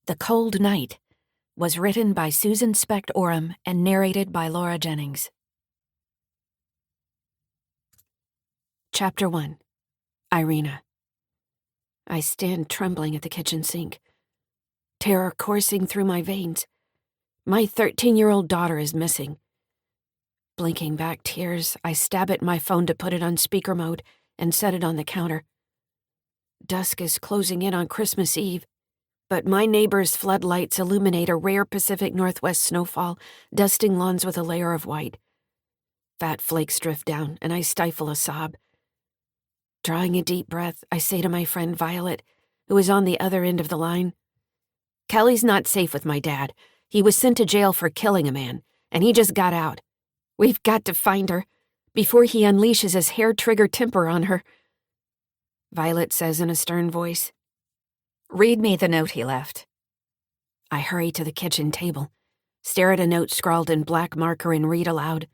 The Cold Night was written by Susan Specht Oram and narrated by Laura Jennings. Chapter 1. Irina. I stand trembling at the kitchen sink, terror coursing through my veins. My 13-year-old daughter is missing. Blinking back tears, I stab at my phone to put it on speaker mode and set it on the counter. Dusk is closing in on Christmas Eve, but my neighbor's floodlights illuminate a rare Pacific Northwest snowfall, dusting lawns with a layer of white. Fat flakes drift down, and I stifle a sob. Drawing a deep breath, I say to my friend Violet, who is on the other end of the line, "Kelly's not safe with my dad. He was sent to jail for killing a man, and he just got out. We've got to find her before he unleashes his hair-trigger temper on her." Violet says in a stern voice, "Read me the note he left." I hurry to the kitchen table, stare at a note scrawled in black marker and read aloud.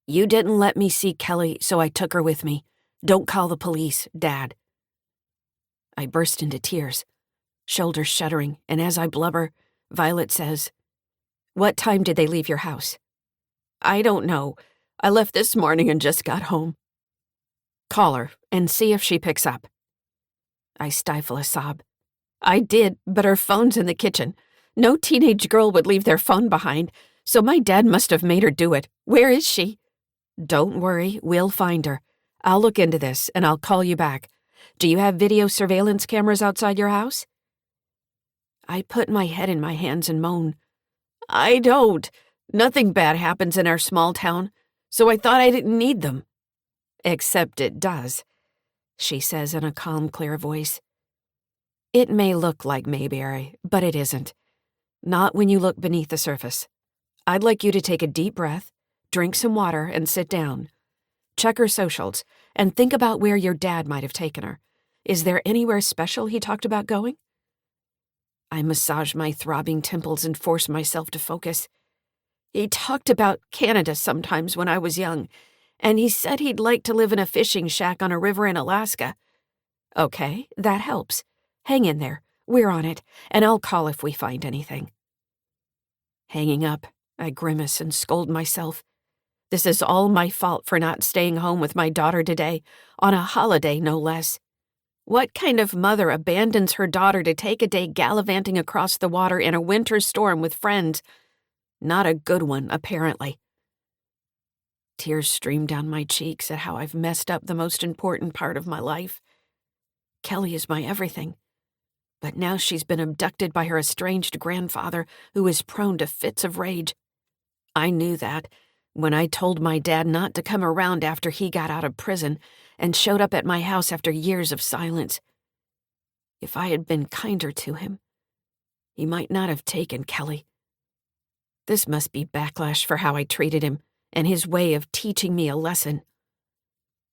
"You didn't let me see Kelly, so I took her with me. Don't call the police, Dad." I burst into tears, shoulders shuddering, and as I blubber, Violet says, "What time did they leave your house?" "I don't know. I left this morning and just got home." "Call her and see if she picks up." I stifle a sob. "I did, but her phone's in the kitchen. No teenage girl would leave their phone behind, so my dad must have made her do it. Where is she?" "Don't worry, we'll find her. I'll look into this, and I'll call you back. Do you have video surveillance cameras outside your house?" I put my head in my hands and moan. "I don't. Nothing bad happens in our small town, so I thought I didn't need them." "Except it does," she says in a calm, clear voice. "It may look like Mayberry, but it isn't. Not when you look beneath the surface. I'd like you to take a deep breath, drink some water, and sit down. Check her socials, and think about where your dad might have taken her. Is there anywhere special he talked about going?" I massage my throbbing temples and force myself to focus. "He talked about Canada sometimes when I was young, and he said he'd like to live in a fishing shack on a river in Alaska." "Okay, that helps. Hang in there. We're on it, and I'll call if we find anything." Hanging up, I grimace and scold myself. This is all my fault for not staying home with my daughter today, on a holiday no less. What kind of mother abandons her daughter to take a day gallivanting across the water in a winter storm with friends? Not a good one, apparently. Tears stream down my cheeks at how I've messed up the most important part of my life. Kelly is my everything. But now she's been abducted by her estranged grandfather, who is prone to fits of rage. I knew that when I told my dad not to come around after he got out of prison and showed up at my house after years of silence. If I had been kinder to him, he might not have taken Kelly. This must be backlash for how I treated him and his way of teaching me a lesson.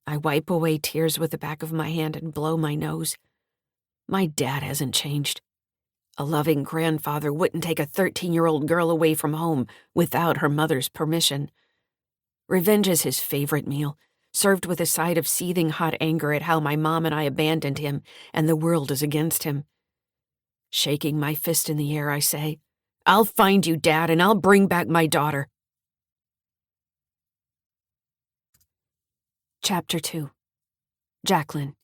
I wipe away tears with the back of my hand and blow my nose. My dad hasn't changed. A loving grandfather wouldn't take a 13-year-old girl away from home without her mother's permission. Revenge is his favorite meal, served with a side of seething hot anger at how my mom and I abandoned him and the world is against him. Shaking my fist in the air, I say, "I'll find you, Dad, and I'll bring back my daughter." Chapter 2. Jacqueline.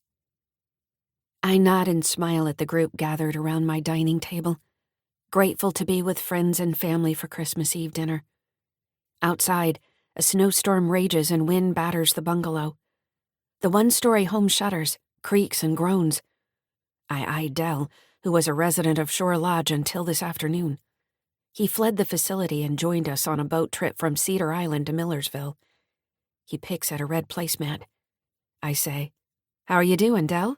I nod and smile at the group gathered around my dining table, grateful to be with friends and family for Christmas Eve dinner. Outside, a snowstorm rages and wind batters the bungalow. The one-story home shudders, creaks, and groans. I eye Dell, who was a resident of Shore Lodge until this afternoon. He fled the facility and joined us on a boat trip from Cedar Island to Millersville. He picks at a red placemat. I say, "How are you doing, Dell?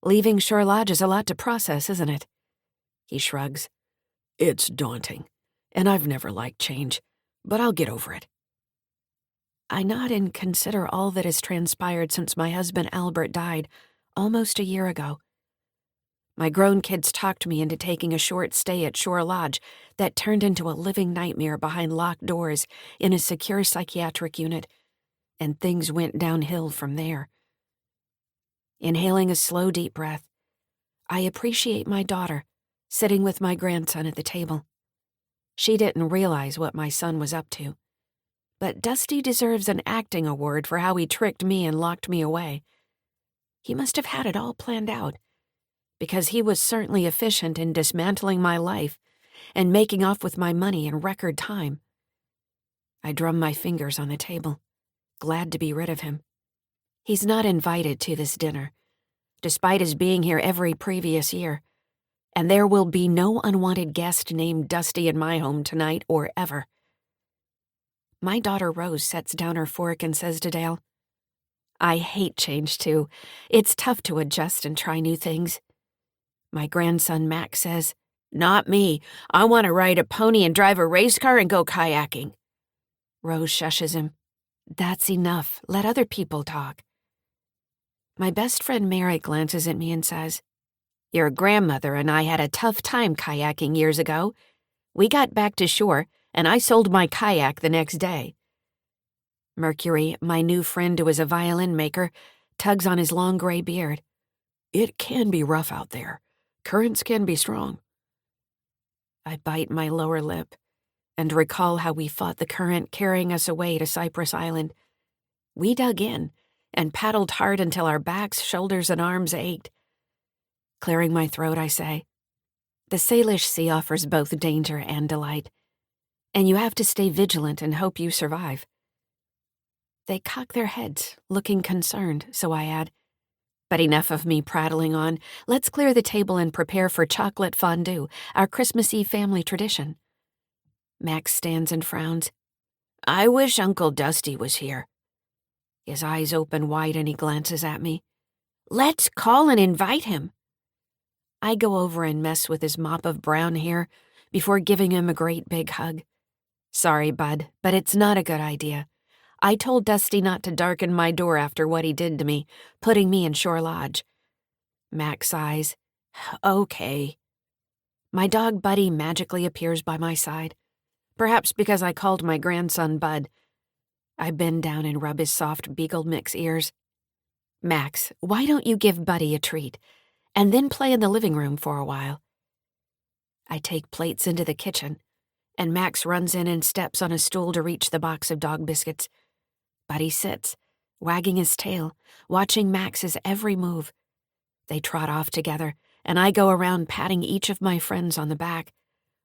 Leaving Shore Lodge is a lot to process, isn't it?" He shrugs. "It's daunting, and I've never liked change, but I'll get over it." I nod and consider all that has transpired since my husband Albert died, almost a year ago. My grown kids talked me into taking a short stay at Shore Lodge that turned into a living nightmare behind locked doors in a secure psychiatric unit, and things went downhill from there. Inhaling a slow, deep breath, I appreciate my daughter, sitting with my grandson at the table. She didn't realize what my son was up to. But Dusty deserves an acting award for how he tricked me and locked me away. He must have had it all planned out, because he was certainly efficient in dismantling my life and making off with my money in record time. I drum my fingers on the table, glad to be rid of him. He's not invited to this dinner, despite his being here every previous year, and there will be no unwanted guest named Dusty in my home tonight or ever. My daughter Rose sets down her fork and says to Dale, "I hate change too. It's tough to adjust and try new things." My grandson Max says, "Not me. I want to ride a pony and drive a race car and go kayaking." Rose shushes him. "That's enough. Let other people talk." My best friend Mary glances at me and says, "Your grandmother and I had a tough time kayaking years ago. We got back to shore, and I sold my kayak the next day." Mercury, my new friend who is a violin maker, tugs on his long gray beard. "It can be rough out there. Currents can be strong." I bite my lower lip and recall how we fought the current carrying us away to Cypress Island. We dug in and paddled hard until our backs, shoulders, and arms ached. Clearing my throat, I say, "The Salish Sea offers both danger and delight, and you have to stay vigilant and hope you survive." They cock their heads, looking concerned, so I add, "But enough of me prattling on. Let's clear the table and prepare for chocolate fondue, our Christmas Eve family tradition." Max stands and frowns. "I wish Uncle Dusty was here." His eyes open wide and he glances at me. "Let's call and invite him." I go over and mess with his mop of brown hair before giving him a great big hug. "Sorry, bud, but it's not a good idea. I told Dusty not to darken my door after what he did to me, putting me in Shore Lodge." Max sighs. "Okay." My dog Buddy magically appears by my side, perhaps because I called my grandson Bud. I bend down and rub his soft beagle mix ears. "Max, why don't you give Buddy a treat, and then play in the living room for a while?" I take plates into the kitchen, and Max runs in and steps on a stool to reach the box of dog biscuits. Buddy sits, wagging his tail, watching Max's every move. They trot off together, and I go around patting each of my friends on the back,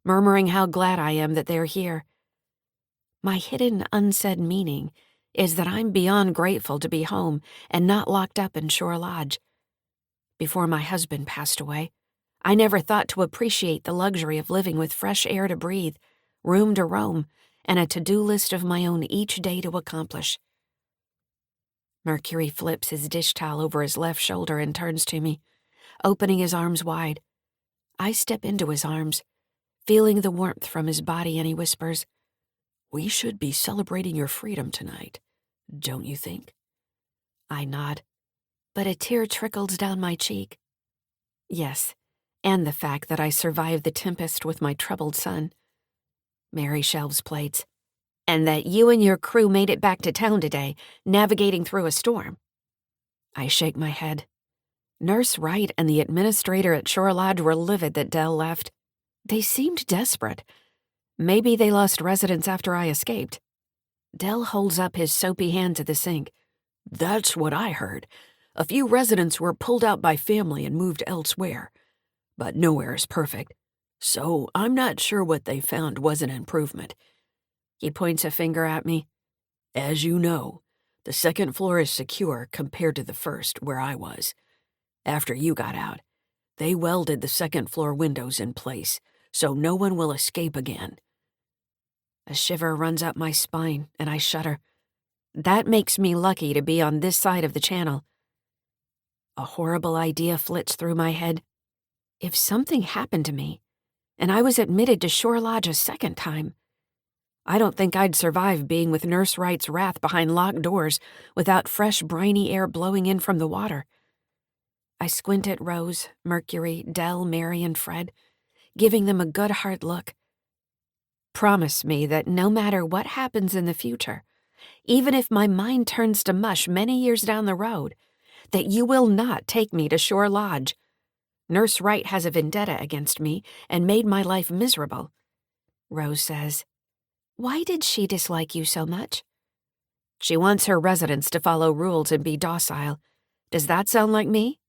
murmuring how glad I am that they're here. My hidden, unsaid meaning is that I'm beyond grateful to be home and not locked up in Shore Lodge. Before my husband passed away, I never thought to appreciate the luxury of living with fresh air to breathe, room to roam, and a to-do list of my own each day to accomplish. Mercury flips his dish towel over his left shoulder and turns to me, opening his arms wide. I step into his arms, feeling the warmth from his body, and he whispers, "We should be celebrating your freedom tonight, don't you think?" I nod, but a tear trickles down my cheek. Yes, and the fact that I survived the tempest with my troubled son. Mary shelves plates. "And that you and your crew made it back to town today, navigating through a storm." I shake my head. Nurse Wright and the administrator at Shore Lodge were livid that Dell left. They seemed desperate. Maybe they lost residence after I escaped. Dell holds up his soapy hands at the sink. "That's what I heard. A few residents were pulled out by family and moved elsewhere. But nowhere is perfect. So I'm not sure what they found was an improvement." He points a finger at me. "As you know, the second floor is secure compared to the first, where I was. After you got out, they welded the second floor windows in place, so no one will escape again." A shiver runs up my spine, and I shudder. That makes me lucky to be on this side of the channel. A horrible idea flits through my head. If something happened to me, and I was admitted to Shore Lodge a second time, I don't think I'd survive being with Nurse Wright's wrath behind locked doors without fresh, briny air blowing in from the water. I squint at Rose, Mercury, Dell, Mary, and Fred, giving them a good hard look. Promise me that no matter what happens in the future, even if my mind turns to mush many years down the road, that you will not take me to Shore Lodge. Nurse Wright has a vendetta against me and made my life miserable. Rose says, "Why did she dislike you so much?" "She wants her residents to follow rules and be docile. Does that sound like me?"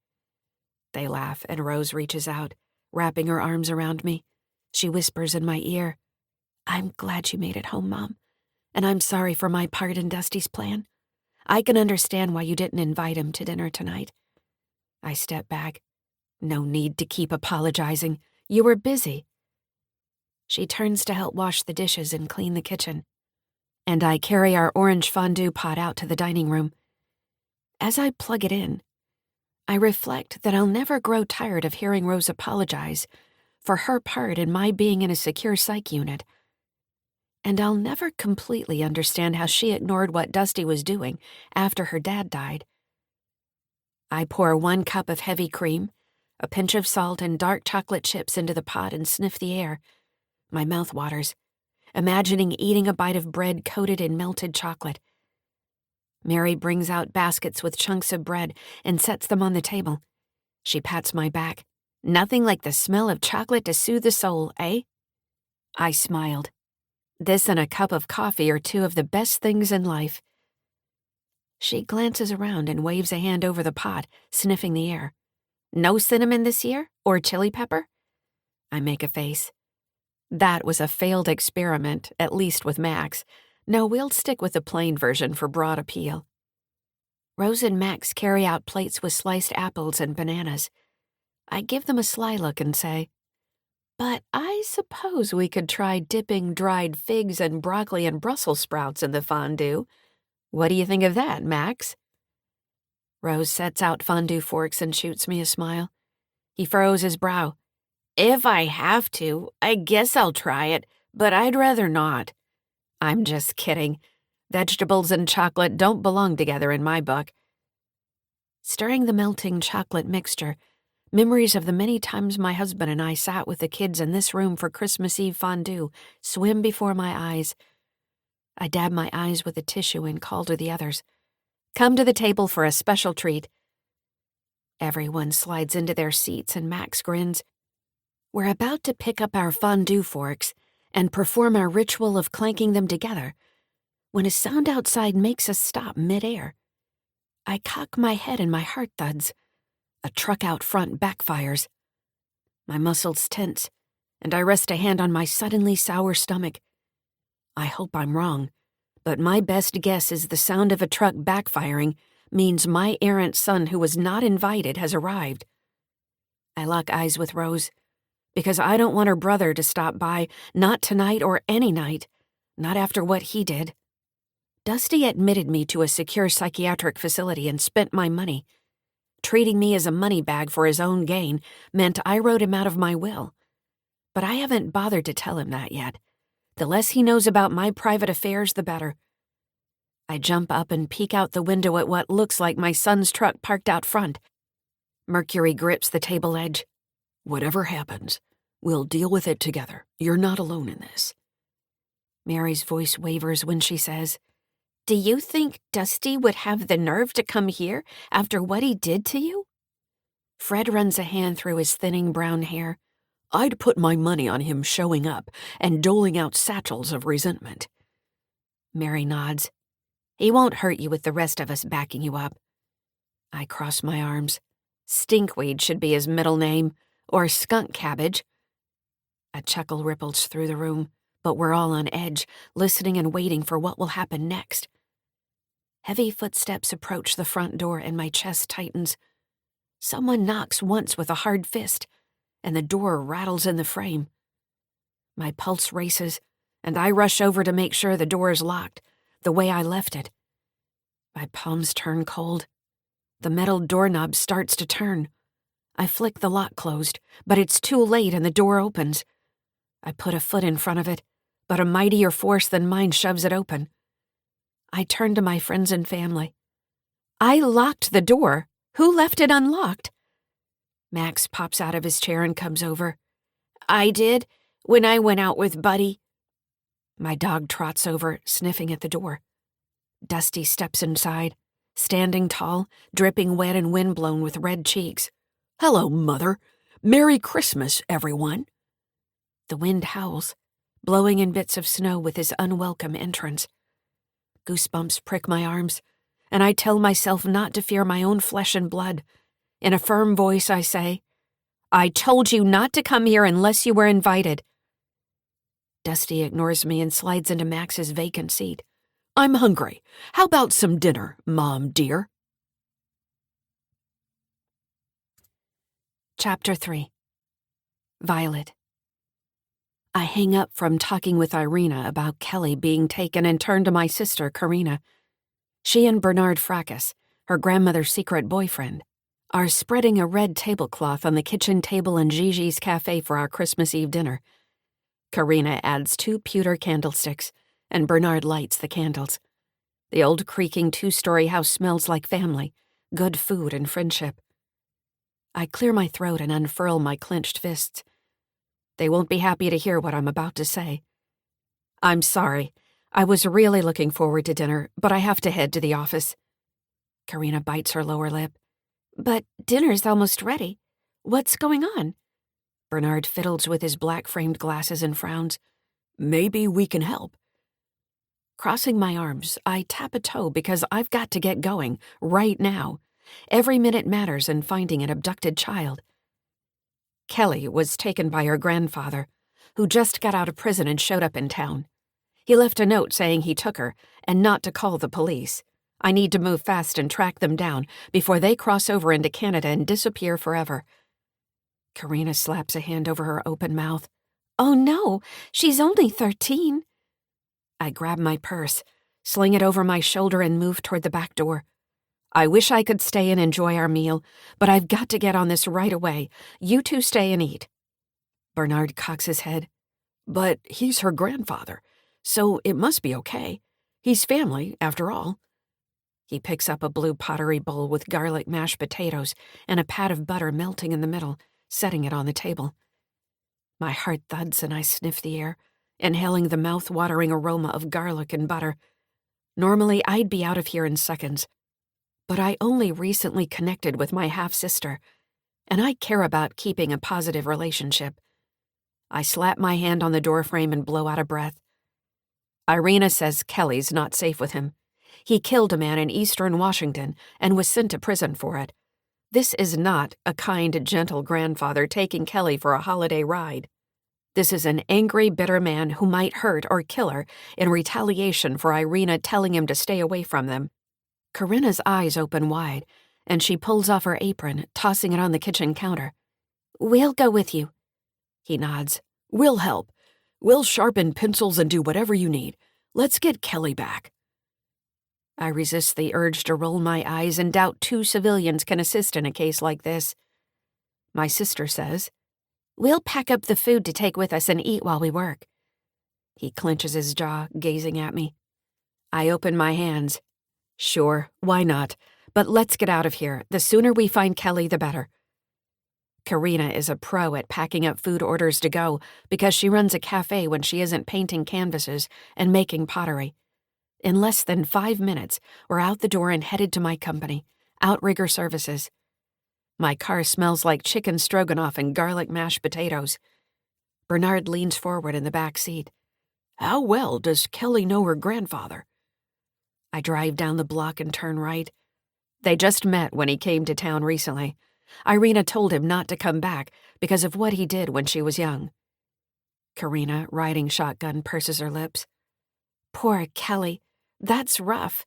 They laugh, and Rose reaches out, wrapping her arms around me. She whispers in my ear, "I'm glad you made it home, Mom, and I'm sorry for my part in Dusty's plan. I can understand why you didn't invite him to dinner tonight." I step back. "No need to keep apologizing. You were busy." She turns to help wash the dishes and clean the kitchen, and I carry our orange fondue pot out to the dining room. As I plug it in, I reflect that I'll never grow tired of hearing Rose apologize for her part in my being in a secure psych unit. And I'll never completely understand how she ignored what Dusty was doing after her dad died. I pour 1 cup of heavy cream, a pinch of salt, and dark chocolate chips into the pot and sniff the air. My mouth waters, imagining eating a bite of bread coated in melted chocolate. Mary brings out baskets with chunks of bread and sets them on the table. She pats my back. "Nothing like the smell of chocolate to soothe the soul, eh?" I smiled. This and a cup of coffee are 2 of the best things in life. She glances around and waves a hand over the pot, sniffing the air. "No cinnamon this year? Or chili pepper?" I make a face. That was a failed experiment, at least with Max. No, we'll stick with the plain version for broad appeal. Rose and Max carry out plates with sliced apples and bananas. I give them a sly look and say, "But I suppose we could try dipping dried figs and broccoli and Brussels sprouts in the fondue. What do you think of that, Max?" Rose sets out fondue forks and shoots me a smile. He furrows his brow. "If I have to, I guess I'll try it, but I'd rather not." I'm just kidding. Vegetables and chocolate don't belong together in my book. Stirring the melting chocolate mixture, memories of the many times my husband and I sat with the kids in this room for Christmas Eve fondue swim before my eyes. I dab my eyes with a tissue and call to the others. "Come to the table for a special treat." Everyone slides into their seats and Max grins. We're about to pick up our fondue forks and perform our ritual of clanking them together when a sound outside makes us stop midair. I cock my head and my heart thuds. A truck out front backfires. My muscles tense, and I rest a hand on my suddenly sour stomach. I hope I'm wrong, but my best guess is the sound of a truck backfiring means my errant son who was not invited has arrived. I lock eyes with Rose, because I don't want her brother to stop by, not tonight or any night, not after what he did. Dusty admitted me to a secure psychiatric facility and spent my money. Treating me as a money bag for his own gain meant I wrote him out of my will. But I haven't bothered to tell him that yet. The less he knows about my private affairs, the better. I jump up and peek out the window at what looks like my son's truck parked out front. Mercury grips the table edge. "Whatever happens, we'll deal with it together. You're not alone in this." Mary's voice wavers when she says, "Do you think Dusty would have the nerve to come here after what he did to you?" Fred runs a hand through his thinning brown hair. "I'd put my money on him showing up and doling out satchels of resentment." Mary nods. "He won't hurt you with the rest of us backing you up." I cross my arms. Stinkweed should be his middle name, or skunk cabbage. A chuckle ripples through the room, but we're all on edge, listening and waiting for what will happen next. Heavy footsteps approach the front door and my chest tightens. Someone knocks once with a hard fist, and the door rattles in the frame. My pulse races, and I rush over to make sure the door is locked, the way I left it. My palms turn cold. The metal doorknob starts to turn. I flick the lock closed, but it's too late and the door opens. I put a foot in front of it, but a mightier force than mine shoves it open. I turn to my friends and family. "I locked the door. Who left it unlocked?" Max pops out of his chair and comes over. "I did, when I went out with Buddy." My dog trots over, sniffing at the door. Dusty steps inside, standing tall, dripping wet and windblown with red cheeks. "Hello, Mother. Merry Christmas, everyone. The wind howls, blowing in bits of snow with his unwelcome entrance. Goosebumps prick my arms, and I tell myself not to fear my own flesh and blood. In a firm voice, I say, I told you not to come here unless you were invited. Dusty ignores me and slides into Max's vacant seat. I'm hungry. How about some dinner, Mom, dear? Chapter 3. Violet. I hang up from talking with Irina about Kelly being taken and turn to my sister, Karina. She and Bernard Fracas, her grandmother's secret boyfriend, are spreading a red tablecloth on the kitchen table in Gigi's cafe for our Christmas Eve dinner. Karina adds 2 pewter candlesticks, and Bernard lights the candles. The old creaking 2-story house smells like family, good food, and friendship. I clear my throat and unfurl my clenched fists. They won't be happy to hear what I'm about to say. I'm sorry. I was really looking forward to dinner, but I have to head to the office. Karina bites her lower lip. But dinner's almost ready. What's going on? Bernard fiddles with his black-framed glasses and frowns. Maybe we can help. Crossing my arms, I tap a toe because I've got to get going, right now. Every minute matters in finding an abducted child. Kelly was taken by her grandfather, who just got out of prison and showed up in town. He left a note saying he took her and not to call the police. I need to move fast and track them down before they cross over into Canada and disappear forever. Karina slaps a hand over her open mouth. Oh no, she's only 13. I grab my purse, sling it over my shoulder and move toward the back door. I wish I could stay and enjoy our meal, but I've got to get on this right away. You two stay and eat. Bernard cocks his head. But he's her grandfather, so it must be okay. He's family, after all. He picks up a blue pottery bowl with garlic mashed potatoes and a pat of butter melting in the middle, setting it on the table. My heart thuds and I sniff the air, inhaling the mouth-watering aroma of garlic and butter. Normally, I'd be out of here in seconds. But I only recently connected with my half-sister, and I care about keeping a positive relationship. I slap my hand on the doorframe and blow out a breath. Irina says Kelly's not safe with him. He killed a man in eastern Washington and was sent to prison for it. This is not a kind, gentle grandfather taking Kelly for a holiday ride. This is an angry, bitter man who might hurt or kill her in retaliation for Irina telling him to stay away from them. Karina's eyes open wide, and she pulls off her apron, tossing it on the kitchen counter. We'll go with you. He nods. We'll help. We'll sharpen pencils and do whatever you need. Let's get Kelly back. I resist the urge to roll my eyes and doubt 2 civilians can assist in a case like this. My sister says, We'll pack up the food to take with us and eat while we work. He clenches his jaw, gazing at me. I open my hands. Sure, why not? But let's get out of here. The sooner we find Kelly, the better. Karina is a pro at packing up food orders to go because she runs a cafe when she isn't painting canvases and making pottery. In less than 5 minutes, we're out the door and headed to my company, Outrigger Services. My car smells like chicken stroganoff and garlic mashed potatoes. Bernard leans forward in the back seat. How well does Kelly know her grandfather? I drive down the block and turn right. They just met when he came to town recently. Irina told him not to come back because of what he did when she was young. Karina, riding shotgun, purses her lips. Poor Kelly. That's rough.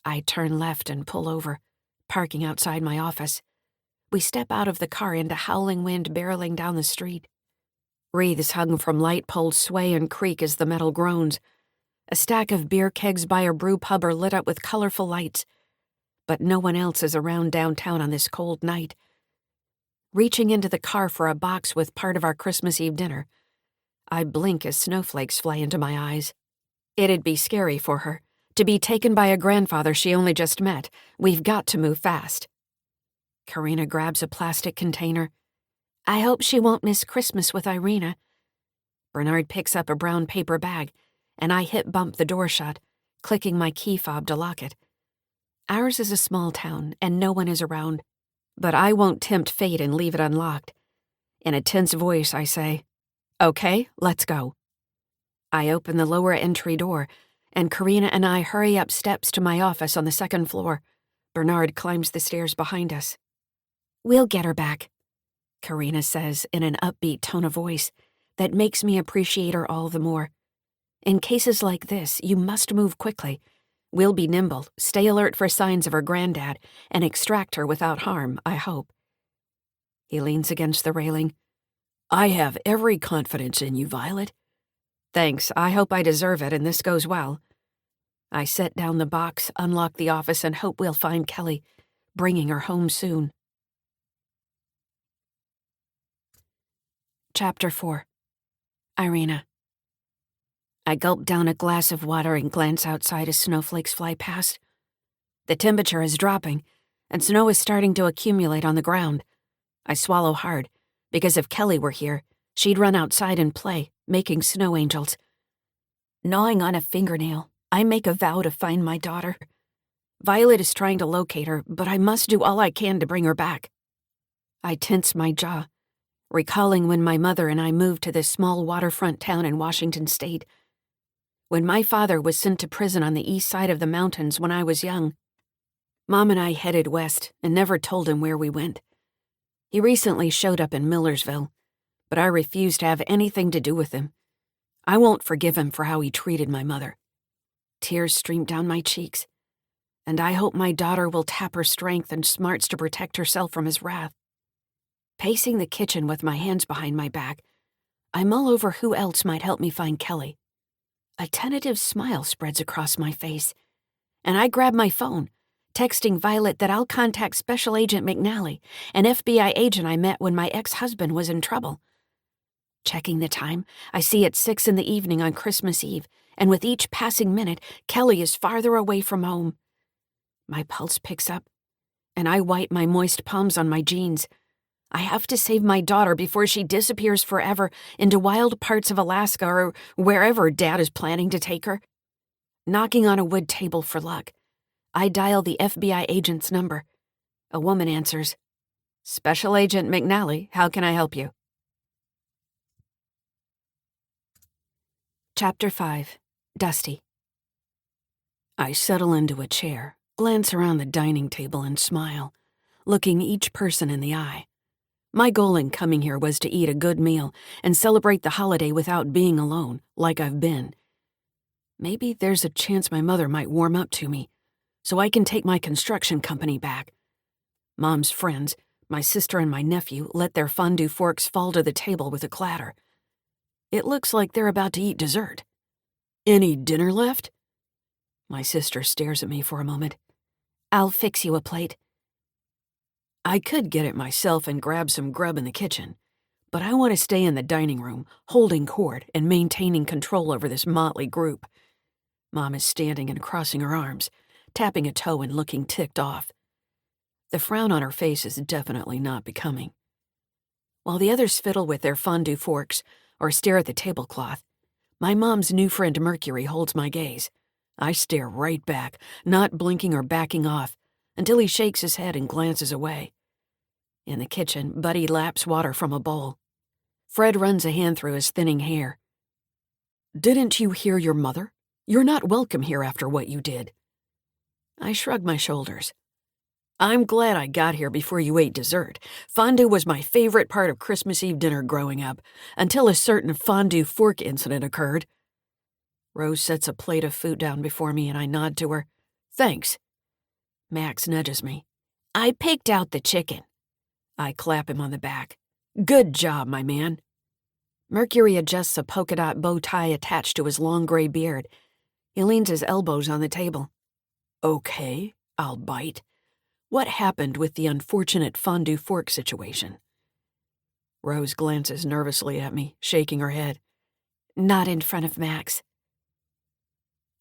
I turn left and pull over, parking outside my office. We step out of the car into howling wind barreling down the street. Wreaths hung from light poles sway and creak as the metal groans. A stack of beer kegs by a brew pub are lit up with colorful lights. But no one else is around downtown on this cold night. Reaching into the car for a box with part of our Christmas Eve dinner, I blink as snowflakes fly into my eyes. It'd be scary for her. To be taken by a grandfather she only just met. We've got to move fast. Karina grabs a plastic container. I hope she won't miss Christmas with Irina. Bernard picks up a brown paper bag, and I hip bump the door shut, clicking my key fob to lock it. Ours is a small town, and no one is around. But I won't tempt fate and leave it unlocked. In a tense voice, I say, "Okay, let's go." I open the lower entry door, and Karina and I hurry up steps to my office on the second floor. Bernard climbs the stairs behind us. "We'll get her back," Karina says in an upbeat tone of voice that makes me appreciate her all the more. In cases like this, you must move quickly. We'll be nimble, stay alert for signs of her granddad, and extract her without harm, I hope. He leans against the railing. "I have every confidence in you, Violet." "Thanks, I hope I deserve it and this goes well." I set down the box, unlock the office, and hope we'll find Kelly, bringing her home soon. Chapter 4. Irina. I gulp down a glass of water and glance outside as snowflakes fly past. The temperature is dropping, and snow is starting to accumulate on the ground. I swallow hard, because if Kelly were here, she'd run outside and play, making snow angels. Gnawing on a fingernail, I make a vow to find my daughter. Violet is trying to locate her, but I must do all I can to bring her back. I tense my jaw, recalling when my mother and I moved to this small waterfront town in Washington state. When my father was sent to prison on the east side of the mountains when I was young, Mom and I headed west and never told him where we went. He recently showed up in Millersville, but I refused to have anything to do with him. I won't forgive him for how he treated my mother. Tears stream down my cheeks, and I hope my daughter will tap her strength and smarts to protect herself from his wrath. Pacing the kitchen with my hands behind my back, I mull over who else might help me find Kelly. A tentative smile spreads across my face, and I grab my phone, texting Violet that I'll contact Special Agent McNally, an FBI agent I met when my ex-husband was in trouble. Checking the time, I see it's 6 p.m. on Christmas Eve, and with each passing minute, Kelly is farther away from home. My pulse picks up, and I wipe my moist palms on my jeans. I have to save my daughter before she disappears forever into wild parts of Alaska or wherever Dad is planning to take her. Knocking on a wood table for luck, I dial the FBI agent's number. A woman answers. "Special Agent McNally, how can I help you?" Chapter 5. Dusty. I settle into a chair, glance around the dining table and smile, looking each person in the eye. My goal in coming here was to eat a good meal and celebrate the holiday without being alone, like I've been. Maybe there's a chance my mother might warm up to me, so I can take my construction company back. Mom's friends, my sister and my nephew, let their fondue forks fall to the table with a clatter. It looks like they're about to eat dessert. "Any dinner left?" My sister stares at me for a moment. "I'll fix you a plate." I could get it myself and grab some grub in the kitchen, but I want to stay in the dining room, holding court and maintaining control over this motley group. Mom is standing and crossing her arms, tapping a toe and looking ticked off. The frown on her face is definitely not becoming. While the others fiddle with their fondue forks or stare at the tablecloth, my mom's new friend Mercury holds my gaze. I stare right back, not blinking or backing off, until he shakes his head and glances away. In the kitchen, Buddy laps water from a bowl. Fred runs a hand through his thinning hair. "Didn't you hear your mother? You're not welcome here after what you did." I shrug my shoulders. "I'm glad I got here before you ate dessert. Fondue was my favorite part of Christmas Eve dinner growing up, until a certain fondue fork incident occurred." Rose sets a plate of food down before me and I nod to her. "Thanks." Max nudges me. "I picked out the chicken." I clap him on the back. "Good job, my man." Mercury adjusts a polka dot bow tie attached to his long gray beard. He leans his elbows on the table. "Okay, I'll bite. What happened with the unfortunate fondue fork situation?" Rose glances nervously at me, shaking her head. "Not in front of Max."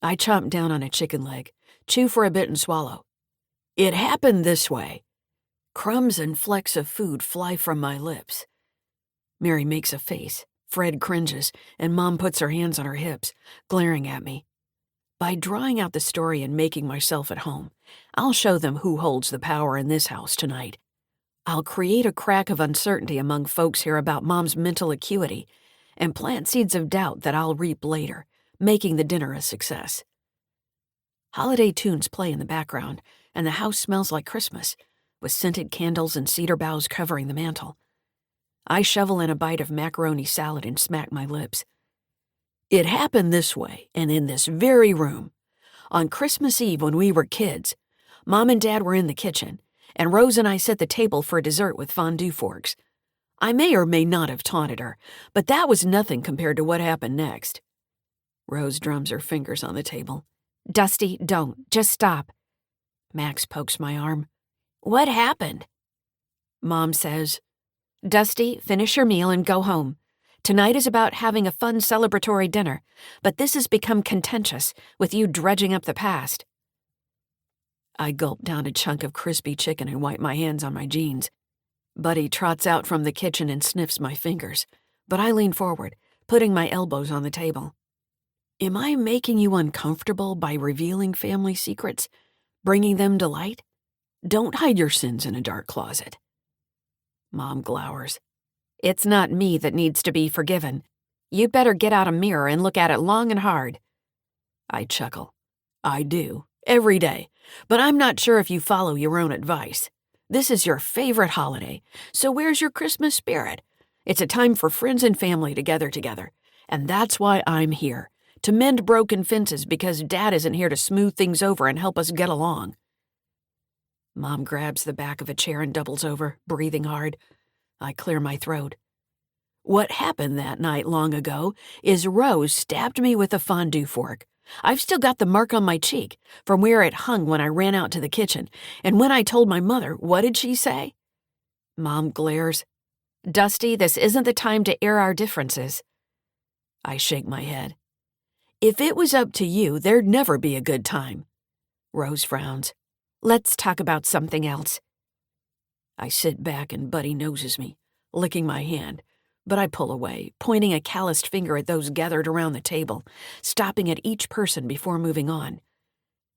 I chomp down on a chicken leg, chew for a bit and swallow. "It happened this way." Crumbs and flecks of food fly from my lips. Mary makes a face, Fred cringes, and Mom puts her hands on her hips, glaring at me. By drawing out the story and making myself at home, I'll show them who holds the power in this house tonight. I'll create a crack of uncertainty among folks here about Mom's mental acuity and plant seeds of doubt that I'll reap later, making the dinner a success. Holiday tunes play in the background, and the house smells like Christmas, with scented candles and cedar boughs covering the mantel. I shovel in a bite of macaroni salad and smack my lips. It happened this way, and in this very room. On Christmas Eve when we were kids, Mom and Dad were in the kitchen, and Rose and I set the table for dessert with fondue forks. I may or may not have taunted her, but that was nothing compared to what happened next. Rose drums her fingers on the table. Dusty, don't. Just stop. Max pokes my arm. What happened? Mom says, Dusty, finish your meal and go home. Tonight is about having a fun celebratory dinner, but this has become contentious, with you dredging up the past. I gulp down a chunk of crispy chicken and wipe my hands on my jeans. Buddy trots out from the kitchen and sniffs my fingers, but I lean forward, putting my elbows on the table. Am I making you uncomfortable by revealing family secrets, bringing them to light? Don't hide your sins in a dark closet. Mom glowers. It's not me that needs to be forgiven. You'd better get out a mirror and look at it long and hard. I chuckle. I do, every day, but I'm not sure if you follow your own advice. This is your favorite holiday, so where's your Christmas spirit? It's a time for friends and family to gather together, and that's why I'm here, to mend broken fences because Dad isn't here to smooth things over and help us get along. Mom grabs the back of a chair and doubles over, breathing hard. I clear my throat. What happened that night long ago is Rose stabbed me with a fondue fork. I've still got the mark on my cheek from where it hung when I ran out to the kitchen, and when I told my mother, what did she say? Mom glares. Dusty, this isn't the time to air our differences. I shake my head. If it was up to you, there'd never be a good time. Rose frowns. Let's talk about something else. I sit back and Buddy noses me, licking my hand, but I pull away, pointing a calloused finger at those gathered around the table, stopping at each person before moving on.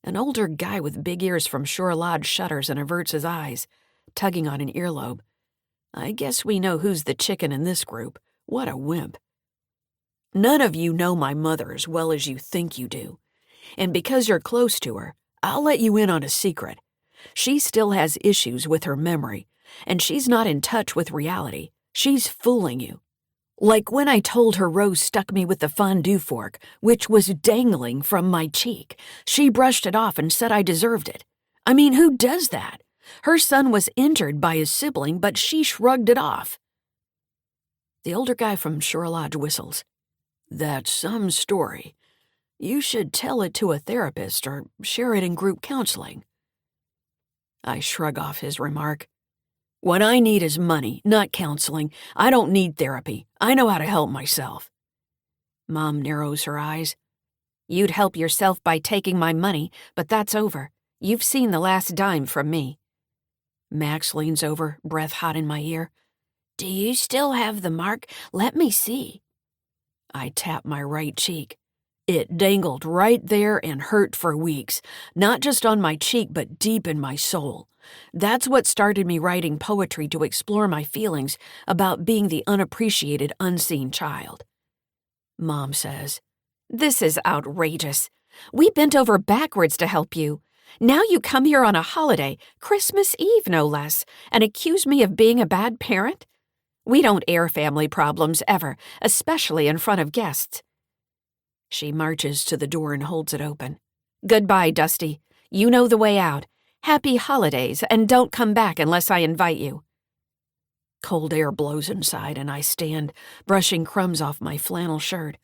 An older guy with big ears from Shore Lodge shudders and averts his eyes, tugging on an earlobe. I guess we know who's the chicken in this group. What a wimp. None of you know my mother as well as you think you do, and because you're close to her, I'll let you in on a secret. She still has issues with her memory, and she's not in touch with reality. She's fooling you. Like when I told her Rose stuck me with the fondue fork, which was dangling from my cheek. She brushed it off and said I deserved it. I mean, who does that? Her son was injured by his sibling, but she shrugged it off. The older guy from Shore Lodge whistles. That's some story. You should tell it to a therapist or share it in group counseling. I shrug off his remark. What I need is money, not counseling. I don't need therapy. I know how to help myself. Mom narrows her eyes. You'd help yourself by taking my money, but that's over. You've seen the last dime from me. Max leans over, breath hot in my ear. Do you still have the mark? Let me see. I tap my right cheek. It dangled right there and hurt for weeks, not just on my cheek but deep in my soul. That's what started me writing poetry to explore my feelings about being the unappreciated, unseen child. Mom says, This is outrageous. We bent over backwards to help you. Now you come here on a holiday, Christmas Eve no less, and accuse me of being a bad parent? We don't air family problems ever, especially in front of guests. She marches to the door and holds it open. Goodbye, Dusty. You know the way out. Happy holidays, and don't come back unless I invite you. Cold air blows inside, and I stand, brushing crumbs off my flannel shirt.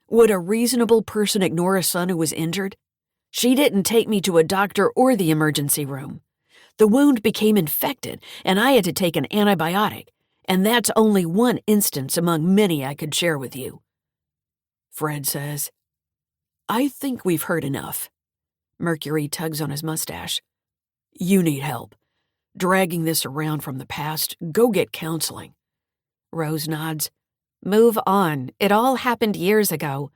Would a reasonable person ignore a son who was injured? She didn't take me to a doctor or the emergency room. The wound became infected, and I had to take an antibiotic, and that's only one instance among many I could share with you. Fred says, I think we've heard enough. Mercury tugs on his mustache. You need help. Dragging this around from the past, go get counseling. Rose nods. Move on. It all happened years ago.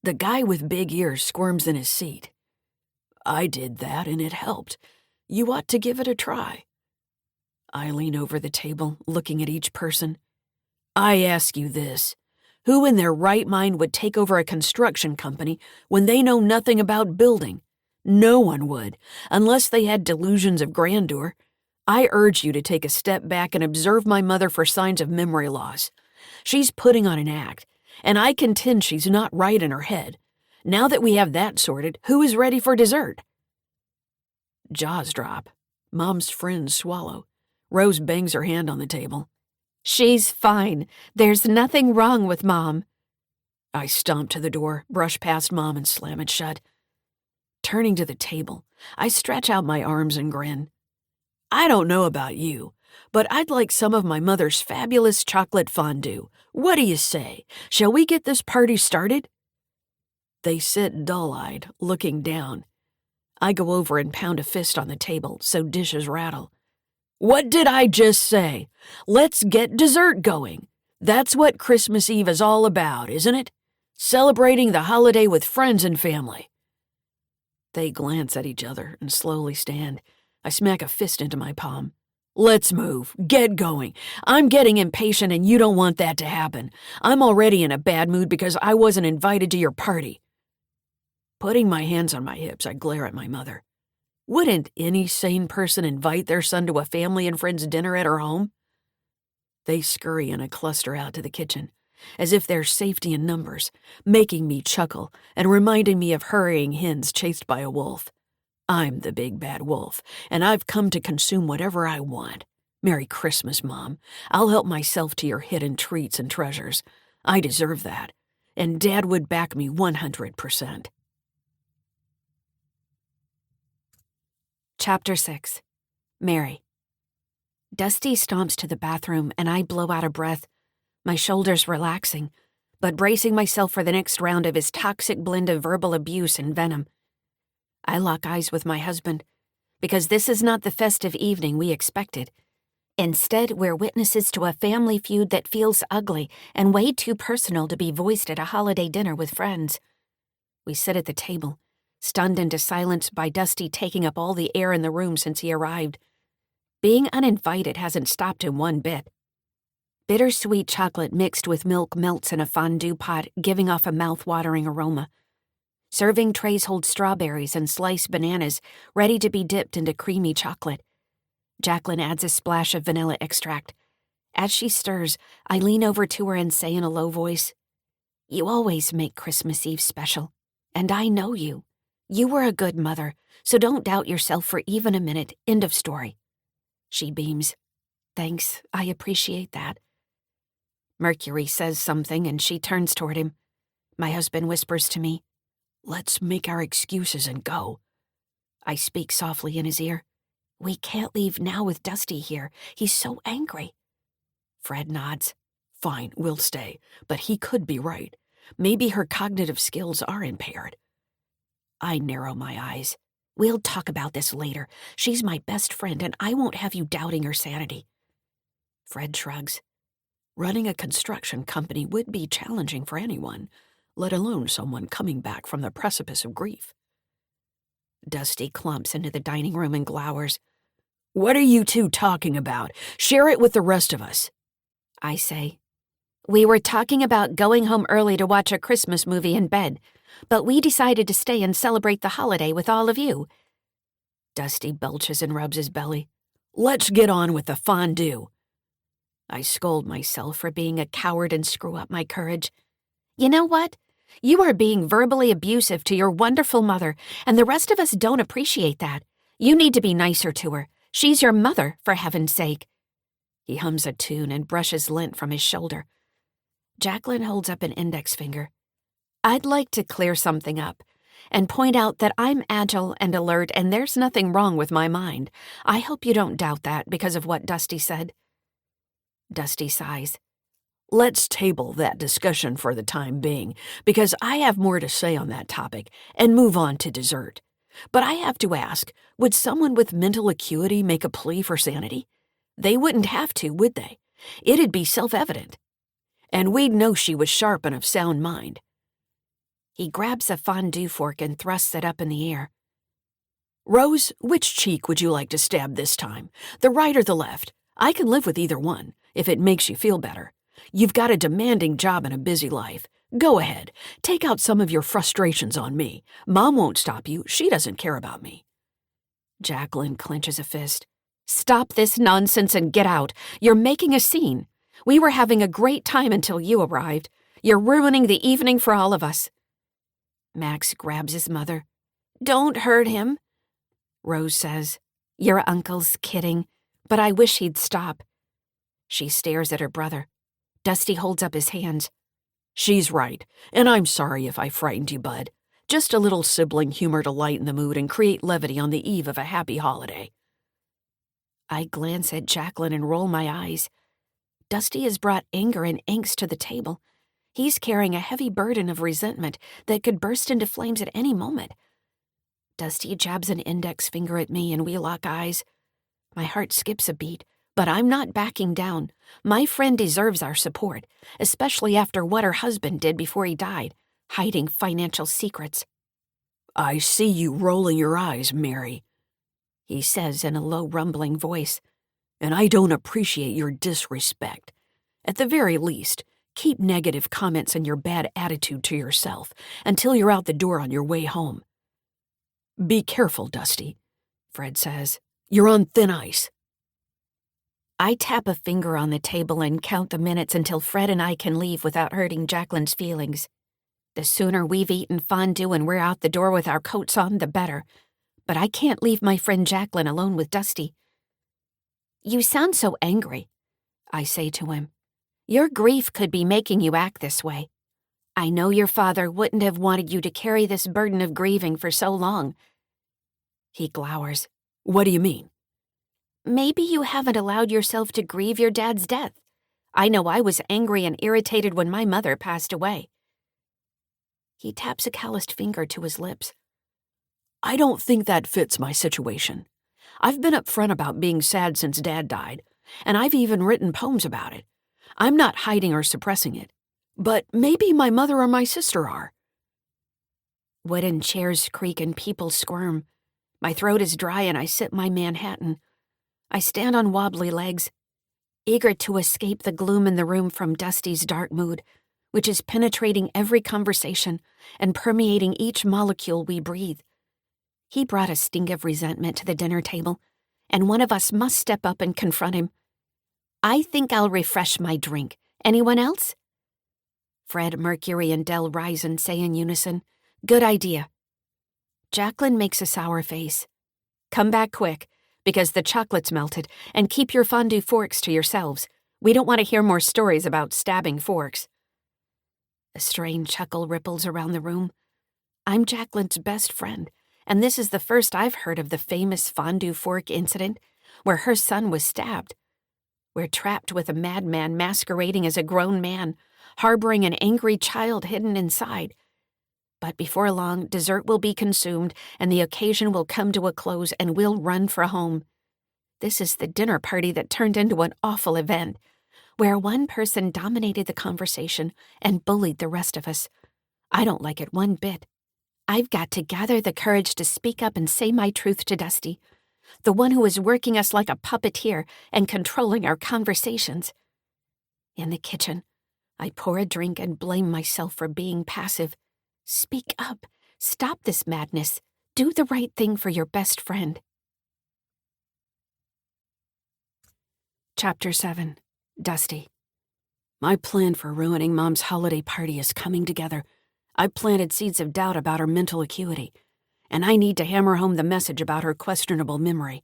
The guy with big ears squirms in his seat. I did that and it helped. You ought to give it a try. I lean over the table, looking at each person. I ask you this. Who in their right mind would take over a construction company when they know nothing about building? No one would, unless they had delusions of grandeur. I urge you to take a step back and observe my mother for signs of memory loss. She's putting on an act, and I contend she's not right in her head. Now that we have that sorted, who is ready for dessert? Jaws drop. Mom's friends swallow. Rose bangs her hand on the table. She's fine. There's nothing wrong with Mom. I stomp to the door, brush past Mom, and slam it shut. Turning to the table, I stretch out my arms and grin. I don't know about you, but I'd like some of my mother's fabulous chocolate fondue. What do you say? Shall we get this party started? They sit dull-eyed, looking down. I go over and pound a fist on the table so dishes rattle. What did I just say? Let's get dessert going. That's what Christmas Eve is all about, isn't it? Celebrating the holiday with friends and family. They glance at each other and slowly stand. I smack a fist into my palm. Let's move. Get going. I'm getting impatient and you don't want that to happen. I'm already in a bad mood because I wasn't invited to your party. Putting my hands on my hips, I glare at my mother. Wouldn't any sane person invite their son to a family and friends dinner at her home? They scurry in a cluster out to the kitchen, as if there's safety in numbers, making me chuckle and reminding me of hurrying hens chased by a wolf. I'm the big bad wolf, and I've come to consume whatever I want. Merry Christmas, Mom. I'll help myself to your hidden treats and treasures. I deserve that, and Dad would back me 100%. Chapter 6. Mary. Dusty stomps to the bathroom, and I blow out a breath, my shoulders relaxing, but bracing myself for the next round of his toxic blend of verbal abuse and venom. I lock eyes with my husband, because this is not the festive evening we expected. Instead, we're witnesses to a family feud that feels ugly and way too personal to be voiced at a holiday dinner with friends. We sit at the table, stunned into silence by Dusty taking up all the air in the room since he arrived. Being uninvited hasn't stopped him one bit. Bittersweet chocolate mixed with milk melts in a fondue pot, giving off a mouth-watering aroma. Serving trays hold strawberries and sliced bananas, ready to be dipped into creamy chocolate. Jacqueline adds a splash of vanilla extract. As she stirs, I lean over to her and say in a low voice, "You always make Christmas Eve special, and I know you. You were a good mother, so don't doubt yourself for even a minute. End of story." She beams. "Thanks, I appreciate that." Mercury says something and she turns toward him. My husband whispers to me, "Let's make our excuses and go." I speak softly in his ear. "We can't leave now with Dusty here. He's so angry." Fred nods. "Fine, we'll stay, but he could be right. Maybe her cognitive skills are impaired." I narrow my eyes. "We'll talk about this later. She's my best friend, and I won't have you doubting her sanity." Fred shrugs. Running a construction company would be challenging for anyone, let alone someone coming back from the precipice of grief. Dusty clumps into the dining room and glowers. "What are you two talking about? Share it with the rest of us." I say, "We were talking about going home early to watch a Christmas movie in bed, but we decided to stay and celebrate the holiday with all of you." Dusty belches and rubs his belly. "Let's get on with the fondue." I scold myself for being a coward and screw up my courage. "You know what? You are being verbally abusive to your wonderful mother, and the rest of us don't appreciate that. You need to be nicer to her. She's your mother, for heaven's sake." He hums a tune and brushes lint from his shoulder. Jacqueline holds up an index finger. "I'd like to clear something up and point out that I'm agile and alert and there's nothing wrong with my mind. I hope you don't doubt that because of what Dusty said." Dusty sighs. "Let's table that discussion for the time being, because I have more to say on that topic, and move on to dessert. But I have to ask, would someone with mental acuity make a plea for sanity? They wouldn't have to, would they? It'd be self-evident. And we'd know she was sharp and of sound mind." He grabs a fondue fork and thrusts it up in the air. "Rose, which cheek would you like to stab this time? The right or the left? I can live with either one, if it makes you feel better. You've got a demanding job and a busy life. Go ahead, take out some of your frustrations on me. Mom won't stop you. She doesn't care about me. Jacqueline clenches a fist. Stop this nonsense and get out. You're making a scene. We were having a great time until you arrived. You're ruining the evening for all of us. Max grabs his mother. Don't hurt him. Rose says, Your uncle's kidding, but I wish he'd stop. She stares at her brother. Dusty holds up his hands. She's right, and I'm sorry if I frightened you, bud. Just a little sibling humor to lighten the mood and create levity on the eve of a happy holiday. I glance at Jacqueline and roll my eyes. Dusty has brought anger and angst to the table. He's carrying a heavy burden of resentment that could burst into flames at any moment. Dusty jabs an index finger at me and we lock eyes. My heart skips a beat, but I'm not backing down. My friend deserves our support, especially after what her husband did before he died, hiding financial secrets. I see you rolling your eyes, Mary, he says in a low, rumbling voice, and I don't appreciate your disrespect. At the very least, keep negative comments and your bad attitude to yourself until you're out the door on your way home. Be careful, Dusty, Fred says. You're on thin ice. I tap a finger on the table and count the minutes until Fred and I can leave without hurting Jacqueline's feelings. The sooner we've eaten fondue and we're out the door with our coats on, the better. But I can't leave my friend Jacqueline alone with Dusty. You sound so angry, I say to him. Your grief could be making you act this way. I know your father wouldn't have wanted you to carry this burden of grieving for so long. He glowers. What do you mean? Maybe you haven't allowed yourself to grieve your dad's death. I know I was angry and irritated when my mother passed away. He taps a calloused finger to his lips. I don't think that fits my situation. I've been upfront about being sad since Dad died, and I've even written poems about it. I'm not hiding or suppressing it. But maybe my mother or my sister are. Wooden chairs creak and people squirm. My throat is dry and I sip my Manhattan. I stand on wobbly legs, eager to escape the gloom in the room from Dusty's dark mood, which is penetrating every conversation and permeating each molecule we breathe. He brought a sting of resentment to the dinner table, and one of us must step up and confront him. I think I'll refresh my drink. Anyone else? Fred, Mercury, and Del rise and say in unison, Good idea. Jacqueline makes a sour face. Come back quick, because the chocolate's melted, and keep your fondue forks to yourselves. We don't want to hear more stories about stabbing forks. A strange chuckle ripples around the room. I'm Jacqueline's best friend, and this is the first I've heard of the famous fondue fork incident where her son was stabbed. We're trapped with a madman masquerading as a grown man, harboring an angry child hidden inside. But before long, dessert will be consumed, and the occasion will come to a close, and we'll run for home. This is the dinner party that turned into an awful event, where one person dominated the conversation and bullied the rest of us. I don't like it one bit. I've got to gather the courage to speak up and say my truth to Dusty, the one who is working us like a puppeteer and controlling our conversations. In the kitchen, I pour a drink and blame myself for being passive. Speak up. Stop this madness. Do the right thing for your best friend. Chapter 7. Dusty. My plan for ruining Mom's holiday party is coming together. I've planted seeds of doubt about her mental acuity, and I need to hammer home the message about her questionable memory.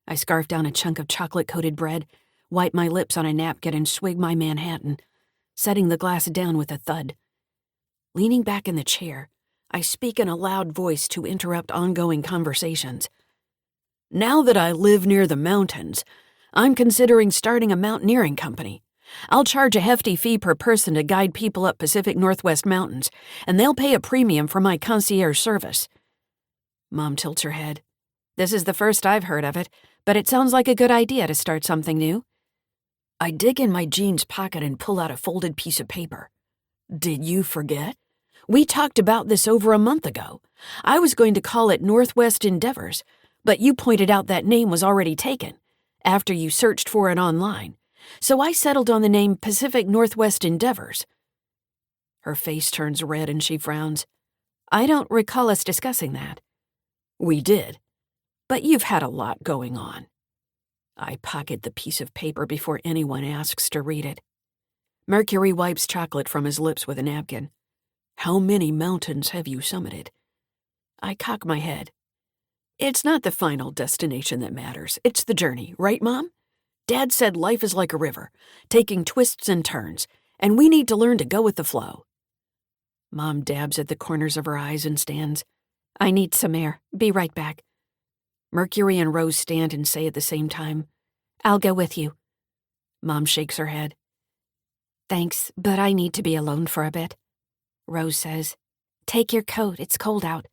I scarf down a chunk of chocolate-coated bread, wipe my lips on a napkin, and swig my Manhattan, setting the glass down with a thud. Leaning back in the chair, I speak in a loud voice to interrupt ongoing conversations. Now that I live near the mountains, I'm considering starting a mountaineering company. I'll charge a hefty fee per person to guide people up Pacific Northwest mountains, and they'll pay a premium for my concierge service. Mom tilts her head. This is the first I've heard of it, but it sounds like a good idea to start something new. I dig in my jeans pocket and pull out a folded piece of paper. Did you forget? We talked about this over a month ago. I was going to call it Northwest Endeavors, but you pointed out that name was already taken, after you searched for it online, so I settled on the name Pacific Northwest Endeavors." Her face turns red and she frowns. "I don't recall us discussing that." "We did, but you've had a lot going on." I pocket the piece of paper before anyone asks to read it. Mercury wipes chocolate from his lips with a napkin. "How many mountains have you summited?" I cock my head. "It's not the final destination that matters. It's the journey, right, Mom? Dad said life is like a river, taking twists and turns, and we need to learn to go with the flow." Mom dabs at the corners of her eyes and stands. "I need some air. Be right back." Mercury and Rose stand and say at the same time, "I'll go with you." Mom shakes her head. "Thanks, but I need to be alone for a bit." Rose says, "Take your coat. It's cold out."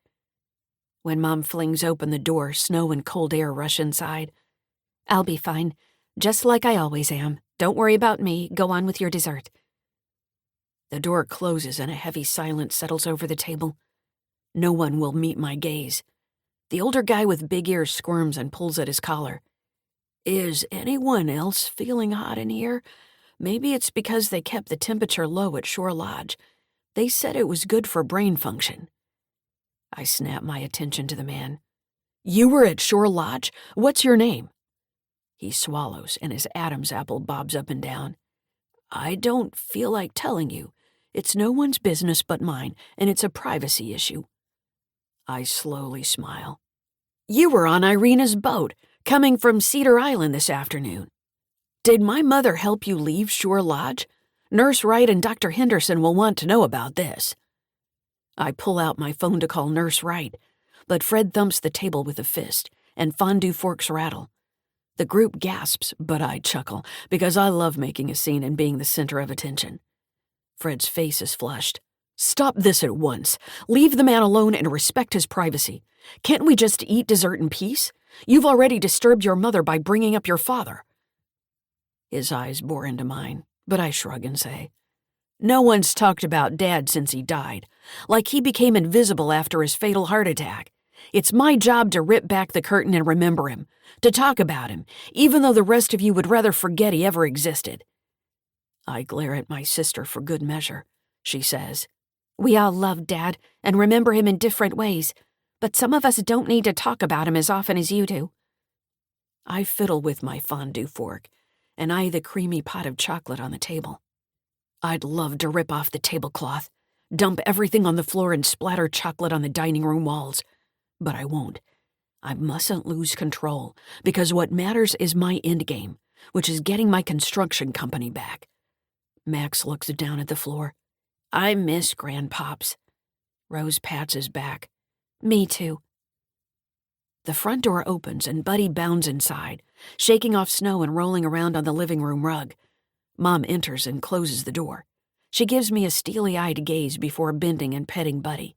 When Mom flings open the door, snow and cold air rush inside. "I'll be fine, just like I always am. Don't worry about me. Go on with your dessert." The door closes and a heavy silence settles over the table. No one will meet my gaze. The older guy with big ears squirms and pulls at his collar. "Is anyone else feeling hot in here? Maybe it's because they kept the temperature low at Shore Lodge. They said it was good for brain function." I snap my attention to the man. "You were at Shore Lodge? What's your name?" He swallows and his Adam's apple bobs up and down. "I don't feel like telling you. It's no one's business but mine, and it's a privacy issue." I slowly smile. "You were on Irina's boat, coming from Cedar Island this afternoon. Did my mother help you leave Shore Lodge? Nurse Wright and Dr. Henderson will want to know about this." I pull out my phone to call Nurse Wright, but Fred thumps the table with a fist, and fondue forks rattle. The group gasps, but I chuckle, because I love making a scene and being the center of attention. Fred's face is flushed. "Stop this at once. Leave the man alone and respect his privacy. Can't we just eat dessert in peace? You've already disturbed your mother by bringing up your father." His eyes bore into mine, but I shrug and say, "No one's talked about Dad since he died, like he became invisible after his fatal heart attack. It's my job to rip back the curtain and remember him, to talk about him, even though the rest of you would rather forget he ever existed." I glare at my sister for good measure. She says, "We all love Dad and remember him in different ways, but some of us don't need to talk about him as often as you do." I fiddle with my fondue fork and eye the creamy pot of chocolate on the table. I'd love to rip off the tablecloth, dump everything on the floor and splatter chocolate on the dining room walls. But I won't. I mustn't lose control, because what matters is my endgame, which is getting my construction company back. Max looks down at the floor. "I miss Grandpops." Rose pats his back. "Me too." The front door opens and Buddy bounds inside, shaking off snow and rolling around on the living room rug. Mom enters and closes the door. She gives me a steely-eyed gaze before bending and petting Buddy.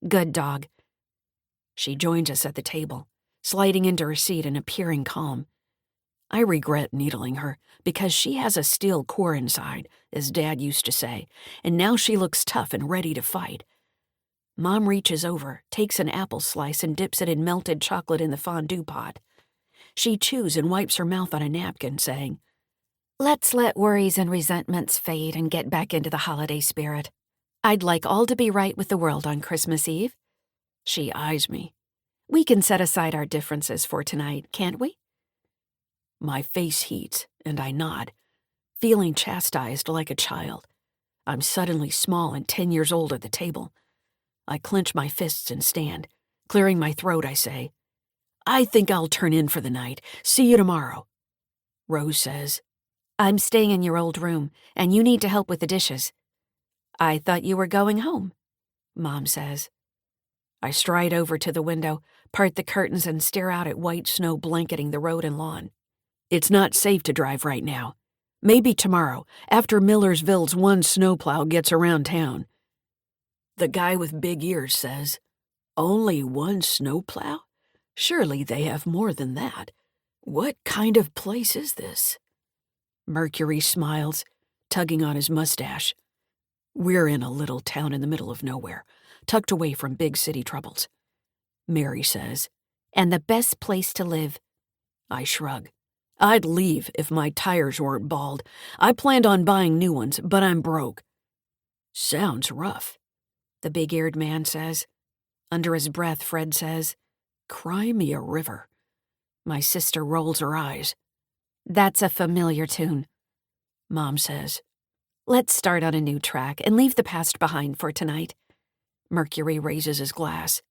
"Good dog." She joins us at the table, sliding into her seat and appearing calm. I regret needling her, because she has a steel core inside, as Dad used to say, and now she looks tough and ready to fight. Mom reaches over, takes an apple slice and dips it in melted chocolate in the fondue pot. She chews and wipes her mouth on a napkin, saying, "Let's let worries and resentments fade and get back into the holiday spirit. I'd like all to be right with the world on Christmas Eve." She eyes me. "We can set aside our differences for tonight, can't we?" My face heats, and I nod, feeling chastised like a child. I'm suddenly small and 10 years old at the table. I clench my fists and stand. Clearing my throat, I say, "I think I'll turn in for the night. See you tomorrow." Rose says, "I'm staying in your old room, and you need to help with the dishes." "I thought you were going home," Mom says. I stride over to the window, part the curtains, and stare out at white snow blanketing the road and lawn. It's not safe to drive right now. Maybe tomorrow, after Millersville's one snowplow gets around town. The guy with big ears says, "Only one snowplow? Surely they have more than that. What kind of place is this?" Mercury smiles, tugging on his mustache. "We're in a little town in the middle of nowhere, tucked away from big city troubles." Mary says, "And the best place to live." I shrug. I'd leave if my tires weren't bald. I planned on buying new ones, but I'm broke." "Sounds rough," the big-eared man says. Under his breath, Fred says, "Cry me a river." My sister rolls her eyes. "That's a familiar tune," Mom says. "Let's start on a new track and leave the past behind for tonight." Mercury raises his glass.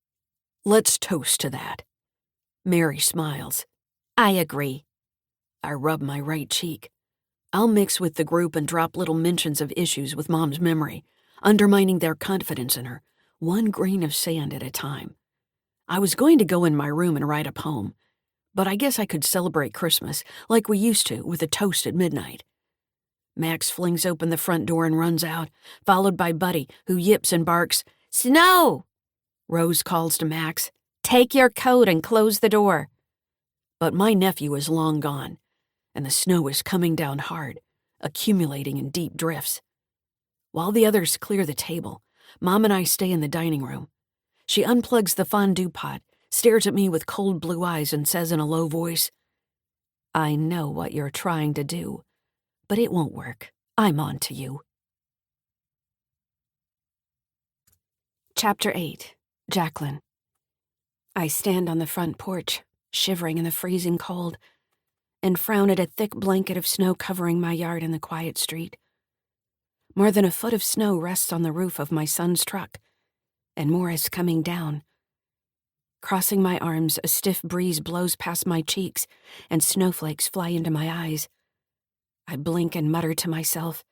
"Let's toast to that." Mary smiles. "I agree." I rub my right cheek. I'll mix with the group and drop little mentions of issues with Mom's memory, undermining their confidence in her, one grain of sand at a time. I was going to go in my room and write a poem, but I guess I could celebrate Christmas like we used to with a toast at midnight. Max flings open the front door and runs out, followed by Buddy, who yips and barks, "Snow!" Rose calls to Max, "Take your coat and close the door." but my nephew is long gone, and the snow is coming down hard, accumulating in deep drifts. While the others clear the table, Mom and I stay in the dining room. She unplugs the fondue pot, stares at me with cold blue eyes, and says in a low voice, "I know what you're trying to do, but it won't work. I'm on to you." Chapter 8. Jacqueline. I stand on the front porch, shivering in the freezing cold, and frown at a thick blanket of snow covering my yard in the quiet street. More than a foot of snow rests on the roof of my son's truck, and more is coming down. Crossing my arms, a stiff breeze blows past my cheeks, and snowflakes fly into my eyes. I blink and mutter to myself,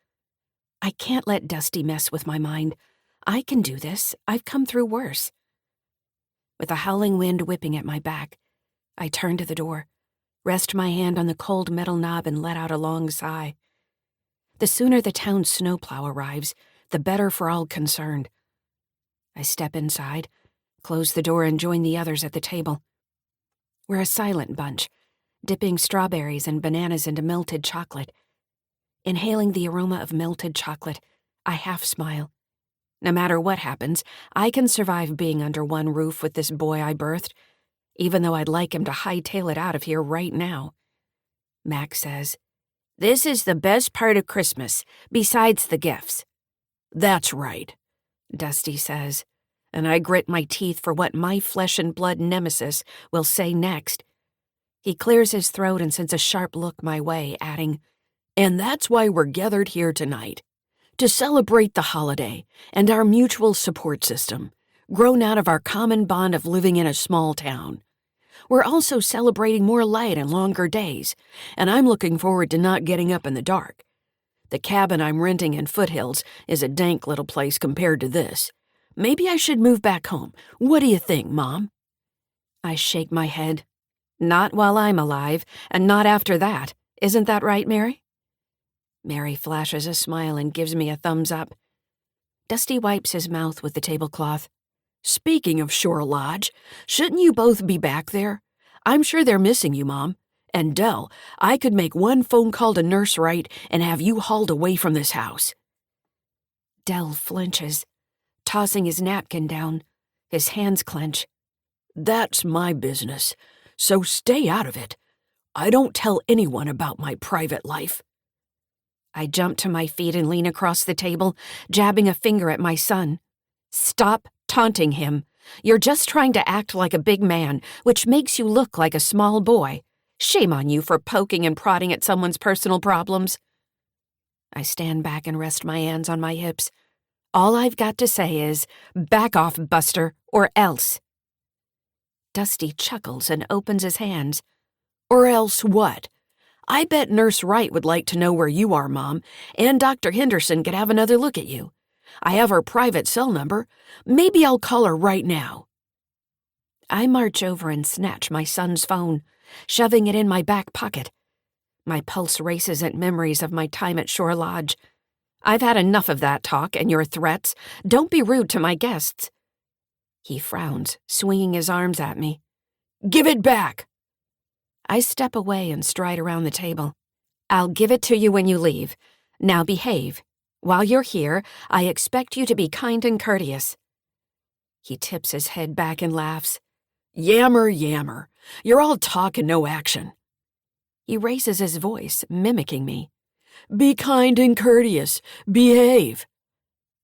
"I can't let Dusty mess with my mind. I can do this. I've come through worse." With a howling wind whipping at my back, I turn to the door, rest my hand on the cold metal knob, and let out a long sigh. The sooner the town's snowplow arrives, the better for all concerned. I step inside, close the door, and join the others at the table. We're a silent bunch, dipping strawberries and bananas into melted chocolate. Inhaling the aroma of melted chocolate, I half smile. No matter what happens, I can survive being under one roof with this boy I birthed, even though I'd like him to hightail it out of here right now. Max says, "This is the best part of Christmas, besides the gifts." "That's right," Dusty says, and I grit my teeth for what my flesh-and-blood nemesis will say next. He clears his throat and sends a sharp look my way, adding, "And that's why we're gathered here tonight, to celebrate the holiday and our mutual support system, grown out of our common bond of living in a small town. We're also celebrating more light and longer days, and I'm looking forward to not getting up in the dark. The cabin I'm renting in Foothills is a dank little place compared to this. Maybe I should move back home. What do you think, Mom?" I shake my head. "Not while I'm alive, and not after that. Isn't that right, Mary?" Mary flashes a smile and gives me a thumbs up. Dusty wipes his mouth with the tablecloth. "Speaking of Shore Lodge, shouldn't you both be back there? I'm sure they're missing you, Mom. And Dell, I could make one phone call to Nurse Wright and have you hauled away from this house." Dell flinches, tossing his napkin down. His hands clench. "That's my business, so stay out of it. I don't tell anyone about my private life." I jump to my feet and lean across the table, jabbing a finger at my son. "Stop taunting him. You're just trying to act like a big man, which makes you look like a small boy. Shame on you for poking and prodding at someone's personal problems." I stand back and rest my hands on my hips. All I've got to say is, "Back off, Buster, or else." Dusty chuckles and opens his hands. "Or else what? I bet Nurse Wright would like to know where you are, Mom, and Dr. Henderson could have another look at you. I have her private cell number. Maybe I'll call her right now." I march over and snatch my son's phone, shoving it in my back pocket. My pulse races at memories of my time at Shore Lodge. "I've had enough of that talk and your threats. Don't be rude to my guests." He frowns, swinging his arms at me. "Give it back!" I step away and stride around the table. "I'll give it to you when you leave. Now behave. While you're here, I expect you to be kind and courteous." He tips his head back and laughs. "Yammer, yammer. You're all talk and no action." He raises his voice, mimicking me. "Be kind and courteous. Behave."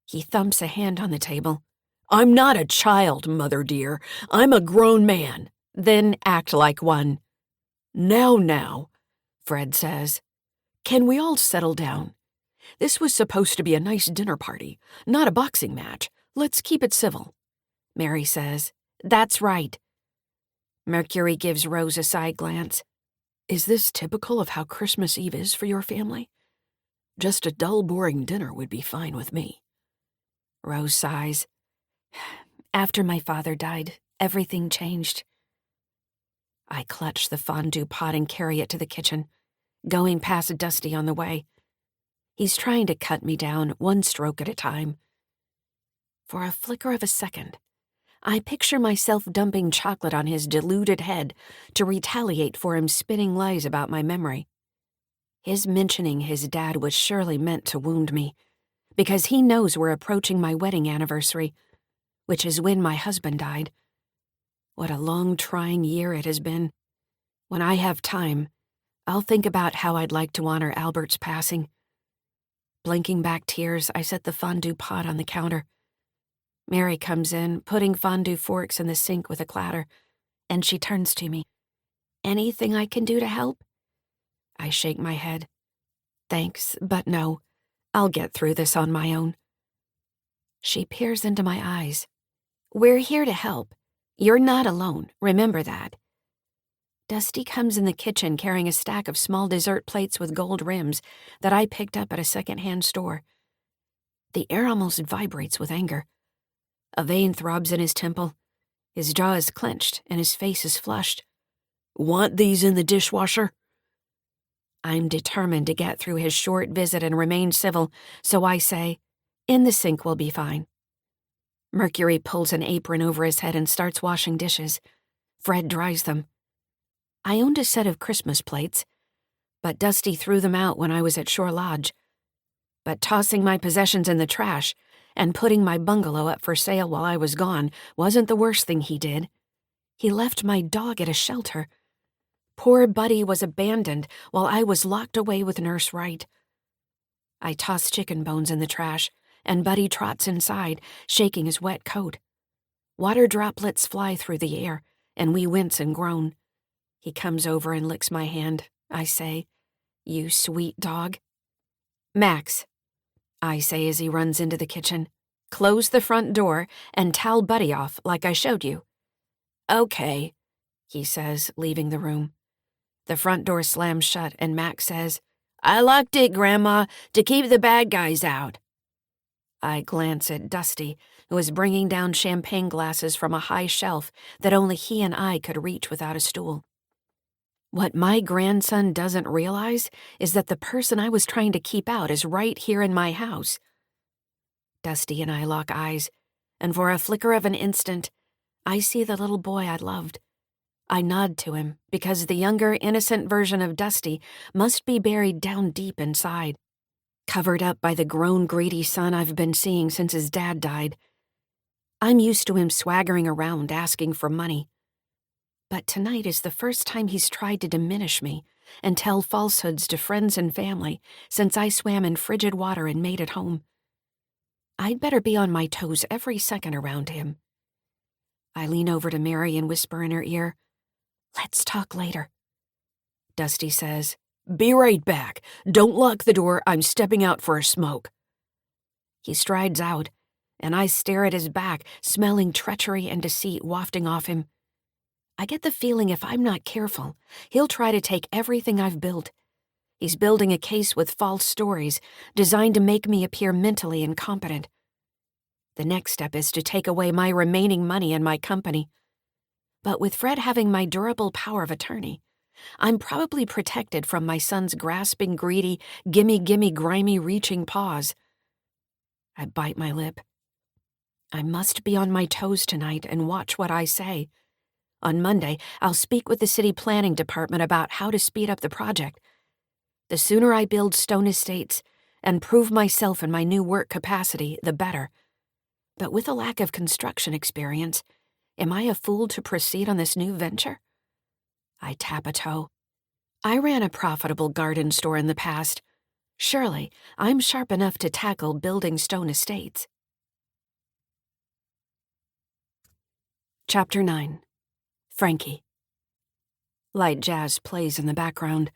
He thumps a hand on the table. "I'm not a child, mother dear. I'm a grown man." "Then act like one." Now, Fred says. "Can we all settle down? This was supposed to be a nice dinner party, not a boxing match. Let's keep it civil." Mary says, "That's right." Mercury gives Rose a side glance. "Is this typical of how Christmas Eve is for your family? Just a dull, boring dinner would be fine with me." Rose sighs. "After my father died, everything changed." I clutch the fondue pot and carry it to the kitchen, going past Dusty on the way. He's trying to cut me down, one stroke at a time. For a flicker of a second, I picture myself dumping chocolate on his deluded head to retaliate for him spinning lies about my memory. His mentioning his dad was surely meant to wound me, because he knows we're approaching my wedding anniversary, which is when my husband died. What a long, trying year it has been. When I have time, I'll think about how I'd like to honor Albert's passing. Blinking back tears, I set the fondue pot on the counter. Mary comes in, putting fondue forks in the sink with a clatter, and she turns to me. "Anything I can do to help?" I shake my head. "Thanks, but no. I'll get through this on my own." She peers into my eyes. "We're here to help. You're not alone, remember that." Dusty comes in the kitchen carrying a stack of small dessert plates with gold rims that I picked up at a second-hand store. The air almost vibrates with anger. A vein throbs in his temple. His jaw is clenched and his face is flushed. "Want these in the dishwasher?" I'm determined to get through his short visit and remain civil, so I say, "In the sink will be fine." Mercury pulls an apron over his head and starts washing dishes. Fred dries them. I owned a set of Christmas plates, but Dusty threw them out when I was at Shore Lodge. But tossing my possessions in the trash and putting my bungalow up for sale while I was gone wasn't the worst thing he did. He left my dog at a shelter. Poor Buddy was abandoned while I was locked away with Nurse Wright. I toss chicken bones in the trash, and Buddy trots inside, shaking his wet coat. Water droplets fly through the air, and we wince and groan. He comes over and licks my hand. I say, "You sweet dog." "Max," I say as he runs into the kitchen, "close the front door and towel Buddy off like I showed you." "Okay," he says, leaving the room. The front door slams shut and Max says, "I locked it, Grandma, to keep the bad guys out." I glance at Dusty, who is bringing down champagne glasses from a high shelf that only he and I could reach without a stool. What my grandson doesn't realize is that the person I was trying to keep out is right here in my house. Dusty and I lock eyes, and for a flicker of an instant, I see the little boy I loved. I nod to him because the younger, innocent version of Dusty must be buried down deep inside, covered up by the grown, greedy son I've been seeing since his dad died. I'm used to him swaggering around asking for money. But tonight is the first time he's tried to diminish me and tell falsehoods to friends and family since I swam in frigid water and made it home. I'd better be on my toes every second around him. I lean over to Mary and whisper in her ear, "Let's talk later." Dusty says, "Be right back. Don't lock the door. I'm stepping out for a smoke." He strides out, and I stare at his back, smelling treachery and deceit wafting off him. I get the feeling if I'm not careful, he'll try to take everything I've built. He's building a case with false stories designed to make me appear mentally incompetent. The next step is to take away my remaining money and my company. But with Fred having my durable power of attorney, I'm probably protected from my son's grasping, greedy, gimme, grimy, reaching paws. I bite my lip. I must be on my toes tonight and watch what I say. On Monday, I'll speak with the city planning department about how to speed up the project. The sooner I build Stone Estates and prove myself in my new work capacity, the better. But with a lack of construction experience, am I a fool to proceed on this new venture? I tap a toe. I ran a profitable garden store in the past. Surely, I'm sharp enough to tackle building stone estates. Chapter 9. Frankie. Light jazz plays in the background,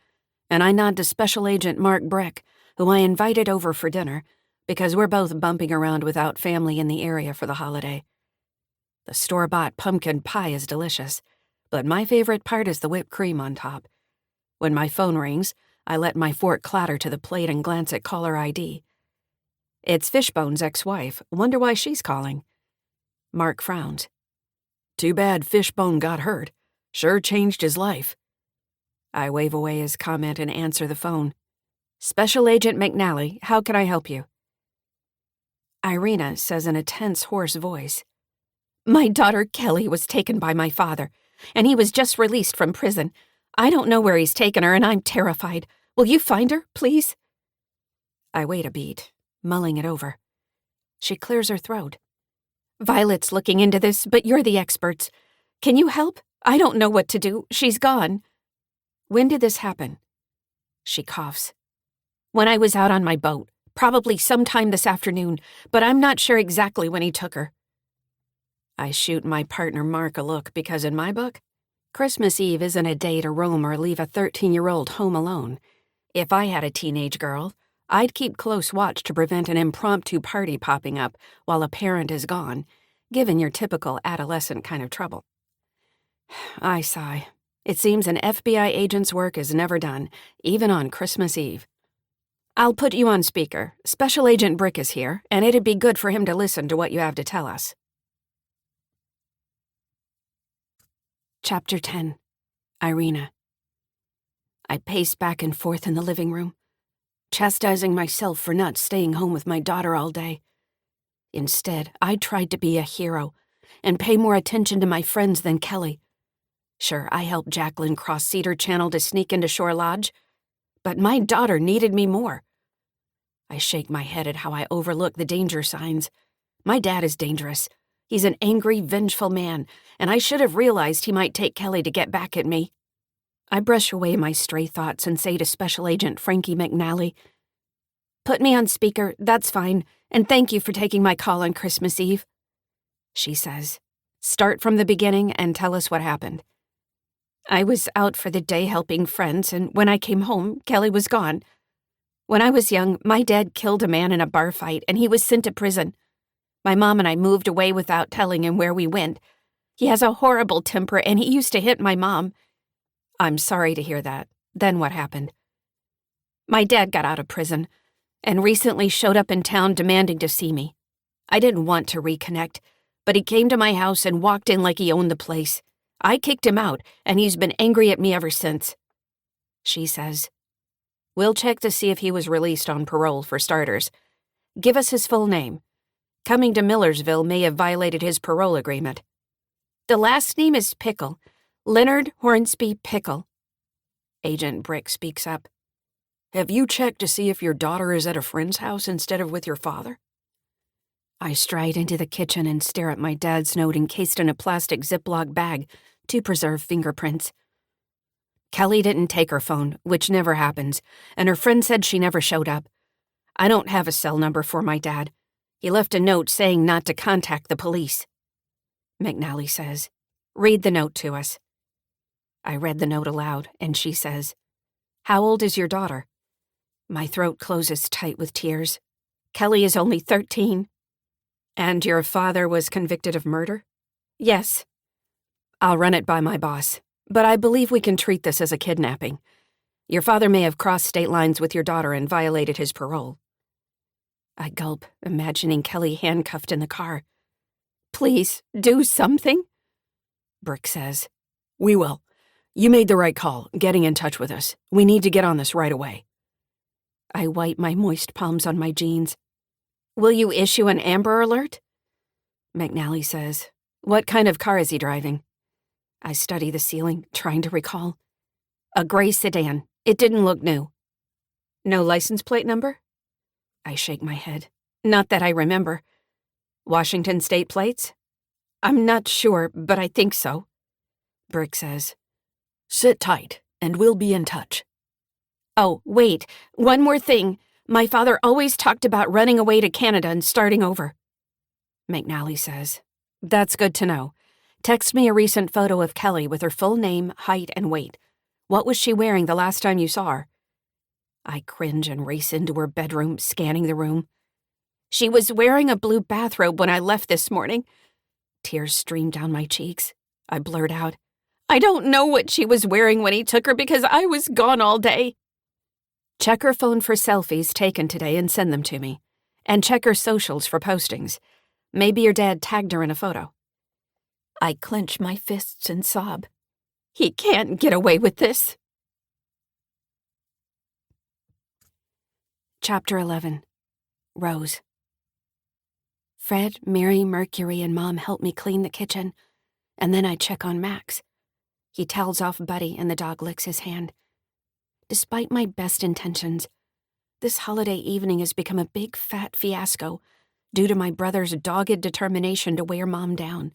and I nod to Special Agent Mark Brick, who I invited over for dinner, because we're both bumping around without family in the area for the holiday. The store-bought pumpkin pie is delicious, but my favorite part is the whipped cream on top. When my phone rings, I let my fork clatter to the plate and glance at caller ID. It's Fishbone's ex-wife. Wonder why she's calling. Mark frowns. Too bad Fishbone got hurt. Sure changed his life. I wave away his comment and answer the phone. Special Agent McNally, how can I help you? Irina says in a tense, hoarse voice. My daughter Kelly was taken by my father, and he was just released from prison. I don't know where he's taken her, and I'm terrified. Will you find her, please? I wait a beat, mulling it over. She clears her throat. Violet's looking into this, but you're the experts. Can you help? I don't know what to do. She's gone. When did this happen? She coughs. When I was out on my boat, probably sometime this afternoon, but I'm not sure exactly when he took her. I shoot my partner Mark a look because in my book, Christmas Eve isn't a day to roam or leave a 13-year-old home alone. If I had a teenage girl, I'd keep close watch to prevent an impromptu party popping up while a parent is gone, given your typical adolescent kind of trouble. I sigh. It seems an FBI agent's work is never done, even on Christmas Eve. I'll put you on speaker. Special Agent Brick is here, and it'd be good for him to listen to what you have to tell us. Chapter 10. Irina. I pace back and forth in the living room, chastising myself for not staying home with my daughter all day. Instead, I tried to be a hero and pay more attention to my friends than Kelly. Sure, I helped Jacqueline cross Cedar Channel to sneak into Shore Lodge, but my daughter needed me more. I shake my head at how I overlook the danger signs. My dad is dangerous. He's an angry, vengeful man, and I should have realized he might take Kelly to get back at me. I brush away my stray thoughts and say to Special Agent Frankie McNally, Put me on speaker, that's fine, and thank you for taking my call on Christmas Eve. She says, Start from the beginning and tell us what happened. I was out for the day helping friends, and when I came home, Kelly was gone. When I was young, my dad killed a man in a bar fight, and he was sent to prison. My mom and I moved away without telling him where we went. He has a horrible temper, and he used to hit my mom. I'm sorry to hear that. Then what happened? My dad got out of prison, and recently showed up in town demanding to see me. I didn't want to reconnect, but he came to my house and walked in like he owned the place. I kicked him out, and he's been angry at me ever since. She says, We'll check to see if he was released on parole, for starters. Give us his full name. Coming to Millersville may have violated his parole agreement. The last name is Pickle. Leonard Hornsby Pickle. Agent Brick speaks up. Have you checked to see if your daughter is at a friend's house instead of with your father? I stride into the kitchen and stare at my dad's note encased in a plastic Ziploc bag to preserve fingerprints. Kelly didn't take her phone, which never happens, and her friend said she never showed up. I don't have a cell number for my dad. He left a note saying not to contact the police. McNally says, Read the note to us. I read the note aloud, and she says, How old is your daughter? My throat closes tight with tears. Kelly is only 13. And your father was convicted of murder? Yes. I'll run it by my boss, but I believe we can treat this as a kidnapping. Your father may have crossed state lines with your daughter and violated his parole. I gulp, imagining Kelly handcuffed in the car. Please, do something? Brick says, We will. You made the right call, getting in touch with us. We need to get on this right away. I wipe my moist palms on my jeans. Will you issue an Amber Alert? McNally says, What kind of car is he driving? I study the ceiling, trying to recall. A gray sedan. It didn't look new. No license plate number? I shake my head. Not that I remember. Washington state plates? I'm not sure, but I think so. Brick says, Sit tight. and we'll be in touch. Oh, wait, one more thing. My father always talked about running away to Canada and starting over. McNally says, That's good to know. Text me a recent photo of Kelly with her full name, height, and weight. What was she wearing the last time you saw her? I cringe and race into her bedroom, scanning the room. She was wearing a blue bathrobe when I left this morning. Tears stream down my cheeks. I blurt out, I don't know what she was wearing when he took her because I was gone all day. Check her phone for selfies taken today and send them to me. And check her socials for postings. Maybe your dad tagged her in a photo. I clench my fists and sob. He can't get away with this. Chapter 11. Rose. Fred, Mary, Mercury, and Mom help me clean the kitchen, and then I check on Max. He tells off Buddy and the dog licks his hand. Despite my best intentions, this holiday evening has become a big fat fiasco due to my brother's dogged determination to wear Mom down.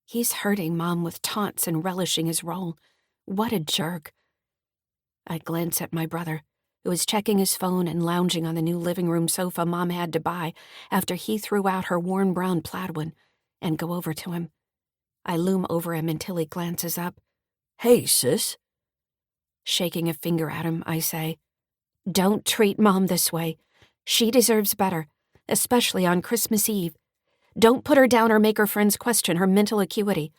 He's hurting Mom with taunts and relishing his role. What a jerk. I glance at my brother, who is checking his phone and lounging on the new living room sofa Mom had to buy after he threw out her worn brown plaid one, and go over to him. I loom over him until he glances up. Hey, sis. Shaking a finger at him, I say, Don't treat Mom this way. She deserves better, especially on Christmas Eve. Don't put her down or make her friends question her mental acuity.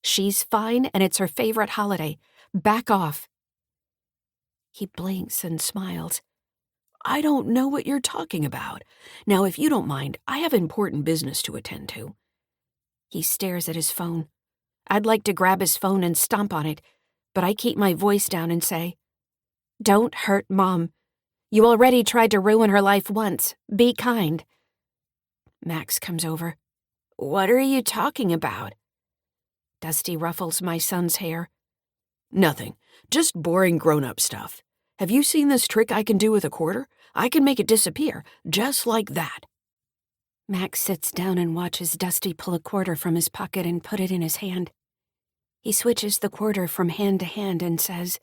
She's fine and it's her favorite holiday. Back off. He blinks and smiles. I don't know what you're talking about. Now, if you don't mind, I have important business to attend to. He stares at his phone. I'd like to grab his phone and stomp on it, but I keep my voice down and say, Don't hurt Mom. You already tried to ruin her life once. Be kind. Max comes over. What are you talking about? Dusty ruffles my son's hair. Nothing. Just boring grown-up stuff. Have you seen this trick I can do with a quarter? I can make it disappear, just like that. Max sits down and watches Dusty pull a quarter from his pocket and put it in his hand. He switches the quarter from hand to hand and says,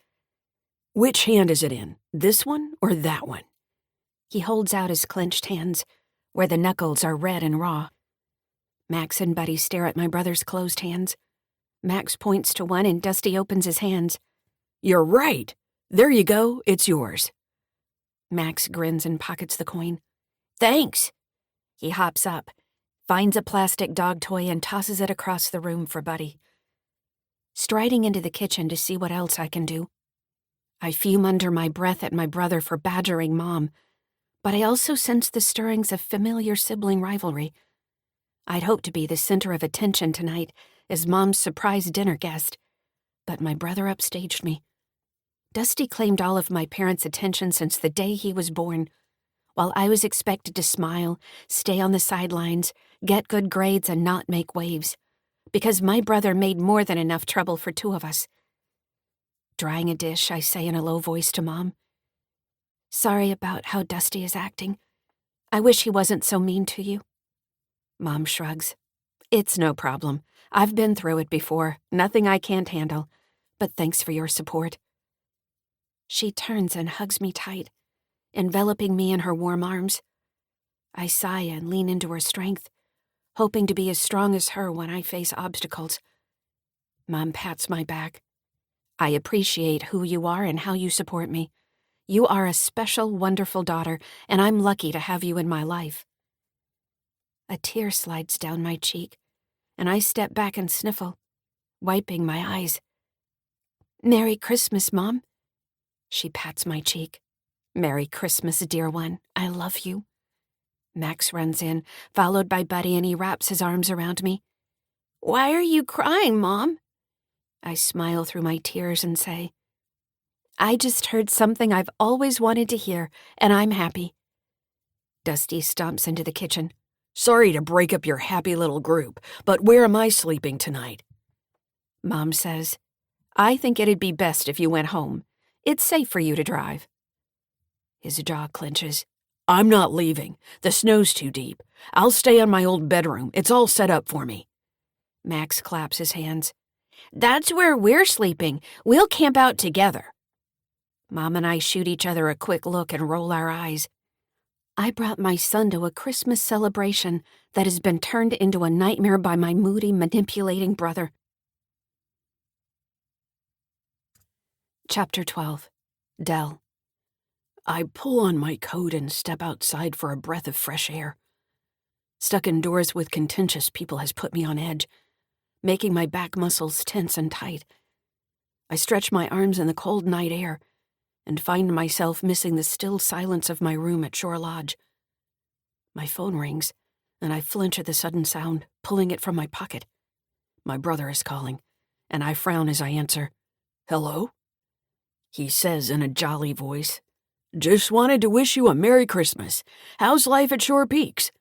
Which hand is it in? This one or that one? He holds out his clenched hands, where the knuckles are red and raw. Max and Buddy stare at my brother's closed hands. Max points to one and Dusty opens his hands. You're right. There you go. It's yours. Max grins and pockets the coin. Thanks. He hops up, finds a plastic dog toy and tosses it across the room for Buddy. Striding into the kitchen to see what else I can do. I fume under my breath at my brother for badgering Mom, but I also sense the stirrings of familiar sibling rivalry. I'd hoped to be the center of attention tonight as Mom's surprise dinner guest, but my brother upstaged me. Dusty claimed all of my parents' attention since the day he was born, while I was expected to smile, stay on the sidelines, get good grades, and not make waves, because my brother made more than enough trouble for two of us. Drying a dish, I say in a low voice to Mom, Sorry about how Dusty is acting. I wish he wasn't so mean to you. Mom shrugs. It's no problem. I've been through it before. Nothing I can't handle. But thanks for your support. She turns and hugs me tight, enveloping me in her warm arms. I sigh and lean into her strength, hoping to be as strong as her when I face obstacles. Mom pats my back. I appreciate who you are and how you support me. You are a special, wonderful daughter, and I'm lucky to have you in my life. A tear slides down my cheek, and I step back and sniffle, wiping my eyes. Merry Christmas, Mom. She pats my cheek. Merry Christmas, dear one. I love you. Max runs in, followed by Buddy, and he wraps his arms around me. Why are you crying, Mom? I smile through my tears and say, I just heard something I've always wanted to hear, and I'm happy. Dusty stomps into the kitchen. Sorry to break up your happy little group, but where am I sleeping tonight? Mom says, I think it'd be best if you went home. It's safe for you to drive. His jaw clenches. I'm not leaving. The snow's too deep. I'll stay in my old bedroom. It's all set up for me. Max claps his hands. That's where we're sleeping. We'll camp out together. Mom and I shoot each other a quick look and roll our eyes. I brought my son to a Christmas celebration that has been turned into a nightmare by my moody, manipulating brother. Chapter 12. Dell. I pull on my coat and step outside for a breath of fresh air. Stuck indoors with contentious people has put me on edge, making my back muscles tense and tight. I stretch my arms in the cold night air and find myself missing the still silence of my room at Shore Lodge. My phone rings, and I flinch at the sudden sound, pulling it from my pocket. My brother is calling, and I frown as I answer. "Hello?" He says in a jolly voice, "Just wanted to wish you a Merry Christmas. How's life at Shore Peaks?"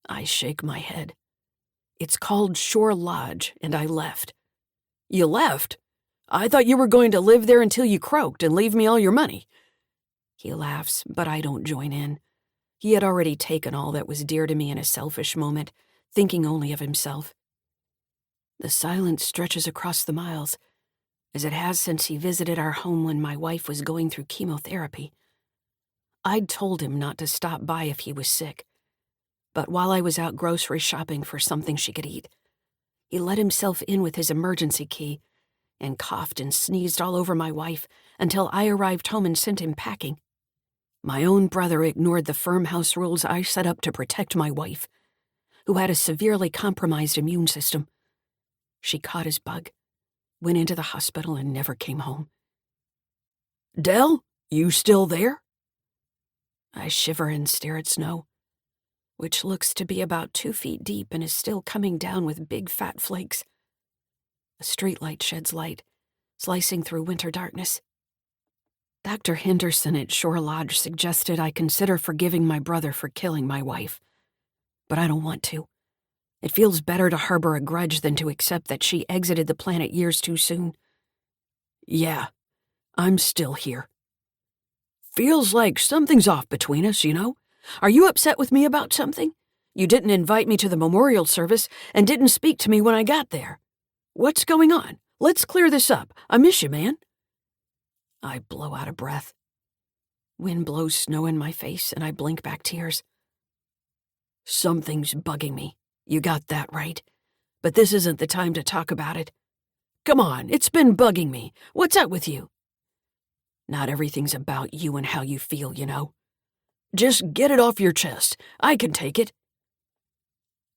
I shake my head. It's called Shore Lodge, and I left. "You left? I thought you were going to live there until you croaked and leave me all your money." He laughs, but I don't join in. He had already taken all that was dear to me in a selfish moment, thinking only of himself. The silence stretches across the miles, as it has since he visited our home when my wife was going through chemotherapy. I'd told him not to stop by if he was sick, but while I was out grocery shopping for something she could eat, he let himself in with his emergency key and coughed and sneezed all over my wife until I arrived home and sent him packing. My own brother ignored the firm house rules I set up to protect my wife, who had a severely compromised immune system. She caught his bug, went into the hospital, and never came home. "Dell, you still there?" I shiver and stare at snow, which looks to be about 2 feet deep and is still coming down with big fat flakes. A streetlight sheds light, slicing through winter darkness. Dr. Henderson at Shore Lodge suggested I consider forgiving my brother for killing my wife, but I don't want to. It feels better to harbor a grudge than to accept that she exited the planet years too soon. "Yeah, I'm still here. Feels like something's off between us, you know? Are you upset with me about something? You didn't invite me to the memorial service and didn't speak to me when I got there. What's going on? Let's clear this up. I miss you, man." I blow out a breath. Wind blows snow in my face, and I blink back tears. "Something's bugging me. You got that right. But this isn't the time to talk about it. Come on, it's been bugging me. What's up with you?" "Not everything's about you and how you feel, you know. Just get it off your chest. I can take it."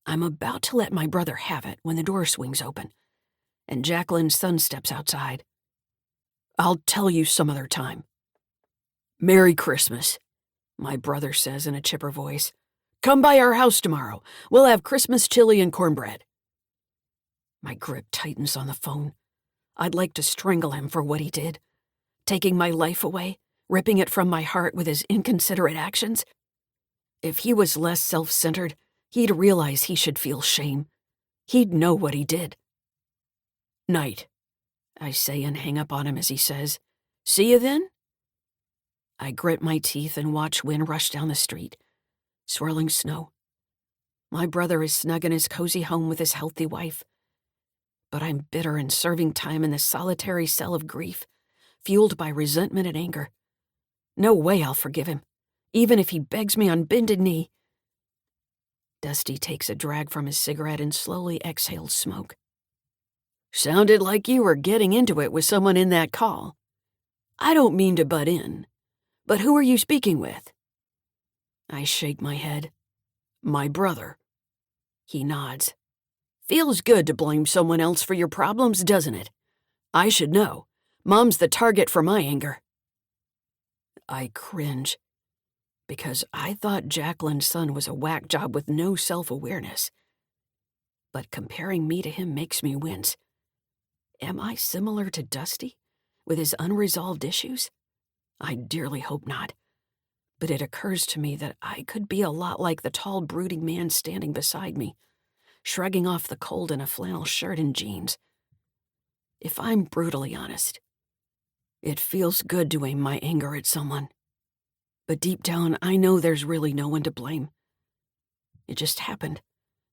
I'm about to let my brother have it when the door swings open, and Jacqueline's son steps outside. "I'll tell you some other time." "Merry Christmas," my brother says in a chipper voice. "Come by our house tomorrow. We'll have Christmas chili and cornbread." My grip tightens on the phone. I'd like to strangle him for what he did, taking my life away, ripping it from my heart with his inconsiderate actions. If he was less self-centered, he'd realize he should feel shame. He'd know what he did. "Night," I say and hang up on him as he says, "See you then?" I grit my teeth and watch wind rush down the street, swirling snow. My brother is snug in his cozy home with his healthy wife. But I'm bitter and serving time in the solitary cell of grief, fueled by resentment and anger. No way I'll forgive him, even if he begs me on bended knee. Dusty takes a drag from his cigarette and slowly exhales smoke. "Sounded like you were getting into it with someone in that call. I don't mean to butt in, but who are you speaking with?" I shake my head. "My brother." He nods. "Feels good to blame someone else for your problems, doesn't it? I should know. Mom's the target for my anger." I cringe, because I thought Jacqueline's son was a whack job with no self-awareness. But comparing me to him makes me wince. Am I similar to Dusty, with his unresolved issues? I dearly hope not. But it occurs to me that I could be a lot like the tall, brooding man standing beside me, shrugging off the cold in a flannel shirt and jeans. If I'm brutally honest, it feels good to aim my anger at someone. But deep down, I know there's really no one to blame. It just happened,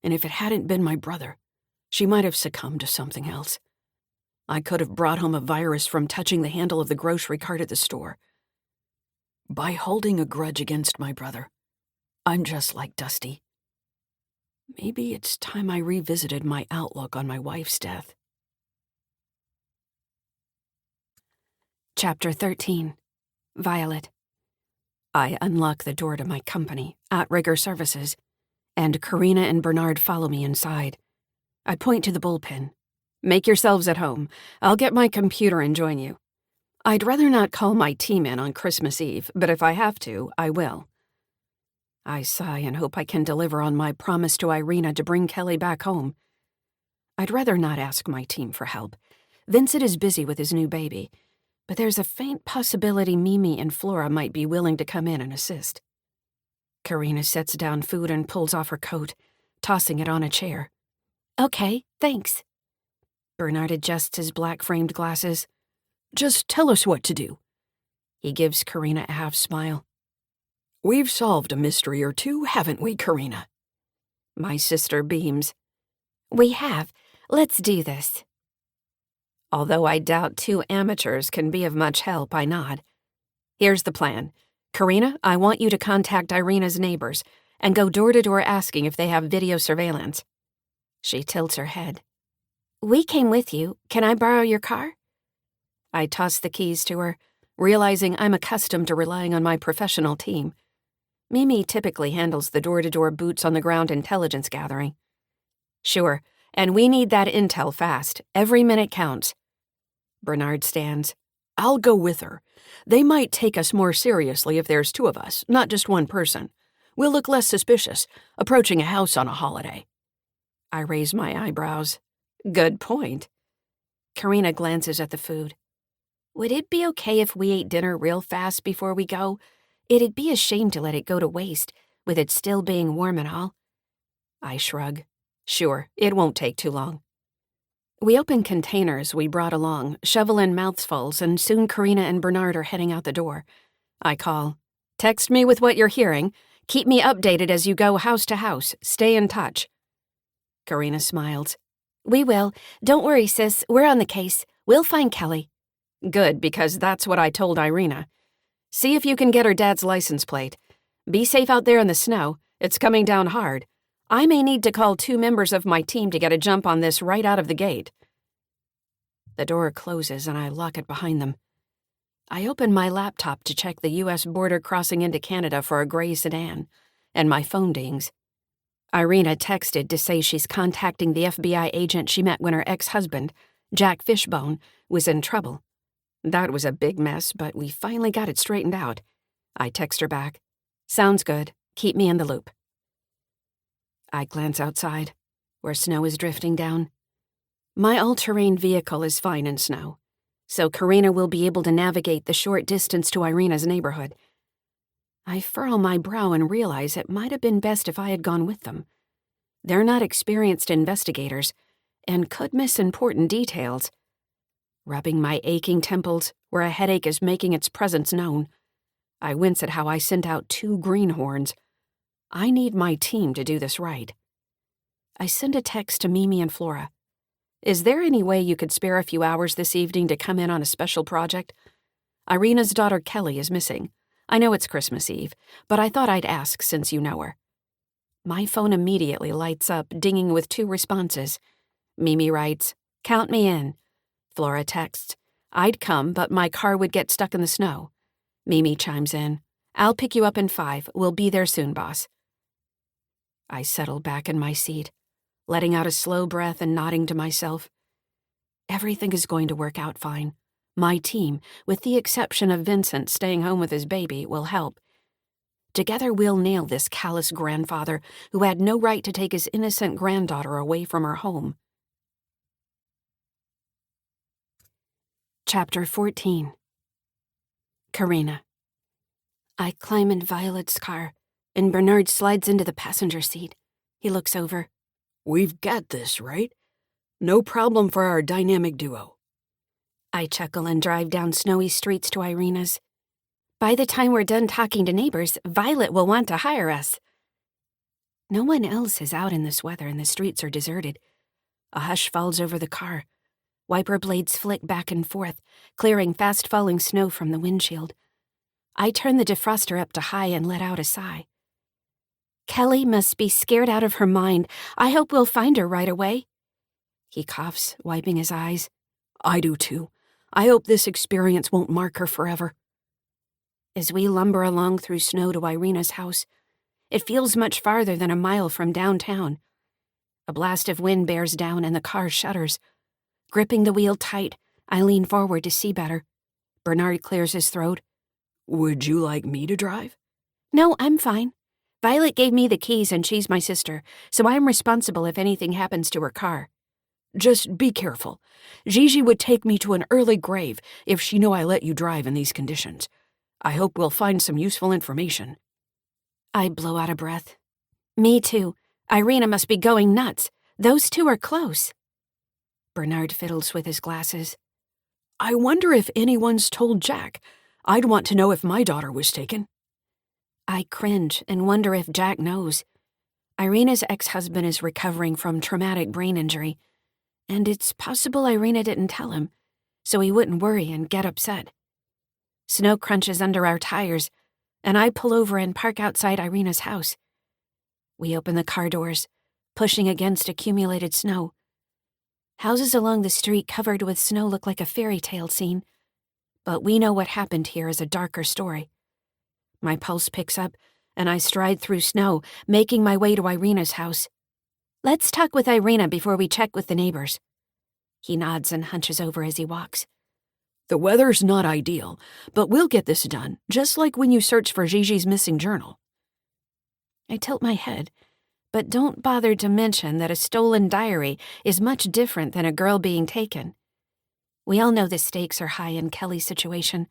and if it hadn't been my brother, she might have succumbed to something else. I could have brought home a virus from touching the handle of the grocery cart at the store. By holding a grudge against my brother, I'm just like Dusty. Maybe it's time I revisited my outlook on my wife's death. Chapter 13. Violet. I unlock the door to my company, Outrigger Services, and Karina and Bernard follow me inside. I point to the bullpen. Make yourselves at home. I'll get my computer and join you. I'd rather not call my team in on Christmas Eve, but if I have to, I will. I sigh and hope I can deliver on my promise to Irina to bring Kelly back home. I'd rather not ask my team for help. Vincent is busy with his new baby, but there's a faint possibility Mimi and Flora might be willing to come in and assist. Karina sets down food and pulls off her coat, tossing it on a chair. Okay, thanks. Bernard adjusts his black-framed glasses. Just tell us what to do. He gives Karina a half smile. We've solved a mystery or two, haven't we, Karina? My sister beams. We have. Let's do this. Although I doubt two amateurs can be of much help, I nod. Here's the plan. Karina, I want you to contact Irina's neighbors and go door to door asking if they have video surveillance. She tilts her head. We came with you. Can I borrow your car? I toss the keys to her, realizing I'm accustomed to relying on my professional team. Mimi typically handles the door-to-door boots-on-the-ground intelligence gathering. Sure, and we need that intel fast. Every minute counts. Bernard stands. I'll go with her. They might take us more seriously if there's two of us, not just one person. We'll look less suspicious, approaching a house on a holiday. I raise my eyebrows. Good point. Karina glances at the food. Would it be okay if we ate dinner real fast before we go? It'd be a shame to let it go to waste, with it still being warm and all. I shrug. Sure, it won't take too long. We open containers we brought along, shovel in mouthfuls, and soon Karina and Bernard are heading out the door. I call. Text me with what you're hearing. Keep me updated as you go house to house. Stay in touch. Karina smiles. We will. Don't worry, sis. We're on the case. We'll find Kelly. Good, because that's what I told Irina. See if you can get her dad's license plate. Be safe out there in the snow. It's coming down hard. I may need to call 2 members of my team to get a jump on this right out of the gate. The door closes and I lock it behind them. I open my laptop to check the U.S. border crossing into Canada for a gray sedan, and my phone dings. Irina texted to say she's contacting the FBI agent she met when her ex-husband, Jack Fishbone, was in trouble. That was a big mess, but we finally got it straightened out. I text her back. Sounds good. Keep me in the loop. I glance outside, where snow is drifting down. My all-terrain vehicle is fine in snow, so Karina will be able to navigate the short distance to Irina's neighborhood. I furrow my brow and realize it might have been best if I had gone with them. They're not experienced investigators and could miss important details. Rubbing my aching temples where a headache is making its presence known, I wince at how I sent out 2 greenhorns. I need my team to do this right. I send a text to Mimi and Flora. Is there any way you could spare a few hours this evening to come in on a special project? Irina's daughter Kelly is missing. I know it's Christmas Eve, but I thought I'd ask since you know her. My phone immediately lights up, dinging with 2 responses. Mimi writes, "Count me in." Flora texts, "I'd come, but my car would get stuck in the snow." Mimi chimes in, "I'll pick you up in 5. We'll be there soon, boss." I settle back in my seat, letting out a slow breath and nodding to myself. Everything is going to work out fine. My team, with the exception of Vincent staying home with his baby, will help. Together we'll nail this callous grandfather who had no right to take his innocent granddaughter away from her home. Chapter 14. Karina. I climb in Violet's car, and Bernard slides into the passenger seat. He looks over. We've got this, right? No problem for our dynamic duo. I chuckle and drive down snowy streets to Irina's. By the time we're done talking to neighbors, Violet will want to hire us. No one else is out in this weather and the streets are deserted. A hush falls over the car. Wiper blades flick back and forth, clearing fast-falling snow from the windshield. I turn the defroster up to high and let out a sigh. Kelly must be scared out of her mind. I hope we'll find her right away. He coughs, wiping his eyes. I do too. I hope this experience won't mark her forever. As we lumber along through snow to Irina's house, it feels much farther than a mile from downtown. A blast of wind bears down and the car shudders. Gripping the wheel tight, I lean forward to see better. Bernard clears his throat. Would you like me to drive? No, I'm fine. Violet gave me the keys and she's my sister, so I'm responsible if anything happens to her car. Just be careful. Gigi would take me to an early grave if she knew I let you drive in these conditions. I hope we'll find some useful information. I blow out a breath. Me too. Irina must be going nuts. Those two are close. Bernard fiddles with his glasses. I wonder if anyone's told Jack. I'd want to know if my daughter was taken. I cringe and wonder if Jack knows. Irina's ex-husband is recovering from traumatic brain injury, and it's possible Irina didn't tell him, so he wouldn't worry and get upset. Snow crunches under our tires, and I pull over and park outside Irina's house. We open the car doors, pushing against accumulated snow. Houses along the street covered with snow look like a fairy tale scene, but we know what happened here is a darker story. My pulse picks up, and I stride through snow, making my way to Irina's house. Let's talk with Irina before we check with the neighbors. He nods and hunches over as he walks. The weather's not ideal, but we'll get this done, just like when you search for Gigi's missing journal. I tilt my head, but don't bother to mention that a stolen diary is much different than a girl being taken. We all know the stakes are high in Kelly's situation,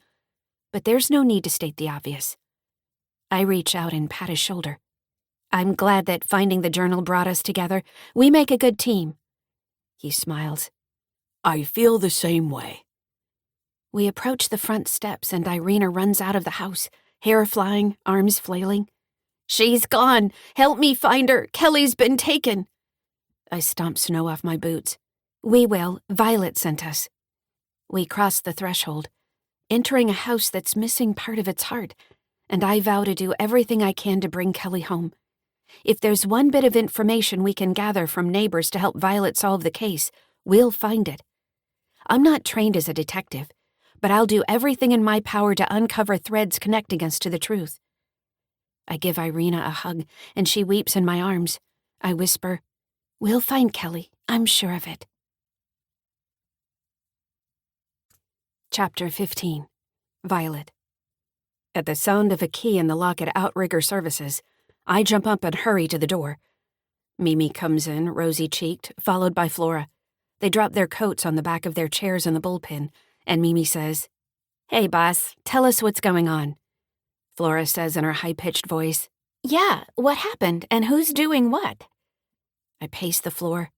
but there's no need to state the obvious. I reach out and pat his shoulder. I'm glad that finding the journal brought us together. We make a good team. He smiles. I feel the same way. We approach the front steps and Irina runs out of the house, hair flying, arms flailing. She's gone. Help me find her. Kelly's been taken. I stomp snow off my boots. We will. Violet sent us. We cross the threshold, entering a house that's missing part of its heart, and I vow to do everything I can to bring Kelly home. If there's one bit of information we can gather from neighbors to help Violet solve the case, we'll find it. I'm not trained as a detective, but I'll do everything in my power to uncover threads connecting us to the truth. I give Irina a hug, and she weeps in my arms. I whisper, "We'll find Kelly, I'm sure of it." Chapter 15. Violet. At the sound of a key in the lock at Outrigger Services, I jump up and hurry to the door. Mimi comes in, rosy-cheeked, followed by Flora. They drop their coats on the back of their chairs in the bullpen, and Mimi says, "Hey, boss, tell us what's going on." Flora says in her high-pitched voice, "Yeah, what happened, and who's doing what?" I pace the floor.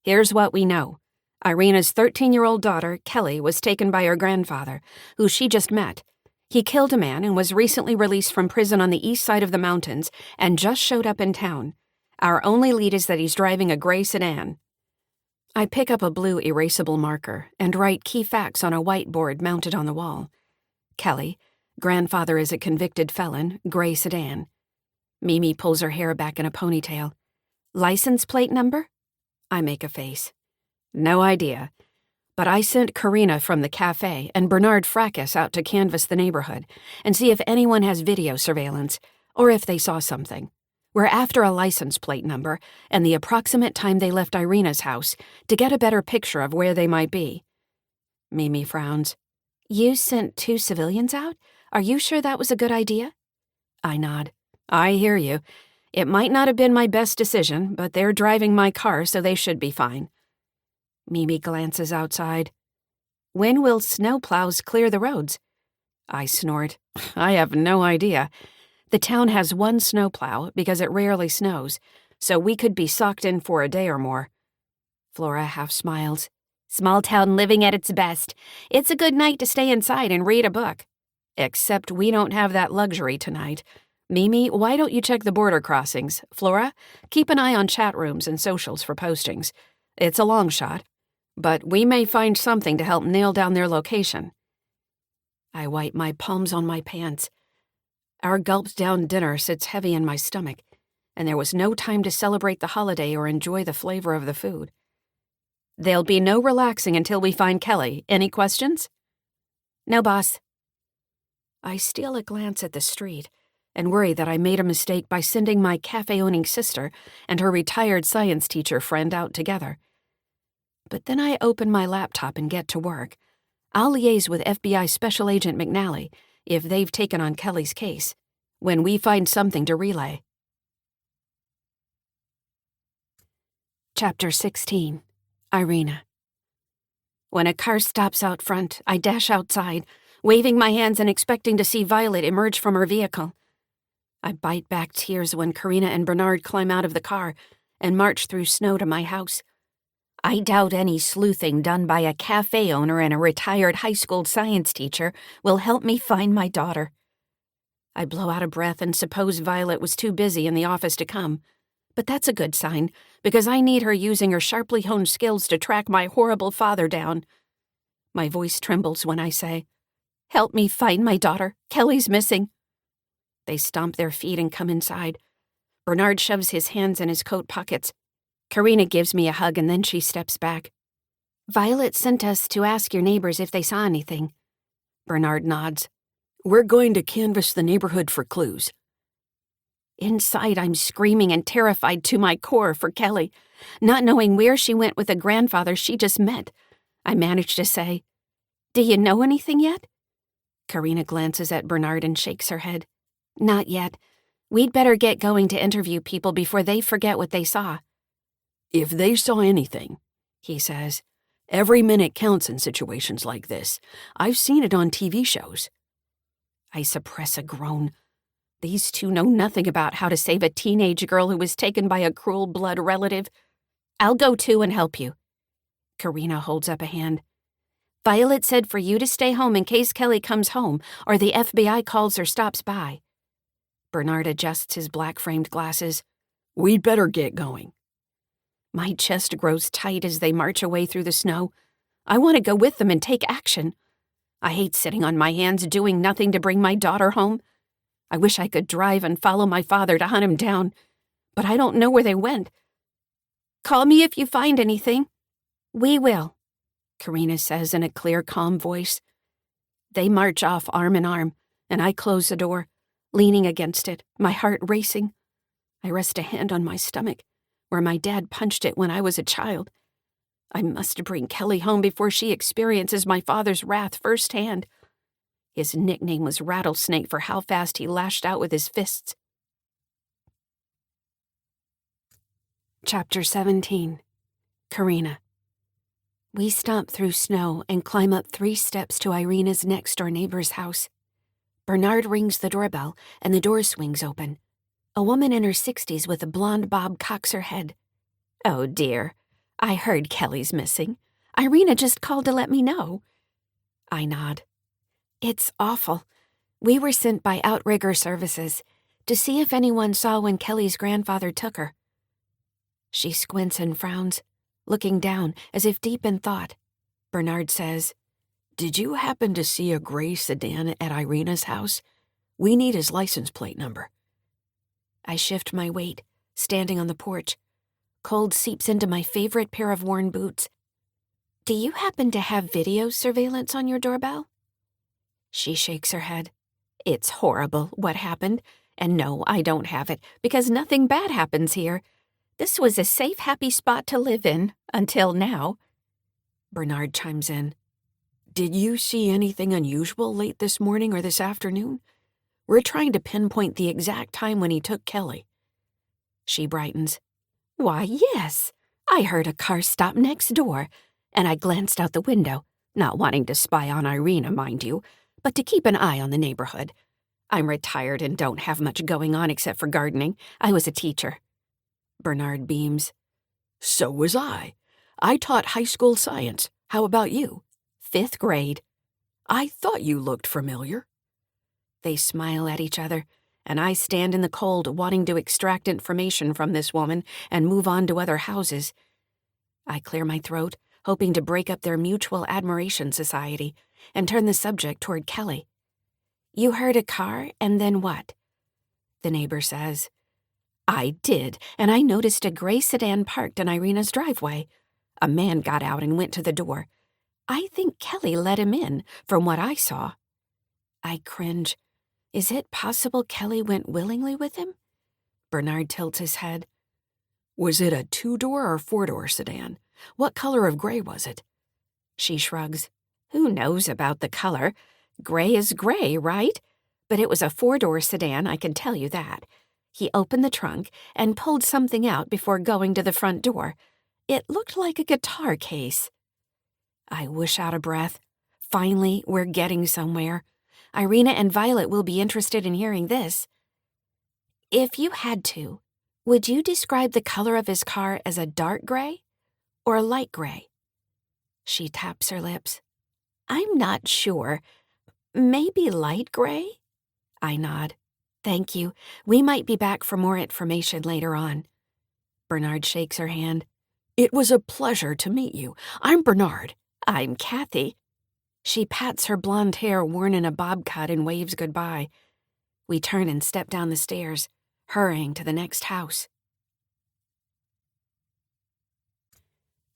Here's what we know. Irina's 13-year-old daughter, Kelly, was taken by her grandfather, who she just met. He killed a man and was recently released from prison on the east side of the mountains and just showed up in town. Our only lead is that he's driving a gray sedan. I pick up a blue erasable marker and write key facts on a whiteboard mounted on the wall. Kelly, grandfather is a convicted felon, gray sedan. Mimi pulls her hair back in a ponytail. License plate number? I make a face. No idea. But I sent Karina from the cafe and Bernard Fracas out to canvass the neighborhood and see if anyone has video surveillance or if they saw something. We're after a license plate number and the approximate time they left Irina's house to get a better picture of where they might be. Mimi frowns. You sent 2 civilians out? Are you sure that was a good idea? I nod. I hear you. It might not have been my best decision, but they're driving my car, so they should be fine. Mimi glances outside. When will snowplows clear the roads? I snort. I have no idea. The town has 1 snowplow because it rarely snows, so we could be socked in for a day or more. Flora half smiles. Small town living at its best. It's a good night to stay inside and read a book. Except we don't have that luxury tonight. Mimi, why don't you check the border crossings? Flora, keep an eye on chat rooms and socials for postings. It's a long shot, but we may find something to help nail down their location. I wipe my palms on my pants. Our gulped-down dinner sits heavy in my stomach, and there was no time to celebrate the holiday or enjoy the flavor of the food. There'll be no relaxing until we find Kelly. Any questions? No, boss. I steal a glance at the street and worry that I made a mistake by sending my cafe-owning sister and her retired science teacher friend out together. But then I open my laptop and get to work. I'll liaise with FBI Special Agent McNally if they've taken on Kelly's case, when we find something to relay. Chapter 16. Irina. When a car stops out front, I dash outside, waving my hands and expecting to see Violet emerge from her vehicle. I bite back tears when Karina and Bernard climb out of the car and march through snow to my house. I doubt any sleuthing done by a cafe owner and a retired high school science teacher will help me find my daughter. I blow out a breath and suppose Violet was too busy in the office to come. But that's a good sign, because I need her using her sharply honed skills to track my horrible father down. My voice trembles when I say, "Help me find my daughter. Kelly's missing." They stomp their feet and come inside. Bernard shoves his hands in his coat pockets. Karina gives me a hug and then she steps back. "Violet sent us to ask your neighbors if they saw anything." Bernard nods. We're going to canvass the neighborhood for clues. Inside, I'm screaming and terrified to my core for Kelly, not knowing where she went with the grandfather she just met. I manage to say, "Do you know anything yet?" Karina glances at Bernard and shakes her head. "Not yet. We'd better get going to interview people before they forget what they saw." If they saw anything, he says, every minute counts in situations like this. I've seen it on TV shows. I suppress a groan. These two know nothing about how to save a teenage girl who was taken by a cruel blood relative. "I'll go too and help you." Karina holds up a hand. "Violet said for you to stay home in case Kelly comes home or the FBI calls or stops by." Bernard adjusts his black-framed glasses. We'd better get going. My chest grows tight as they march away through the snow. I want to go with them and take action. I hate sitting on my hands doing nothing to bring my daughter home. I wish I could drive and follow my father to hunt him down, but I don't know where they went. "Call me if you find anything." "We will," Karina says in a clear, calm voice. They march off arm in arm, and I close the door, leaning against it, my heart racing. I rest a hand on my stomach, where my dad punched it when I was a child. I must bring Kelly home before she experiences my father's wrath firsthand. His nickname was Rattlesnake for how fast he lashed out with his fists. Chapter 17. Karina. We stomp through snow and climb up 3 steps to Irina's next-door neighbor's house. Bernard rings the doorbell, and the door swings open. A woman in her 60s with a blonde bob cocks her head. "Oh, dear. I heard Kelly's missing. Irina just called to let me know." I nod. "It's awful. We were sent by Outrigger Services to see if anyone saw when Kelly's grandfather took her." She squints and frowns, looking down as if deep in thought. Bernard says, Did you happen to see a gray sedan at Irina's house? We need his license plate number. I shift my weight, standing on the porch. Cold seeps into my favorite pair of worn boots. "Do you happen to have video surveillance on your doorbell?" She shakes her head. "It's horrible what happened, and no, I don't have it, because nothing bad happens here. This was a safe, happy spot to live in, until now." Bernard chimes in. Did you see anything unusual late this morning or this afternoon? We're trying to pinpoint the exact time when he took Kelly. She brightens. "Why, yes. I heard a car stop next door, and I glanced out the window, not wanting to spy on Irina, mind you, but to keep an eye on the neighborhood. I'm retired and don't have much going on except for gardening. I was a teacher." Bernard beams. So was I. I taught high school science. How about you? 5th grade. I thought you looked familiar. They smile at each other, and I stand in the cold wanting to extract information from this woman and move on to other houses. I clear my throat, hoping to break up their mutual admiration society and turn the subject toward Kelly. "You heard a car, and then what?" The neighbor says, "I did, and I noticed a gray sedan parked in Irina's driveway. A man got out and went to the door. I think Kelly let him in, from what I saw." I cringe. Is it possible Kelly went willingly with him? Bernard tilts his head. Was it a 2-door or 4-door sedan? What color of gray was it? She shrugs. Who knows about the color? Gray is gray, right? But it was a 4-door sedan, I can tell you that. He opened the trunk and pulled something out before going to the front door. It looked like a guitar case. I whoosh out a breath. Finally, we're getting somewhere. Irina and Violet will be interested in hearing this. If you had to, would you describe the color of his car as a dark gray or a light gray? She taps her lips. I'm not sure. Maybe light gray? I nod. Thank you. We might be back for more information later on. Bernard shakes her hand. It was a pleasure to meet you. I'm Bernard. I'm Kathy. She pats her blonde hair worn in a bob cut and waves goodbye. We turn and step down the stairs, hurrying to the next house.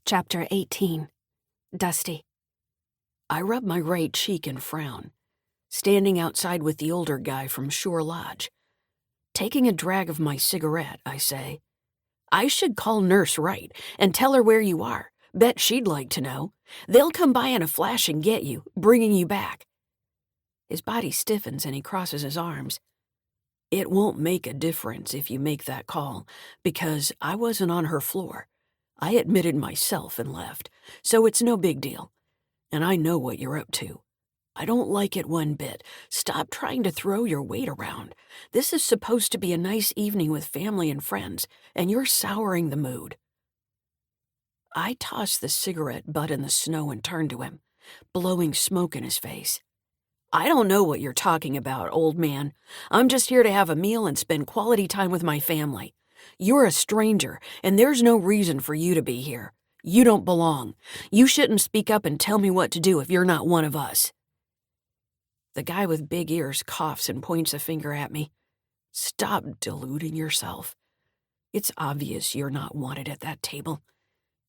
Chapter 18. Dusty. I rub my right cheek and frown, standing outside with the older guy from Shore Lodge. Taking a drag of my cigarette, I say, I should call Nurse Wright and tell her where you are. Bet she'd like to know. They'll come by in a flash and get you, bringing you back. His body stiffens and he crosses his arms. It won't make a difference if you make that call, because I wasn't on her floor. I admitted myself and left, so it's no big deal. And I know what you're up to. I don't like it one bit. Stop trying to throw your weight around. This is supposed to be a nice evening with family and friends, and you're souring the mood. I toss the cigarette butt in the snow and turn to him, blowing smoke in his face. I don't know what you're talking about, old man. I'm just here to have a meal and spend quality time with my family. You're a stranger, and there's no reason for you to be here. You don't belong. You shouldn't speak up and tell me what to do if you're not one of us. The guy with big ears coughs and points a finger at me. Stop deluding yourself. It's obvious you're not wanted at that table.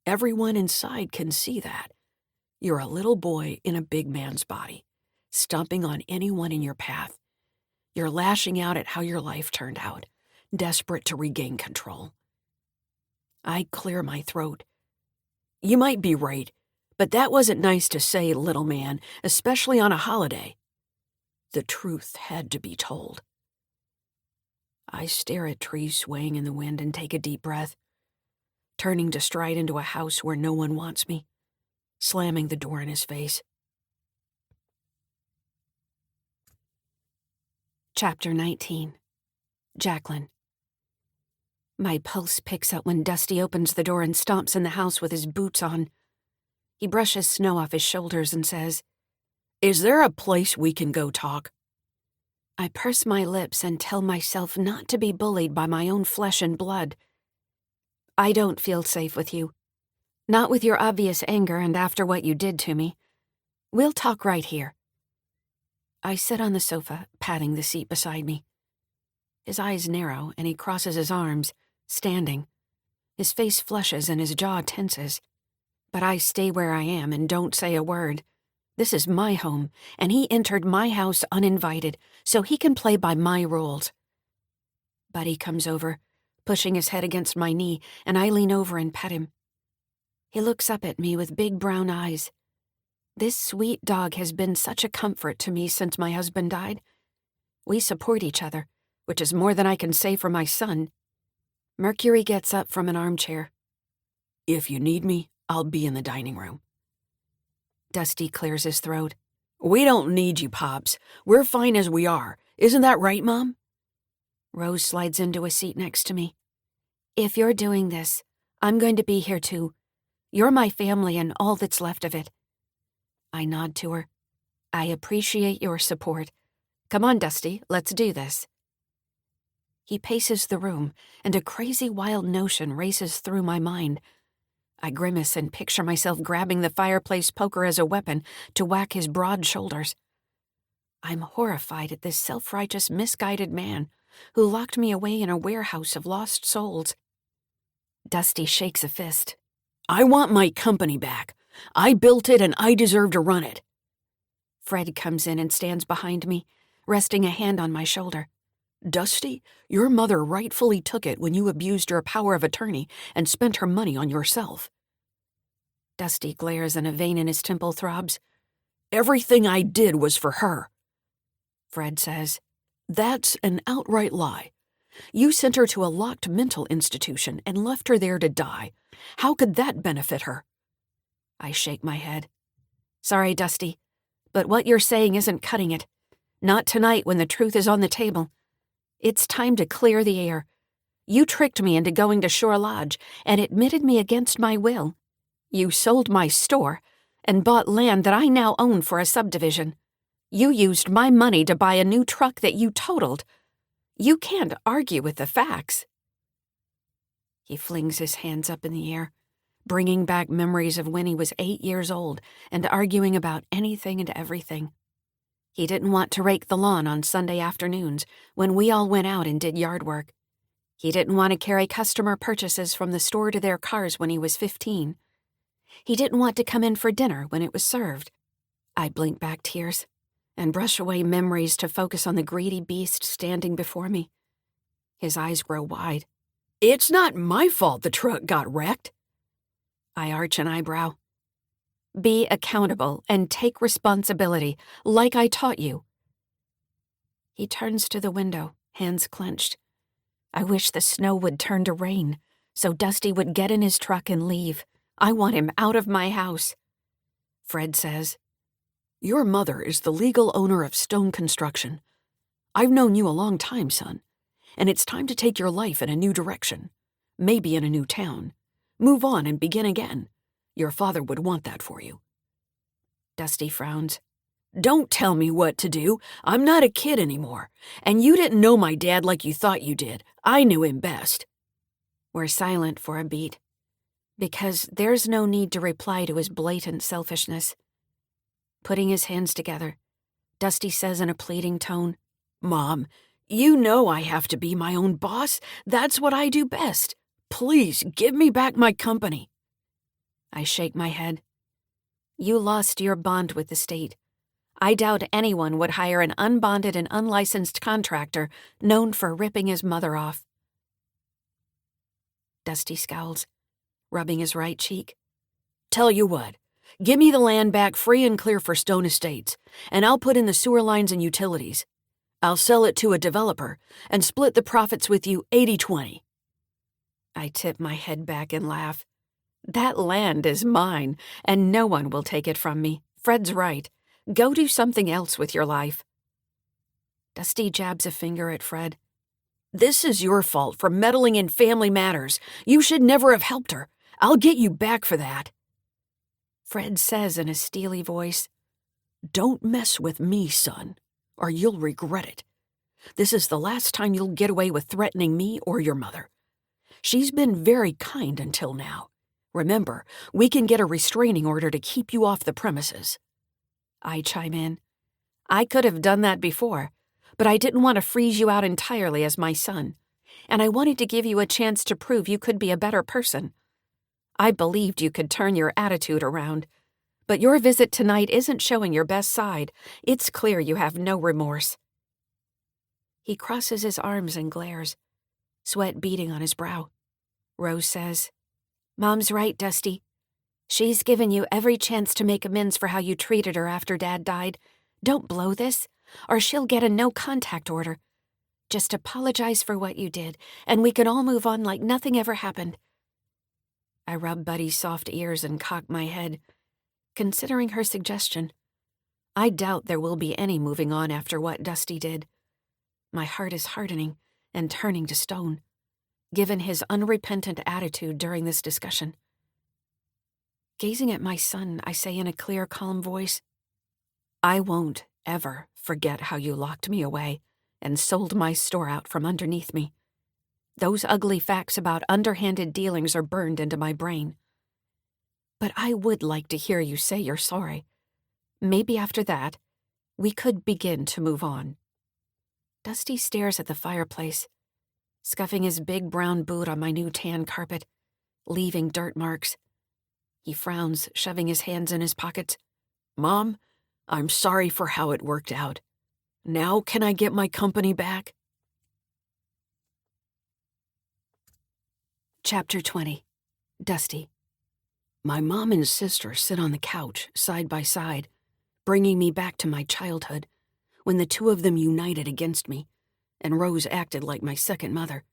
Everyone inside can see that. You're a little boy in a big man's body, stomping on anyone in your path. You're lashing out at how your life turned out, desperate to regain control. I clear my throat. You might be right, but that wasn't nice to say, little man, especially on a holiday. The truth had to be told. I stare at trees swaying in the wind and take a deep breath, turning to stride into a house where no one wants me, slamming the door in his face. Chapter 19. Jacqueline. My pulse picks up when Dusty opens the door and stomps in the house with his boots on. He brushes snow off his shoulders and says, Is there a place we can go talk? I purse my lips and tell myself not to be bullied by my own flesh and blood. I don't feel safe with you. Not with your obvious anger and after what you did to me. We'll talk right here. I sit on the sofa, patting the seat beside me. His eyes narrow and he crosses his arms, standing. His face flushes and his jaw tenses. But I stay where I am and don't say a word. This is my home, and he entered my house uninvited, so he can play by my rules. Buddy comes over, pushing his head against my knee, and I lean over and pet him. He looks up at me with big brown eyes. This sweet dog has been such a comfort to me since my husband died. We support each other, which is more than I can say for my son. Mercury gets up from an armchair. If you need me, I'll be in the dining room. Dusty clears his throat. We don't need you, Pops. We're fine as we are. Isn't that right, Mom? Rose slides into a seat next to me. If you're doing this, I'm going to be here too. You're my family and all that's left of it. I nod to her. I appreciate your support. Come on, Dusty, let's do this. He paces the room, and a crazy wild notion races through my mind. I grimace and picture myself grabbing the fireplace poker as a weapon to whack his broad shoulders. I'm horrified at this self-righteous, misguided man who locked me away in a warehouse of lost souls. Dusty shakes a fist. I want my company back. I built it and I deserve to run it. Fred comes in and stands behind me, resting a hand on my shoulder. Dusty, your mother rightfully took it when you abused your power of attorney and spent her money on yourself. Dusty glares and a vein in his temple throbs. Everything I did was for her. Fred says, That's an outright lie. You sent her to a locked mental institution and left her there to die. How could that benefit her? I shake my head. Sorry, Dusty, but what you're saying isn't cutting it. Not tonight when the truth is on the table. It's time to clear the air. You tricked me into going to Shore Lodge and admitted me against my will. You sold my store and bought land that I now own for a subdivision. You used my money to buy a new truck that you totaled. You can't argue with the facts. He flings his hands up in the air, bringing back memories of when he was 8 years old and arguing about anything and everything. He didn't want to rake the lawn on Sunday afternoons when we all went out and did yard work. He didn't want to carry customer purchases from the store to their cars when he was 15. He didn't want to come in for dinner when it was served. I blink back tears and brush away memories to focus on the greedy beast standing before me. His eyes grow wide. It's not my fault the truck got wrecked. I arch an eyebrow. Be accountable and take responsibility, like I taught you. He turns to the window, hands clenched. I wish the snow would turn to rain, so Dusty would get in his truck and leave. I want him out of my house. Fred says, Your mother is the legal owner of Stone Construction. I've known you a long time, son, and it's time to take your life in a new direction, maybe in a new town. Move on and begin again. Your father would want that for you. Dusty frowns. Don't tell me what to do. I'm not a kid anymore, and you didn't know my dad like you thought you did. I knew him best. We're silent for a beat, because there's no need to reply to his blatant selfishness. Putting his hands together, Dusty says in a pleading tone, Mom, you know I have to be my own boss. That's what I do best. Please give me back my company. I shake my head. You lost your bond with the state. I doubt anyone would hire an unbonded and unlicensed contractor known for ripping his mother off. Dusty scowls, rubbing his right cheek. Tell you what, give me the land back free and clear for Stone Estates, and I'll put in the sewer lines and utilities. I'll sell it to a developer and split the profits with you 80-20. I tip my head back and laugh. That land is mine, and no one will take it from me. Fred's right. Go do something else with your life. Dusty jabs a finger at Fred. This is your fault for meddling in family matters. You should never have helped her. I'll get you back for that. Fred says in a steely voice, Don't mess with me, son, or you'll regret it. This is the last time you'll get away with threatening me or your mother. She's been very kind until now. Remember, we can get a restraining order to keep you off the premises. I chime in. I could have done that before, but I didn't want to freeze you out entirely as my son, and I wanted to give you a chance to prove you could be a better person. I believed you could turn your attitude around, but your visit tonight isn't showing your best side. It's clear you have no remorse. He crosses his arms and glares, sweat beading on his brow. Rose says, Mom's right, Dusty. She's given you every chance to make amends for how you treated her after Dad died. Don't blow this, or she'll get a no-contact order. Just apologize for what you did, and we can all move on like nothing ever happened. I rub Buddy's soft ears and cock my head, considering her suggestion. I doubt there will be any moving on after what Dusty did. My heart is hardening and turning to stone, given his unrepentant attitude during this discussion. Gazing at my son, I say in a clear, calm voice, I won't ever forget how you locked me away and sold my store out from underneath me. Those ugly facts about underhanded dealings are burned into my brain. But I would like to hear you say you're sorry. Maybe after that, we could begin to move on." Dusty stares at the fireplace, scuffing his big brown boot on my new tan carpet, leaving dirt marks. He frowns, shoving his hands in his pockets. "Mom, I'm sorry for how it worked out. Now can I get my company back?" Chapter 20. Dusty. My mom and sister sit on the couch, side by side, bringing me back to my childhood, when the two of them united against me, and Rose acted like my second mother.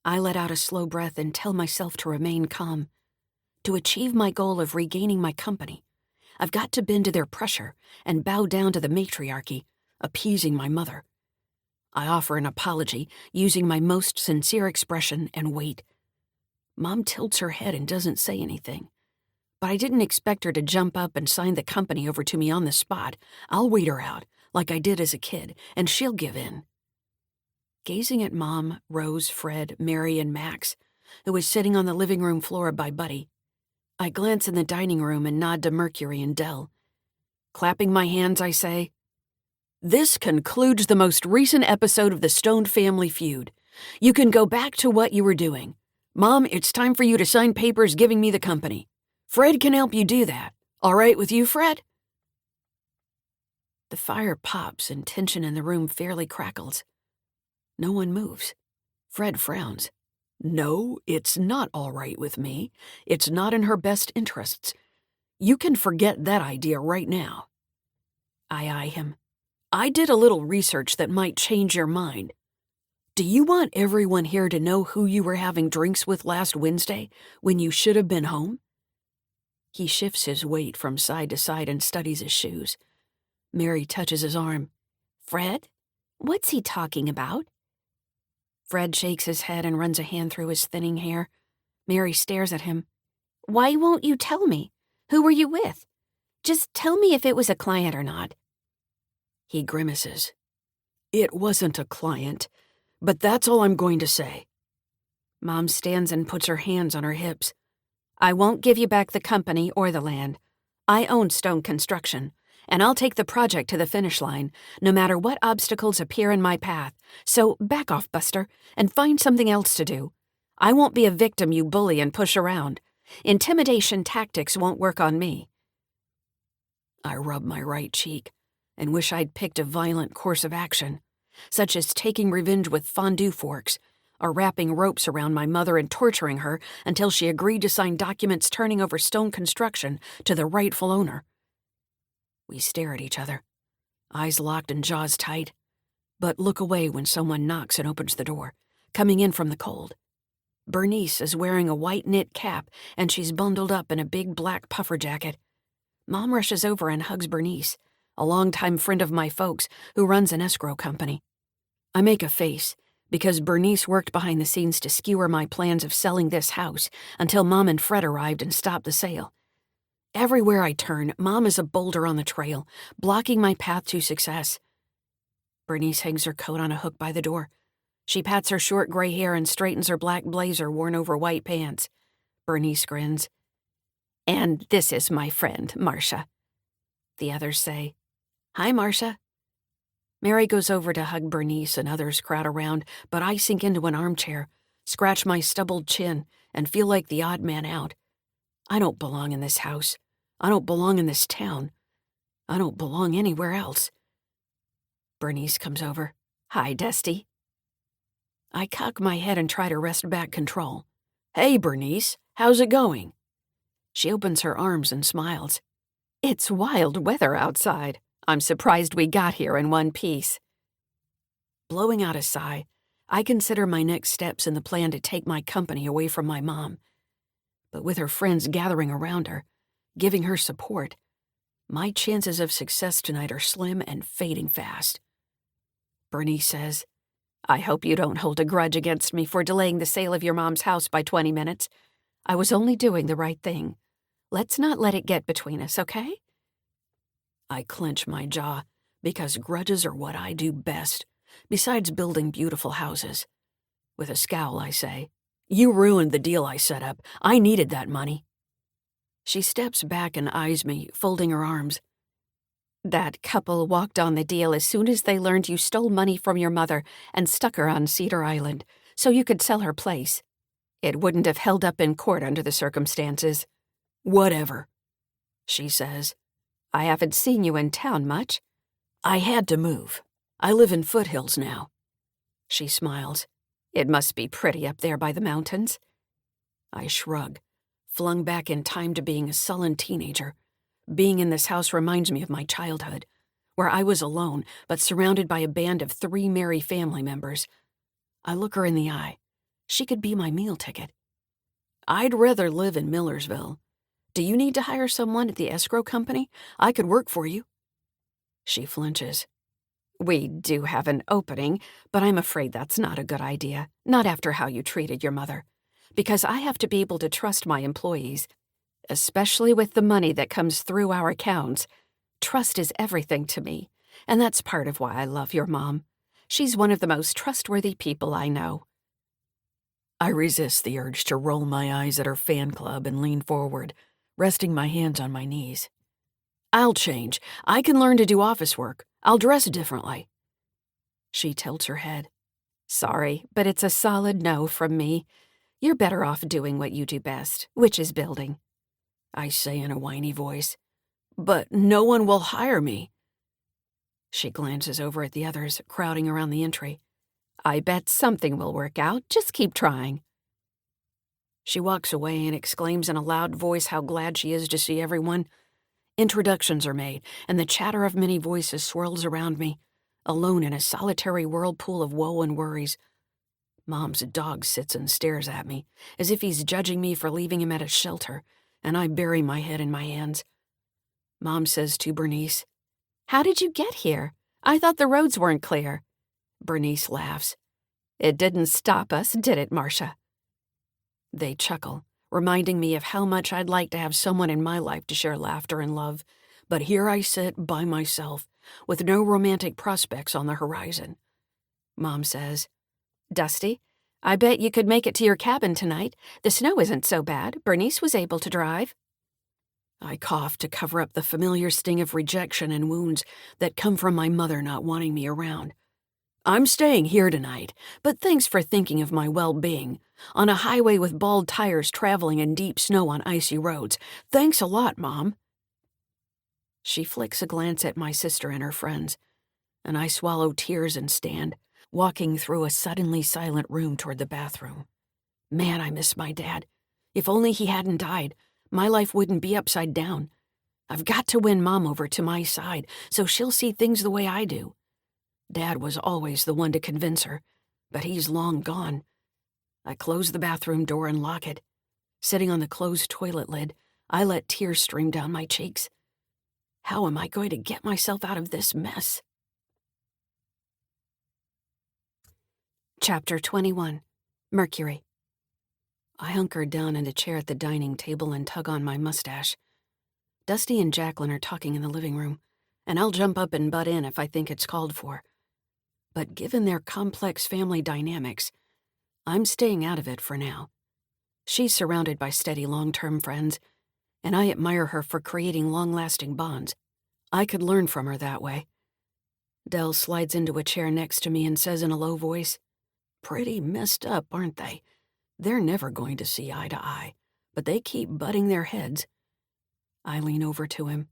I let out a slow breath and tell myself to remain calm. To achieve my goal of regaining my company, I've got to bend to their pressure and bow down to the matriarchy, appeasing my mother. I offer an apology, using my most sincere expression, and wait. Mom tilts her head and doesn't say anything. But I didn't expect her to jump up and sign the company over to me on the spot. I'll wait her out, like I did as a kid, and she'll give in. Gazing at Mom, Rose, Fred, Mary, and Max, who was sitting on the living room floor by Buddy, I glance in the dining room and nod to Mercury and Dell. Clapping my hands, I say, "This concludes the most recent episode of the Stone family feud. You can go back to what you were doing. Mom, it's time for you to sign papers giving me the company. Fred can help you do that. All right with you, Fred?" The fire pops and tension in the room fairly crackles. No one moves. Fred frowns. "No, it's not all right with me. It's not in her best interests. You can forget that idea right now." I eye him. "I did a little research that might change your mind. Do you want everyone here to know who you were having drinks with last Wednesday when you should have been home?" He shifts his weight from side to side and studies his shoes. Mary touches his arm. "Fred? What's he talking about?" Fred shakes his head and runs a hand through his thinning hair. Mary stares at him. "Why won't you tell me? Who were you with? Just tell me if it was a client or not." He grimaces. "It wasn't a client, but that's all I'm going to say." Mom stands and puts her hands on her hips. "I won't give you back the company or the land. I own Stone Construction, and I'll take the project to the finish line, no matter what obstacles appear in my path. So back off, Buster, and find something else to do. I won't be a victim you bully and push around. Intimidation tactics won't work on me." I rub my right cheek and wish I'd picked a violent course of action, such as taking revenge with fondue forks, or wrapping ropes around my mother and torturing her until she agreed to sign documents turning over Stone Construction to the rightful owner. We stare at each other, eyes locked and jaws tight, but look away when someone knocks and opens the door, coming in from the cold. Bernice is wearing a white knit cap, and she's bundled up in a big black puffer jacket. Mom rushes over and hugs Bernice, a longtime friend of my folks who runs an escrow company. I make a face, because Bernice worked behind the scenes to skewer my plans of selling this house until Mom and Fred arrived and stopped the sale. Everywhere I turn, Mom is a boulder on the trail, blocking my path to success. Bernice hangs her coat on a hook by the door. She pats her short gray hair and straightens her black blazer worn over white pants. Bernice grins. "And this is my friend, Marcia." The others say, "Hi, Marcia." Mary goes over to hug Bernice and others crowd around, but I sink into an armchair, scratch my stubbled chin, and feel like the odd man out. I don't belong in this house. I don't belong in this town. I don't belong anywhere else. Bernice comes over. "Hi, Dusty." I cock my head and try to wrest back control. "Hey, Bernice, how's it going?" She opens her arms and smiles. "It's wild weather outside. I'm surprised we got here in one piece." Blowing out a sigh, I consider my next steps in the plan to take my company away from my mom. But with her friends gathering around her, giving her support, my chances of success tonight are slim and fading fast. Bernice says, "I hope you don't hold a grudge against me for delaying the sale of your mom's house by 20 minutes. I was only doing the right thing. Let's not let it get between us, okay?" I clench my jaw, because grudges are what I do best, besides building beautiful houses. With a scowl, I say, "You ruined the deal I set up. I needed that money." She steps back and eyes me, folding her arms. That couple walked on the deal as soon as they learned you stole money from your mother and stuck her on Cedar Island so you could sell her place. It wouldn't have held up in court under the circumstances. Whatever, she says. I haven't seen you in town much. I had to move. I live in Foothills now. She smiles. It must be pretty up there by the mountains. I shrug, flung back in time to being a sullen teenager. Being in this house reminds me of my childhood, where I was alone but surrounded by a band of 3 merry family members. I look her in the eye. She could be my meal ticket. I'd rather live in Millersville. Do you need to hire someone at the escrow company? I could work for you. She flinches. We do have an opening, but I'm afraid that's not a good idea, not after how you treated your mother. Because I have to be able to trust my employees, especially with the money that comes through our accounts. Trust is everything to me, and that's part of why I love your mom. She's one of the most trustworthy people I know. I resist the urge to roll my eyes at her fan club and lean forward, resting my hands on my knees. I'll change. I can learn to do office work. I'll dress differently. She tilts her head. Sorry, but it's a solid no from me. You're better off doing what you do best, which is building. I say in a whiny voice. But no one will hire me. She glances over at the others, crowding around the entry. I bet something will work out. Just keep trying. She walks away and exclaims in a loud voice how glad she is to see everyone. Introductions are made, and the chatter of many voices swirls around me, alone in a solitary whirlpool of woe and worries. Mom's dog sits and stares at me, as if he's judging me for leaving him at a shelter, and I bury my head in my hands. Mom says to Bernice, "How did you get here? I thought the roads weren't clear." Bernice laughs. "It didn't stop us, did it, Marcia?" They chuckle, reminding me of how much I'd like to have someone in my life to share laughter and love. But here I sit by myself, with no romantic prospects on the horizon. Mom says, "Dusty, I bet you could make it to your cabin tonight. The snow isn't so bad. Bernice was able to drive." I cough to cover up the familiar sting of rejection and wounds that come from my mother not wanting me around. I'm staying here tonight, but thanks for thinking of my well-being. On a highway with bald tires traveling in deep snow on icy roads. Thanks a lot, Mom. She flicks a glance at my sister and her friends, and I swallow tears and stand, walking through a suddenly silent room toward the bathroom. Man, I miss my dad. If only he hadn't died, my life wouldn't be upside down. I've got to win Mom over to my side so she'll see things the way I do. Dad was always the one to convince her, but he's long gone. I close the bathroom door and lock it. Sitting on the closed toilet lid, I let tears stream down my cheeks. How am I going to get myself out of this mess? Chapter 21. Mercury. I hunker down in a chair at the dining table and tug on my mustache. Dusty and Jacqueline are talking in the living room, and I'll jump up and butt in if I think it's called for. But given their complex family dynamics, I'm staying out of it for now. She's surrounded by steady long-term friends, and I admire her for creating long-lasting bonds. I could learn from her that way. Dell slides into a chair next to me and says in a low voice, "Pretty messed up, aren't they? They're never going to see eye to eye, but they keep butting their heads." I lean over to him.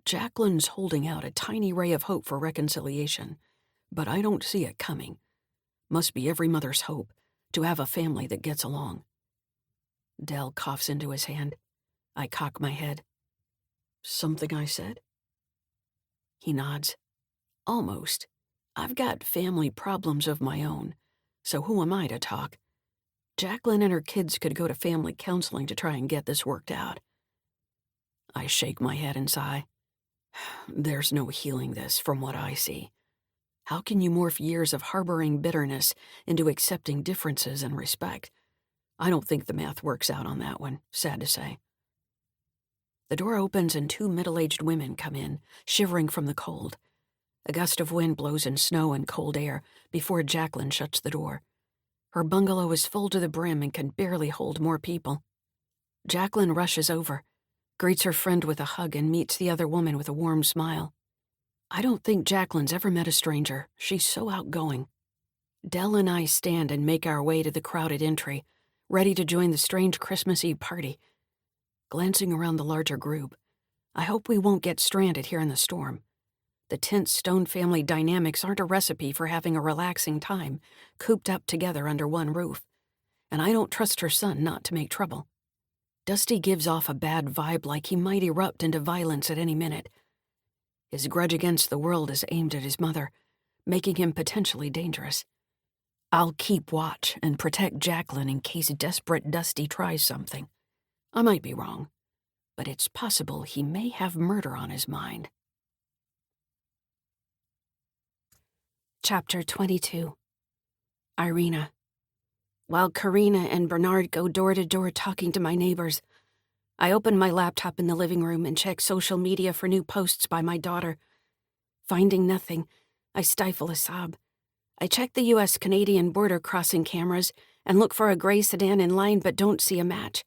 Jacqueline's holding out a tiny ray of hope for reconciliation, but I don't see it coming. Must be every mother's hope, to have a family that gets along. Dell coughs into his hand. I cock my head. "Something I said?" He nods. "Almost. I've got family problems of my own, so who am I to talk? Jacqueline and her kids could go to family counseling to try and get this worked out." I shake my head and sigh. There's no healing this from what I see. How can you morph years of harboring bitterness into accepting differences and respect? I don't think the math works out on that one, sad to say. The door opens and 2 middle-aged women come in, shivering from the cold. A gust of wind blows in snow and cold air before Jacqueline shuts the door. Her bungalow is full to the brim and can barely hold more people. Jacqueline rushes over, greets her friend with a hug, and meets the other woman with a warm smile. I don't think Jacqueline's ever met a stranger. She's so outgoing. Dell and I stand and make our way to the crowded entry, ready to join the strange Christmas Eve party. Glancing around the larger group, I hope we won't get stranded here in the storm. The tense Stone family dynamics aren't a recipe for having a relaxing time, cooped up together under one roof, and I don't trust her son not to make trouble. Dusty gives off a bad vibe, like he might erupt into violence at any minute. His grudge against the world is aimed at his mother, making him potentially dangerous. I'll keep watch and protect Jacqueline in case desperate Dusty tries something. I might be wrong, but it's possible he may have murder on his mind. Chapter 22. Irina. While Karina and Bernard go door to door talking to my neighbors, I open my laptop in the living room and check social media for new posts by my daughter. Finding nothing, I stifle a sob. I check the U.S.-Canadian border crossing cameras and look for a gray sedan in line but don't see a match.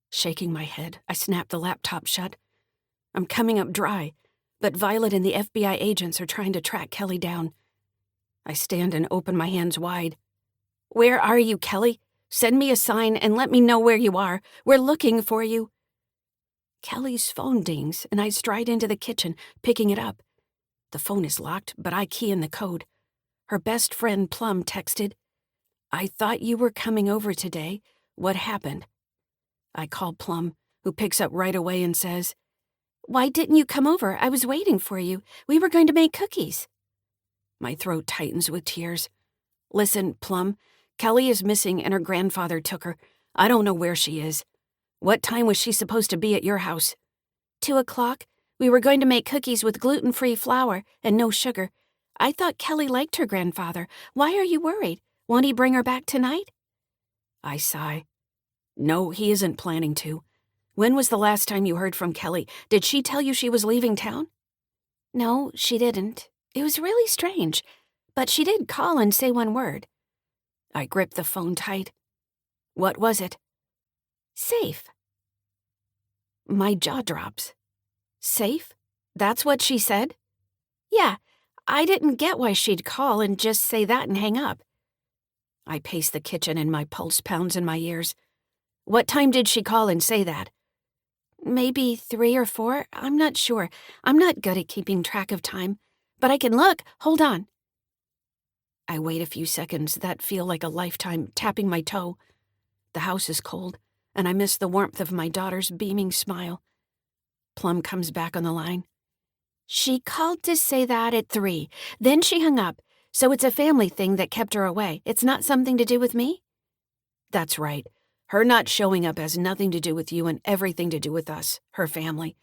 Shaking my head, I snap the laptop shut. I'm coming up dry, but Violet and the FBI agents are trying to track Kelly down. I stand and open my hands wide. "Where are you, Kelly? Send me a sign and let me know where you are. We're looking for you." Kelly's phone dings, and I stride into the kitchen, picking it up. The phone is locked, but I key in the code. Her best friend, Plum, texted, "I thought you were coming over today. What happened?" I call Plum, who picks up right away and says, "Why didn't you come over? I was waiting for you. We were going to make cookies." My throat tightens with tears. "Listen, Plum, Kelly is missing and her grandfather took her. I don't know where she is. What time was she supposed to be at your house?" 2:00. We were going to make cookies with gluten-free flour and no sugar. I thought Kelly liked her grandfather. Why are you worried? Won't he bring her back tonight?" I sigh. "No, he isn't planning to. When was the last time you heard from Kelly? Did she tell you she was leaving town?" "No, she didn't. It was really strange, but she did call and say one word." I grip the phone tight. "What was it?" "Safe." My jaw drops. "Safe? That's what she said?" "Yeah, I didn't get why she'd call and just say that and hang up." I pace the kitchen and my pulse pounds in my ears. "What time did she call and say that?" "Maybe 3 or 4. I'm not sure. I'm not good at keeping track of time. But I can look. Hold on." I wait a few seconds that feel like a lifetime, tapping my toe. The house is cold, and I miss the warmth of my daughter's beaming smile. Plum comes back on the line. "She called to say that at 3. Then she hung up. So it's a family thing that kept her away. It's not something to do with me?" "That's right. Her not showing up has nothing to do with you and everything to do with us, her family.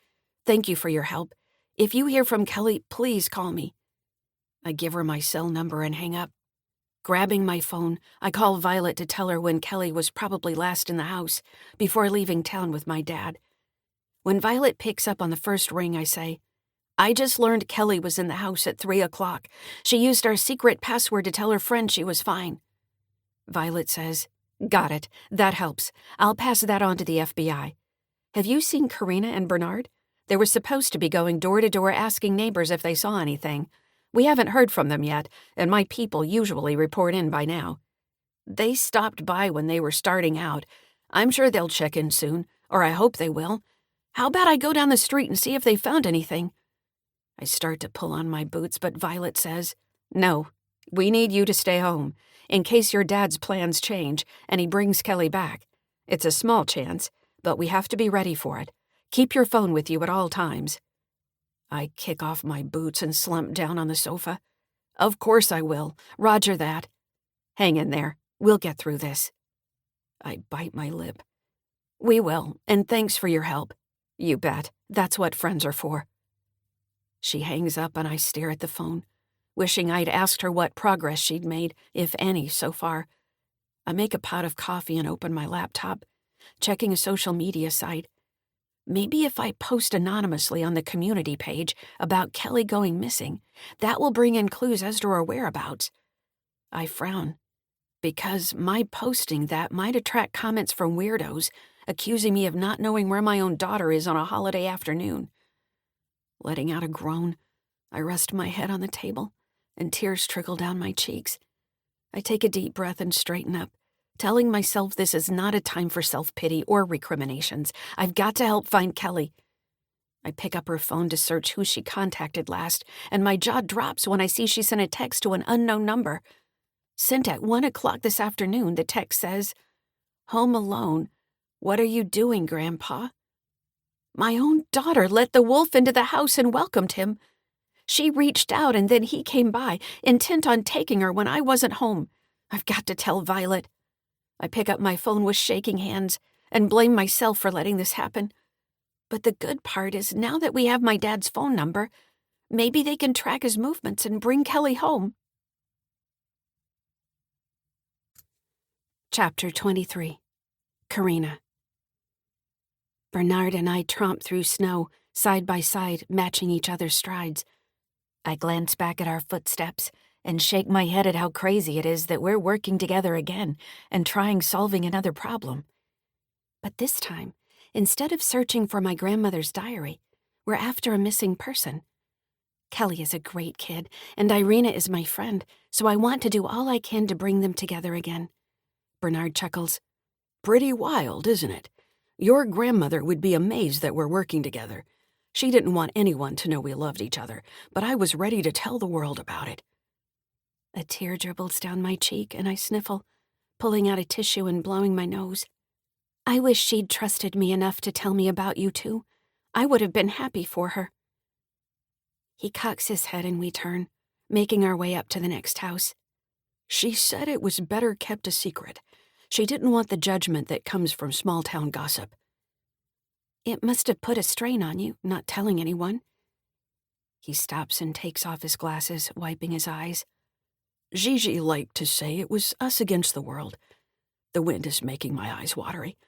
Thank you for your help. If you hear from Kelly, please call me." I give her my cell number and hang up. Grabbing my phone, I call Violet to tell her when Kelly was probably last in the house, before leaving town with my dad. When Violet picks up on the first ring, I say, "I just learned Kelly was in the house at 3:00. She used our secret password to tell her friend she was fine." Violet says, "Got it. That helps. I'll pass that on to the FBI. Have you seen Karina and Bernard? They were supposed to be going door to door asking neighbors if they saw anything. We haven't heard from them yet, and my people usually report in by now. They stopped by when they were starting out. I'm sure they'll check in soon, or I hope they will. How about I go down the street and see if they found anything?" I start to pull on my boots, but Violet says, "No, we need you to stay home, in case your dad's plans change and he brings Kelly back. It's a small chance, but we have to be ready for it. Keep your phone with you at all times." I kick off my boots and slump down on the sofa. "Of course I will. Roger that. Hang in there. We'll get through this." I bite my lip. "We will, and thanks for your help." "You bet. That's what friends are for." She hangs up and I stare at the phone, wishing I'd asked her what progress she'd made, if any, so far. I make a pot of coffee and open my laptop, checking a social media site. Maybe if I post anonymously on the community page about Kelly going missing, that will bring in clues as to her whereabouts. I frown, because my posting that might attract comments from weirdos, accusing me of not knowing where my own daughter is on a holiday afternoon. Letting out a groan, I rest my head on the table, and tears trickle down my cheeks. I take a deep breath and straighten up, telling myself this is not a time for self-pity or recriminations. I've got to help find Kelly. I pick up her phone to search who she contacted last, and my jaw drops when I see she sent a text to an unknown number. Sent at 1 o'clock this afternoon, the text says, "Home alone. What are you doing, Grandpa?" My own daughter let the wolf into the house and welcomed him. She reached out and then he came by, intent on taking her when I wasn't home. I've got to tell Violet. I pick up my phone with shaking hands and blame myself for letting this happen. But the good part is now that we have my dad's phone number, maybe they can track his movements and bring Kelly home. Chapter 23. Karina. Bernard and I tromp through snow, side by side, matching each other's strides. I glance back at our footsteps and shake my head at how crazy it is that we're working together again and solving another problem. But this time, instead of searching for my grandmother's diary, we're after a missing person. Kelly is a great kid, and Irina is my friend, so I want to do all I can to bring them together again. Bernard chuckles. Pretty wild, isn't it? Your grandmother would be amazed that we're working together. She didn't want anyone to know we loved each other, but I was ready to tell the world about it. A tear dribbles down my cheek, and I sniffle, pulling out a tissue and blowing my nose. I wish she'd trusted me enough to tell me about you two. I would have been happy for her. He cocks his head and we turn, making our way up to the next house. She said it was better kept a secret. She didn't want the judgment that comes from small-town gossip. It must have put a strain on you, not telling anyone. He stops and takes off his glasses, wiping his eyes. Gigi liked to say it was us against the world. The wind is making my eyes watery.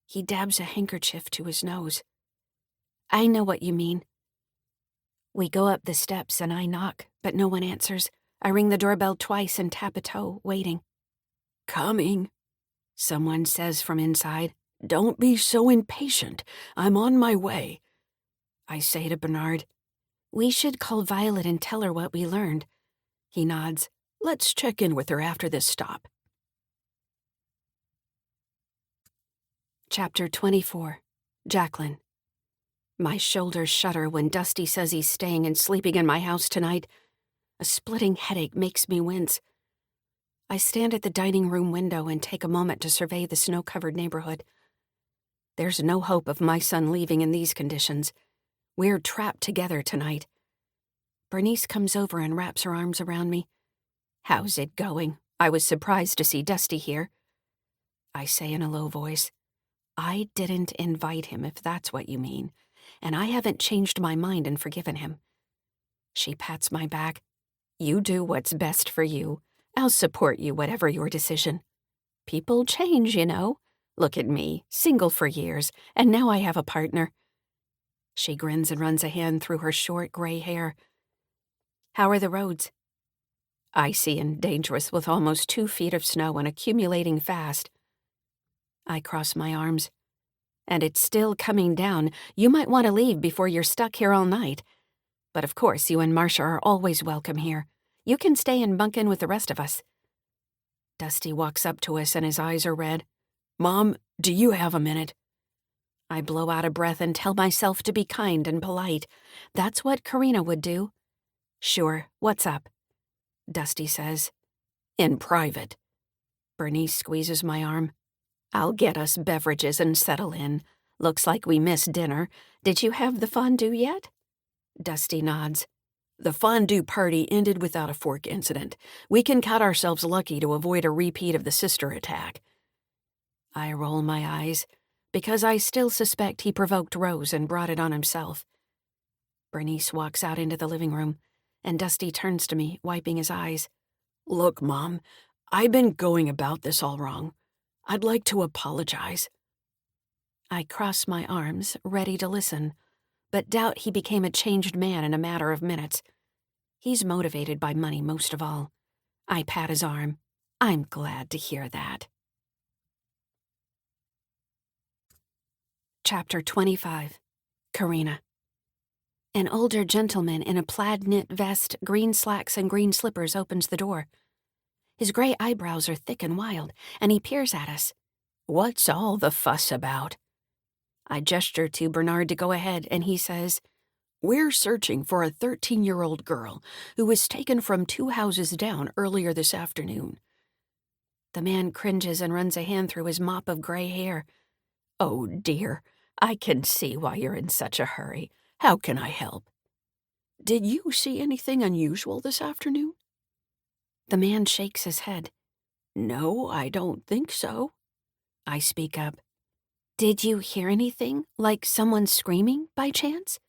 He dabs a handkerchief to his nose. I know what you mean. We go up the steps and I knock, but no one answers. I ring the doorbell twice and tap a toe, waiting. Coming, someone says from inside. Don't be so impatient. I'm on my way. I say to Bernard, we should call Violet and tell her what we learned. He nods. Let's check in with her after this stop. Chapter 24. Jacqueline. My shoulders shudder when Dusty says he's staying and sleeping in my house tonight. A splitting headache makes me wince. I stand at the dining room window and take a moment to survey the snow-covered neighborhood. There's no hope of my son leaving in these conditions. We're trapped together tonight. Bernice comes over and wraps her arms around me. How's it going? I was surprised to see Dusty here. I say in a low voice, I didn't invite him, if that's what you mean, and I haven't changed my mind and forgiven him. She pats my back. You do what's best for you. I'll support you, whatever your decision. People change, you know. Look at me, single for years, and now I have a partner. She grins and runs a hand through her short gray hair. How are the roads? Icy and dangerous with almost 2 feet of snow and accumulating fast. I cross my arms. And it's still coming down. You might want to leave before you're stuck here all night. But of course, you and Marcia are always welcome here. You can stay and bunk in with the rest of us. Dusty walks up to us and his eyes are red. Mom, do you have a minute? I blow out a breath and tell myself to be kind and polite. That's what Karina would do. Sure, what's up? Dusty says. In private. Bernice squeezes my arm. I'll get us beverages and settle in. Looks like we missed dinner. Did you have the fondue yet? Dusty nods. The fondue party ended without a fork incident. We can count ourselves lucky to avoid a repeat of the sister attack. I roll my eyes, because I still suspect he provoked Rose and brought it on himself. Bernice walks out into the living room, and Dusty turns to me, wiping his eyes. Look, Mom, I've been going about this all wrong. I'd like to apologize. I cross my arms, ready to listen, but doubt he became a changed man in a matter of minutes. He's motivated by money most of all. I pat his arm. I'm glad to hear that. Chapter 25. Karina. An older gentleman in a plaid knit vest, green slacks, and green slippers opens the door. His gray eyebrows are thick and wild, and he peers at us. "What's all the fuss about?" I gesture to Bernard to go ahead, and he says, "We're searching for a 13-year-old girl who was taken from 2 houses down earlier this afternoon." The man cringes and runs a hand through his mop of gray hair. "Oh, dear. I can see why you're in such a hurry. How can I help?" "Did you see anything unusual this afternoon?" The man shakes his head. "No, I don't think so." I speak up. "Did you hear anything, like someone screaming, by chance?"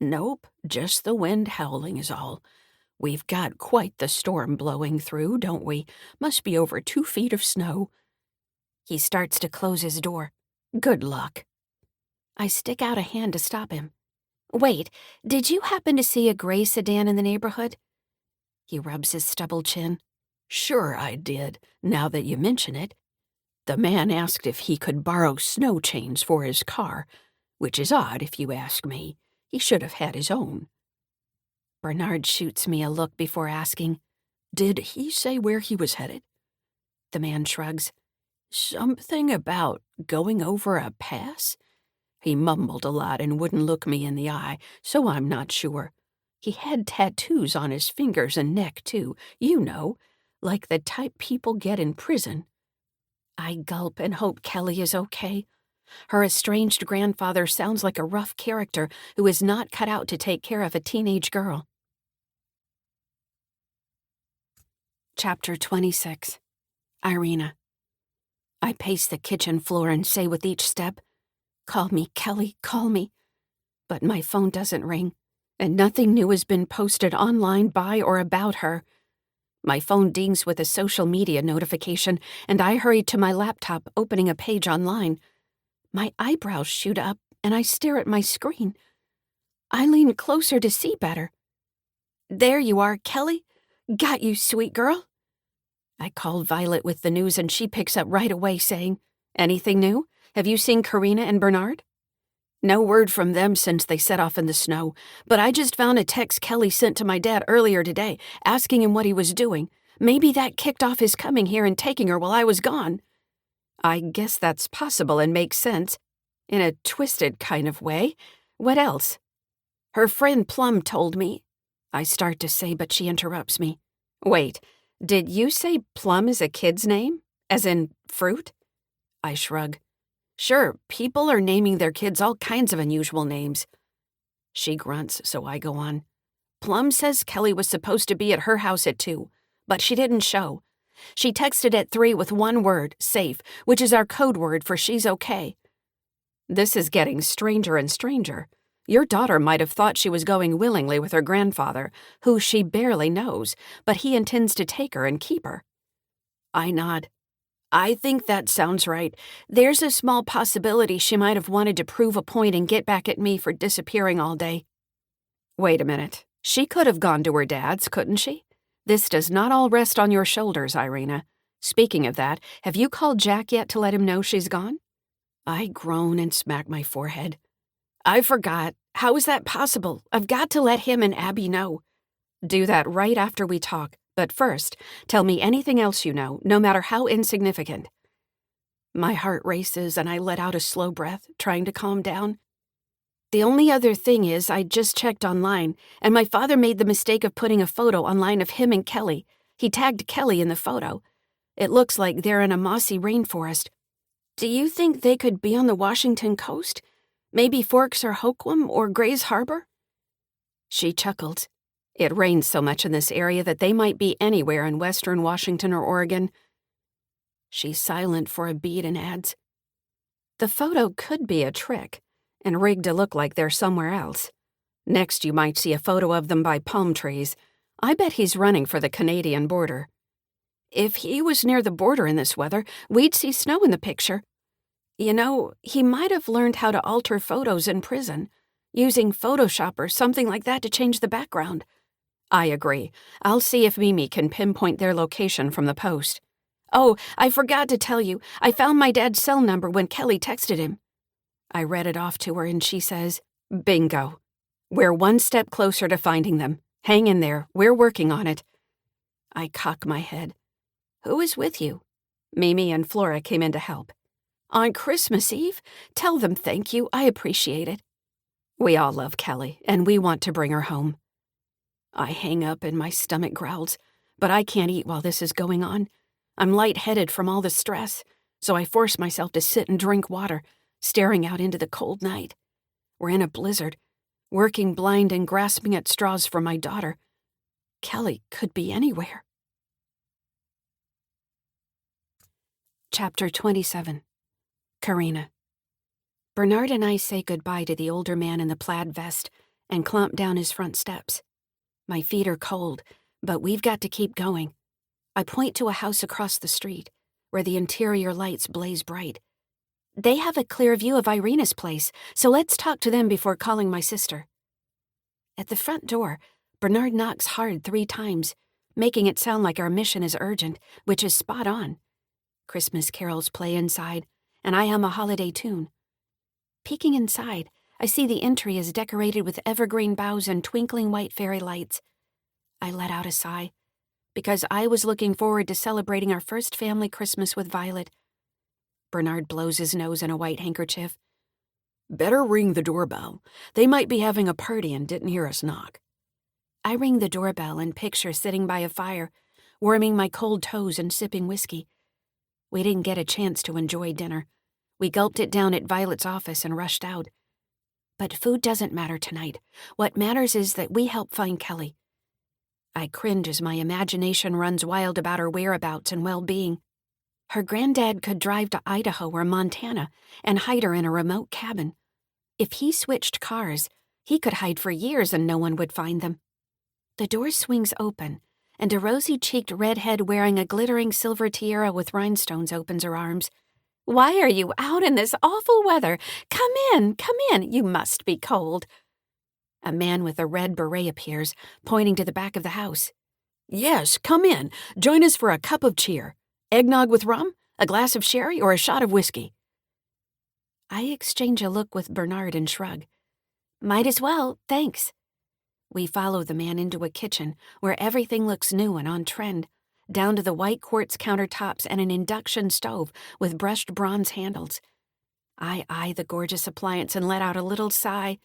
"Nope, just the wind howling is all. We've got quite the storm blowing through, don't we? Must be over 2 feet of snow." He starts to close his door. "Good luck." I stick out a hand to stop him. "Wait, did you happen to see a gray sedan in the neighborhood?" He rubs his stubbled chin. "Sure I did, now that you mention it. The man asked if he could borrow snow chains for his car, which is odd if you ask me. He should have had his own." Bernard shoots me a look before asking, "Did he say where he was headed?" The man shrugs. "Something about going over a pass? He mumbled a lot and wouldn't look me in the eye, so I'm not sure. He had tattoos on his fingers and neck, too, you know, like the type people get in prison." I gulp and hope Kelly is okay. Her estranged grandfather sounds like a rough character who is not cut out to take care of a teenage girl. Chapter 26. Irina. I pace the kitchen floor and say with each step, "Call me, Kelly, call me." But my phone doesn't ring, and nothing new has been posted online by or about her. My phone dings with a social media notification, and I hurry to my laptop, opening a page online. My eyebrows shoot up, and I stare at my screen. I lean closer to see better. "There you are, Kelly. Got you, sweet girl." I called Violet with the news, and she picks up right away, saying, "Anything new? Have you seen Karina and Bernard?" "No word from them since they set off in the snow, but I just found a text Kelly sent to my dad earlier today, asking him what he was doing. Maybe that kicked off his coming here and taking her while I was gone." I guess that's possible and makes sense, in a twisted kind of way. What else? "Her friend Plum told me," I start to say, but she interrupts me. "Wait, did you say Plum is a kid's name? As in fruit?" I shrug. "Sure, people are naming their kids all kinds of unusual names." She grunts, so I go on. "Plum says Kelly was supposed to be at her house at 2, but she didn't show. She texted at 3 with one word, safe, which is our code word for she's okay." This is getting stranger and stranger. Your daughter might have thought she was going willingly with her grandfather, who she barely knows, but he intends to take her and keep her. I nod. "I think that sounds right. There's a small possibility she might have wanted to prove a point and get back at me for disappearing all day." "Wait a minute. She could have gone to her dad's, couldn't she? This does not all rest on your shoulders, Irina. Speaking of that, have you called Jack yet to let him know she's gone?" I groan and smack my forehead. "I forgot. How is that possible? I've got to let him and Abby know." "Do that right after we talk. But first, tell me anything else you know, no matter how insignificant." My heart races and I let out a slow breath, trying to calm down. "The only other thing is I just checked online, and my father made the mistake of putting a photo online of him and Kelly. He tagged Kelly in the photo. It looks like they're in a mossy rainforest. Do you think they could be on the Washington coast? Maybe Forks or Hoquiam or Gray's Harbor?" She chuckled. "It rains so much in this area that they might be anywhere in western Washington or Oregon." She's silent for a beat and adds, "The photo could be a trick and rigged to look like they're somewhere else. Next you might see a photo of them by palm trees. I bet he's running for the Canadian border." "If he was near the border in this weather, we'd see snow in the picture. You know, he might have learned how to alter photos in prison, using Photoshop or something like that to change the background." I agree. I'll see if Mimi can pinpoint their location from the post. "Oh, I forgot to tell you, I found my dad's cell number when Kelly texted him." I read it off to her and she says, "Bingo. We're one step closer to finding them. Hang in there. We're working on it." I cock my head. "Who is with you?" Mimi and Flora came in to help. "On Christmas Eve? Tell them thank you. I appreciate it." We all love Kelly, and we want to bring her home. I hang up and my stomach growls, but I can't eat while this is going on. I'm lightheaded from all the stress, so I force myself to sit and drink water, staring out into the cold night. We're in a blizzard, working blind and grasping at straws for my daughter. Kelly could be anywhere. Chapter 27. Karina. Bernard and I say goodbye to the older man in the plaid vest and clomp down his front steps. My feet are cold, but we've got to keep going. I point to a house across the street, where the interior lights blaze bright. They have a clear view of Irina's place, so let's talk to them before calling my sister. At the front door, Bernard knocks hard 3 times, making it sound like our mission is urgent, which is spot on. Christmas carols play inside, and I hum a holiday tune. Peeking inside, I see the entry is decorated with evergreen boughs and twinkling white fairy lights. I let out a sigh, because I was looking forward to celebrating our first family Christmas with Violet. Bernard blows his nose in a white handkerchief. "Better ring the doorbell. They might be having a party and didn't hear us knock." I ring the doorbell and picture sitting by a fire, warming my cold toes and sipping whiskey. We didn't get a chance to enjoy dinner. We gulped it down at Violet's office and rushed out. But food doesn't matter tonight. What matters is that we help find Kelly. I cringe as my imagination runs wild about her whereabouts and well-being. Her granddad could drive to Idaho or Montana and hide her in a remote cabin. If he switched cars, he could hide for years and no one would find them. The door swings open, and a rosy-cheeked redhead wearing a glittering silver tiara with rhinestones opens her arms. "Why are you out in this awful weather? Come in, you must be cold." A man with a red beret appears, pointing to the back of the house. "Yes, come in. Join us for a cup of cheer. Eggnog with rum, a glass of sherry, or a shot of whiskey?" I exchange a look with Bernard and shrug. "Might as well, thanks." We follow the man into a kitchen where everything looks new and on trend, down to the white quartz countertops and an induction stove with brushed bronze handles. I eye the gorgeous appliance and let out a little sigh,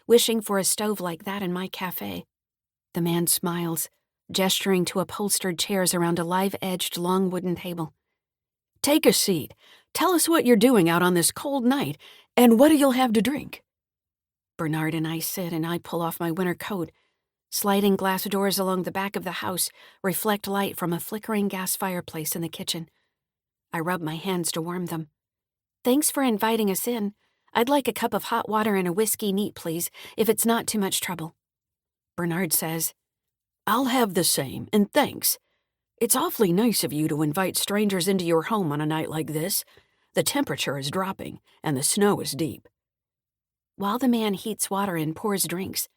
wishing for a stove like that in my cafe. The man smiles, gesturing to upholstered chairs around a live-edged long wooden table. "Take a seat. Tell us what you're doing out on this cold night, and what you'll have to drink." Bernard and I sit and I pull off my winter coat. Sliding glass doors along the back of the house reflect light from a flickering gas fireplace in the kitchen. I rub my hands to warm them. "Thanks for inviting us in. I'd like a cup of hot water and a whiskey neat, please, if it's not too much trouble." Bernard says, "I'll have the same, and thanks. It's awfully nice of you to invite strangers into your home on a night like this. The temperature is dropping, and the snow is deep." While the man heats water and pours drinks,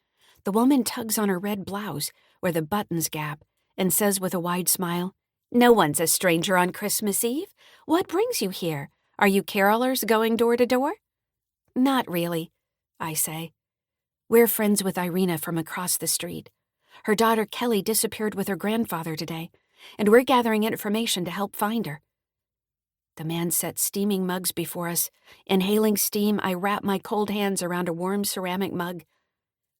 the woman tugs on her red blouse, where the buttons gap, and says with a wide smile, "No one's a stranger on Christmas Eve. What brings you here? Are you carolers going door to door?" "Not really," I say. "We're friends with Irina from across the street. Her daughter Kelly disappeared with her grandfather today, and we're gathering information to help find her." The man sets steaming mugs before us. Inhaling steam, I wrap my cold hands around a warm ceramic mug.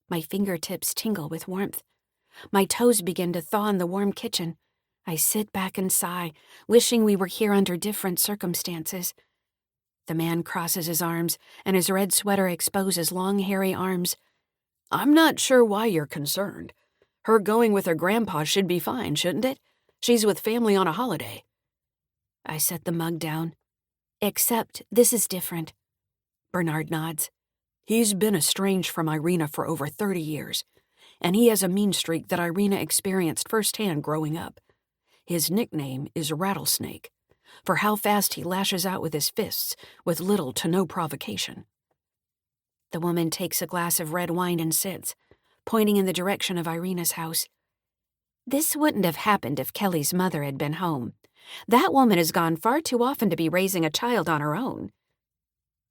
My fingertips tingle with warmth. My toes begin to thaw in the warm kitchen. I sit back and sigh, wishing we were here under different circumstances. The man crosses his arms, and his red sweater exposes long, hairy arms. "I'm not sure why you're concerned. Her going with her grandpa should be fine, shouldn't it? She's with family on a holiday." I set the mug down. "Except this is different." Bernard nods. "He's been estranged from Irina for over 30 years, and he has a mean streak that Irina experienced firsthand growing up. His nickname is Rattlesnake, for how fast he lashes out with his fists with little to no provocation." The woman takes a glass of red wine and sits, pointing in the direction of Irina's house. "This wouldn't have happened if Kelly's mother had been home. That woman has gone far too often to be raising a child on her own."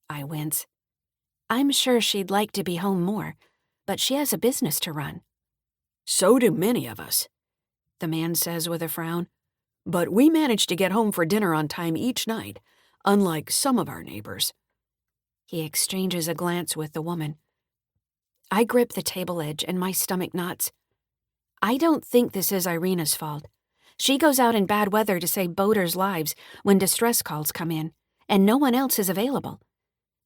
I wince. I'm sure she'd like to be home more, but she has a business to run. So do many of us, the man says with a frown. But we manage to get home for dinner on time each night, unlike some of our neighbors. He exchanges a glance with the woman. I grip the table edge and my stomach knots. I don't think this is Irina's fault. She goes out in bad weather to save boaters' lives when distress calls come in, and no one else is available.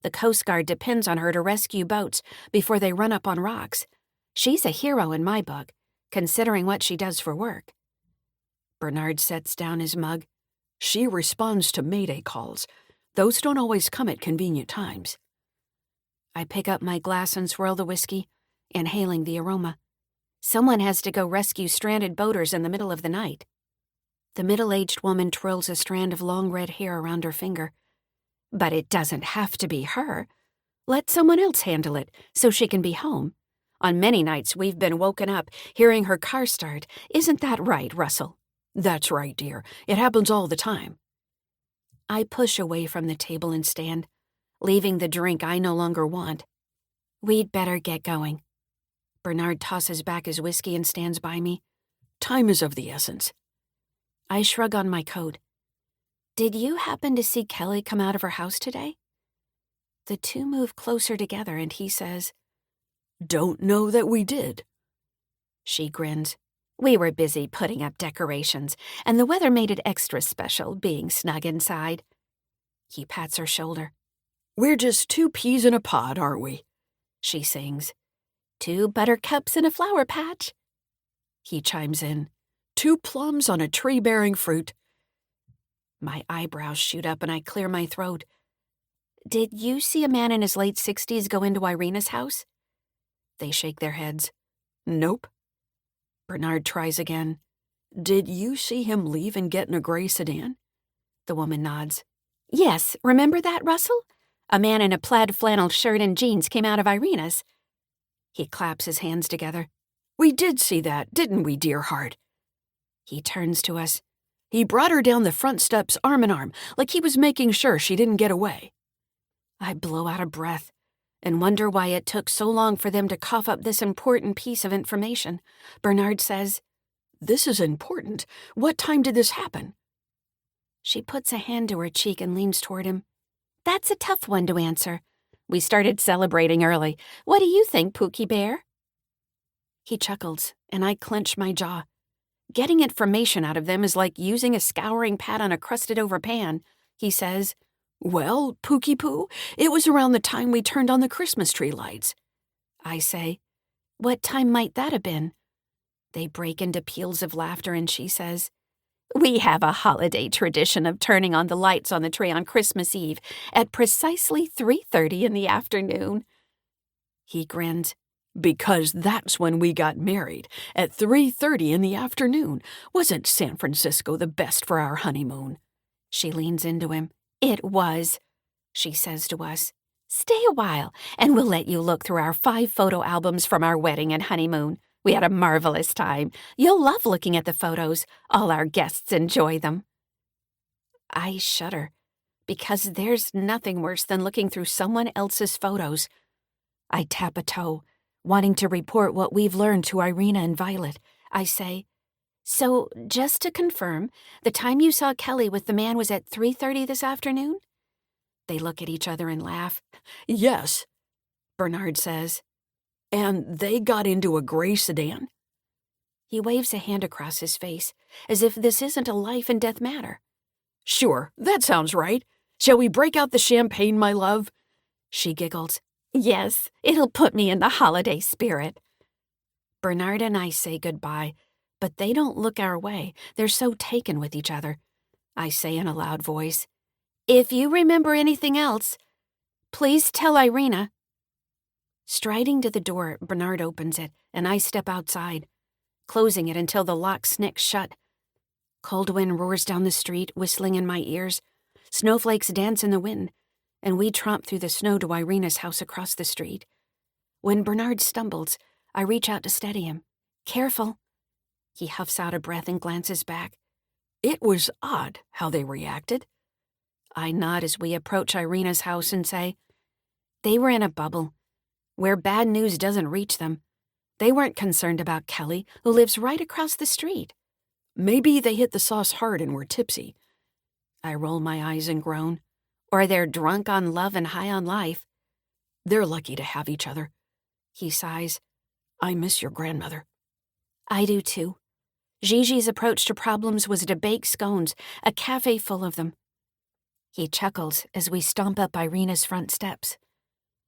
The Coast Guard depends on her to rescue boats before they run up on rocks. She's a hero in my book, considering what she does for work. Bernard sets down his mug. She responds to Mayday calls. Those don't always come at convenient times. I pick up my glass and swirl the whiskey, inhaling the aroma. Someone has to go rescue stranded boaters in the middle of the night. The middle-aged woman twirls a strand of long red hair around her finger. But it doesn't have to be her. Let someone else handle it so she can be home. On many nights we've been woken up hearing her car start. Isn't that right, Russell? That's right, dear. It happens all the time. I push away from the table and stand, leaving the drink I no longer want. We'd better get going. Bernard tosses back his whiskey and stands by me. Time is of the essence. I shrug on my coat. Did you happen to see Kelly come out of her house today? The two move closer together and he says, Don't know that we did. She grins. We were busy putting up decorations, and the weather made it extra special being snug inside. He pats her shoulder. We're just 2 peas in a pod, aren't we? She sings. 2 buttercups in a flower patch. He chimes in. 2 plums on a tree bearing fruit. My eyebrows shoot up and I clear my throat. Did you see a man in his late 60s go into Irina's house? They shake their heads. Nope. Bernard tries again. Did you see him leave and get in a gray sedan? The woman nods. Yes, remember that, Russell? A man in a plaid flannel shirt and jeans came out of Irina's. He claps his hands together. We did see that, didn't we, dear heart? He turns to us. He brought her down the front steps arm in arm, like he was making sure she didn't get away. I blow out a breath and wonder why it took so long for them to cough up this important piece of information. Bernard says, This is important. What time did this happen? She puts a hand to her cheek and leans toward him. That's a tough one to answer. We started celebrating early. What do you think, Pookie Bear? He chuckles, and I clench my jaw. Getting information out of them is like using a scouring pad on a crusted-over pan. He says, Well, Pookie Poo, it was around the time we turned on the Christmas tree lights. I say, What time might that have been? They break into peals of laughter, and she says, We have a holiday tradition of turning on the lights on the tree on Christmas Eve at precisely 3:30 in the afternoon. He grins. Because that's when we got married, at 3:30 in the afternoon. Wasn't San Francisco the best for our honeymoon? She leans into him. It was. She says to us, Stay a while, and we'll let you look through our 5 photo albums from our wedding and honeymoon. We had a marvelous time. You'll love looking at the photos. All our guests enjoy them. I shudder, because there's nothing worse than looking through someone else's photos. I tap a toe, wanting to report what we've learned to Irina and Violet. I say, So, just to confirm, the time you saw Kelly with the man was at 3:30 this afternoon? They look at each other and laugh. Yes, Bernard says. And they got into a gray sedan? He waves a hand across his face, as if this isn't a life-and-death matter. Sure, that sounds right. Shall we break out the champagne, my love? She giggles. Yes, it'll put me in the holiday spirit. Bernard and I say goodbye, but they don't look our way. They're so taken with each other. I say in a loud voice, If you remember anything else, please tell Irina. Striding to the door, Bernard opens it, and I step outside, closing it until the lock snicks shut. Cold wind roars down the street, whistling in my ears. Snowflakes dance in the wind, and we tromp through the snow to Irina's house across the street. When Bernard stumbles, I reach out to steady him. Careful. He huffs out a breath and glances back. It was odd how they reacted. I nod as we approach Irina's house and say, They were in a bubble, where bad news doesn't reach them. They weren't concerned about Kelly, who lives right across the street. Maybe they hit the sauce hard and were tipsy. I roll my eyes and groan. Or they're drunk on love and high on life. They're lucky to have each other. He sighs. I miss your grandmother. I do too. Gigi's approach to problems was to bake scones, a cafe full of them. He chuckles as we stomp up Irina's front steps.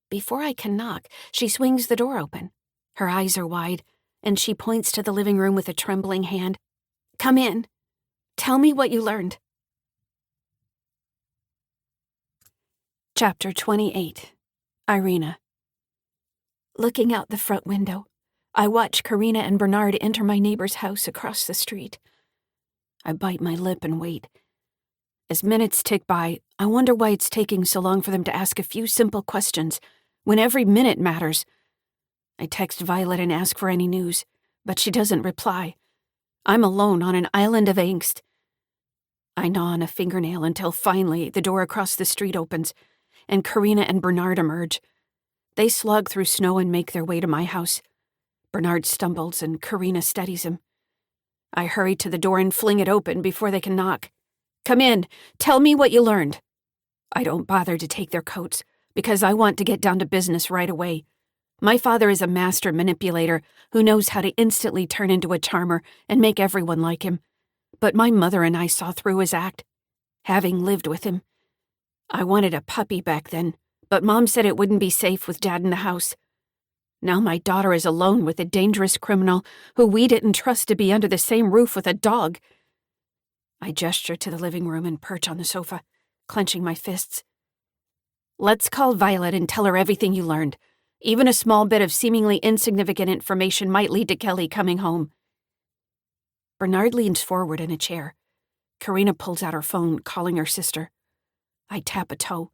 Before I can knock, she swings the door open. Her eyes are wide, and she points to the living room with a trembling hand. Come in. Tell me what you learned. Chapter 28. Irina. Looking out the front window, I watch Karina and Bernard enter my neighbor's house across the street. I bite my lip and wait. As minutes tick by, I wonder why it's taking so long for them to ask a few simple questions, when every minute matters. I text Violet and ask for any news, but she doesn't reply. I'm alone on an island of angst. I gnaw on a fingernail until finally the door across the street opens, and Karina and Bernard emerge. They slog through snow and make their way to my house. Bernard stumbles and Karina steadies him. I hurry to the door and fling it open before they can knock. Come in. Tell me what you learned. I don't bother to take their coats, because I want to get down to business right away. My father is a master manipulator who knows how to instantly turn into a charmer and make everyone like him. But my mother and I saw through his act, having lived with him. I wanted a puppy back then, but Mom said it wouldn't be safe with Dad in the house. Now my daughter is alone with a dangerous criminal who we didn't trust to be under the same roof with a dog. I gesture to the living room and perch on the sofa, clenching my fists. Let's call Violet and tell her everything you learned. Even a small bit of seemingly insignificant information might lead to Kelly coming home. Bernard leans forward in a chair. Karina pulls out her phone, calling her sister. I tap a toe,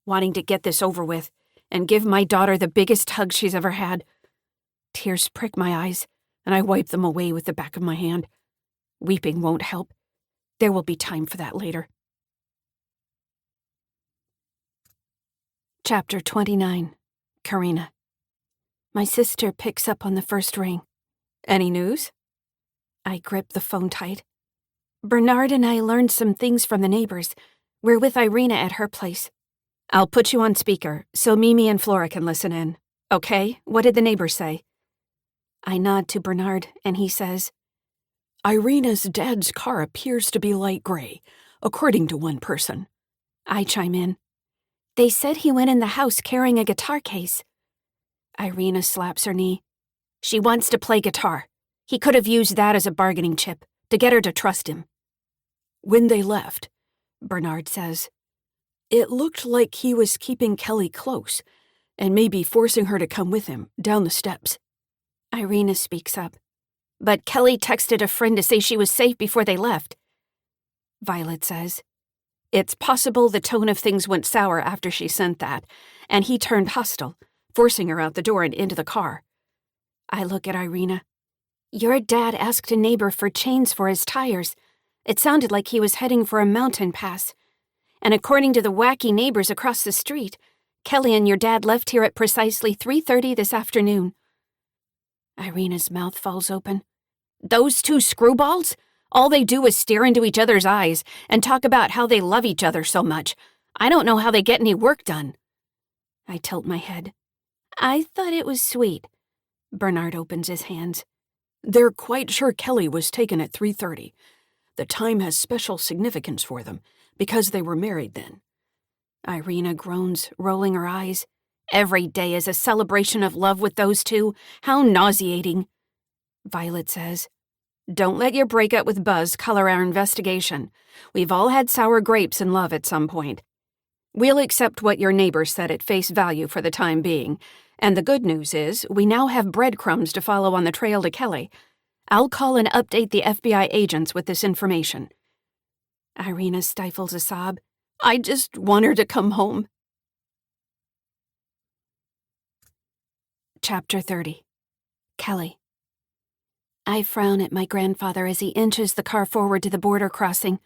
wanting to get this over with, and give my daughter the biggest hug she's ever had. Tears prick my eyes, and I wipe them away with the back of my hand. Weeping won't help. There will be time for that later. Chapter 29. Karina. My sister picks up on the first ring. Any news? I grip the phone tight. Bernard and I learned some things from the neighbors. We're with Irina at her place. I'll put you on speaker so Mimi and Flora can listen in. Okay, what did the neighbors say? I nod to Bernard and he says, Irina's dad's car appears to be light gray, according to one person. I chime in. They said he went in the house carrying a guitar case. Irina slaps her knee. She wants to play guitar. He could have used that as a bargaining chip, to get her to trust him. When they left, Bernard says, it looked like he was keeping Kelly close, and maybe forcing her to come with him down the steps. Irina speaks up. But Kelly texted a friend to say she was safe before they left. Violet says, it's possible the tone of things went sour after she sent that, and he turned hostile, forcing her out the door and into the car. I look at Irina. Your dad asked a neighbor for chains for his tires. It sounded like he was heading for a mountain pass. And according to the wacky neighbors across the street, Kelly and your dad left here at precisely 3:30 this afternoon. Irina's mouth falls open. Those two screwballs? All they do is stare into each other's eyes and talk about how they love each other so much. I don't know how they get any work done. I tilt my head. I thought it was sweet. Bernard opens his hands. They're quite sure Kelly was taken at 3:30. The time has special significance for them, because they were married then. Irina groans, rolling her eyes. Every day is a celebration of love with those two. How nauseating. Violet says, don't let your breakup with Buzz color our investigation. We've all had sour grapes in love at some point. We'll accept what your neighbors said at face value for the time being. And the good news is, we now have breadcrumbs to follow on the trail to Kelly. I'll call and update the FBI agents with this information. Irina stifles a sob. I just want her to come home. Chapter 30. Kelly. I frown at my grandfather as he inches the car forward to the border crossing.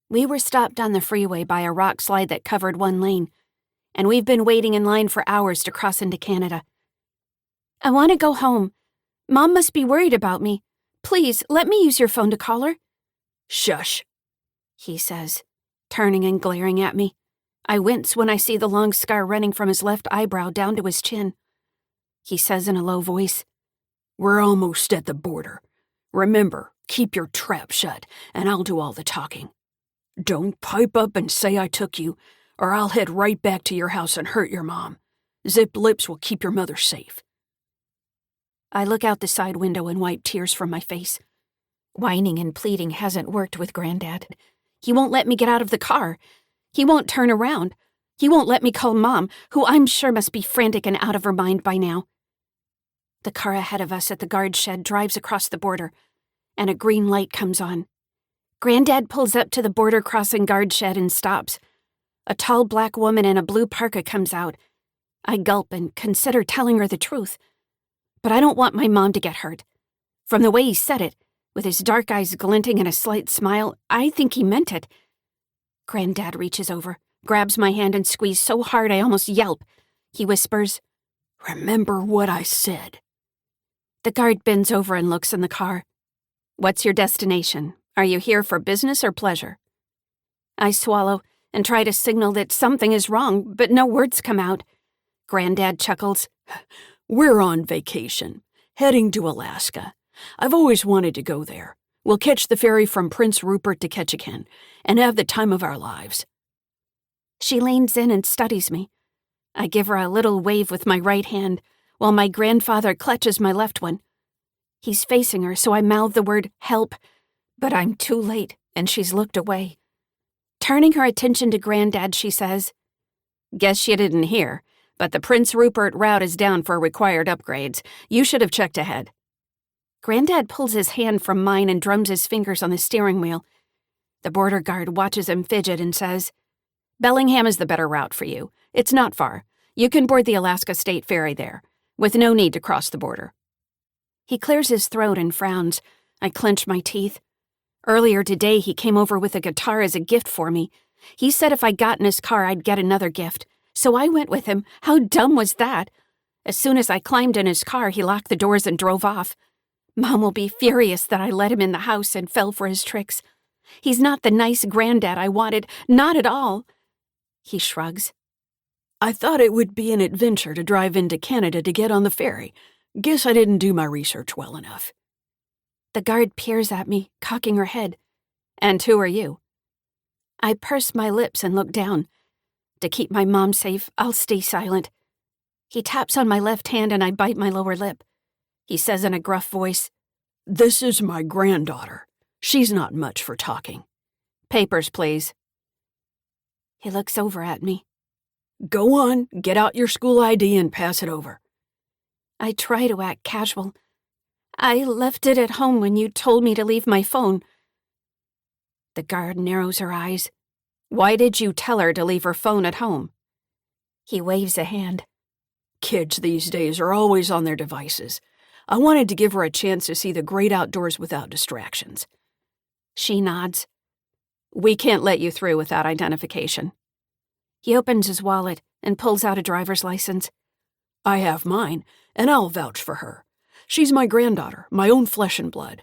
We were stopped on the freeway by a rock slide that covered one lane. and we've been waiting in line for hours to cross into Canada. I want to go home. Mom must be worried about me. Please, let me use your phone to call her. Shush, he says, turning and glaring at me. I wince when I see the long scar running from his left eyebrow down to his chin. He says in a low voice, we're almost at the border. Remember, keep your trap shut, and I'll do all the talking. Don't pipe up and say I took you, or I'll head right back to your house and hurt your mom. Zipped lips will keep your mother safe. I look out the side window and wipe tears from my face. Whining and pleading hasn't worked with Granddad. He won't let me get out of the car. He won't turn around. He won't let me call Mom, who I'm sure must be frantic and out of her mind by now. The car ahead of us at the guard shed drives across the border, and a green light comes on. Granddad pulls up to the border crossing guard shed and stops. A tall black woman in a blue parka comes out. I gulp and consider telling her the truth. But I don't want my mom to get hurt. From the way he said it, with his dark eyes glinting and a slight smile, I think he meant it. Granddad reaches over, grabs my hand and squeezes so hard I almost yelp. He whispers, remember what I said. The guard bends over and looks in the car. What's your destination? Are you here for business or pleasure? I swallow and try to signal that something is wrong, but no words come out. Granddad chuckles. We're on vacation, heading to Alaska. I've always wanted to go there. We'll catch the ferry from Prince Rupert to Ketchikan and have the time of our lives. She leans in and studies me. I give her a little wave with my right hand, while my grandfather clutches my left one. He's facing her, so I mouth the word help, but I'm too late, and she's looked away. Turning her attention to Granddad, she says, guess you didn't hear, but the Prince Rupert route is down for required upgrades. You should have checked ahead. Granddad pulls his hand from mine and drums his fingers on the steering wheel. The border guard watches him fidget and says, Bellingham is the better route for you. It's not far. You can board the Alaska State Ferry there, with no need to cross the border. He clears his throat and frowns. I clench my teeth. Earlier today, he came over with a guitar as a gift for me. He said if I got in his car, I'd get another gift. So I went with him. How dumb was that? As soon as I climbed in his car, he locked the doors and drove off. Mom will be furious that I let him in the house and fell for his tricks. He's not the nice granddad I wanted, not at all. He shrugs. I thought it would be an adventure to drive into Canada to get on the ferry. Guess I didn't do my research well enough. The guard peers at me, cocking her head. And who are you? I purse my lips and look down. To keep my mom safe, I'll stay silent. He taps on my left hand and I bite my lower lip. He says in a gruff voice, This is my granddaughter. She's not much for talking. Papers, please. He looks over at me. Go on, get out your school ID and pass it over. I try to act casual. I left it at home when you told me to leave my phone. The guard narrows her eyes. Why did you tell her to leave her phone at home? He waves a hand. Kids these days are always on their devices. I wanted to give her a chance to see the great outdoors without distractions. She nods. We can't let you through without identification. He opens his wallet and pulls out a driver's license. I have mine, and I'll vouch for her. She's my granddaughter, my own flesh and blood.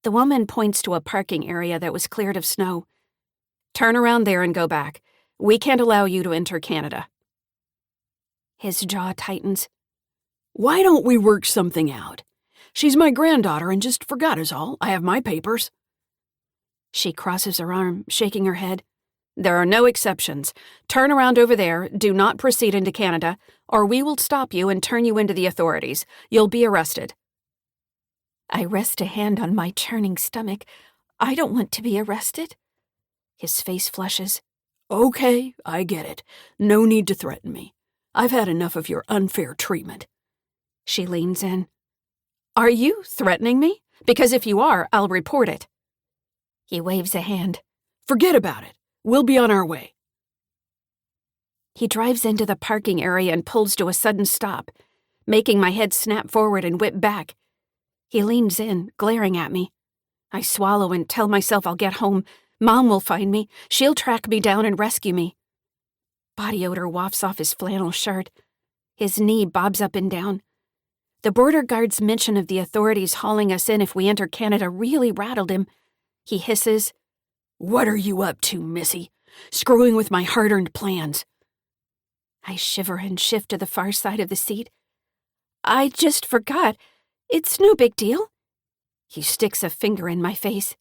The woman points to a parking area that was cleared of snow. Turn around there and go back. We can't allow you to enter Canada. His jaw tightens. Why don't we work something out? She's my granddaughter and just forgot is all. I have my papers. She crosses her arm, shaking her head. There are no exceptions. Turn around over there, do not proceed into Canada, or we will stop you and turn you into the authorities. You'll be arrested. I rest a hand on my churning stomach. I don't want to be arrested. His face flushes. Okay, I get it. No need to threaten me. I've had enough of your unfair treatment. She leans in. Are you threatening me? Because if you are, I'll report it. He waves a hand. Forget about it. We'll be on our way. He drives into the parking area and pulls to a sudden stop, making my head snap forward and whip back. He leans in, glaring at me. I swallow and tell myself I'll get home. Mom will find me. She'll track me down and rescue me. Body odor wafts off his flannel shirt. His knee bobs up and down. The border guard's mention of the authorities hauling us in if we enter Canada really rattled him. He hisses, "What are you up to, missy? Screwing with my hard-earned plans." I shiver and shift to the far side of the seat. "I just forgot. It's no big deal." He sticks a finger in my face.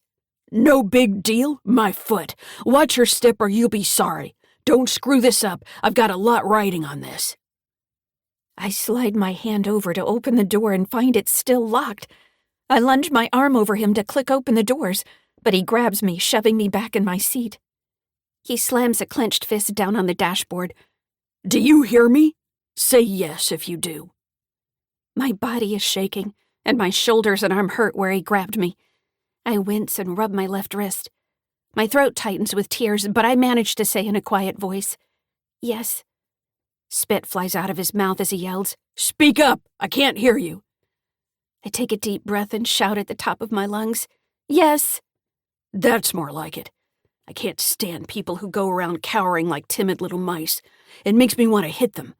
"No big deal? My foot. Watch your step or you'll be sorry. Don't screw this up. I've got a lot riding on this." I slide my hand over to open the door and find it still locked. I lunge my arm over him to click open the doors, but he grabs me, shoving me back in my seat. He slams a clenched fist down on the dashboard. "Do you hear me? Say yes if you do." My body is shaking, and my shoulders and arm hurt where he grabbed me. I wince and rub my left wrist. My throat tightens with tears, but I manage to say in a quiet voice, "Yes." Spit flies out of his mouth as he yells, "Speak up! I can't hear you." I take a deep breath and shout at the top of my lungs, "Yes." "That's more like it. I can't stand people who go around cowering like timid little mice. It makes me want to hit them."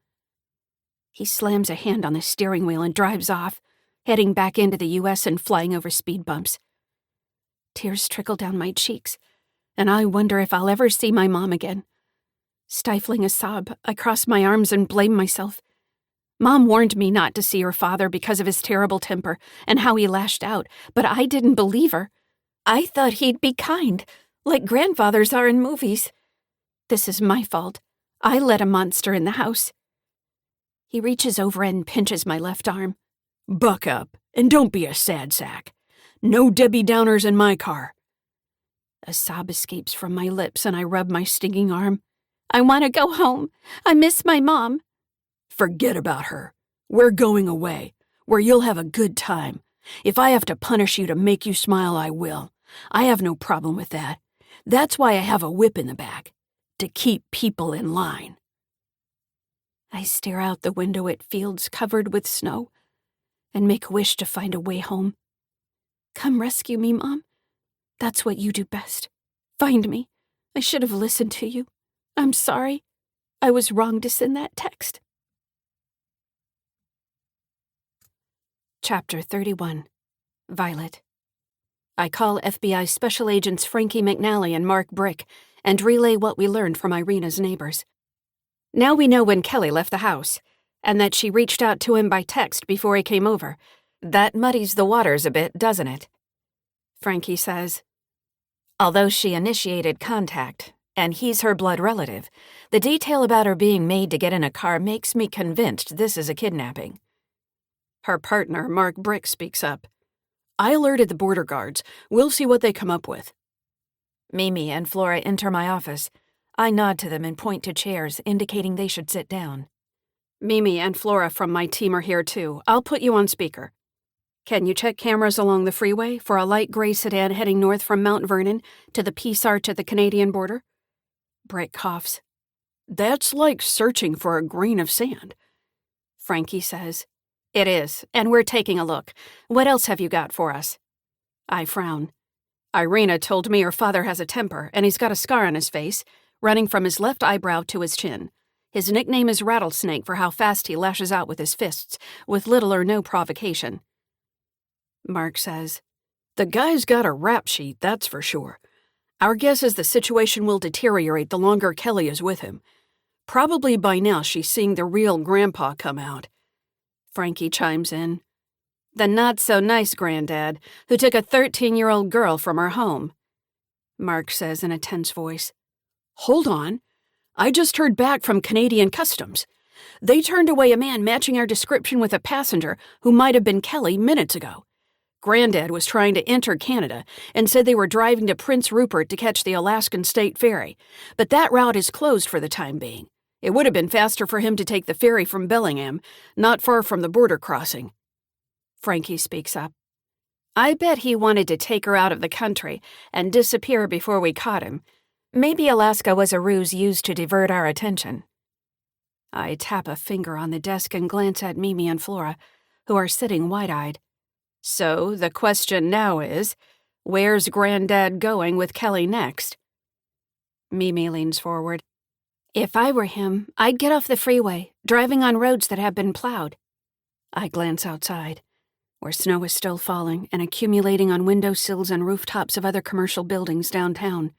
He slams a hand on the steering wheel and drives off, heading back into the U.S. and flying over speed bumps. Tears trickle down my cheeks, and I wonder if I'll ever see my mom again. Stifling a sob, I cross my arms and blame myself. Mom warned me not to see her father because of his terrible temper and how he lashed out, but I didn't believe her. I thought he'd be kind, like grandfathers are in movies. This is my fault. I let a monster in the house. He reaches over and pinches my left arm. "Buck up, and don't be a sad sack. No Debbie Downers in my car." A sob escapes from my lips and I rub my stinging arm. "I want to go home. I miss my mom." "Forget about her. We're going away, where you'll have a good time. If I have to punish you to make you smile, I will. I have no problem with that. That's why I have a whip in the back. To keep people in line." I stare out the window at fields covered with snow and make a wish to find a way home. "Come rescue me, Mom. That's what you do best. Find me. I should have listened to you. I'm sorry. I was wrong to send that text." Chapter 31. Violet. I call FBI Special Agents Frankie McNally and Mark Brick and relay what we learned from Irina's neighbors. Now we know when Kelly left the house, and that she reached out to him by text before he came over. That muddies the waters a bit, doesn't it? Frankie says, "Although she initiated contact, and he's her blood relative, the detail about her being made to get in a car makes me convinced this is a kidnapping." Her partner, Mark Brick, speaks up. "I alerted the border guards. We'll see what they come up with." Mimi and Flora enter my office. I nod to them and point to chairs, indicating they should sit down. "Mimi and Flora from my team are here too. I'll put you on speaker. Can you check cameras along the freeway for a light gray sedan heading north from Mount Vernon to the Peace Arch at the Canadian border?" Brick coughs. "That's like searching for a grain of sand." Frankie says, "It is, and we're taking a look. What else have you got for us?" I frown. Irina told me her father has a temper, and he's got a scar on his face, running from his left eyebrow to his chin. His nickname is Rattlesnake for how fast he lashes out with his fists, with little or no provocation. Mark says, "The guy's got a rap sheet, that's for sure. Our guess is the situation will deteriorate the longer Kelly is with him. Probably by now she's seeing the real grandpa come out." Frankie chimes in. "The not-so-nice granddad, who took a 13-year-old girl from her home." Mark says in a tense voice, "Hold on. I just heard back from Canadian Customs. They turned away a man matching our description with a passenger who might have been Kelly minutes ago. Granddad was trying to enter Canada and said they were driving to Prince Rupert to catch the Alaskan State Ferry, but that route is closed for the time being. It would have been faster for him to take the ferry from Bellingham, not far from the border crossing." Frankie speaks up. "I bet he wanted to take her out of the country and disappear before we caught him. Maybe Alaska was a ruse used to divert our attention." I tap a finger on the desk and glance at Mimi and Flora, who are sitting wide-eyed. "So the question now is, where's Granddad going with Kelly next?" Mimi leans forward. If I were him, I'd get off the freeway, driving on roads that have been plowed. I glance outside, where snow is still falling and accumulating on windowsills and rooftops of other commercial buildings downtown.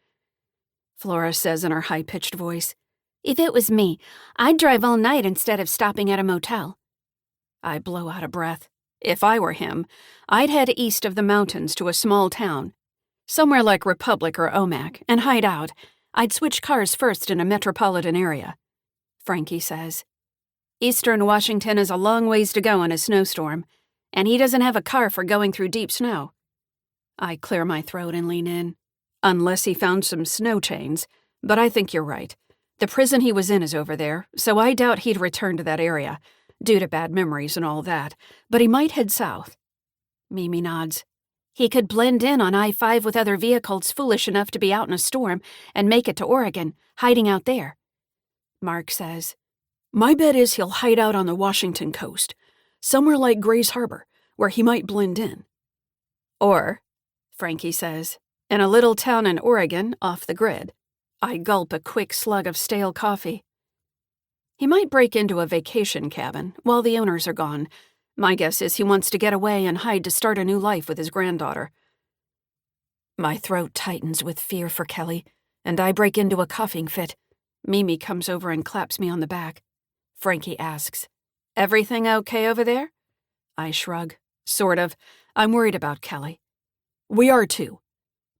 Flora says in her high-pitched voice, "If it was me, I'd drive all night instead of stopping at a motel." I blow out a breath. If I were him, I'd head east of the mountains to a small town, somewhere like Republic or Omak, and hide out. I'd switch cars first in a metropolitan area. Frankie says, "Eastern Washington is a long ways to go in a snowstorm, and he doesn't have a car for going through deep snow." I clear my throat and lean in. Unless he found some snow chains, but I think you're right. The prison he was in is over there, so I doubt he'd return to that area, due to bad memories and all that, but he might head south. Mimi nods. He could blend in on I-5 with other vehicles foolish enough to be out in a storm and make it to Oregon, hiding out there. Mark says, "My bet is he'll hide out on the Washington coast, somewhere like Grays Harbor, where he might blend in." Or, Frankie says, in a little town in Oregon, off the grid. I gulp a quick slug of stale coffee. He might break into a vacation cabin while the owners are gone. My guess is he wants to get away and hide to start a new life with his granddaughter. My throat tightens with fear for Kelly, and I break into a coughing fit. Mimi comes over and claps me on the back. Frankie asks, "Everything okay over there?" I shrug. Sort of. I'm worried about Kelly. "We are too,"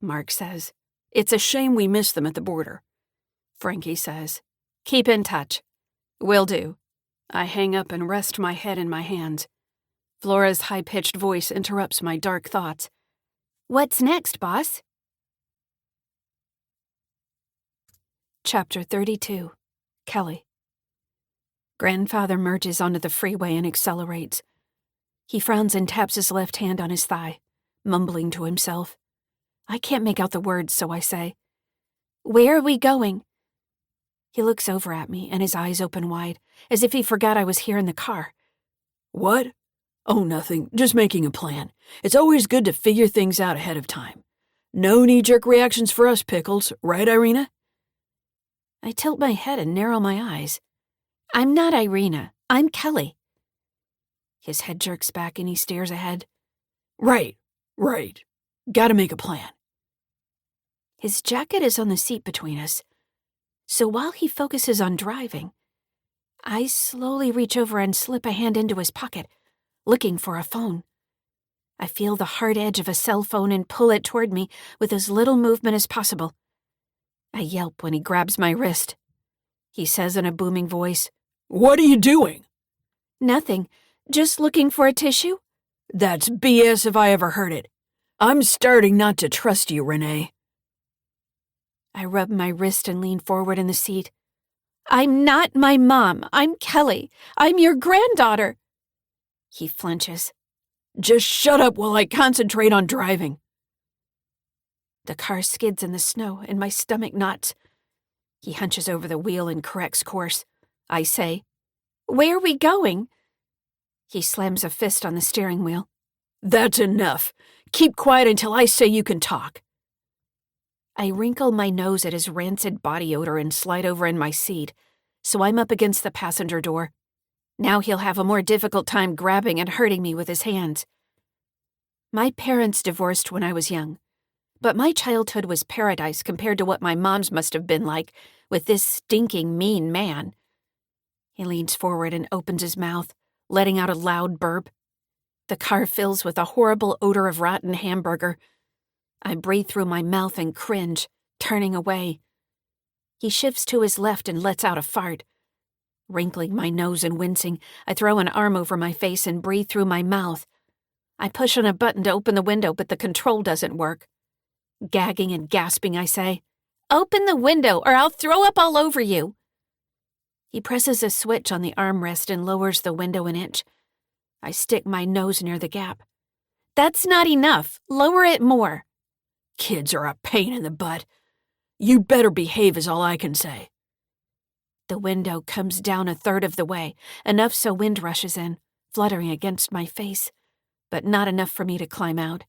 Mark says. "It's a shame we missed them at the border." Frankie says, "Keep in touch." "Will do." I hang up and rest my head in my hands. Flora's high-pitched voice interrupts my dark thoughts. "What's next, boss?" Chapter 32. Kelly. Grandfather merges onto the freeway and accelerates. He frowns and taps his left hand on his thigh, mumbling to himself. I can't make out the words, so I say, "Where are we going?" He looks over at me and his eyes open wide, as if he forgot I was here in the car. "What?" "Oh, nothing. Just making a plan. It's always good to figure things out ahead of time. No knee-jerk reactions for us, Pickles. Right, Irina?" I tilt my head and narrow my eyes. "I'm not Irina. I'm Kelly." His head jerks back and he stares ahead. Right. Gotta make a plan." His jacket is on the seat between us, so while he focuses on driving, I slowly reach over and slip a hand into his pocket, looking for a phone. I feel the hard edge of a cell phone and pull it toward me with as little movement as possible. I yelp when he grabs my wrist. He says in a booming voice, "What are you doing?" "Nothing. Just looking for a tissue?" "That's BS if I ever heard it. I'm starting not to trust you, Renee." I rub my wrist and lean forward in the seat. "I'm not my mom. I'm Kelly. I'm your granddaughter." He flinches. "Just shut up while I concentrate on driving." The car skids in the snow and my stomach knots. He hunches over the wheel and corrects course. I say, "Where are we going?" He slams a fist on the steering wheel. "That's enough. Keep quiet until I say you can talk." I wrinkle my nose at his rancid body odor and slide over in my seat, so I'm up against the passenger door. Now he'll have a more difficult time grabbing and hurting me with his hands. My parents divorced when I was young, but my childhood was paradise compared to what my mom's must have been like with this stinking mean man. He leans forward and opens his mouth, letting out a loud burp. The car fills with a horrible odor of rotten hamburger. I breathe through my mouth and cringe, turning away. He shifts to his left and lets out a fart. Wrinkling my nose and wincing, I throw an arm over my face and breathe through my mouth. I push on a button to open the window, but the control doesn't work. Gagging and gasping, I say, "Open the window or I'll throw up all over you." He presses a switch on the armrest and lowers the window an inch. I stick my nose near the gap. "That's not enough. Lower it more." Kids are a pain in the butt. You better behave is all I can say. The window comes down a third of the way, enough so wind rushes in, fluttering against my face, but not enough for me to climb out.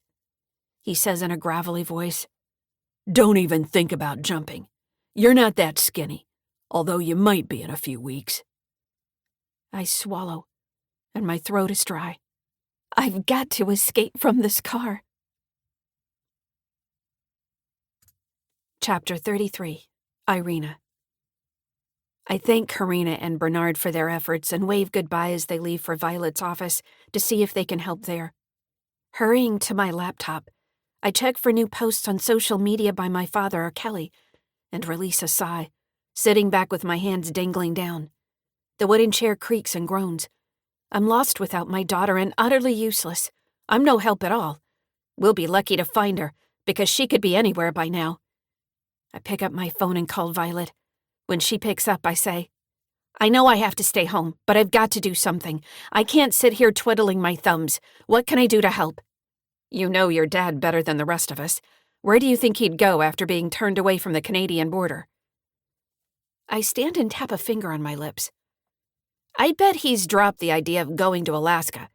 He says in a gravelly voice, "Don't even think about jumping. You're not that skinny. although you might be in a few weeks. I swallow, and my throat is dry. I've got to escape from this car. Chapter 33. Irina. I thank Karina and Bernard for their efforts and wave goodbye as they leave for Violet's office to see if they can help there. Hurrying to my laptop, I check for new posts on social media by my father or Kelly, and release a sigh, sitting back with my hands dangling down. The wooden chair creaks and groans. I'm lost without my daughter and utterly useless. I'm no help at all. We'll be lucky to find her, because she could be anywhere by now. I pick up my phone and call Violet. When she picks up, I say, I know I have to stay home, but I've got to do something. I can't sit here twiddling my thumbs. What can I do to help? You know your dad better than the rest of us. Where do you think he'd go after being turned away from the Canadian border? I stand and tap a finger on my lips. I bet he's dropped the idea of going to Alaska.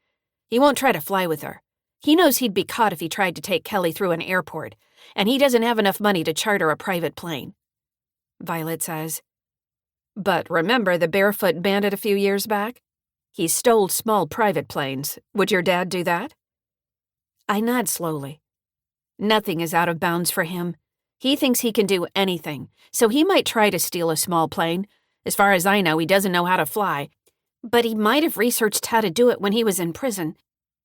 He won't try to fly with her. He knows he'd be caught if he tried to take Kelly through an airport, and he doesn't have enough money to charter a private plane. Violet says, But remember the barefoot bandit a few years back? He stole small private planes. Would your dad do that? I nod slowly. Nothing is out of bounds for him. He thinks he can do anything, so he might try to steal a small plane. As far as I know, he doesn't know how to fly. But he might have researched how to do it when he was in prison.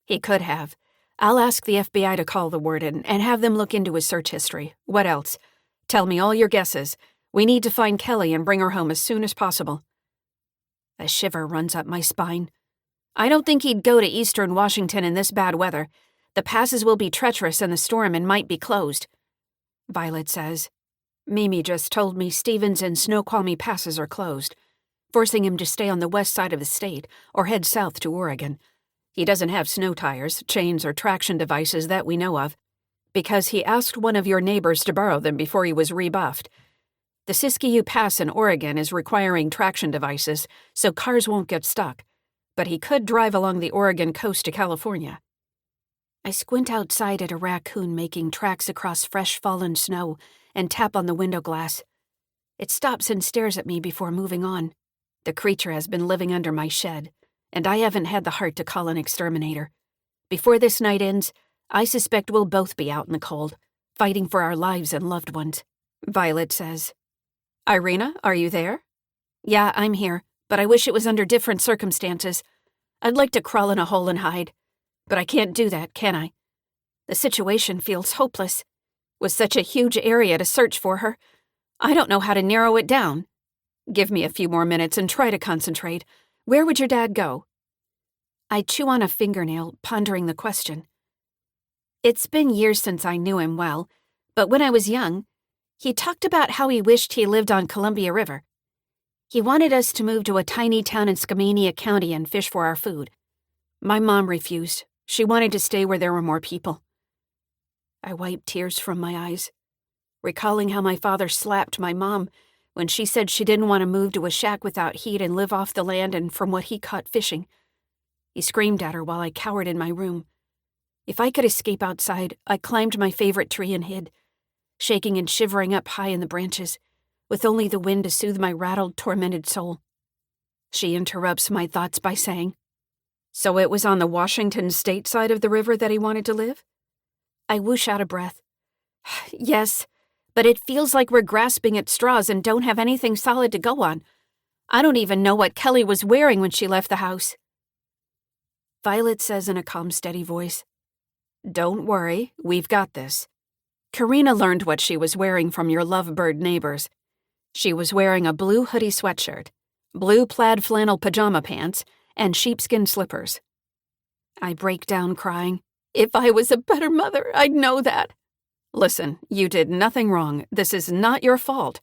He could have. I'll ask the FBI to call the warden and have them look into his search history. What else? Tell me all your guesses. We need to find Kelly and bring her home as soon as possible. A shiver runs up my spine. I don't think he'd go to eastern Washington in this bad weather. The passes will be treacherous in the storm and might be closed. Violet says, Mimi just told me Stevens and Snoqualmie passes are closed, forcing him to stay on the west side of the state or head south to Oregon. He doesn't have snow tires, chains, or traction devices that we know of, because he asked one of your neighbors to borrow them before he was rebuffed. The Siskiyou Pass in Oregon is requiring traction devices, so cars won't get stuck, but he could drive along the Oregon coast to California. I squint outside at a raccoon making tracks across fresh fallen snow and tap on the window glass. It stops and stares at me before moving on. The creature has been living under my shed, and I haven't had the heart to call an exterminator. Before this night ends, I suspect we'll both be out in the cold, fighting for our lives and loved ones. Violet says, Irina, are you there? Yeah, I'm here, but I wish it was under different circumstances. I'd like to crawl in a hole and hide. But I can't do that, can I? The situation feels hopeless. With such a huge area to search for her, I don't know how to narrow it down. Give me a few more minutes and try to concentrate. Where would your dad go? I chew on a fingernail, pondering the question. It's been years since I knew him well, but when I was young, he talked about how he wished he lived on Columbia River. He wanted us to move to a tiny town in Skamania County and fish for our food. My mom refused. She wanted to stay where there were more people. I wiped tears from my eyes, recalling how my father slapped my mom when she said she didn't want to move to a shack without heat and live off the land and from what he caught fishing. He screamed at her while I cowered in my room. If I could escape outside, I climbed my favorite tree and hid, shaking and shivering up high in the branches, with only the wind to soothe my rattled, tormented soul. She interrupts my thoughts by saying, So it was on the Washington state side of the river that he wanted to live? I whoosh out a breath. Yes, but it feels like we're grasping at straws and don't have anything solid to go on. I don't even know what Kelly was wearing when she left the house. Violet says in a calm, steady voice, Don't worry, we've got this. Karina learned what she was wearing from your lovebird neighbors. She was wearing a blue hoodie sweatshirt, blue plaid flannel pajama pants, and sheepskin slippers. I break down crying. If I was a better mother, I'd know that. Listen, you did nothing wrong. This is not your fault.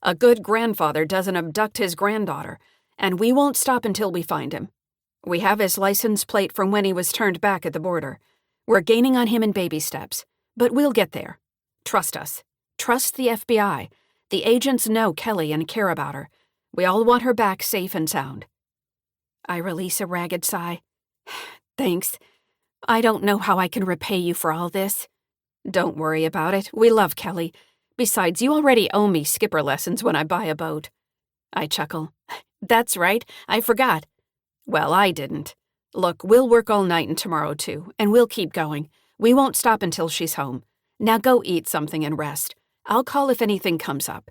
A good grandfather doesn't abduct his granddaughter, and we won't stop until we find him. We have his license plate from when he was turned back at the border. We're gaining on him in baby steps, but we'll get there. Trust us. Trust the FBI. The agents know Kelly and care about her. We all want her back safe and sound. I release a ragged sigh. Thanks. I don't know how I can repay you for all this. Don't worry about it. We love Kelly. Besides, you already owe me skipper lessons when I buy a boat. I chuckle. That's right, I forgot. Well, I didn't. Look, we'll work all night and tomorrow too, and we'll keep going. We won't stop until she's home. Now go eat something and rest. I'll call if anything comes up.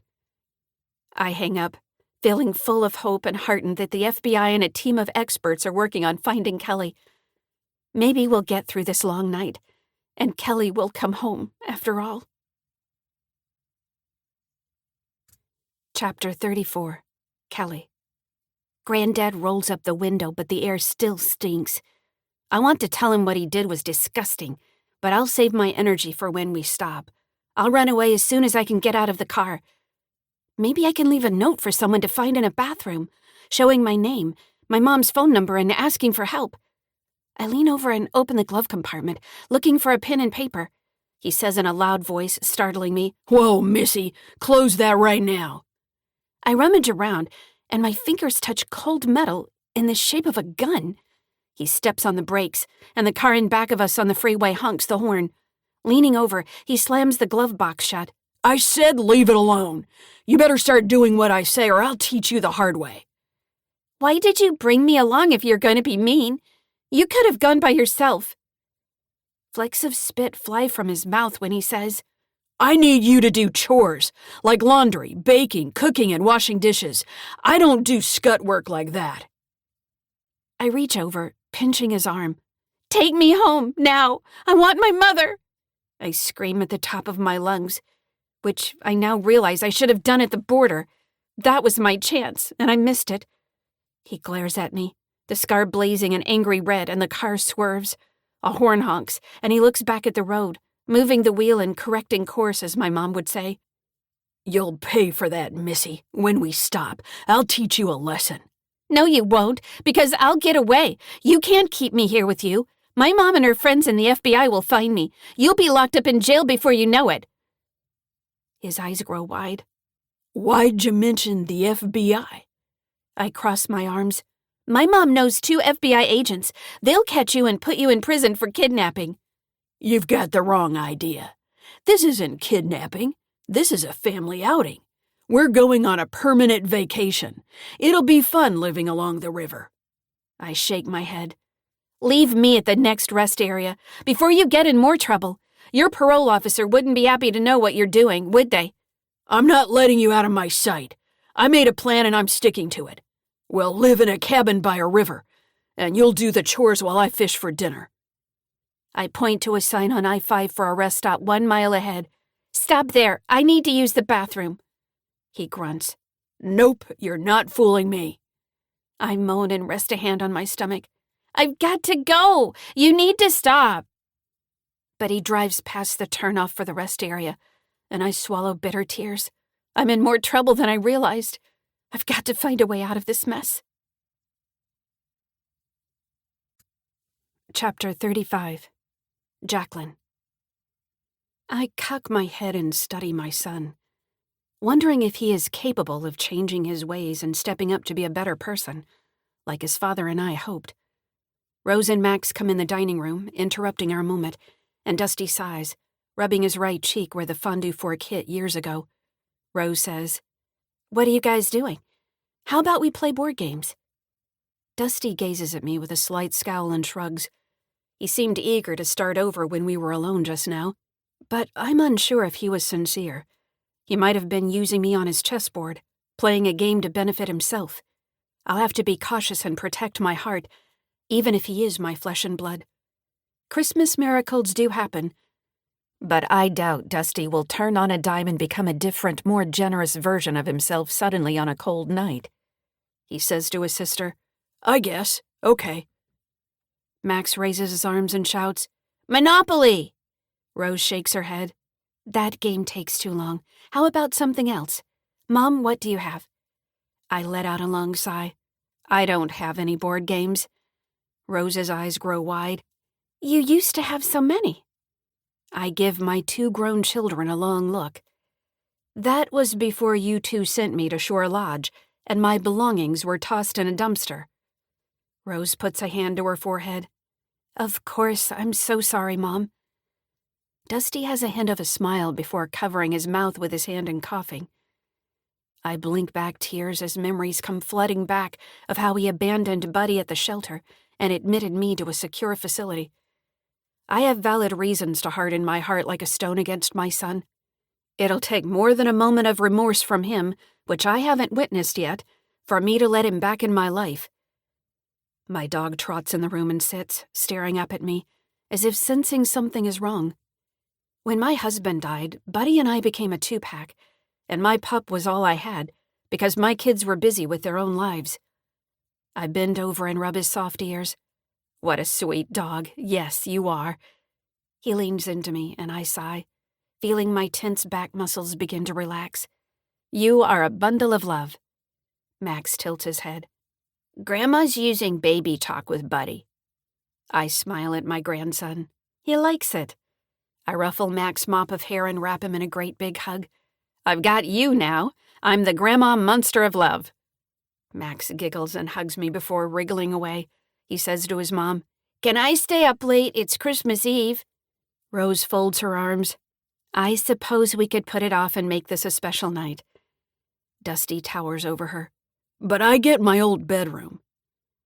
I hang up, feeling full of hope and heartened that the FBI and a team of experts are working on finding Kelly. Maybe we'll get through this long night, and Kelly will come home after all. Chapter 34. Kelly. Granddad rolls up the window, but the air still stinks. I want to tell him what he did was disgusting, but I'll save my energy for when we stop. I'll run away as soon as I can get out of the car. Maybe I can leave a note for someone to find in a bathroom, showing my name, my mom's phone number, and asking for help. I lean over and open the glove compartment, looking for a pen and paper. He says in a loud voice, startling me, "Whoa, Missy, close that right now." I rummage around, and my fingers touch cold metal in the shape of a gun. He steps on the brakes, and the car in back of us on the freeway honks the horn. Leaning over, he slams the glove box shut. "I said leave it alone. You better start doing what I say or I'll teach you the hard way." Why did you bring me along if you're going to be mean? You could have gone by yourself. Flecks of spit fly from his mouth when he says, "I need you to do chores, like laundry, baking, cooking, and washing dishes. I don't do scut work like that." I reach over, pinching his arm. Take me home, now! I want my mother! I scream at the top of my lungs, which I now realize I should have done at the border. That was my chance, and I missed it. He glares at me, the scar blazing an angry red, and the car swerves. A horn honks, and he looks back at the road, moving the wheel and correcting course, as my mom would say. "You'll pay for that, Missy. When we stop, I'll teach you a lesson." No, you won't, because I'll get away. You can't keep me here with you. My mom and her friends in the FBI will find me. You'll be locked up in jail before you know it. His eyes grow wide. "Why'd you mention the FBI?" I cross my arms. My mom knows 2 FBI agents. They'll catch you and put you in prison for kidnapping. "You've got the wrong idea. This isn't kidnapping. This is a family outing. We're going on a permanent vacation. It'll be fun living along the river." I shake my head. Leave me at the next rest area before you get in more trouble. Your parole officer wouldn't be happy to know what you're doing, would they? "I'm not letting you out of my sight. I made a plan and I'm sticking to it. We'll live in a cabin by a river, and you'll do the chores while I fish for dinner." I point to a sign on I-5 for a rest stop 1 mile ahead. Stop there. I need to use the bathroom. He grunts. "Nope, you're not fooling me." I moan and rest a hand on my stomach. I've got to go. You need to stop. But he drives past the turnoff for the rest area, and I swallow bitter tears. I'm in more trouble than I realized. I've got to find a way out of this mess. Chapter 35. Jacqueline. I cock my head and study my son, wondering if he is capable of changing his ways and stepping up to be a better person, like his father and I hoped. Rose and Max come in the dining room, interrupting our moment, and Dusty sighs, rubbing his right cheek where the fondue fork hit years ago. Rose says, "What are you guys doing? How about we play board games?" Dusty gazes at me with a slight scowl and shrugs. He seemed eager to start over when we were alone just now, but I'm unsure if he was sincere. He might have been using me on his chessboard, playing a game to benefit himself. I'll have to be cautious and protect my heart, even if he is my flesh and blood. Christmas miracles do happen, but I doubt Dusty will turn on a dime and become a different, more generous version of himself suddenly on a cold night. He says to his sister, "I guess. Okay." Max raises his arms and shouts, "Monopoly!" Rose shakes her head. "That game takes too long. How about something else? Mom, what do you have?" I let out a long sigh. I don't have any board games. Rose's eyes grow wide. You used to have so many. I give my 2 grown children a long look. That was before you 2 sent me to Shore Lodge, and my belongings were tossed in a dumpster. Rose puts a hand to her forehead. Of course, I'm so sorry, Mom. Dusty has a hint of a smile before covering his mouth with his hand and coughing. I blink back tears as memories come flooding back of how he abandoned Buddy at the shelter and admitted me to a secure facility. I have valid reasons to harden my heart like a stone against my son. It'll take more than a moment of remorse from him, which I haven't witnessed yet, for me to let him back in my life. My dog trots in the room and sits, staring up at me, as if sensing something is wrong. When my husband died, Buddy and I became a two-pack, and my pup was all I had, because my kids were busy with their own lives. I bend over and rub his soft ears. What a sweet dog. Yes, you are. He leans into me, and I sigh, feeling my tense back muscles begin to relax. You are a bundle of love. Max tilts his head. Grandma's using baby talk with Buddy. I smile at my grandson. He likes it. I ruffle Max's mop of hair and wrap him in a great big hug. I've got you now. I'm the grandma monster of love. Max giggles and hugs me before wriggling away. He says to his mom, Can I stay up late? It's Christmas Eve. Rose folds her arms. I suppose we could put it off and make this a special night. Dusty towers over her. But I get my old bedroom.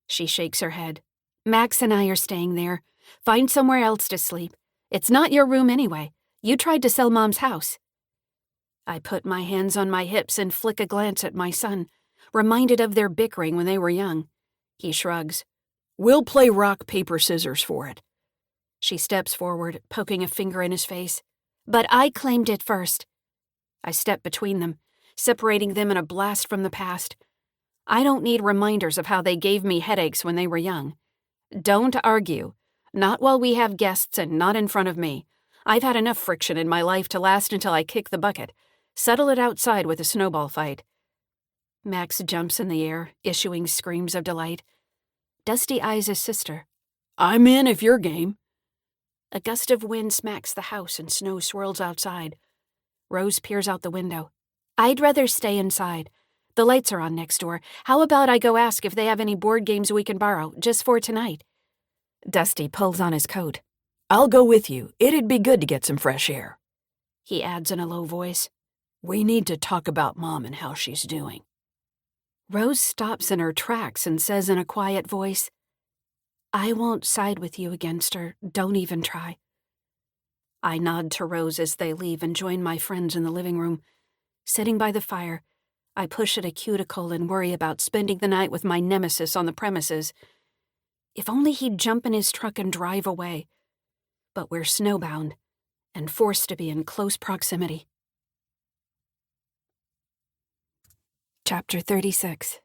She shakes her head. Max and I are staying there. Find somewhere else to sleep. It's not your room anyway. You tried to sell Mom's house. I put my hands on my hips and flick a glance at my son, reminded of their bickering when they were young. He shrugs. We'll play rock, paper, scissors for it. She steps forward, poking a finger in his face. But I claimed it first. I step between them, separating them in a blast from the past. I don't need reminders of how they gave me headaches when they were young. Don't argue. Not while we have guests and not in front of me. I've had enough friction in my life to last until I kick the bucket. Settle it outside with a snowball fight. Max jumps in the air, issuing screams of delight. Dusty eyes his sister. I'm in if you're game. A gust of wind smacks the house and snow swirls outside. Rose peers out the window. I'd rather stay inside. The lights are on next door. How about I go ask if they have any board games we can borrow, just for tonight? Dusty pulls on his coat. I'll go with you. It'd be good to get some fresh air. He adds in a low voice. We need to talk about Mom and how she's doing. Rose stops in her tracks and says in a quiet voice, I won't side with you against her. Don't even try. I nod to Rose as they leave and join my friends in the living room. Sitting by the fire, I push at a cuticle and worry about spending the night with my nemesis on the premises. If only he'd jump in his truck and drive away. But we're snowbound and forced to be in close proximity. Chapter 36.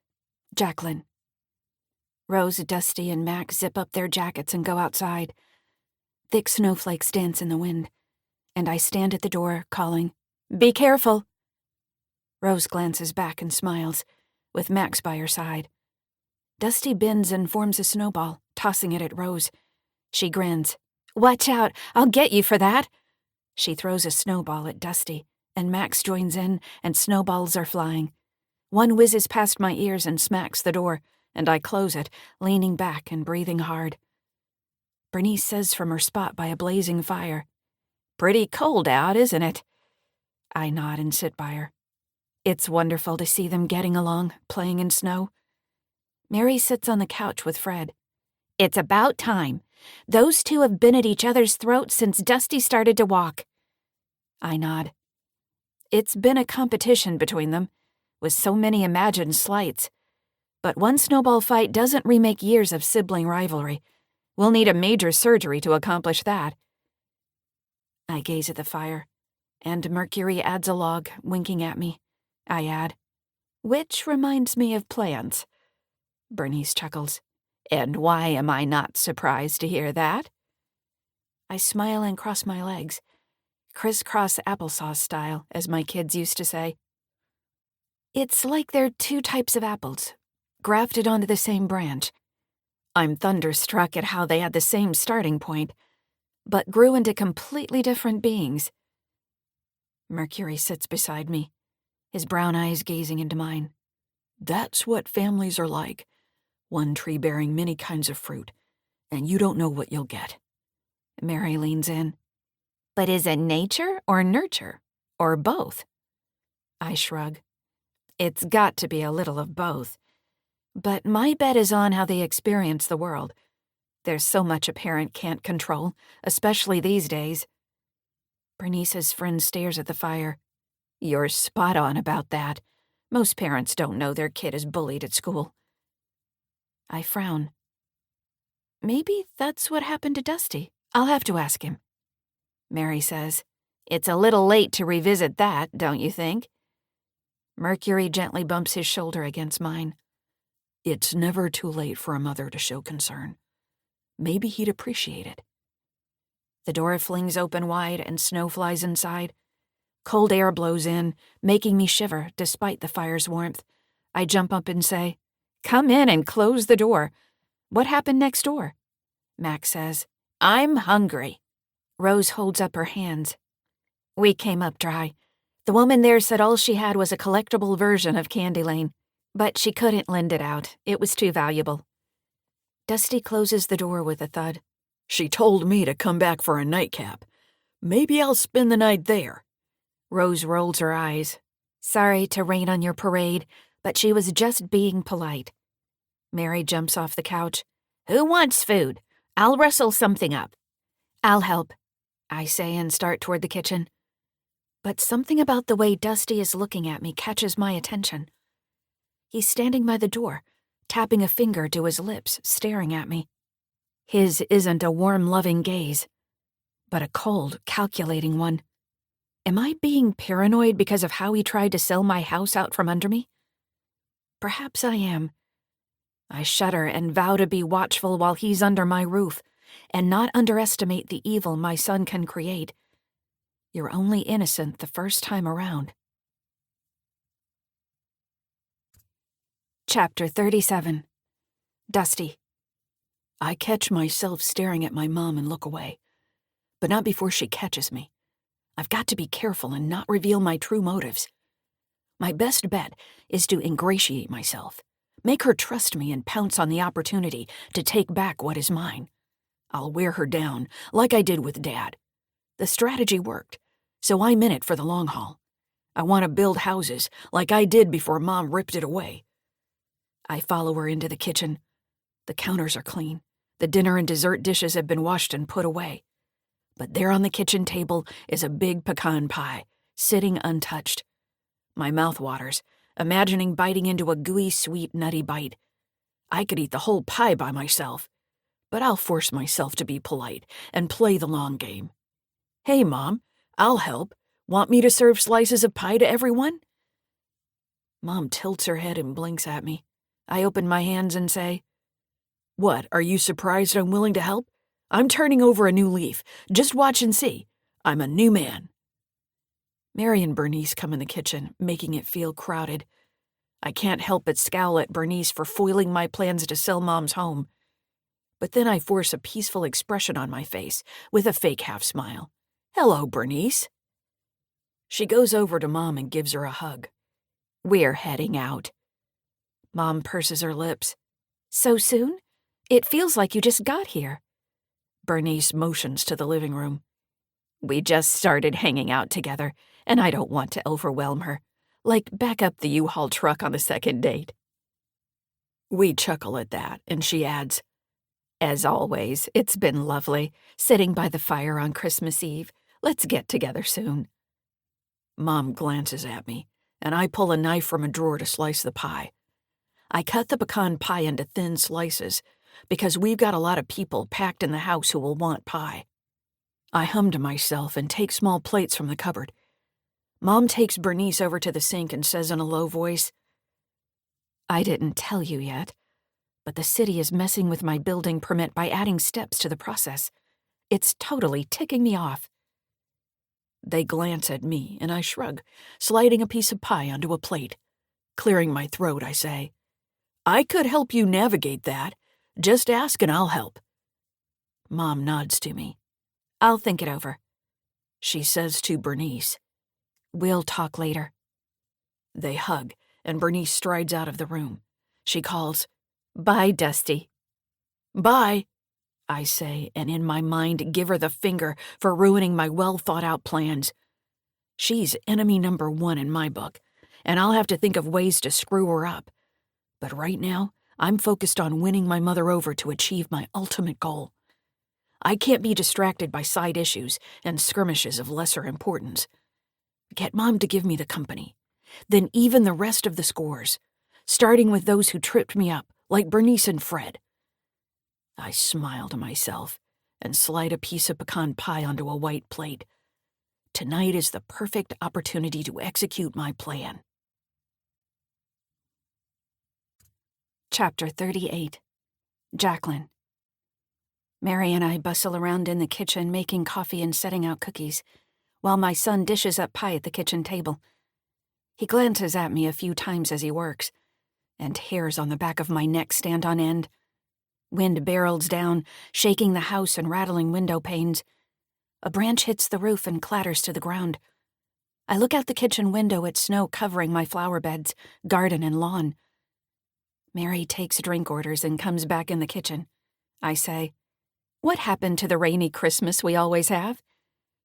Jacqueline. Rose, Dusty, and Max zip up their jackets and go outside. Thick snowflakes dance in the wind, and I stand at the door, calling, Be careful! Rose glances back and smiles, with Max by her side. Dusty bends and forms a snowball, tossing it at Rose. She grins. Watch out, I'll get you for that! She throws a snowball at Dusty, and Max joins in, and snowballs are flying. One whizzes past my ears and smacks the door, and I close it, leaning back and breathing hard. Bernice says from her spot by a blazing fire, Pretty cold out, isn't it? I nod and sit by her. It's wonderful to see them getting along, playing in snow. Mary sits on the couch with Fred. It's about time. Those two have been at each other's throats since Dusty started to walk. I nod. It's been a competition between them, with so many imagined slights. But one snowball fight doesn't remake years of sibling rivalry. We'll need a major surgery to accomplish that. I gaze at the fire, and Mercury adds a log, winking at me. I add, Which reminds me of plants. Bernice chuckles. And why am I not surprised to hear that? I smile and cross my legs, crisscross applesauce style, as my kids used to say. It's like they're two types of apples, grafted onto the same branch. I'm thunderstruck at how they had the same starting point, but grew into completely different beings. Mercury sits beside me, his brown eyes gazing into mine. That's what families are like. One tree bearing many kinds of fruit, and you don't know what you'll get. Mary leans in. But is it nature or nurture? Or both? I shrug. It's got to be a little of both. But my bet is on how they experience the world. There's so much a parent can't control, especially these days. Bernice's friend stares at the fire. You're spot on about that. Most parents don't know their kid is bullied at school. I frown. Maybe that's what happened to Dusty. I'll have to ask him. Mary says, It's a little late to revisit that, don't you think? Mercury gently bumps his shoulder against mine. It's never too late for a mother to show concern. Maybe he'd appreciate it. The door flings open wide and snow flies inside. Cold air blows in, making me shiver despite the fire's warmth. I jump up and say, Come in and close the door. What happened next door? Max says, I'm hungry. Rose holds up her hands. We came up dry. The woman there said all she had was a collectible version of Candy Lane, but she couldn't lend it out. It was too valuable. Dusty closes the door with a thud. She told me to come back for a nightcap. Maybe I'll spend the night there. Rose rolls her eyes. Sorry to rain on your parade, but she was just being polite. Mary jumps off the couch. Who wants food? I'll rustle something up. I'll help, I say and start toward the kitchen. But something about the way Dusty is looking at me catches my attention. He's standing by the door, tapping a finger to his lips, staring at me. His isn't a warm, loving gaze, but a cold, calculating one. Am I being paranoid because of how he tried to sell my house out from under me? Perhaps I am. I shudder and vow to be watchful while he's under my roof, and not underestimate the evil my son can create. You're only innocent the first time around. Chapter 37. Dusty. I catch myself staring at my mom and look away, but not before she catches me. I've got to be careful and not reveal my true motives. My best bet is to ingratiate myself, make her trust me and pounce on the opportunity to take back what is mine. I'll wear her down, like I did with Dad. The strategy worked, so I'm in it for the long haul. I want to build houses like I did before Mom ripped it away. I follow her into the kitchen. The counters are clean. The dinner and dessert dishes have been washed and put away. But there on the kitchen table is a big pecan pie, sitting untouched. My mouth waters, imagining biting into a gooey, sweet, nutty bite. I could eat the whole pie by myself, but I'll force myself to be polite and play the long game. Hey, Mom, I'll help. Want me to serve slices of pie to everyone? Mom tilts her head and blinks at me. I open my hands and say, What, are you surprised I'm willing to help? I'm turning over a new leaf. Just watch and see. I'm a new man. Mary and Bernice come in the kitchen, making it feel crowded. I can't help but scowl at Bernice for foiling my plans to sell Mom's home. But then I force a peaceful expression on my face with a fake half-smile. Hello, Bernice. She goes over to Mom and gives her a hug. We're heading out. Mom purses her lips. So soon? It feels like you just got here. Bernice motions to the living room. We just started hanging out together, and I don't want to overwhelm her. Like back up the U-Haul truck on the second date. We chuckle at that, and she adds, As always, it's been lovely, sitting by the fire on Christmas Eve. Let's get together soon. Mom glances at me, and I pull a knife from a drawer to slice the pie. I cut the pecan pie into thin slices, because we've got a lot of people packed in the house who will want pie. I hum to myself and take small plates from the cupboard. Mom takes Bernice over to the sink and says in a low voice, I didn't tell you yet, but the city is messing with my building permit by adding steps to the process. It's totally ticking me off. They glance at me, and I shrug, sliding a piece of pie onto a plate. Clearing my throat, I say, I could help you navigate that. Just ask and I'll help. Mom nods to me. I'll think it over. She says to Bernice, We'll talk later. They hug, and Bernice strides out of the room. She calls, Bye, Dusty. Bye, I say, and in my mind give her the finger for ruining my well-thought-out plans. She's enemy number one in my book, and I'll have to think of ways to screw her up. But right now, I'm focused on winning my mother over to achieve my ultimate goal. I can't be distracted by side issues and skirmishes of lesser importance. Get Mom to give me the company, then even the rest of the scores, starting with those who tripped me up, like Bernice and Fred. I smile to myself and slide a piece of pecan pie onto a white plate. Tonight is the perfect opportunity to execute my plan. Chapter 38. Jacqueline. Mary and I bustle around in the kitchen making coffee and setting out cookies, while my son dishes up pie at the kitchen table. He glances at me a few times as he works, and hairs on the back of my neck stand on end. Wind barrels down, shaking the house and rattling window panes. A branch hits the roof and clatters to the ground. I look out the kitchen window at snow covering my flower beds, garden, and lawn. Mary takes drink orders and comes back in the kitchen. I say, "What happened to the rainy Christmas we always have?"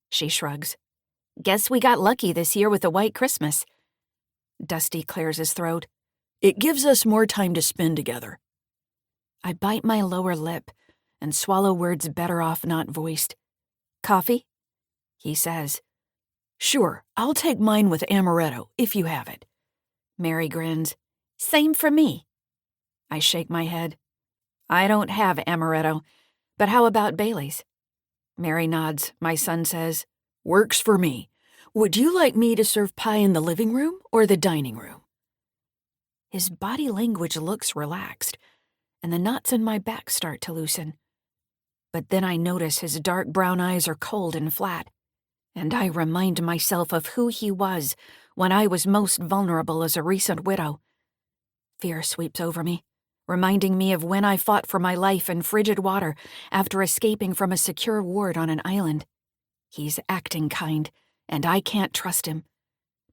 She shrugs. "Guess we got lucky this year with the white Christmas." Dusty clears his throat. It gives us more time to spend together. I bite my lower lip and swallow words better off not voiced. "Coffee?" he says. Sure, I'll take mine with amaretto, if you have it. Mary grins. "Same for me." I shake my head. "I don't have amaretto, but how about Bailey's?" Mary nods. My son says, Works for me. Would you like me to serve pie in the living room or the dining room? His body language looks relaxed, and the knots in my back start to loosen. But then I notice his dark brown eyes are cold and flat, and I remind myself of who he was when I was most vulnerable as a recent widow. Fear sweeps over me, reminding me of when I fought for my life in frigid water after escaping from a secure ward on an island. He's acting kind, and I can't trust him.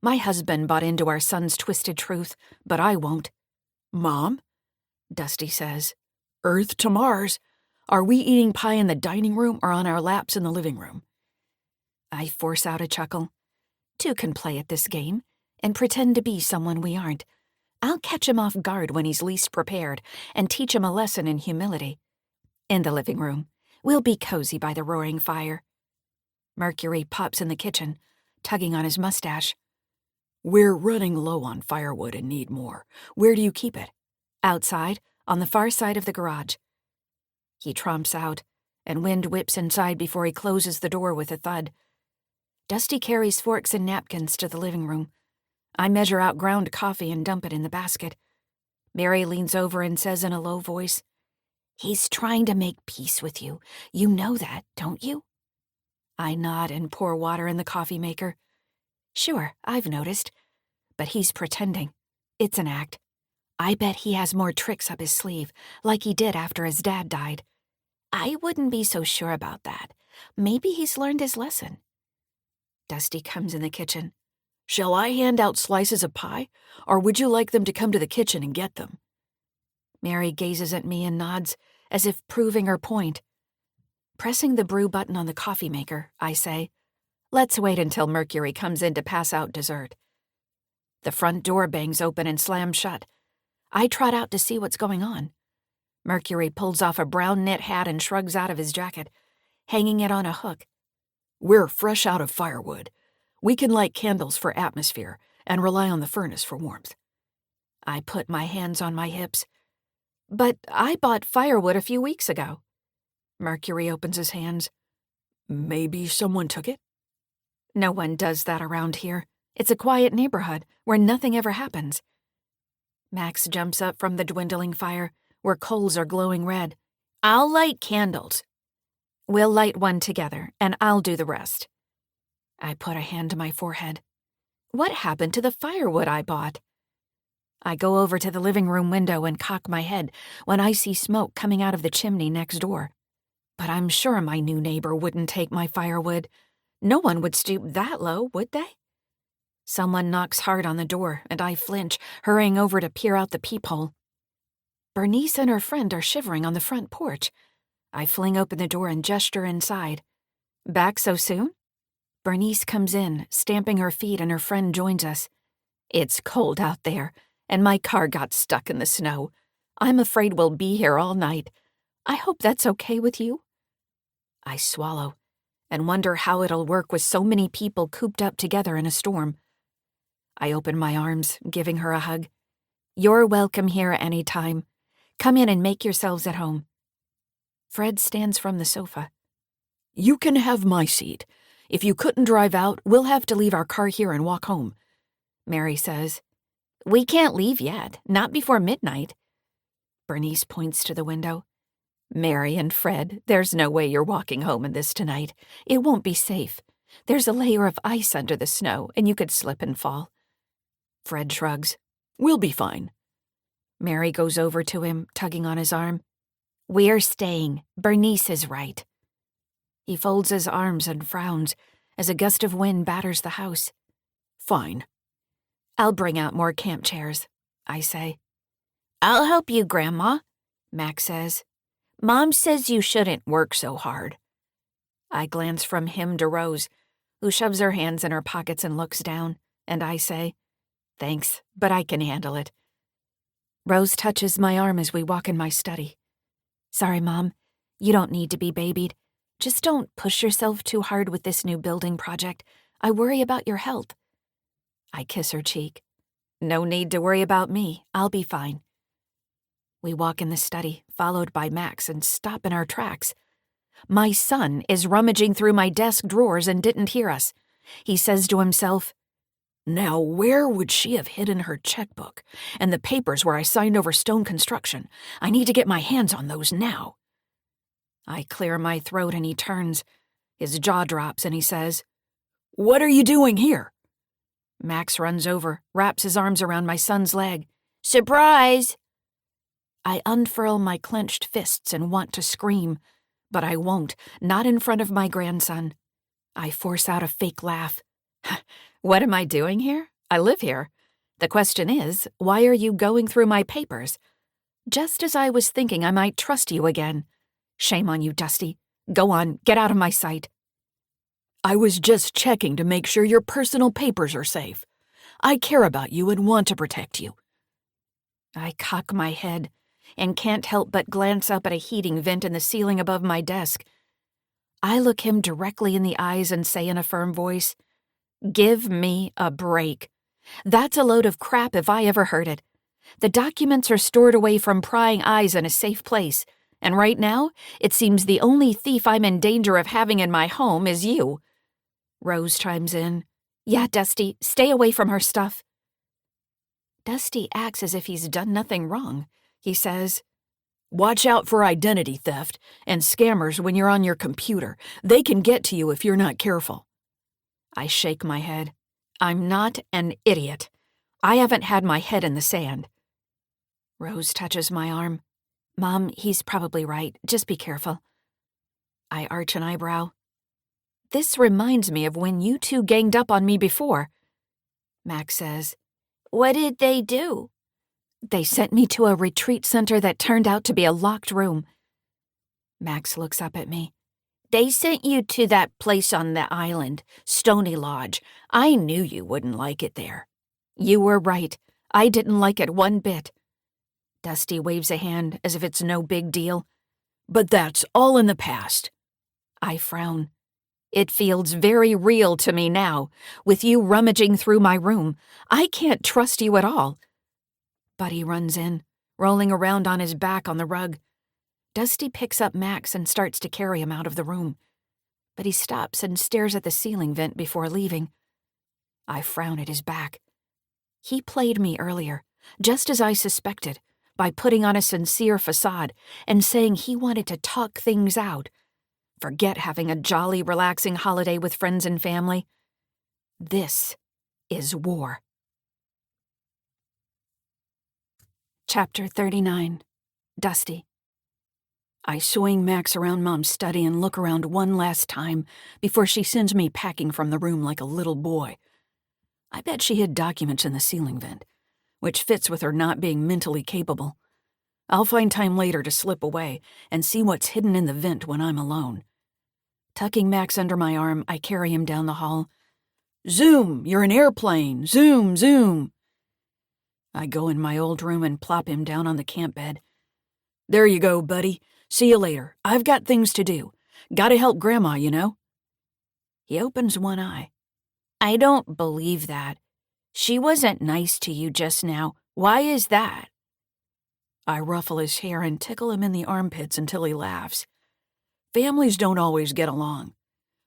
My husband bought into our son's twisted truth, but I won't. Mom? Dusty says. Earth to Mars. Are we eating pie in the dining room or on our laps in the living room? I force out a chuckle. Two can play at this game and pretend to be someone we aren't. I'll catch him off guard when he's least prepared and teach him a lesson in humility. In the living room, we'll be cozy by the roaring fire. Mercury pops in the kitchen, tugging on his mustache. We're running low on firewood and need more. Where do you keep it? Outside, on the far side of the garage. He tromps out, and wind whips inside before he closes the door with a thud. Dusty carries forks and napkins to the living room. I measure out ground coffee and dump it in the basket. Mary leans over and says in a low voice, "He's trying to make peace with you. You know that, don't you?" I nod and pour water in the coffee maker. Sure, I've noticed. But he's pretending. It's an act. I bet he has more tricks up his sleeve, like he did after his dad died. I wouldn't be so sure about that. Maybe he's learned his lesson. Dusty comes in the kitchen. Shall I hand out slices of pie, or would you like them to come to the kitchen and get them? Mary gazes at me and nods, as if proving her point. Pressing the brew button on the coffee maker, I say, "Let's wait until Mercury comes in to pass out dessert." The front door bangs open and slams shut. I trot out to see what's going on. Mercury pulls off a brown knit hat and shrugs out of his jacket, hanging it on a hook. We're fresh out of firewood. We can light candles for atmosphere and rely on the furnace for warmth. I put my hands on my hips. But I bought firewood a few weeks ago. Mercury opens his hands. Maybe someone took it? No one does that around here. It's a quiet neighborhood where nothing ever happens. Max jumps up from the dwindling fire, where coals are glowing red. "I'll light candles." "We'll light one together, and I'll do the rest." I put a hand to my forehead. What happened to the firewood I bought? I go over to the living room window and cock my head when I see smoke coming out of the chimney next door. But I'm sure my new neighbor wouldn't take my firewood. No one would stoop that low, would they? Someone knocks hard on the door, and I flinch, hurrying over to peer out the peephole. Bernice and her friend are shivering on the front porch. I fling open the door and gesture inside. Back so soon? Bernice comes in, stamping her feet, and her friend joins us. It's cold out there, and my car got stuck in the snow. I'm afraid we'll be here all night. I hope that's okay with you." I swallow and wonder how it'll work with so many people cooped up together in a storm. I open my arms, giving her a hug. "You're welcome here any time. Come in and make yourselves at home." Fred stands from the sofa. "You can have my seat. If you couldn't drive out, we'll have to leave our car here and walk home." Mary says, "We can't leave yet, not before midnight." Bernice points to the window. "Mary and Fred, there's no way you're walking home in this tonight. It won't be safe. There's a layer of ice under the snow, and you could slip and fall." Fred shrugs. "We'll be fine." Mary goes over to him, tugging on his arm. "We're staying. Bernice is right." He folds his arms and frowns as a gust of wind batters the house. "Fine." "I'll bring out more camp chairs," I say. "I'll help you, Grandma," Mac says. "Mom says you shouldn't work so hard." I glance from him to Rose, who shoves her hands in her pockets and looks down, and I say, "Thanks, but I can handle it." Rose touches my arm as we walk in my study. "Sorry, Mom. You don't need to be babied. Just don't push yourself too hard with this new building project. I worry about your health." I kiss her cheek. "No need to worry about me. I'll be fine." We walk in the study, followed by Max, and stop in our tracks. My son is rummaging through my desk drawers and didn't hear us. He says to himself, "Now where would she have hidden her checkbook and the papers where I signed over stone construction? I need to get my hands on those now." I clear my throat and he turns. His jaw drops and he says, "What are you doing here?" Max runs over, wraps his arms around my son's leg. "Surprise!" I unfurl my clenched fists and want to scream, but I won't, not in front of my grandson. I force out a fake laugh. "What am I doing here? I live here. The question is, why are you going through my papers? Just as I was thinking I might trust you again. Shame on you, Dusty. Go on, get out of my sight." "I was just checking to make sure your personal papers are safe. I care about you and want to protect you." I cock my head and can't help but glance up at a heating vent in the ceiling above my desk. I look him directly in the eyes and say in a firm voice, "Give me a break. That's a load of crap if I ever heard it. The documents are stored away from prying eyes in a safe place, and right now, it seems the only thief I'm in danger of having in my home is you." Rose chimes in, "Yeah, Dusty, stay away from her stuff." Dusty acts as if he's done nothing wrong. He says, "Watch out for identity theft and scammers when you're on your computer. They can get to you if you're not careful." I shake my head. I'm not an idiot. I haven't had my head in the sand. Rose touches my arm. "Mom, he's probably right. Just be careful." I arch an eyebrow. "This reminds me of when you two ganged up on me before." Max says, "What did they do?" "They sent me to a retreat center that turned out to be a locked room." Max looks up at me. "They sent you to that place on the island, Stony Lodge. I knew you wouldn't like it there." "You were right. I didn't like it one bit." Dusty waves a hand as if it's no big deal. "But that's all in the past." I frown. "It feels very real to me now, with you rummaging through my room. I can't trust you at all." Buddy runs in, rolling around on his back on the rug. Dusty picks up Max and starts to carry him out of the room. But he stops and stares at the ceiling vent before leaving. I frown at his back. He played me earlier, just as I suspected, by putting on a sincere facade and saying he wanted to talk things out. Forget having a jolly, relaxing holiday with friends and family. This is war. Chapter 39. Dusty. I swing Max around Mom's study and look around one last time before she sends me packing from the room like a little boy. I bet she hid documents in the ceiling vent, which fits with her not being mentally capable. I'll find time later to slip away and see what's hidden in the vent when I'm alone. Tucking Max under my arm, I carry him down the hall. "Zoom! You're an airplane! Zoom, zoom!" I go in my old room and plop him down on the camp bed. There you go, buddy. See you later. I've got things to do. Gotta help Grandma, you know. He opens one eye. I don't believe that. She wasn't nice to you just now. Why is that? I ruffle his hair and tickle him in the armpits until he laughs. Families don't always get along,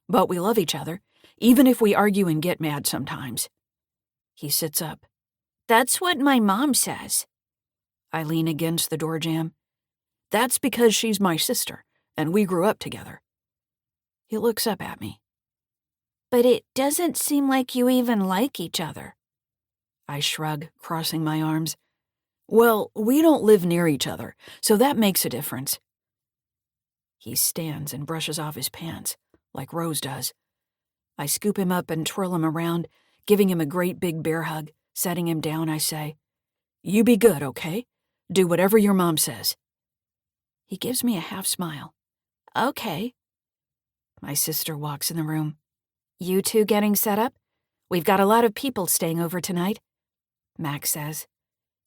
but we love each other, even if we argue and get mad sometimes. He sits up. That's what my mom says. I lean against the door jamb. That's because she's my sister, and we grew up together. He looks up at me. But it doesn't seem like you even like each other. I shrug, crossing my arms. Well, we don't live near each other, so that makes a difference. He stands and brushes off his pants, like Rose does. I scoop him up and twirl him around, giving him a great big bear hug. Setting him down, I say, You be good, okay? Do whatever your mom says. He gives me a half smile. Okay. My sister walks in the room. You two getting set up? We've got a lot of people staying over tonight. Max says.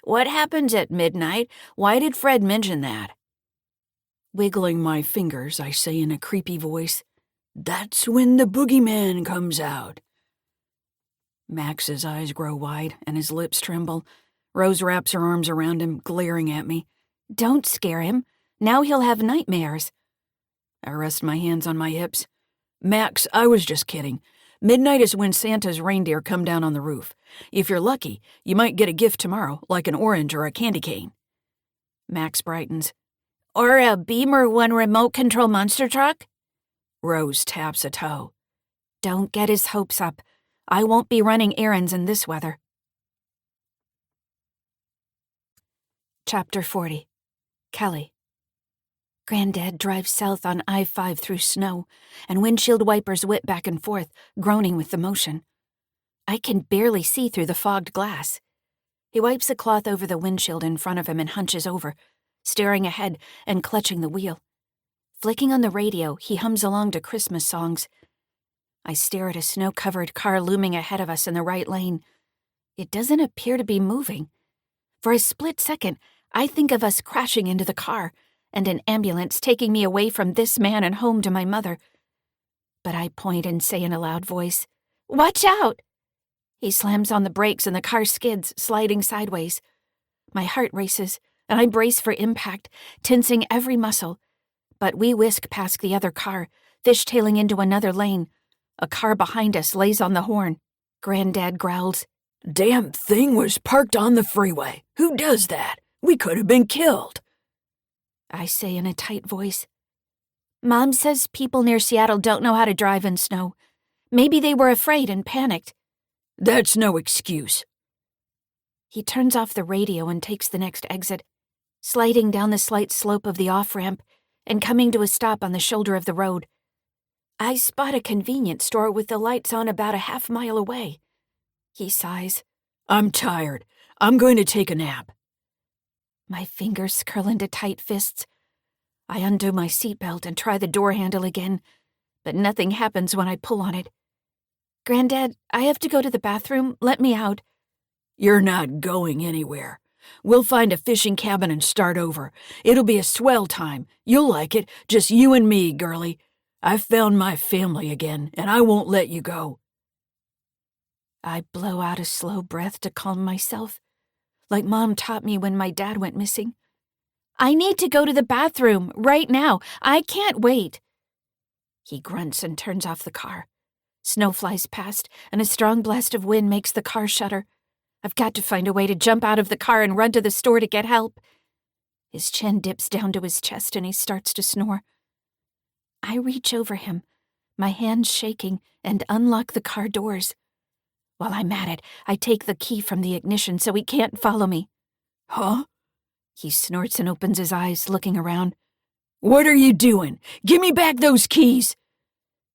What happens at midnight? Why did Fred mention that? Wiggling my fingers, I say in a creepy voice, That's when the boogeyman comes out. Max's eyes grow wide and his lips tremble. Rose wraps her arms around him, glaring at me. Don't scare him. Now he'll have nightmares. I rest my hands on my hips. Max, I was just kidding. Midnight is when Santa's reindeer come down on the roof. If you're lucky, you might get a gift tomorrow, like an orange or a candy cane. Max brightens. Or a Beamer One remote control monster truck? Rose taps a toe. Don't get his hopes up. I won't be running errands in this weather. Chapter 40. Kelly. Granddad drives south on I-5 through snow, and windshield wipers whip back and forth, groaning with the motion. I can barely see through the fogged glass. He wipes a cloth over the windshield in front of him and hunches over, staring ahead and clutching the wheel. Flicking on the radio, he hums along to Christmas songs. I stare at a snow-covered car looming ahead of us in the right lane. It doesn't appear to be moving. For a split second, I think of us crashing into the car and an ambulance taking me away from this man and home to my mother. But I point and say in a loud voice, Watch out! He slams on the brakes and the car skids, sliding sideways. My heart races, and I brace for impact, tensing every muscle. But we whisk past the other car, fishtailing into another lane. A car behind us lays on the horn. Granddad growls, Damn thing was parked on the freeway. Who does that? We could have been killed. I say in a tight voice, Mom says people near Seattle don't know how to drive in snow. Maybe they were afraid and panicked. That's no excuse. He turns off the radio and takes the next exit, sliding down the slight slope of the off-ramp and coming to a stop on the shoulder of the road. I spot a convenience store with the lights on about a half-mile away. He sighs. I'm tired. I'm going to take a nap. My fingers curl into tight fists. I undo my seatbelt and try the door handle again, but nothing happens when I pull on it. Granddad, I have to go to the bathroom. Let me out. You're not going anywhere. We'll find a fishing cabin and start over. It'll be a swell time. You'll like it. Just you and me, girlie. I've found my family again, and I won't let you go. I blow out a slow breath to calm myself, like Mom taught me when my dad went missing. I need to go to the bathroom right now. I can't wait. He grunts and turns off the car. Snow flies past, and a strong blast of wind makes the car shudder. I've got to find a way to jump out of the car and run to the store to get help. His chin dips down to his chest and he starts to snore. I reach over him, my hands shaking, and unlock the car doors. While I'm at it, I take the key from the ignition so he can't follow me. Huh? He snorts and opens his eyes, looking around. What are you doing? Give me back those keys!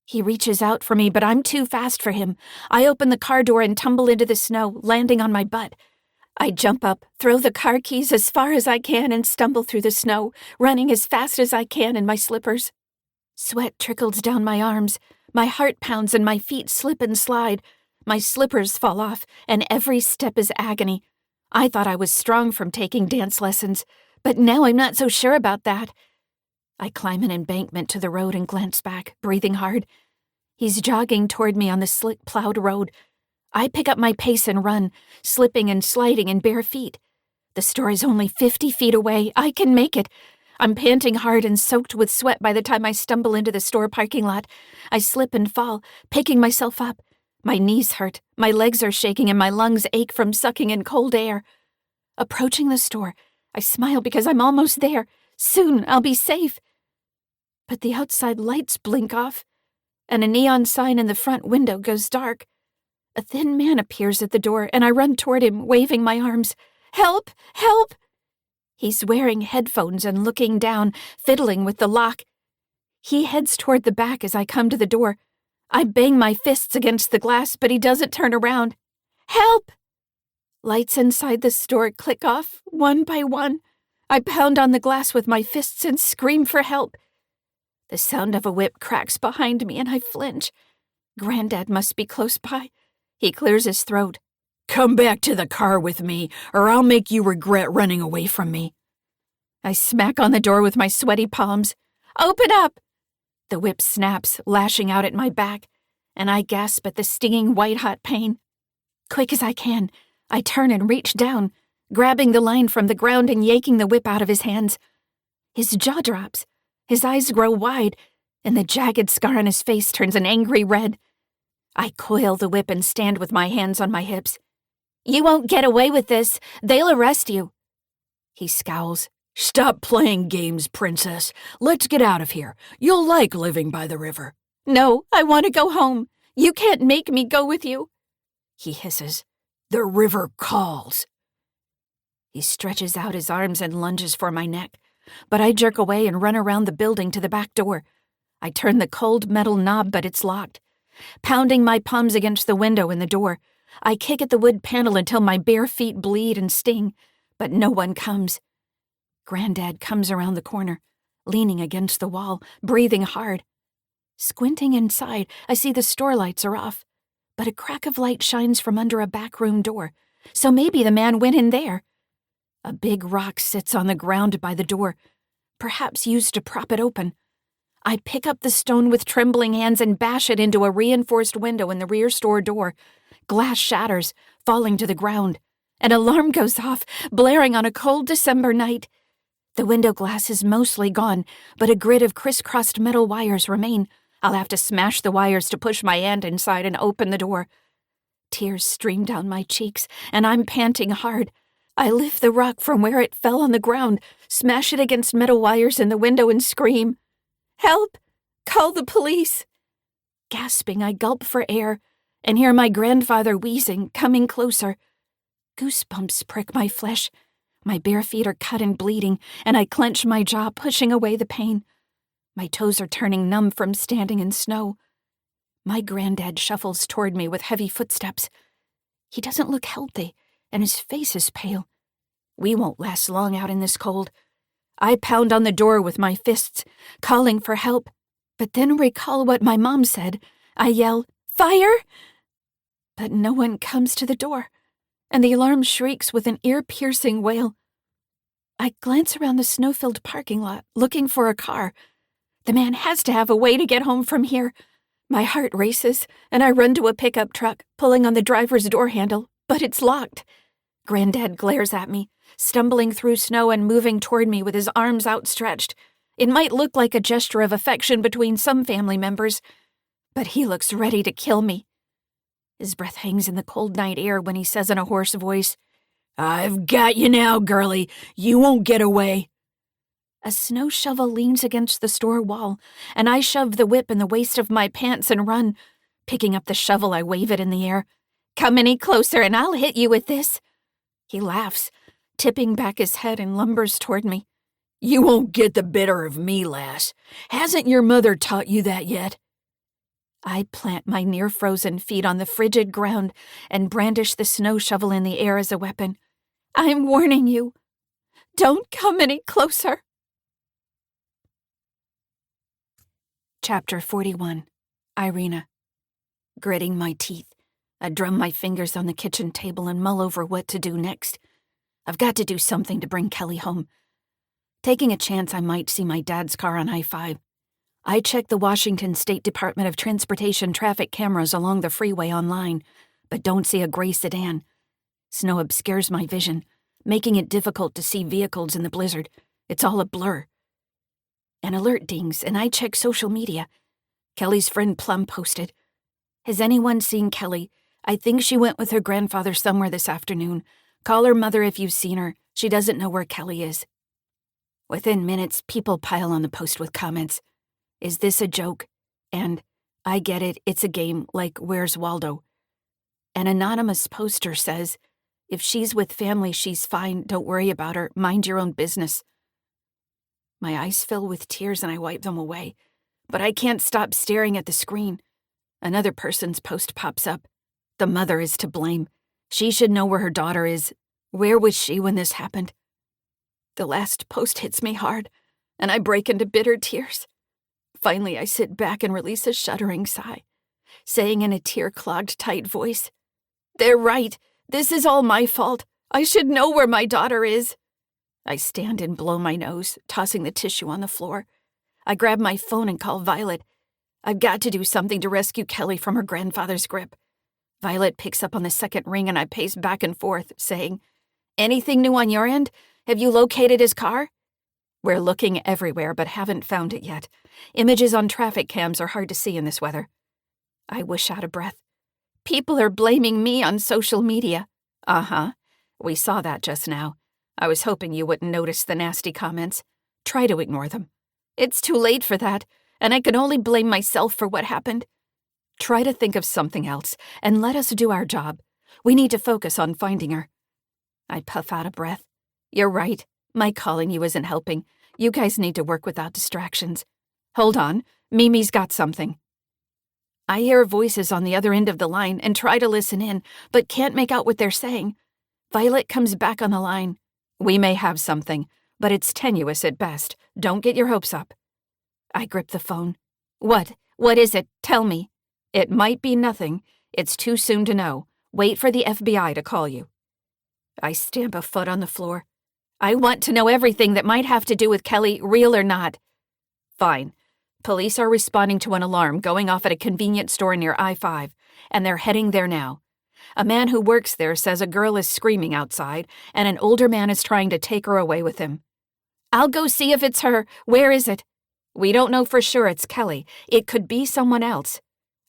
He reaches out for me, but I'm too fast for him. I open the car door and tumble into the snow, landing on my butt. I jump up, throw the car keys as far as I can, and stumble through the snow, running as fast as I can in my slippers. Sweat trickles down my arms, my heart pounds and my feet slip and slide. My slippers fall off, and every step is agony. I thought I was strong from taking dance lessons, but now I'm not so sure about that. I climb an embankment to the road and glance back, breathing hard. He's jogging toward me on the slick plowed road. I pick up my pace and run, slipping and sliding in bare feet. The store is only 50 feet away. I can make it. I'm panting hard and soaked with sweat by the time I stumble into the store parking lot. I slip and fall, picking myself up. My knees hurt, my legs are shaking, and my lungs ache from sucking in cold air. Approaching the store, I smile because I'm almost there. Soon I'll be safe. But the outside lights blink off, and a neon sign in the front window goes dark. A thin man appears at the door, and I run toward him, waving my arms. Help! Help! He's wearing headphones and looking down, fiddling with the lock. He heads toward the back as I come to the door. I bang my fists against the glass, but he doesn't turn around. Help! Lights inside the store click off, one by one. I pound on the glass with my fists and scream for help. The sound of a whip cracks behind me, and I flinch. Granddad must be close by. He clears his throat. Come back to the car with me, or I'll make you regret running away from me. I smack on the door with my sweaty palms. Open up! The whip snaps, lashing out at my back, and I gasp at the stinging white-hot pain. Quick as I can, I turn and reach down, grabbing the line from the ground and yanking the whip out of his hands. His jaw drops, his eyes grow wide, and the jagged scar on his face turns an angry red. I coil the whip and stand with my hands on my hips. You won't get away with this. They'll arrest you. He scowls. Stop playing games, princess. Let's get out of here. You'll like living by the river. No, I want to go home. You can't make me go with you. He hisses. The river calls. He stretches out his arms and lunges for my neck, but I jerk away and run around the building to the back door. I turn the cold metal knob, but it's locked. Pounding my palms against the window and the door, I kick at the wood panel until my bare feet bleed and sting, but no one comes. Granddad comes around the corner, leaning against the wall, breathing hard. Squinting inside, I see the store lights are off, but a crack of light shines from under a back room door, so maybe the man went in there. A big rock sits on the ground by the door, perhaps used to prop it open. I pick up the stone with trembling hands and bash it into a reinforced window in the rear store door. Glass shatters, falling to the ground. An alarm goes off, blaring on a cold December night. The window glass is mostly gone, but a grid of crisscrossed metal wires remain. I'll have to smash the wires to push my hand inside and open the door. Tears stream down my cheeks, and I'm panting hard. I lift the rock from where it fell on the ground, smash it against metal wires in the window, and scream. Help! Call the police! Gasping, I gulp for air and hear my grandfather wheezing, coming closer. Goosebumps prick my flesh. My bare feet are cut and bleeding, and I clench my jaw, pushing away the pain. My toes are turning numb from standing in snow. My granddad shuffles toward me with heavy footsteps. He doesn't look healthy, and his face is pale. We won't last long out in this cold. I pound on the door with my fists, calling for help, but then recall what my mom said. I yell, Fire! But no one comes to the door, and the alarm shrieks with an ear-piercing wail. I glance around the snow-filled parking lot, looking for a car. The man has to have a way to get home from here. My heart races, and I run to a pickup truck, pulling on the driver's door handle, but it's locked. Granddad glares at me, stumbling through snow and moving toward me with his arms outstretched. It might look like a gesture of affection between some family members, but he looks ready to kill me. His breath hangs in the cold night air when he says in a hoarse voice, I've got you now, girlie. You won't get away. A snow shovel leans against the store wall, and I shove the whip in the waist of my pants and run. Picking up the shovel, I wave it in the air. Come any closer and I'll hit you with this. He laughs, tipping back his head and lumbers toward me. You won't get the better of me, lass. Hasn't your mother taught you that yet? I plant my near-frozen feet on the frigid ground and brandish the snow shovel in the air as a weapon. I'm warning you. Don't come any closer. Chapter 41. Irina. Gritting my teeth, I drum my fingers on the kitchen table and mull over what to do next. I've got to do something to bring Kelly home. Taking a chance I might see my dad's car on I-5. I checked the Washington State Department of Transportation traffic cameras along the freeway online, but don't see a gray sedan. Snow obscures my vision, making it difficult to see vehicles in the blizzard. It's all a blur. An alert dings, and I check social media. Kelly's friend Plum posted, "Has anyone seen Kelly? I think she went with her grandfather somewhere this afternoon. Call her mother if you've seen her. She doesn't know where Kelly is." Within minutes, people pile on the post with comments. "Is this a joke?" And, "I get it, it's a game, like Where's Waldo?" An anonymous poster says, "If she's with family, she's fine. Don't worry about her. Mind your own business." My eyes fill with tears and I wipe them away, but I can't stop staring at the screen. Another person's post pops up. The mother is to blame. She should know where her daughter is. Where was she when this happened? The last post hits me hard, and I break into bitter tears. Finally, I sit back and release a shuddering sigh, saying in a tear-clogged, tight voice, "They're right. This is all my fault. I should know where my daughter is." I stand and blow my nose, tossing the tissue on the floor. I grab my phone and call Violet. I've got to do something to rescue Kelly from her grandfather's grip. Violet picks up on the second ring and I pace back and forth, saying, "Anything new on your end? Have you located his car?" We're looking everywhere but haven't found it yet. Images on traffic cams are hard to see in this weather. I wish out of breath. "People are blaming me on social media." "Uh-huh. We saw that just now. I was hoping you wouldn't notice the nasty comments. Try to ignore them." "It's too late for that, and I can only blame myself for what happened." "Try to think of something else, and let us do our job. We need to focus on finding her." I puff out a breath. "You're right. My calling you isn't helping. You guys need to work without distractions. Hold on. Mimi's got something." I hear voices on the other end of the line and try to listen in, but can't make out what they're saying. Violet comes back on the line. "We may have something, but it's tenuous at best. Don't get your hopes up." I grip the phone. "What? What is it? Tell me." "It might be nothing. It's too soon to know. Wait for the FBI to call you." I stamp a foot on the floor. "I want to know everything that might have to do with Kelly, real or not." "Fine. Police are responding to an alarm going off at a convenience store near I-5, and they're heading there now. A man who works there says a girl is screaming outside, and an older man is trying to take her away with him." "I'll go see if it's her. Where is it?" "We don't know for sure it's Kelly. It could be someone else."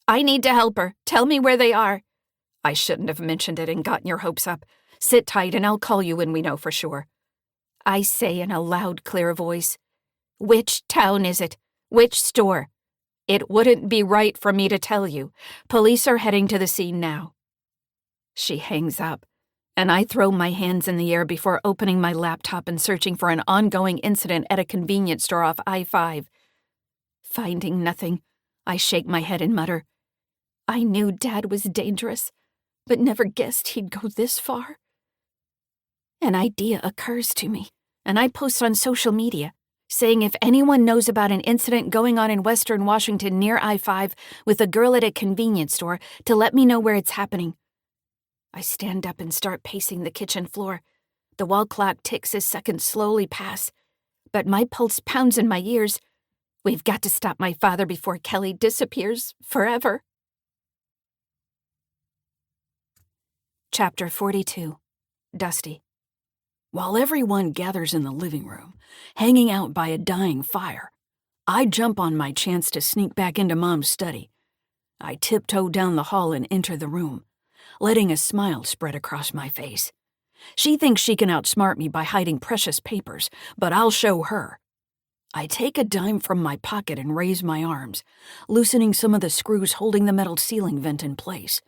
"I need to help her. Tell me where they are." "I shouldn't have mentioned it and gotten your hopes up. Sit tight and I'll call you when we know for sure." I say in a loud, clear voice, "Which town is it? Which store?" "It wouldn't be right for me to tell you. Police are heading to the scene now." She hangs up, and I throw my hands in the air before opening my laptop and searching for an ongoing incident at a convenience store off I-5. Finding nothing, I shake my head and mutter, "I knew Dad was dangerous, but never guessed he'd go this far." An idea occurs to me, and I post on social media, saying if anyone knows about an incident going on in Western Washington near I-5 with a girl at a convenience store, to let me know where it's happening. I stand up and start pacing the kitchen floor. The wall clock ticks as seconds slowly pass, but my pulse pounds in my ears. We've got to stop my father before Kelly disappears forever. Chapter 42. Dusty. While everyone gathers in the living room, hanging out by a dying fire, I jump on my chance to sneak back into Mom's study. I tiptoe down the hall and enter the room, letting a smile spread across my face. She thinks she can outsmart me by hiding precious papers, but I'll show her. I take a dime from my pocket and raise my arms, loosening some of the screws holding the metal ceiling vent in place.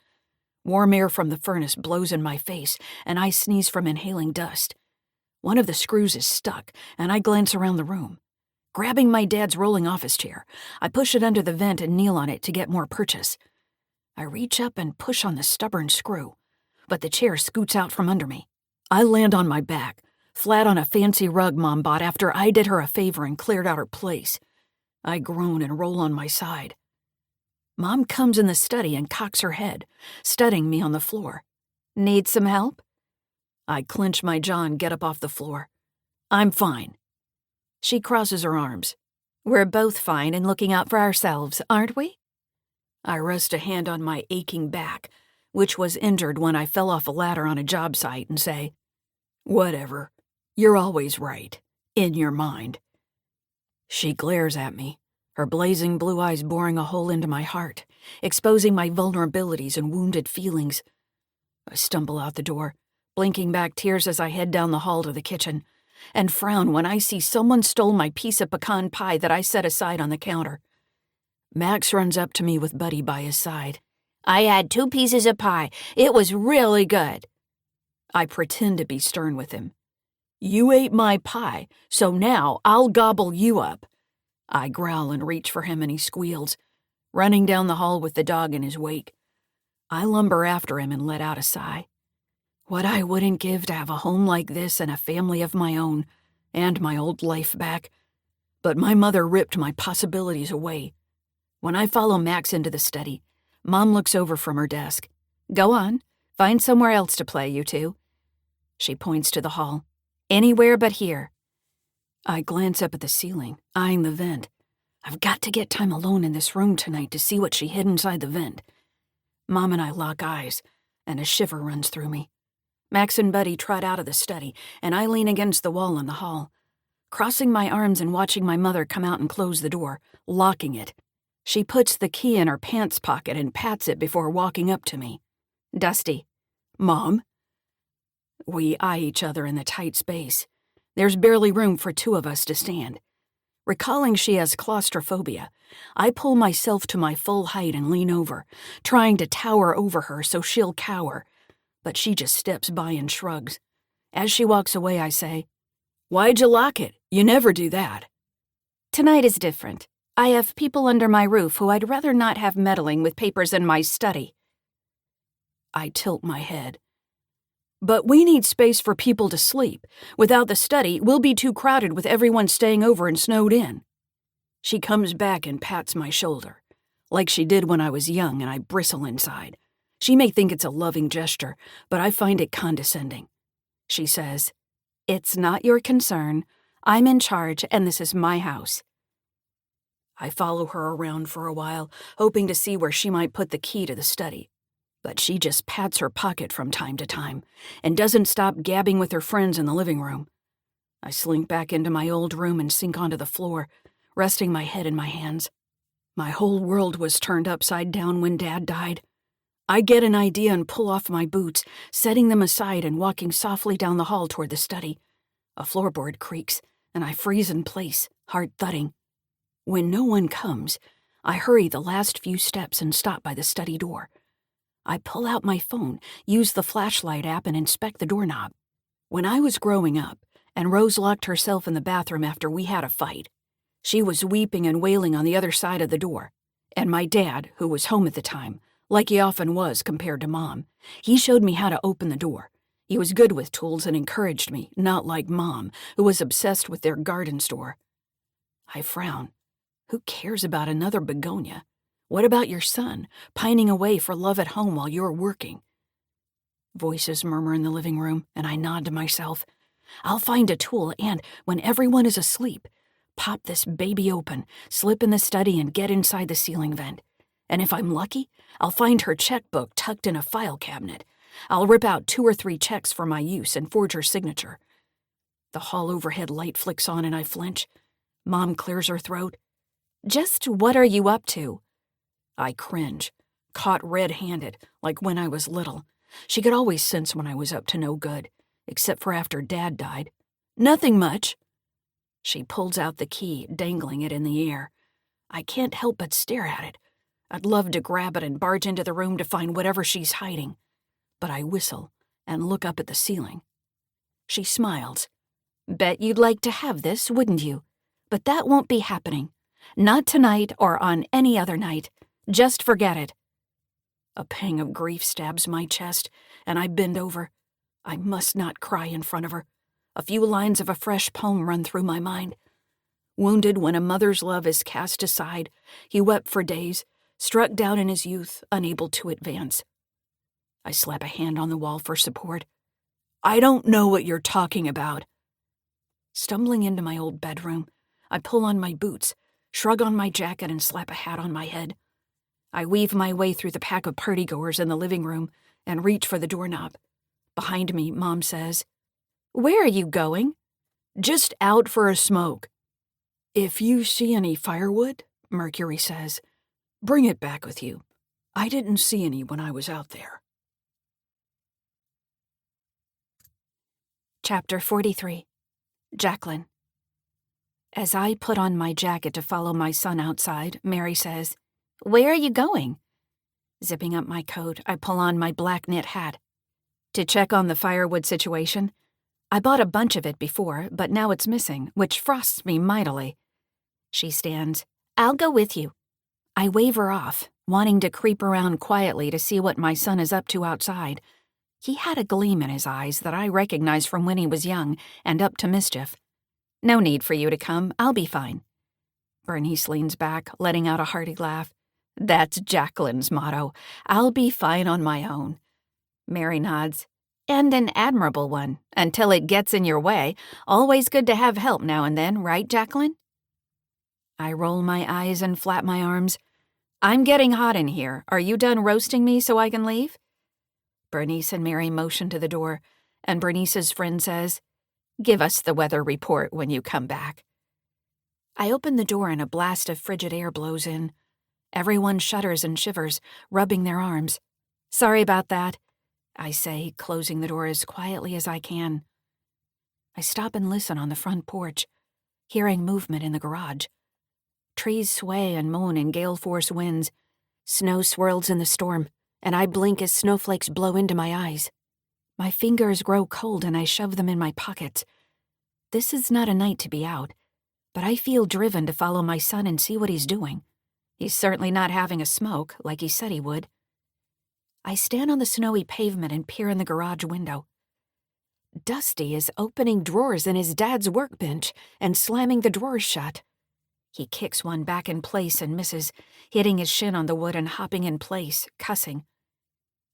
Warm air from the furnace blows in my face, and I sneeze from inhaling dust. One of the screws is stuck, and I glance around the room. Grabbing my dad's rolling office chair, I push it under the vent and kneel on it to get more purchase. I reach up and push on the stubborn screw, but the chair scoots out from under me. I land on my back, flat on a fancy rug Mom bought after I did her a favor and cleared out her place. I groan and roll on my side. Mom comes in the study and cocks her head, studying me on the floor. "Need some help?" I clench my jaw and get up off the floor. I'm fine. She crosses her arms. We're both fine and looking out for ourselves, aren't we? I rest a hand on my aching back, which was injured when I fell off a ladder on a job site, and say, "Whatever. You're always right. In your mind." She glares at me, her blazing blue eyes boring a hole into my heart, exposing my vulnerabilities and wounded feelings. I stumble out the door, blinking back tears as I head down the hall to the kitchen, and frown when I see someone stole my piece of pecan pie that I set aside on the counter. Max runs up to me with Buddy by his side. I had 2 pieces of pie. It was really good. I pretend to be stern with him. You ate my pie, so now I'll gobble you up. I growl and reach for him, and he squeals, running down the hall with the dog in his wake. I lumber after him and let out a sigh. What I wouldn't give to have a home like this and a family of my own, and my old life back. But my mother ripped my possibilities away. When I follow Max into the study, Mom looks over from her desk. Go on. Find somewhere else to play, you two. She points to the hall. Anywhere but here. I glance up at the ceiling, eyeing the vent. I've got to get time alone in this room tonight to see what she hid inside the vent. Mom and I lock eyes, and a shiver runs through me. Max and Buddy trot out of the study, and I lean against the wall in the hall, crossing my arms and watching my mother come out and close the door, locking it. She puts the key in her pants pocket and pats it before walking up to me. Dusty. Mom? We eye each other in the tight space. There's barely room for 2 of us to stand. Recalling she has claustrophobia, I pull myself to my full height and lean over, trying to tower over her so she'll cower. But she just steps by and shrugs. As she walks away, I say, "Why'd you lock it? You never do that." Tonight is different. I have people under my roof who I'd rather not have meddling with papers in my study. I tilt my head. But we need space for people to sleep. Without the study, we'll be too crowded with everyone staying over and snowed in. She comes back and pats my shoulder, like she did when I was young, and I bristle inside. She may think it's a loving gesture, but I find it condescending. She says, "It's not your concern. I'm in charge, and this is my house." I follow her around for a while, hoping to see where she might put the key to the study. But she just pats her pocket from time to time and doesn't stop gabbing with her friends in the living room. I slink back into my old room and sink onto the floor, resting my head in my hands. My whole world was turned upside down when Dad died. I get an idea and pull off my boots, setting them aside and walking softly down the hall toward the study. A floorboard creaks, and I freeze in place, heart thudding. When no one comes, I hurry the last few steps and stop by the study door. I pull out my phone, use the flashlight app, and inspect the doorknob. When I was growing up, and Rose locked herself in the bathroom after we had a fight, she was weeping and wailing on the other side of the door. And my dad, who was home at the time, like he often was compared to Mom, he showed me how to open the door. He was good with tools and encouraged me, not like Mom, who was obsessed with their garden store. I frown. Who cares about another begonia? What about your son, pining away for love at home while you're working? Voices murmur in the living room, and I nod to myself. I'll find a tool and, when everyone is asleep, pop this baby open, slip in the study, and get inside the ceiling vent. And if I'm lucky, I'll find her checkbook tucked in a file cabinet. I'll rip out 2 or 3 checks for my use and forge her signature. The hall overhead light flicks on and I flinch. Mom clears her throat. "Just what are you up to?" I cringe, caught red-handed, like when I was little. She could always sense when I was up to no good, except for after Dad died. "Nothing much." She pulls out the key, dangling it in the air. I can't help but stare at it. I'd love to grab it and barge into the room to find whatever she's hiding. But I whistle and look up at the ceiling. She smiles. "Bet you'd like to have this, wouldn't you? But that won't be happening. Not tonight or on any other night. Just forget it." A pang of grief stabs my chest, and I bend over. I must not cry in front of her. A few lines of a fresh poem run through my mind. Wounded when a mother's love is cast aside, he wept for days, struck down in his youth, unable to advance. I slap a hand on the wall for support. I don't know what you're talking about. Stumbling into my old bedroom, I pull on my boots, shrug on my jacket, and slap a hat on my head. I weave my way through the pack of partygoers in the living room and reach for the doorknob. Behind me, Mom says, "Where are you going?" "Just out for a smoke." "If you see any firewood," Mercury says, "bring it back with you. I didn't see any when I was out there." Chapter 43. Jacqueline. As I put on my jacket to follow my son outside, Mary says, "Where are you going?" Zipping up my coat, I pull on my black knit hat. "To check on the firewood situation. I bought a bunch of it before, but now it's missing, which frosts me mightily." She stands. "I'll go with you." I wave her off, wanting to creep around quietly to see what my son is up to outside. He had a gleam in his eyes that I recognized from when he was young and up to mischief. "No need for you to come. I'll be fine." Bernice leans back, letting out a hearty laugh. "That's Jacqueline's motto. I'll be fine on my own." Mary nods. "And an admirable one, until it gets in your way. Always good to have help now and then, right, Jacqueline?" I roll my eyes and flap my arms. "I'm getting hot in here. Are you done roasting me so I can leave?" Bernice and Mary motion to the door, and Bernice's friend says, "Give us the weather report when you come back." I open the door and a blast of frigid air blows in. Everyone shudders and shivers, rubbing their arms. "Sorry about that," I say, closing the door as quietly as I can. I stop and listen on the front porch, hearing movement in the garage. Trees sway and moan in gale-force winds. Snow swirls in the storm, and I blink as snowflakes blow into my eyes. My fingers grow cold and I shove them in my pockets. This is not a night to be out, but I feel driven to follow my son and see what he's doing. He's certainly not having a smoke, like he said he would. I stand on the snowy pavement and peer in the garage window. Dusty is opening drawers in his dad's workbench and slamming the drawers shut. He kicks one back in place and misses, hitting his shin on the wood and hopping in place, cussing.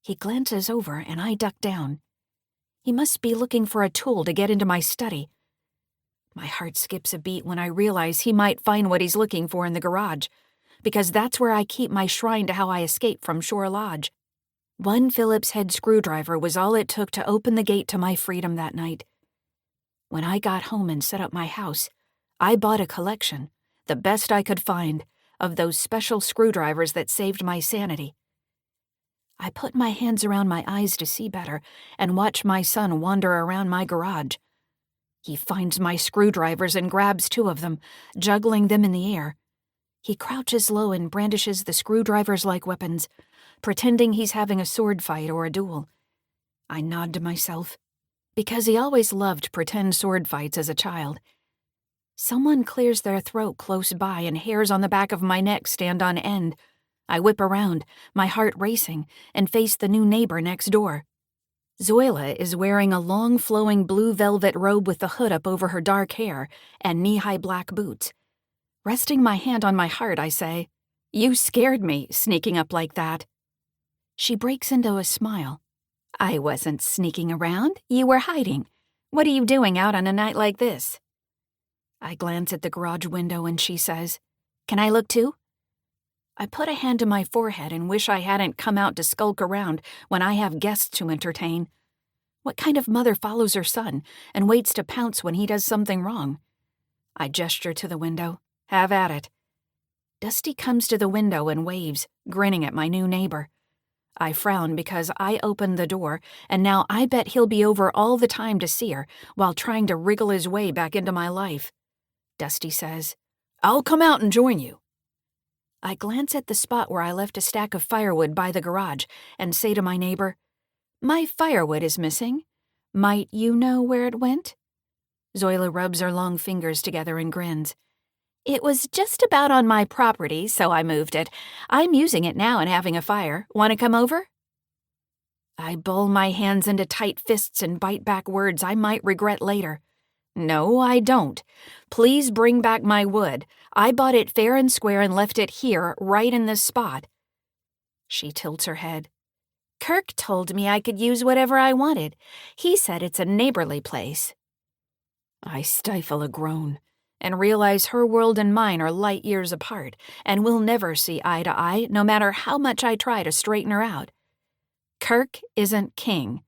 He glances over and I duck down. He must be looking for a tool to get into my study. My heart skips a beat when I realize he might find what he's looking for in the garage, because that's where I keep my shrine to how I escaped from Shore Lodge. One Phillips head screwdriver was all it took to open the gate to my freedom that night. When I got home and set up my house, I bought a collection, the best I could find, of those special screwdrivers that saved my sanity. I put my hands around my eyes to see better and watch my son wander around my garage. He finds my screwdrivers and grabs two of them, juggling them in the air. He crouches low and brandishes the screwdrivers like weapons, pretending he's having a sword fight or a duel. I nod to myself, because he always loved pretend sword fights as a child. Someone clears their throat close by and hairs on the back of my neck stand on end. I whip around, my heart racing, and face the new neighbor next door. Zoila is wearing a long flowing blue velvet robe with the hood up over her dark hair and knee-high black boots. Resting my hand on my heart, I say, "You scared me, sneaking up like that." She breaks into a smile. "I wasn't sneaking around. You were hiding. What are you doing out on a night like this?" I glance at the garage window and she says, "Can I look too?" I put a hand to my forehead and wish I hadn't come out to skulk around when I have guests to entertain. What kind of mother follows her son and waits to pounce when he does something wrong? I gesture to the window. Have at it. Dusty comes to the window and waves, grinning at my new neighbor. I frown because I opened the door, and now I bet he'll be over all the time to see her while trying to wriggle his way back into my life. Dusty says, "I'll come out and join you." I glance at the spot where I left a stack of firewood by the garage and say to my neighbor, "My firewood is missing. Might you know where it went?" Zoila rubs her long fingers together and grins. "It was just about on my property, so I moved it. I'm using it now and having a fire. Want to come over?" I ball my hands into tight fists and bite back words I might regret later. "No, I don't. Please bring back my wood. I bought it fair and square and left it here, right in this spot." She tilts her head. Kirk told me I could use whatever I wanted. He said it's a neighborly place. I stifle a groan and realize her world and mine are light years apart, and we'll never see eye to eye no matter how much I try to straighten her out. Kirk isn't king.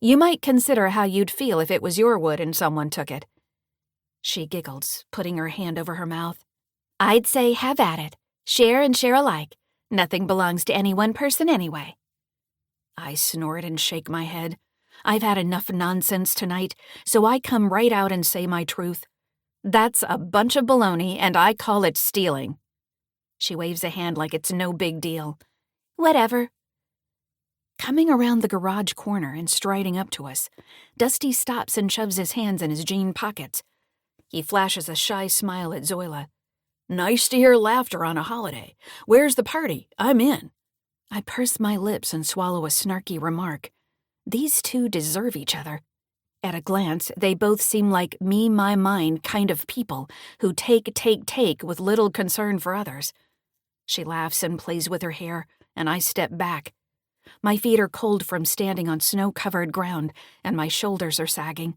You might consider how you'd feel if it was your wood and someone took it. She giggles, putting her hand over her mouth. I'd say have at it. Share and share alike. Nothing belongs to any one person anyway. I snort and shake my head. I've had enough nonsense tonight, so I come right out and say my truth. That's a bunch of baloney, and I call it stealing. She waves a hand like it's no big deal. Whatever. Coming around the garage corner and striding up to us, Dusty stops and shoves his hands in his jean pockets. He flashes a shy smile at Zoila. Nice to hear laughter on a holiday. Where's the party? I'm in. I purse my lips and swallow a snarky remark. These two deserve each other. At a glance, they both seem like me, my, mine kind of people who take with little concern for others. She laughs and plays with her hair, and I step back. My feet are cold from standing on snow-covered ground, and my shoulders are sagging.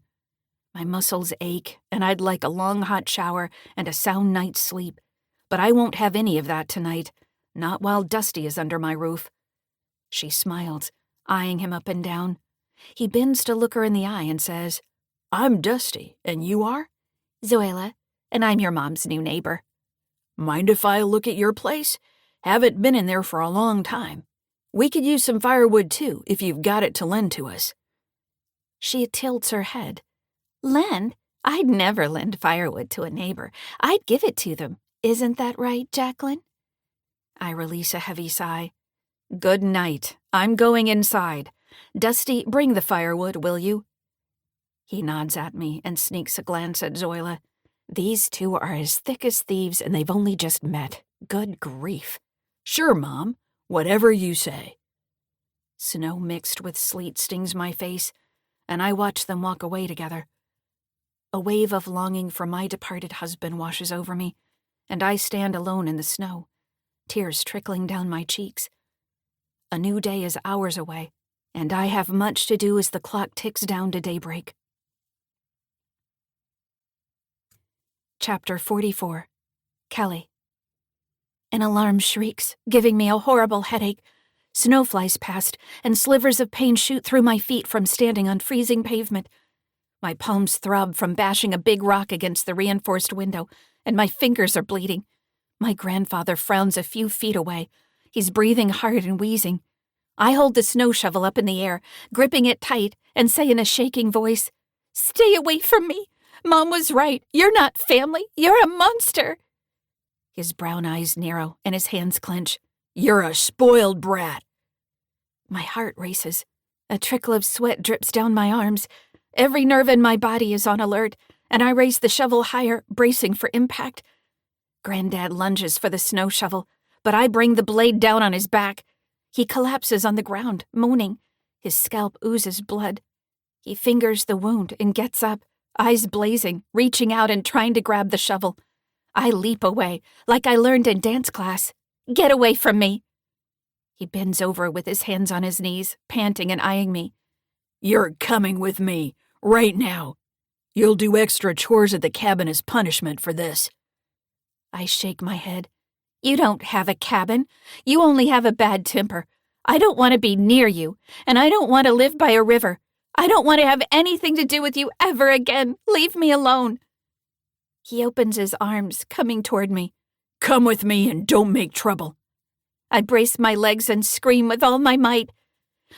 My muscles ache, and I'd like a long hot shower and a sound night's sleep. But I won't have any of that tonight, not while Dusty is under my roof. She smiles, eyeing him up and down. He bends to look her in the eye and says, I'm Dusty, and you are? Zoila, and I'm your mom's new neighbor. Mind if I look at your place? Haven't been in there for a long time. We could use some firewood, too, if you've got it to lend to us. She tilts her head. Lend? I'd never lend firewood to a neighbor. I'd give it to them. Isn't that right, Jacqueline? I release a heavy sigh. Good night. I'm going inside. Dusty, bring the firewood, will you? He nods at me and sneaks a glance at Zoila. These two are as thick as thieves, and they've only just met. Good grief. Sure, Mom. Whatever you say. Snow mixed with sleet stings my face, and I watch them walk away together. A wave of longing for my departed husband washes over me, and I stand alone in the snow, tears trickling down my cheeks. A new day is hours away, and I have much to do as the clock ticks down to daybreak. Chapter 44. Kelly. An alarm shrieks, giving me a horrible headache. Snow flies past, and slivers of pain shoot through my feet from standing on freezing pavement. My palms throb from bashing a big rock against the reinforced window, and my fingers are bleeding. My grandfather frowns a few feet away. He's breathing hard and wheezing. I hold the snow shovel up in the air, gripping it tight, and say in a shaking voice, Stay away from me! Mom was right. You're not family. You're a monster. His brown eyes narrow, and his hands clench. You're a spoiled brat. My heart races. A trickle of sweat drips down my arms. Every nerve in my body is on alert, and I raise the shovel higher, bracing for impact. Granddad lunges for the snow shovel, but I bring the blade down on his back. He collapses on the ground, moaning. His scalp oozes blood. He fingers the wound and gets up, eyes blazing, reaching out and trying to grab the shovel. I leap away, like I learned in dance class. Get away from me! He bends over with his hands on his knees, panting and eyeing me. You're coming with me, right now. You'll do extra chores at the cabin as punishment for this. I shake my head. You don't have a cabin. You only have a bad temper. I don't want to be near you, and I don't want to live by a river. I don't want to have anything to do with you ever again. Leave me alone. He opens his arms, coming toward me. Come with me and don't make trouble. I brace my legs and scream with all my might.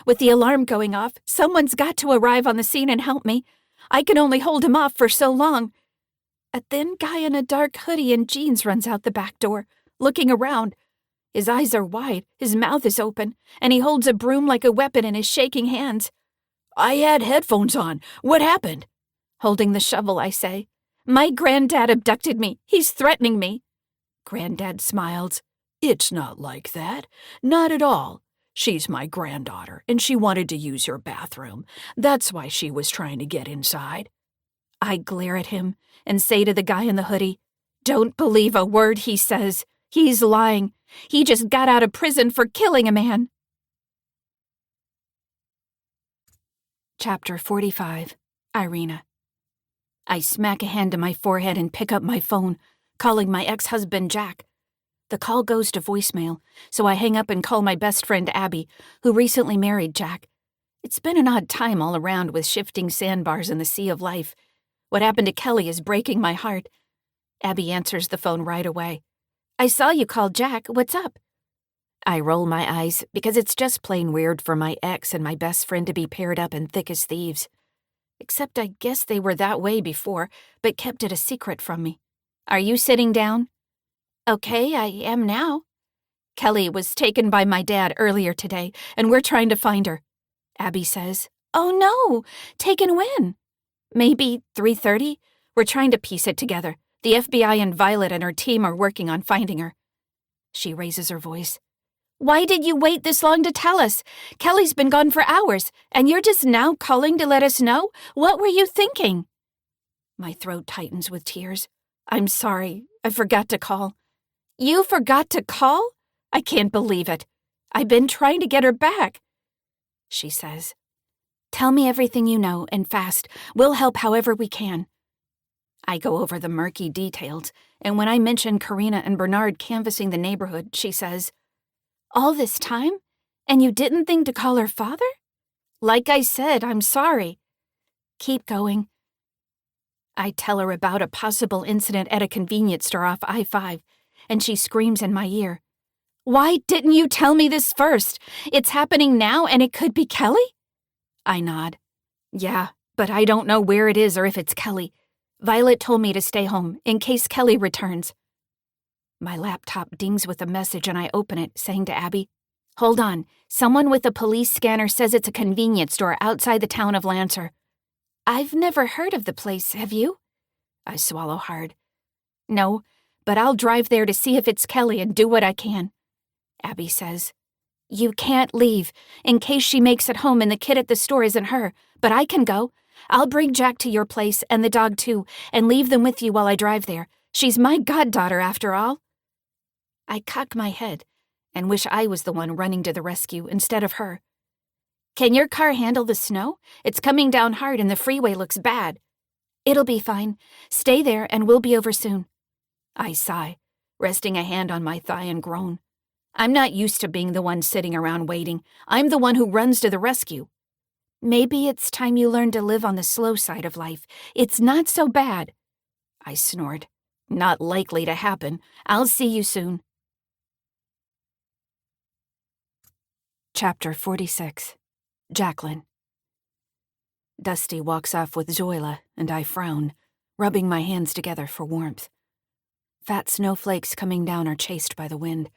With the alarm going off, someone's got to arrive on the scene and help me. I can only hold him off for so long. A thin guy in a dark hoodie and jeans runs out the back door, looking around. His eyes are wide, his mouth is open, and he holds a broom like a weapon in his shaking hands. I had headphones on. What happened? Holding the shovel, I say. My granddad abducted me. He's threatening me. Granddad smiles. It's not like that. Not at all. She's my granddaughter, and she wanted to use your bathroom. That's why she was trying to get inside. I glare at him and say to the guy in the hoodie, Don't believe a word he says. He's lying. He just got out of prison for killing a man. Chapter 45. Irina. I smack a hand to my forehead and pick up my phone, calling my ex-husband Jack. The call goes to voicemail, so I hang up and call my best friend Abby, who recently married Jack. It's been an odd time all around with shifting sandbars in the sea of life. What happened to Kelly is breaking my heart. Abby answers the phone right away. I saw you called Jack. What's up? I roll my eyes because it's just plain weird for my ex and my best friend to be paired up and thick as thieves. Except I guess they were that way before, but kept it a secret from me. Are you sitting down? Okay, I am now. Kelly was taken by my dad earlier today, and we're trying to find her. Abby says, Oh no, taken when? Maybe 3:30. We're trying to piece it together. The FBI and Violet and her team are working on finding her. She raises her voice. Why did you wait this long to tell us? Kelly's been gone for hours, and you're just now calling to let us know? What were you thinking? My throat tightens with tears. I'm sorry. I forgot to call. You forgot to call? I can't believe it. I've been trying to get her back. She says, Tell me everything you know, and fast. We'll help however we can. I go over the murky details, and when I mention Karina and Bernard canvassing the neighborhood, she says, All this time? And you didn't think to call her father? Like I said, I'm sorry. Keep going. I tell her about a possible incident at a convenience store off I-5, and she screams in my ear. Why didn't you tell me this first? It's happening now and it could be Kelly? I nod. Yeah, but I don't know where it is or if it's Kelly. Violet told me to stay home in case Kelly returns. My laptop dings with a message and I open it, saying to Abby, Hold on, someone with a police scanner says it's a convenience store outside the town of Lancer. I've never heard of the place, have you? I swallow hard. No, but I'll drive there to see if it's Kelly and do what I can. Abby says, You can't leave, in case she makes it home and the kid at the store isn't her, but I can go. I'll bring Jack to your place and the dog too, and leave them with you while I drive there. She's my goddaughter after all. I cock my head and wish I was the one running to the rescue instead of her. Can your car handle the snow? It's coming down hard and the freeway looks bad. It'll be fine. Stay there and we'll be over soon. I sigh, resting a hand on my thigh and groan. I'm not used to being the one sitting around waiting. I'm the one who runs to the rescue. Maybe it's time you learn to live on the slow side of life. It's not so bad. I snored. Not likely to happen. I'll see you soon. Chapter 46. Jacqueline. Dusty walks off with Zoila, and I frown, rubbing my hands together for warmth. Fat snowflakes coming down are chased by the wind.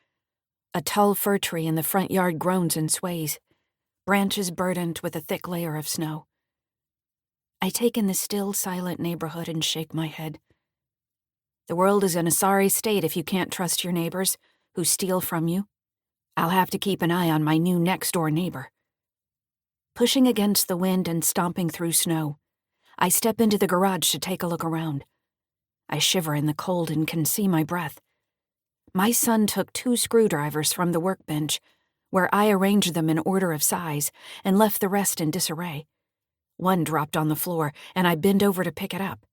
A tall fir tree in the front yard groans and sways, branches burdened with a thick layer of snow. I take in the still, silent neighborhood and shake my head. The world is in a sorry state if you can't trust your neighbors, who steal from you. I'll have to keep an eye on my new next-door neighbor. Pushing against the wind and stomping through snow, I step into the garage to take a look around. I shiver in the cold and can see my breath. My son took 2 screwdrivers from the workbench, where I arranged them in order of size, and left the rest in disarray. One dropped on the floor, and I bend over to pick it up.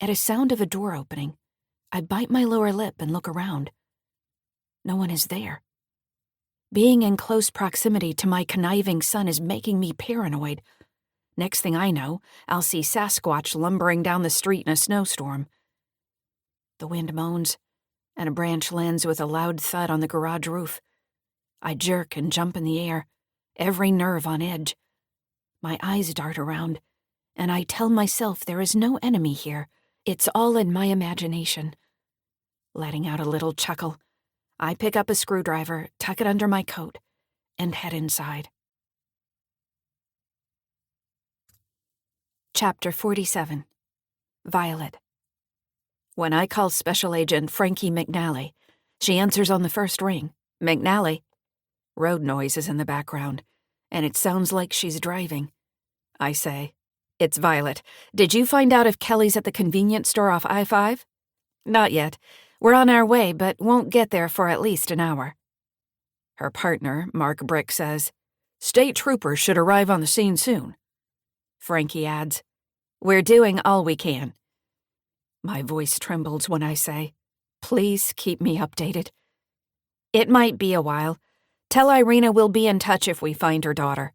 At a sound of a door opening, I bite my lower lip and look around. No one is there. Being in close proximity to my conniving son is making me paranoid. Next thing I know, I'll see Sasquatch lumbering down the street in a snowstorm. The wind moans, and a branch lands with a loud thud on the garage roof. I jerk and jump in the air, every nerve on edge. My eyes dart around, and I tell myself there is no enemy here. It's all in my imagination. Letting out a little chuckle, I pick up a screwdriver, tuck it under my coat, and head inside. Chapter 47. Violet. When I call Special Agent Frankie McNally, she answers on the first ring. McNally. Road noise is in the background, and it sounds like she's driving. I say, It's Violet. Did you find out if Kelly's at the convenience store off I-5? Not yet. We're on our way, but won't get there for at least an hour. Her partner, Mark Brick, says, State troopers should arrive on the scene soon. Frankie adds. We're doing all we can. My voice trembles when I say, please keep me updated. It might be a while. Tell Irina we'll be in touch if we find her daughter.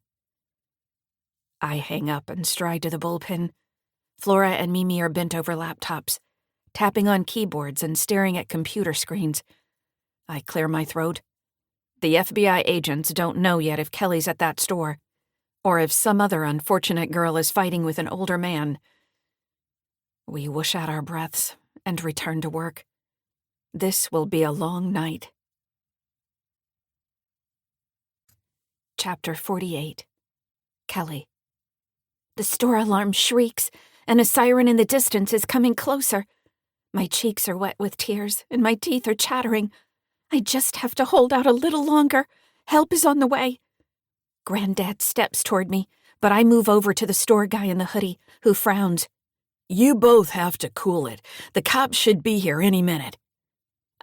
I hang up and stride to the bullpen. Flora and Mimi are bent over laptops, tapping on keyboards and staring at computer screens. I clear my throat. The FBI agents don't know yet if Kelly's at that store, or if some other unfortunate girl is fighting with an older man. We whoosh out our breaths and return to work. This will be a long night. Chapter 48. Kelly. The store alarm shrieks, and a siren in the distance is coming closer. My cheeks are wet with tears, and my teeth are chattering. I just have to hold out a little longer. Help is on the way. Granddad steps toward me, but I move over to the store guy in the hoodie, who frowns. You both have to cool it. The cops should be here any minute.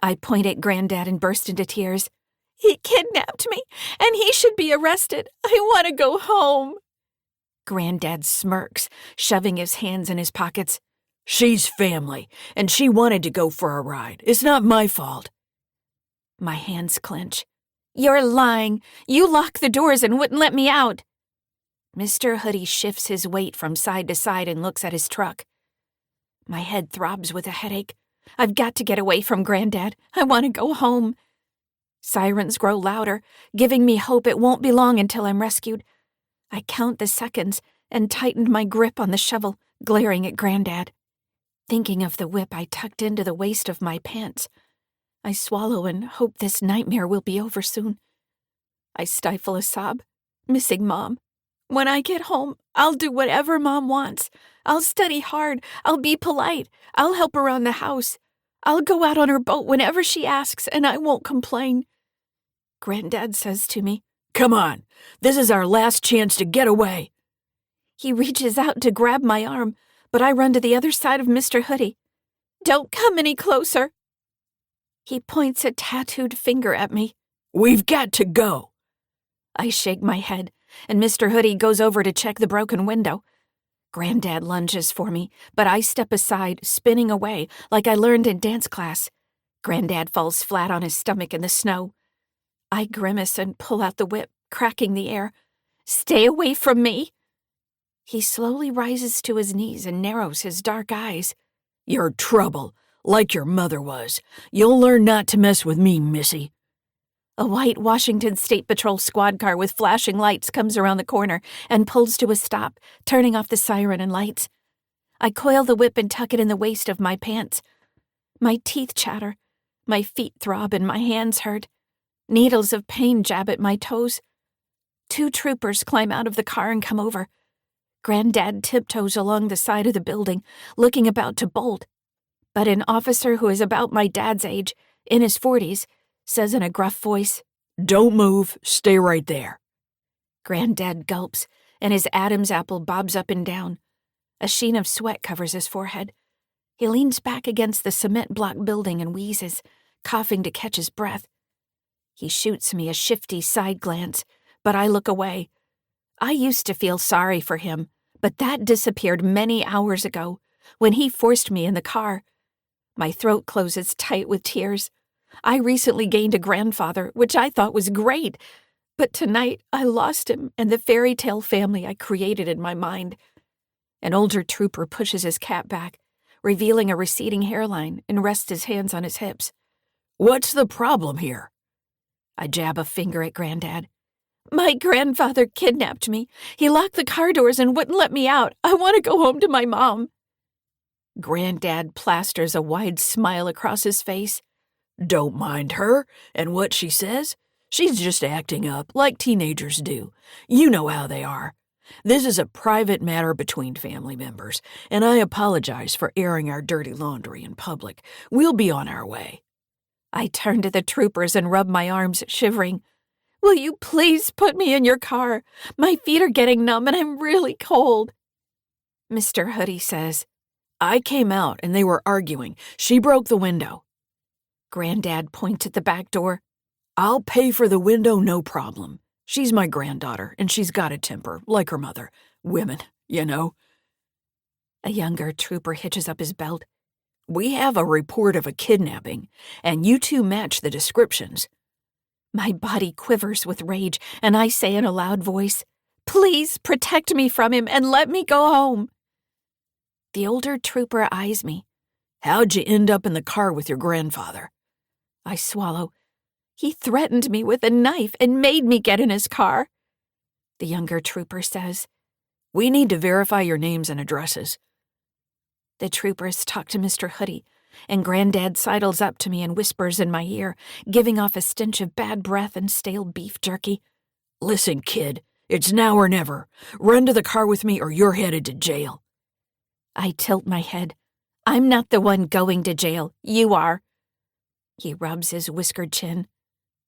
I point at Granddad and burst into tears. He kidnapped me, and he should be arrested. I want to go home. Granddad smirks, shoving his hands in his pockets. She's family, and she wanted to go for a ride. It's not my fault. My hands clench. You're lying. You locked the doors and wouldn't let me out. Mr. Hoodie shifts his weight from side to side and looks at his truck. My head throbs with a headache. I've got to get away from Granddad. I want to go home. Sirens grow louder, giving me hope it won't be long until I'm rescued. I count the seconds and tightened my grip on the shovel, glaring at Granddad. Thinking of the whip I tucked into the waist of my pants, I swallow and hope this nightmare will be over soon. I stifle a sob, missing Mom. When I get home, I'll do whatever Mom wants. I'll study hard. I'll be polite. I'll help around the house. I'll go out on her boat whenever she asks, and I won't complain. Granddad says to me, Come on, this is our last chance to get away. He reaches out to grab my arm, but I run to the other side of Mr. Hoodie. Don't come any closer. He points a tattooed finger at me. We've got to go. I shake my head, and Mr. Hoodie goes over to check the broken window. Granddad lunges for me, but I step aside, spinning away like I learned in dance class. Granddad falls flat on his stomach in the snow. I grimace and pull out the whip, cracking the air. Stay away from me. He slowly rises to his knees and narrows his dark eyes. You're trouble, like your mother was. You'll learn not to mess with me, Missy. A white Washington State Patrol squad car with flashing lights comes around the corner and pulls to a stop, turning off the siren and lights. I coil the whip and tuck it in the waist of my pants. My teeth chatter. My feet throb and my hands hurt. Needles of pain jab at my toes. 2 troopers climb out of the car and come over. Granddad tiptoes along the side of the building, looking about to bolt. But an officer who is about my dad's age, in his 40s, says in a gruff voice, Don't move, stay right there. Granddad gulps, and his Adam's apple bobs up and down. A sheen of sweat covers his forehead. He leans back against the cement block building and wheezes, coughing to catch his breath. He shoots me a shifty side glance, but I look away. I used to feel sorry for him, but that disappeared many hours ago, when he forced me in the car. My throat closes tight with tears. I recently gained a grandfather, which I thought was great, but tonight I lost him and the fairy tale family I created in my mind. An older trooper pushes his cap back, revealing a receding hairline, and rests his hands on his hips. What's the problem here? I jab a finger at Granddad. My grandfather kidnapped me. He locked the car doors and wouldn't let me out. I want to go home to my mom. Granddad plasters a wide smile across his face. Don't mind her and what she says. She's just acting up like teenagers do. You know how they are. This is a private matter between family members, and I apologize for airing our dirty laundry in public. We'll be on our way. I turn to the troopers and rub my arms, shivering. Will you please put me in your car? My feet are getting numb and I'm really cold. Mr. Hoodie says, I came out and they were arguing. She broke the window. Granddad points at the back door. I'll pay for the window, no problem. She's my granddaughter, and she's got a temper, like her mother. Women, you know." A younger trooper hitches up his belt. "We have a report of a kidnapping, and you two match the descriptions." My body quivers with rage, and I say in a loud voice, "Please protect me from him and let me go home." The older trooper eyes me. "How'd you end up in the car with your grandfather?" I swallow. "He threatened me with a knife and made me get in his car." The younger trooper says, "We need to verify your names and addresses." The troopers talk to Mr. Hoodie, and Granddad sidles up to me and whispers in my ear, giving off a stench of bad breath and stale beef jerky. "Listen, kid, it's now or never. Run to the car with me or you're headed to jail." I tilt my head. "I'm not the one going to jail. You are." He rubs his whiskered chin.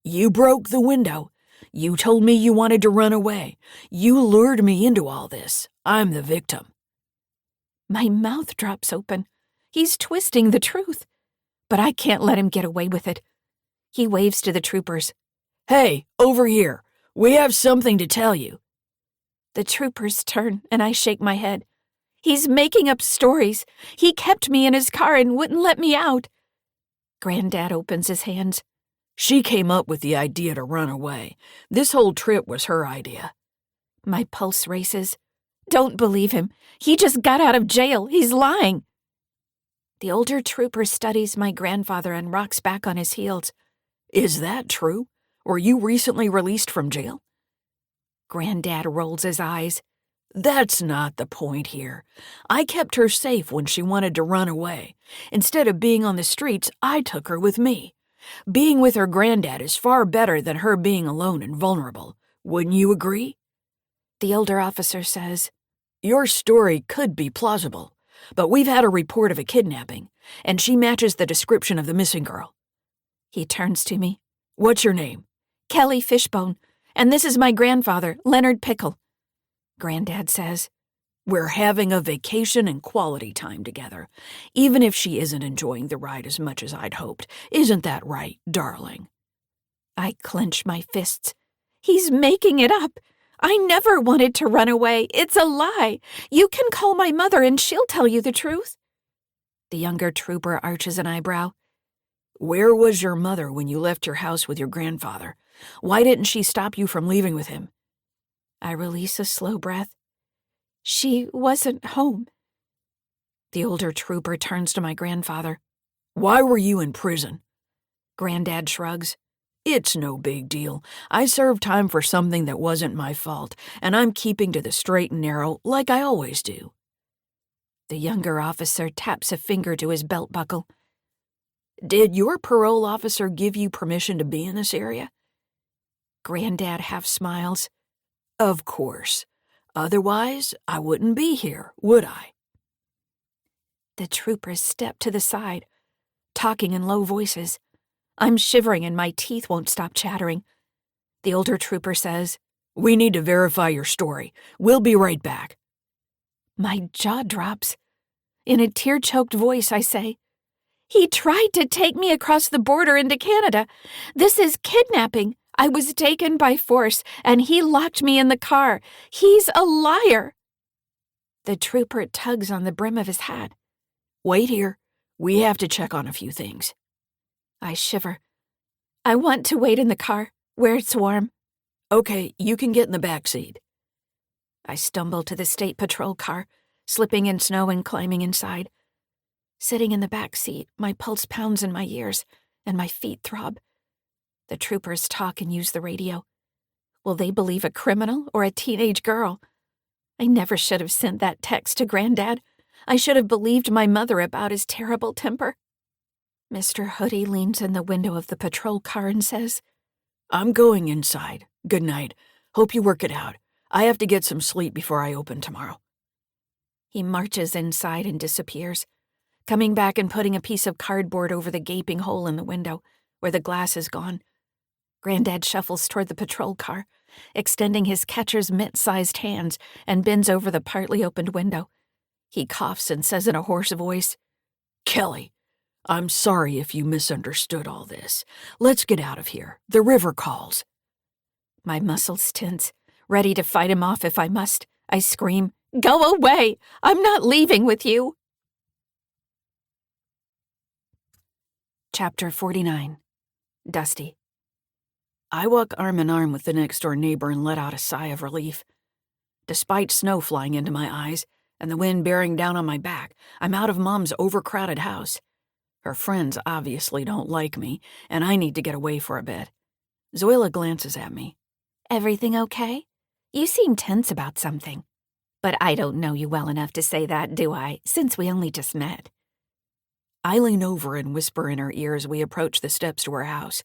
"You broke the window. You told me you wanted to run away. You lured me into all this. I'm the victim." My mouth drops open. He's twisting the truth. But I can't let him get away with it. He waves to the troopers. "Hey, over here. We have something to tell you." The troopers turn, and I shake my head. He's making up stories. He kept me in his car and wouldn't let me out. Granddad opens his hands. "She came up with the idea to run away. This whole trip was her idea." My pulse races. Don't believe him. He just got out of jail. He's lying. The older trooper studies my grandfather and rocks back on his heels. "Is that true? Were you recently released from jail?" Granddad rolls his eyes. "That's not the point here. I kept her safe when she wanted to run away. Instead of being on the streets, I took her with me. Being with her granddad is far better than her being alone and vulnerable. Wouldn't you agree?" The older officer says, "Your story could be plausible, but we've had a report of a kidnapping, and she matches the description of the missing girl." He turns to me. "What's your name?" "Kelly Fishbone, and this is my grandfather, Leonard Pickle." Granddad says, "We're having a vacation and quality time together, even if she isn't enjoying the ride as much as I'd hoped. Isn't that right, darling?" I clench my fists. He's making it up. I never wanted to run away. It's a lie. You can call my mother and she'll tell you the truth. The younger trooper arches an eyebrow. "Where was your mother when you left your house with your grandfather? Why didn't she stop you from leaving with him?" I release a slow breath. She wasn't home. The older trooper turns to my grandfather. "Why were you in prison?" Granddad shrugs. "It's no big deal. I served time for something that wasn't my fault, and I'm keeping to the straight and narrow like I always do." The younger officer taps a finger to his belt buckle. "Did your parole officer give you permission to be in this area?" Granddad half smiles. "Of course. Otherwise, I wouldn't be here, would I?" The troopers step to the side, talking in low voices. I'm shivering and my teeth won't stop chattering. The older trooper says, "We need to verify your story. We'll be right back." My jaw drops. In a tear-choked voice, I say, "He tried to take me across the border into Canada. This is kidnapping. I was taken by force, and he locked me in the car. He's a liar." The trooper tugs on the brim of his hat. "Wait here. We have to check on a few things." I shiver. I want to wait in the car, where it's warm. "Okay, you can get in the back seat." I stumble to the state patrol car, slipping in snow and climbing inside. Sitting in the back seat, my pulse pounds in my ears, and my feet throb. The troopers talk and use the radio. Will they believe a criminal or a teenage girl? I never should have sent that text to Granddad. I should have believed my mother about his terrible temper. Mr. Hoodie leans in the window of the patrol car and says, "I'm going inside. Good night. Hope you work it out. I have to get some sleep before I open tomorrow." He marches inside and disappears, coming back and putting a piece of cardboard over the gaping hole in the window, where the glass is gone. Granddad shuffles toward the patrol car, extending his catcher's mitt-sized hands, and bends over the partly opened window. He coughs and says in a hoarse voice, "Kelly, I'm sorry if you misunderstood all this. Let's get out of here. The river calls." My muscles tense, ready to fight him off if I must. I scream, Go away! I'm not leaving with you! Chapter 49. Dusty. I walk arm in arm with the next-door neighbor and let out a sigh of relief. Despite snow flying into my eyes and the wind bearing down on my back, I'm out of Mom's overcrowded house. Her friends obviously don't like me, and I need to get away for a bit. Zoila glances at me. Everything okay? You seem tense about something. But I don't know you well enough to say that, do I, since we only just met? I lean over and whisper in her ear as we approach the steps to her house.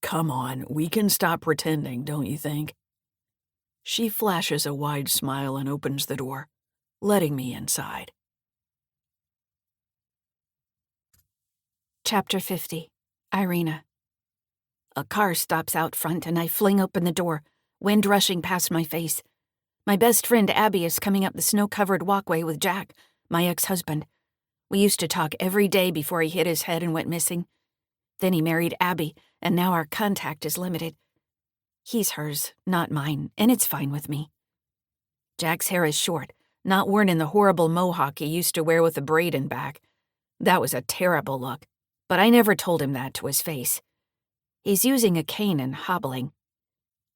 Come on, we can stop pretending, don't you think? She flashes a wide smile and opens the door, letting me inside. Chapter 50. Irina. A car stops out front and I fling open the door, wind rushing past my face. My best friend Abby is coming up the snow-covered walkway with Jack, my ex-husband. We used to talk every day before he hit his head and went missing. Then he married Abby, and now our contact is limited. He's hers, not mine, and it's fine with me. Jack's hair is short, not worn in the horrible mohawk he used to wear with a braid in back. That was a terrible look, but I never told him that to his face. He's using a cane and hobbling.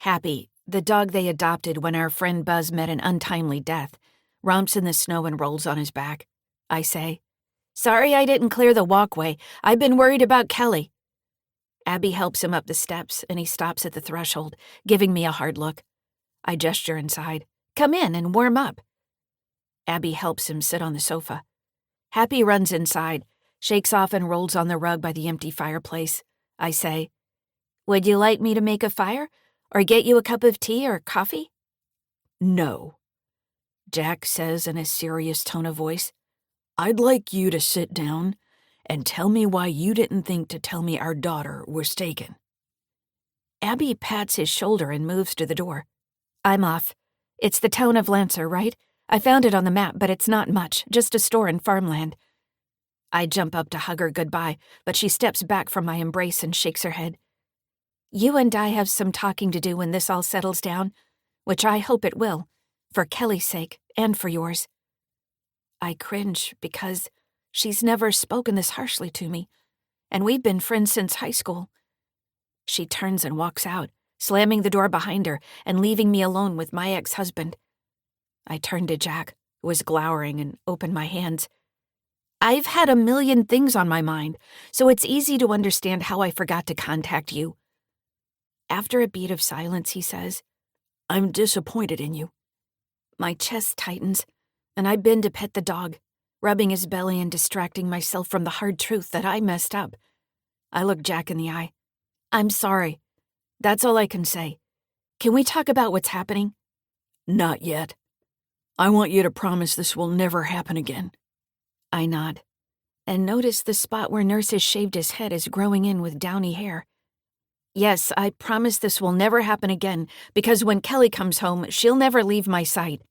Happy, the dog they adopted when our friend Buzz met an untimely death, romps in the snow and rolls on his back. I say, "Sorry I didn't clear the walkway. I've been worried about Kelly." Abby helps him up the steps, and he stops at the threshold, giving me a hard look. I gesture inside. "Come in and warm up." Abby helps him sit on the sofa. Happy runs inside, shakes off and rolls on the rug by the empty fireplace. I say, "Would you like me to make a fire? Or get you a cup of tea or coffee?" No, Jack says in a serious tone of voice. I'd like you to sit down and tell me why you didn't think to tell me our daughter was taken. Abby pats his shoulder and moves to the door. "I'm off. It's the town of Lancer, right? I found it on the map, but it's not much, just a store and farmland." I jump up to hug her goodbye, but she steps back from my embrace and shakes her head. "You and I have some talking to do when this all settles down, which I hope it will, for Kelly's sake and for yours." I cringe because she's never spoken this harshly to me, and we've been friends since high school. She turns and walks out, slamming the door behind her and leaving me alone with my ex-husband. I turn to Jack, who was glowering, and open my hands. "I've had a million things on my mind, so it's easy to understand how I forgot to contact you." After a beat of silence, he says, "I'm disappointed in you." My chest tightens, and I bend to pet the dog, rubbing his belly and distracting myself from the hard truth that I messed up. I look Jack in the eye. "I'm sorry. That's all I can say. Can we talk about what's happening?" Not yet. I want you to promise this will never happen again. I nod, and notice the spot where Nurse has shaved his head is growing in with downy hair. "Yes, I promise this will never happen again, because when Kelly comes home, she'll never leave my sight.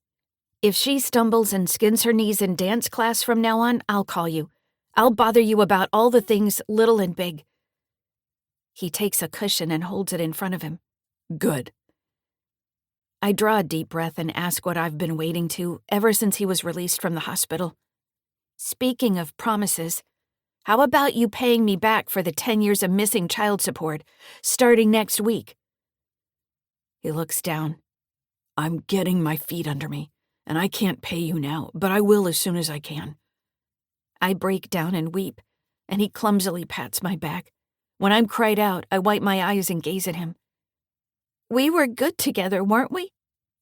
If she stumbles and skins her knees in dance class from now on, I'll call you. I'll bother you about all the things, little and big." He takes a cushion and holds it in front of him. Good. I draw a deep breath and ask what I've been waiting to ever since he was released from the hospital. "Speaking of promises, how about you paying me back for the 10 years of missing child support, starting next week?" He looks down. I'm getting my feet under me, and I can't pay you now, but I will as soon as I can. I break down and weep, and he clumsily pats my back. When I'm cried out, I wipe my eyes and gaze at him. "We were good together, weren't we?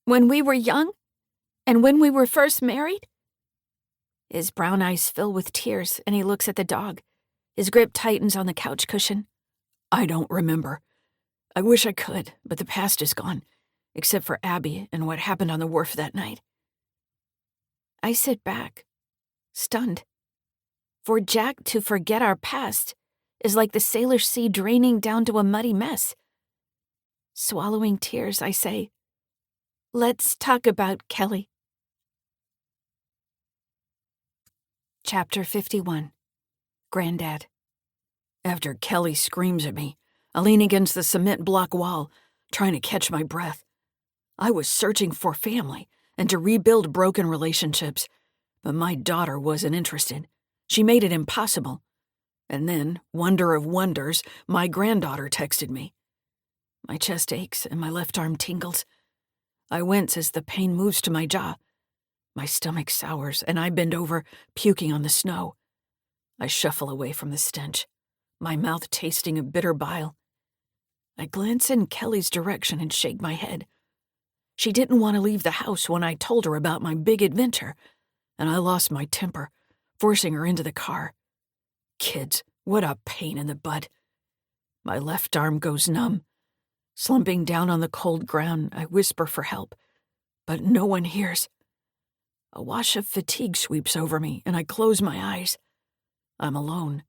When we were young? And when we were first married?" His brown eyes fill with tears, and he looks at the dog. His grip tightens on the couch cushion. I don't remember. I wish I could, but the past is gone, except for Abby and what happened on the wharf that night. I sit back, stunned. For Jack to forget our past is like the Salish Sea draining down to a muddy mess. Swallowing tears, I say, "Let's talk about Kelly." Chapter 51. Granddad. After Kelly screams at me, I lean against the cement block wall, trying to catch my breath. I was searching for family, and to rebuild broken relationships. But my daughter wasn't interested. She made it impossible. And then, wonder of wonders, my granddaughter texted me. My chest aches and my left arm tingles. I wince as the pain moves to my jaw. My stomach sours and I bend over, puking on the snow. I shuffle away from the stench, my mouth tasting of bitter bile. I glance in Kelly's direction and shake my head. She didn't want to leave the house when I told her about my big adventure, and I lost my temper, forcing her into the car. Kids, what a pain in the butt. My left arm goes numb. Slumping down on the cold ground, I whisper for help, but no one hears. A wash of fatigue sweeps over me, and I close my eyes. I'm alone,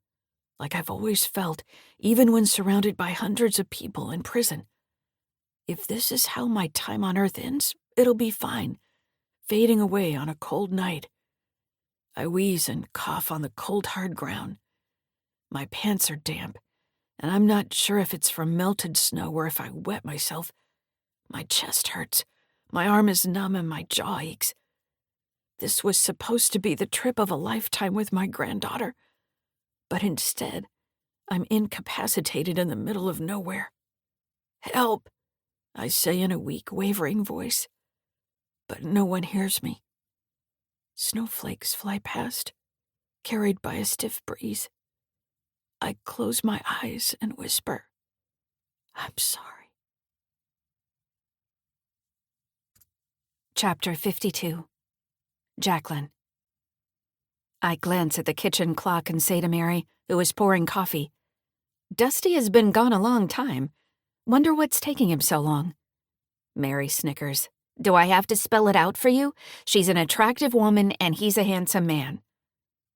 like I've always felt, even when surrounded by hundreds of people in prison. If this is how my time on Earth ends, it'll be fine, fading away on a cold night. I wheeze and cough on the cold, hard ground. My pants are damp, and I'm not sure if it's from melted snow or if I wet myself. My chest hurts, my arm is numb, and my jaw aches. This was supposed to be the trip of a lifetime with my granddaughter, but instead, I'm incapacitated in the middle of nowhere. Help, I say in a weak, wavering voice, but no one hears me. Snowflakes fly past, carried by a stiff breeze. I close my eyes and whisper, I'm sorry. Chapter 52. Jacqueline. I glance at the kitchen clock and say to Mary, who is pouring coffee, Dusty has been gone a long time. Wonder what's taking him so long. Mary snickers. Do I have to spell it out for you? She's an attractive woman and he's a handsome man.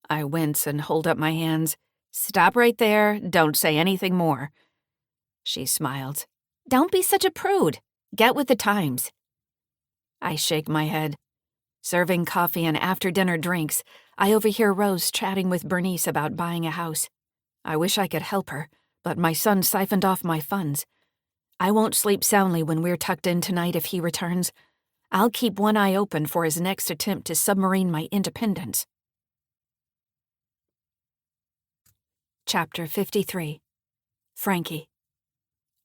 I wince and hold up my hands. Stop right there. Don't say anything more. She smiles. Don't be such a prude. Get with the times. I shake my head. Serving coffee and after-dinner drinks, I overhear Rose chatting with Bernice about buying a house. I wish I could help her, but my son siphoned off my funds. I won't sleep soundly when we're tucked in tonight if he returns. I'll keep one eye open for his next attempt to submarine my independence. Chapter 53. Frankie.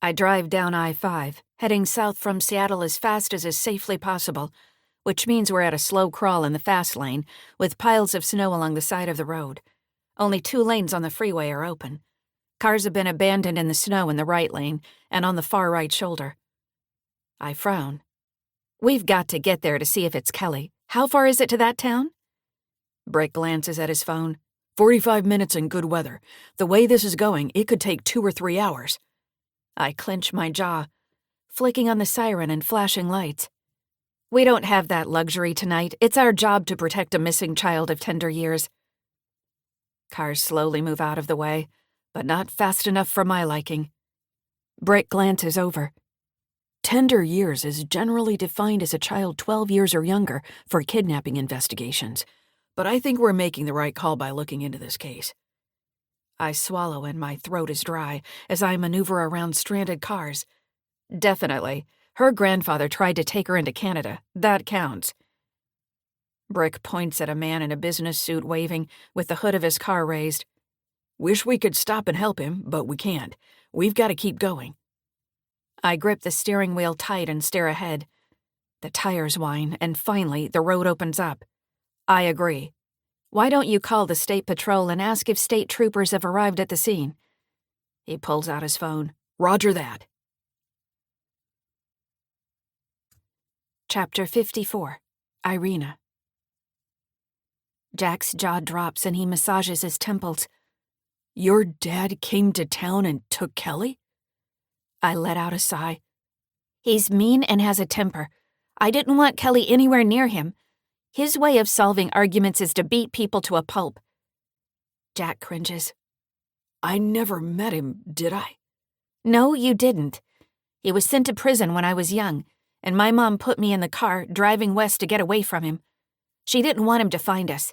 I drive down I-5, heading south from Seattle as fast as is safely possible, which means we're at a slow crawl in the fast lane, with piles of snow along the side of the road. Only 2 lanes on the freeway are open. Cars have been abandoned in the snow in the right lane and on the far right shoulder. I frown. We've got to get there to see if it's Kelly. How far is it to that town? Brick glances at his phone. 45 minutes in good weather. The way this is going, it could take 2 or 3 hours. I clench my jaw, flicking on the siren and flashing lights. We don't have that luxury tonight. It's our job to protect a missing child of tender years. Cars slowly move out of the way, but not fast enough for my liking. Brick glances over. Tender years is generally defined as a child 12 years or younger for kidnapping investigations, but I think we're making the right call by looking into this case. I swallow and my throat is dry as I maneuver around stranded cars. Definitely. Her grandfather tried to take her into Canada. That counts. Brick points at a man in a business suit waving, with the hood of his car raised. Wish we could stop and help him, but we can't. We've got to keep going. I grip the steering wheel tight and stare ahead. The tires whine, and finally, the road opens up. I agree. Why don't you call the state patrol and ask if state troopers have arrived at the scene? He pulls out his phone. Roger that. Chapter 54. Irina. Jack's jaw drops and he massages his temples. Your dad came to town and took Kelly? I let out a sigh. He's mean and has a temper. I didn't want Kelly anywhere near him. His way of solving arguments is to beat people to a pulp. Jack cringes. I never met him, did I? No, you didn't. He was sent to prison when I was young, and my mom put me in the car, driving west to get away from him. She didn't want him to find us.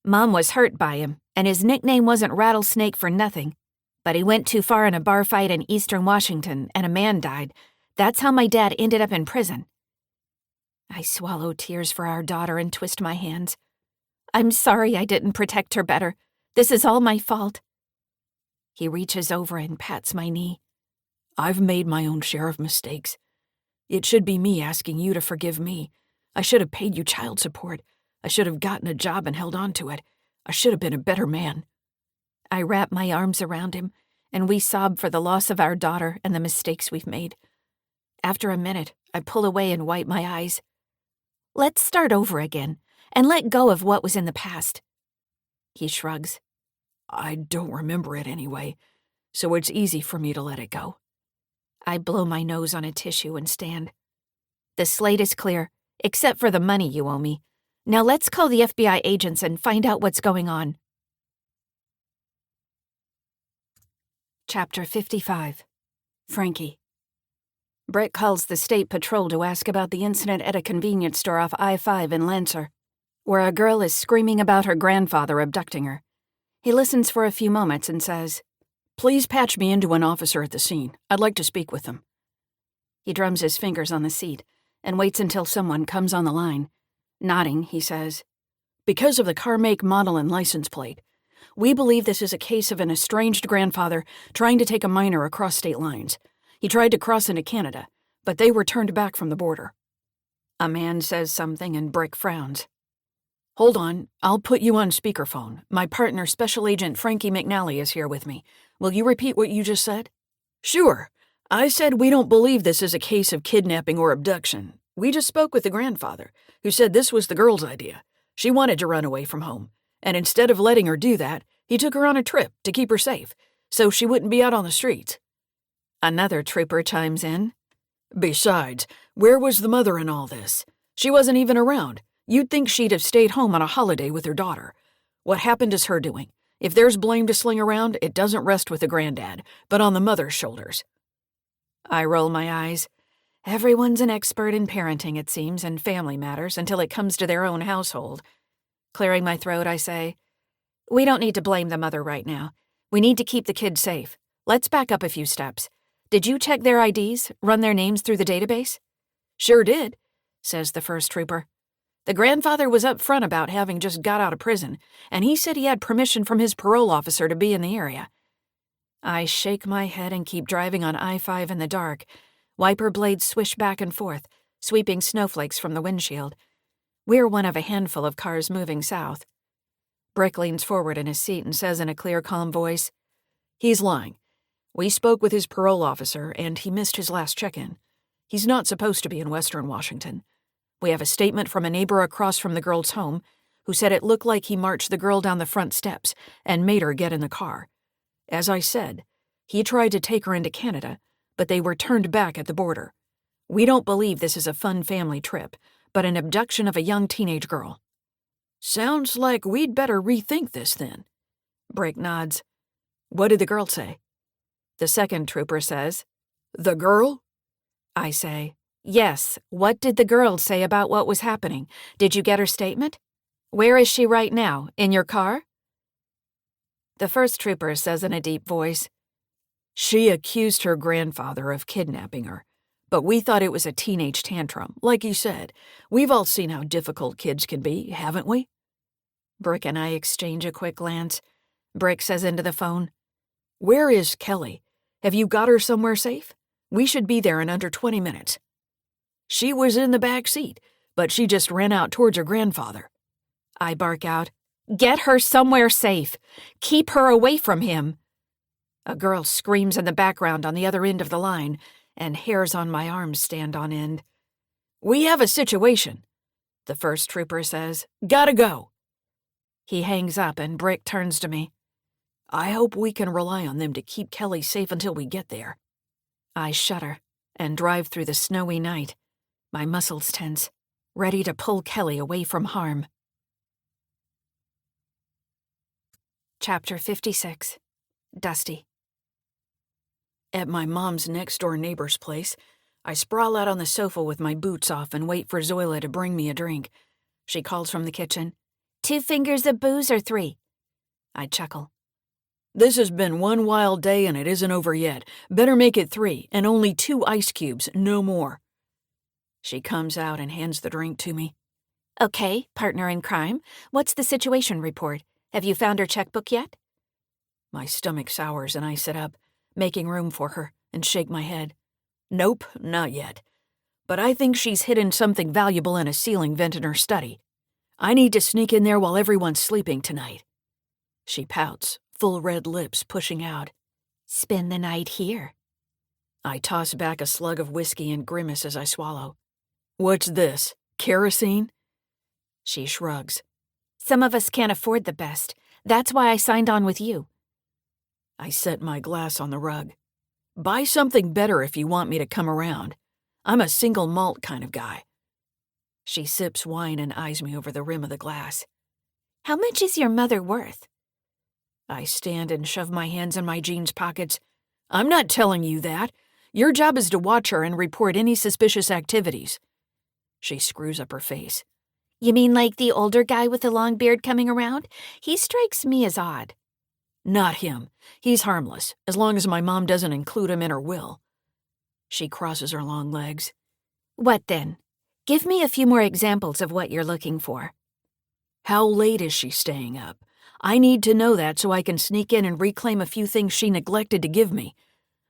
Mom was hurt by him, and his nickname wasn't Rattlesnake for nothing. But he went too far in a bar fight in eastern Washington, and a man died. That's how my dad ended up in prison. I swallow tears for our daughter and twist my hands. I'm sorry I didn't protect her better. This is all my fault. He reaches over and pats my knee. I've made my own share of mistakes. It should be me asking you to forgive me. I should have paid you child support. I should have gotten a job and held on to it. I should have been a better man. I wrap my arms around him, and we sob for the loss of our daughter and the mistakes we've made. After a minute, I pull away and wipe my eyes. Let's start over again, and let go of what was in the past. He shrugs. I don't remember it anyway, so it's easy for me to let it go. I blow my nose on a tissue and stand. The slate is clear, except for the money you owe me. Now let's call the FBI agents and find out what's going on. Chapter 55. Frankie. Brick calls the state patrol to ask about the incident at a convenience store off I-5 in Lancer, where a girl is screaming about her grandfather abducting her. He listens for a few moments and says, "Please patch me into an officer at the scene. I'd like to speak with him." He drums his fingers on the seat and waits until someone comes on the line. Nodding, he says, "Because of the car make, model, and license plate, we believe this is a case of an estranged grandfather trying to take a minor across state lines. He tried to cross into Canada, but they were turned back from the border." A man says something and Brick frowns. "Hold on, I'll put you on speakerphone. My partner, Special Agent Frankie McNally, is here with me. Will you repeat what you just said?" "Sure. I said we don't believe this is a case of kidnapping or abduction. We just spoke with the grandfather, who said this was the girl's idea. She wanted to run away from home, and instead of letting her do that, he took her on a trip to keep her safe, so she wouldn't be out on the streets." Another trooper chimes in. "Besides, where was the mother in all this? She wasn't even around. You'd think she'd have stayed home on a holiday with her daughter. What happened is her doing. If there's blame to sling around, it doesn't rest with the granddad, but on the mother's shoulders." I roll my eyes. Everyone's an expert in parenting, it seems, and family matters until it comes to their own household. Clearing my throat, I say, "We don't need to blame the mother right now. We need to keep the kids safe. Let's back up a few steps. Did you check their IDs, run their names through the database?" "Sure did," says the first trooper. "The grandfather was up front about having just got out of prison, and he said he had permission from his parole officer to be in the area." I shake my head and keep driving on I-5 in the dark. Wiper blades swish back and forth, sweeping snowflakes from the windshield. We're one of a handful of cars moving south. Brick leans forward in his seat and says in a clear, calm voice, "He's lying. We spoke with his parole officer, and he missed his last check-in. He's not supposed to be in Western Washington. We have a statement from a neighbor across from the girl's home who said it looked like he marched the girl down the front steps and made her get in the car. As I said, he tried to take her into Canada, but they were turned back at the border. We don't believe this is a fun family trip, but an abduction of a young teenage girl." "Sounds like we'd better rethink this then." Brick nods. "What did the girl say?" The second trooper says, "The girl?" I say, "Yes, what did the girl say about what was happening? Did you get her statement? Where is she right now? In your car?" The first trooper says in a deep voice, "She accused her grandfather of kidnapping her, but we thought it was a teenage tantrum. Like you said, we've all seen how difficult kids can be, haven't we?" Brick and I exchange a quick glance. Brick says into the phone, "Where is Kelly? Have you got her somewhere safe? We should be there in under 20 minutes. "She was in the back seat, but she just ran out towards her grandfather." I bark out, "Get her somewhere safe. Keep her away from him." A girl screams in the background on the other end of the line, and hairs on my arms stand on end. "We have a situation," the first trooper says. "Gotta go." He hangs up and Brick turns to me. "I hope we can rely on them to keep Kelly safe until we get there." I shudder and drive through the snowy night, my muscles tense, ready to pull Kelly away from harm. Chapter 56. Dusty. At my mom's next-door neighbor's place, I sprawl out on the sofa with my boots off and wait for Zoila to bring me a drink. She calls from the kitchen, "2 fingers of booze or 3? I chuckle. "This has been one wild day and it isn't over yet. Better make it 3, and only 2 ice cubes, no more." She comes out and hands the drink to me. Okay, partner in crime. What's the situation report? Have you found her checkbook yet? My stomach sours and I sit up, making room for her, and shake my head. Nope, not yet. But I think she's hidden something valuable in a ceiling vent in her study. I need to sneak in there while everyone's sleeping tonight. She pouts, full red lips pushing out. Spend the night here. I toss back a slug of whiskey and grimace as I swallow. What's this? Kerosene? She shrugs. Some of us can't afford the best. That's why I signed on with you. I set my glass on the rug. Buy something better if you want me to come around. I'm a single malt kind of guy. She sips wine and eyes me over the rim of the glass. How much is your mother worth? I stand and shove my hands in my jeans pockets. I'm not telling you that. Your job is to watch her and report any suspicious activities. She screws up her face. You mean like the older guy with the long beard coming around? He strikes me as odd. Not him. He's harmless, as long as my mom doesn't include him in her will. She crosses her long legs. What then? Give me a few more examples of what you're looking for. How late is she staying up? I need to know that so I can sneak in and reclaim a few things she neglected to give me.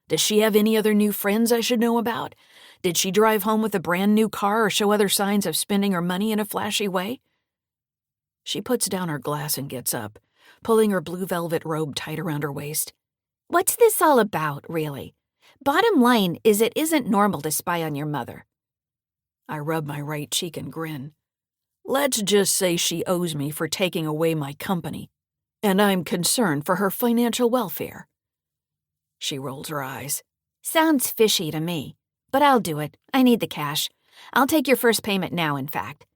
Does she have any other new friends I should know about? Did she drive home with a brand new car or show other signs of spending her money in a flashy way? She puts down her glass and gets up, pulling her blue velvet robe tight around her waist. What's this all about, really? Bottom line is it isn't normal to spy on your mother. I rub my right cheek and grin. Let's just say she owes me for taking away my company, and I'm concerned for her financial welfare. She rolls her eyes. Sounds fishy to me, but I'll do it. I need the cash. I'll take your first payment now, in fact.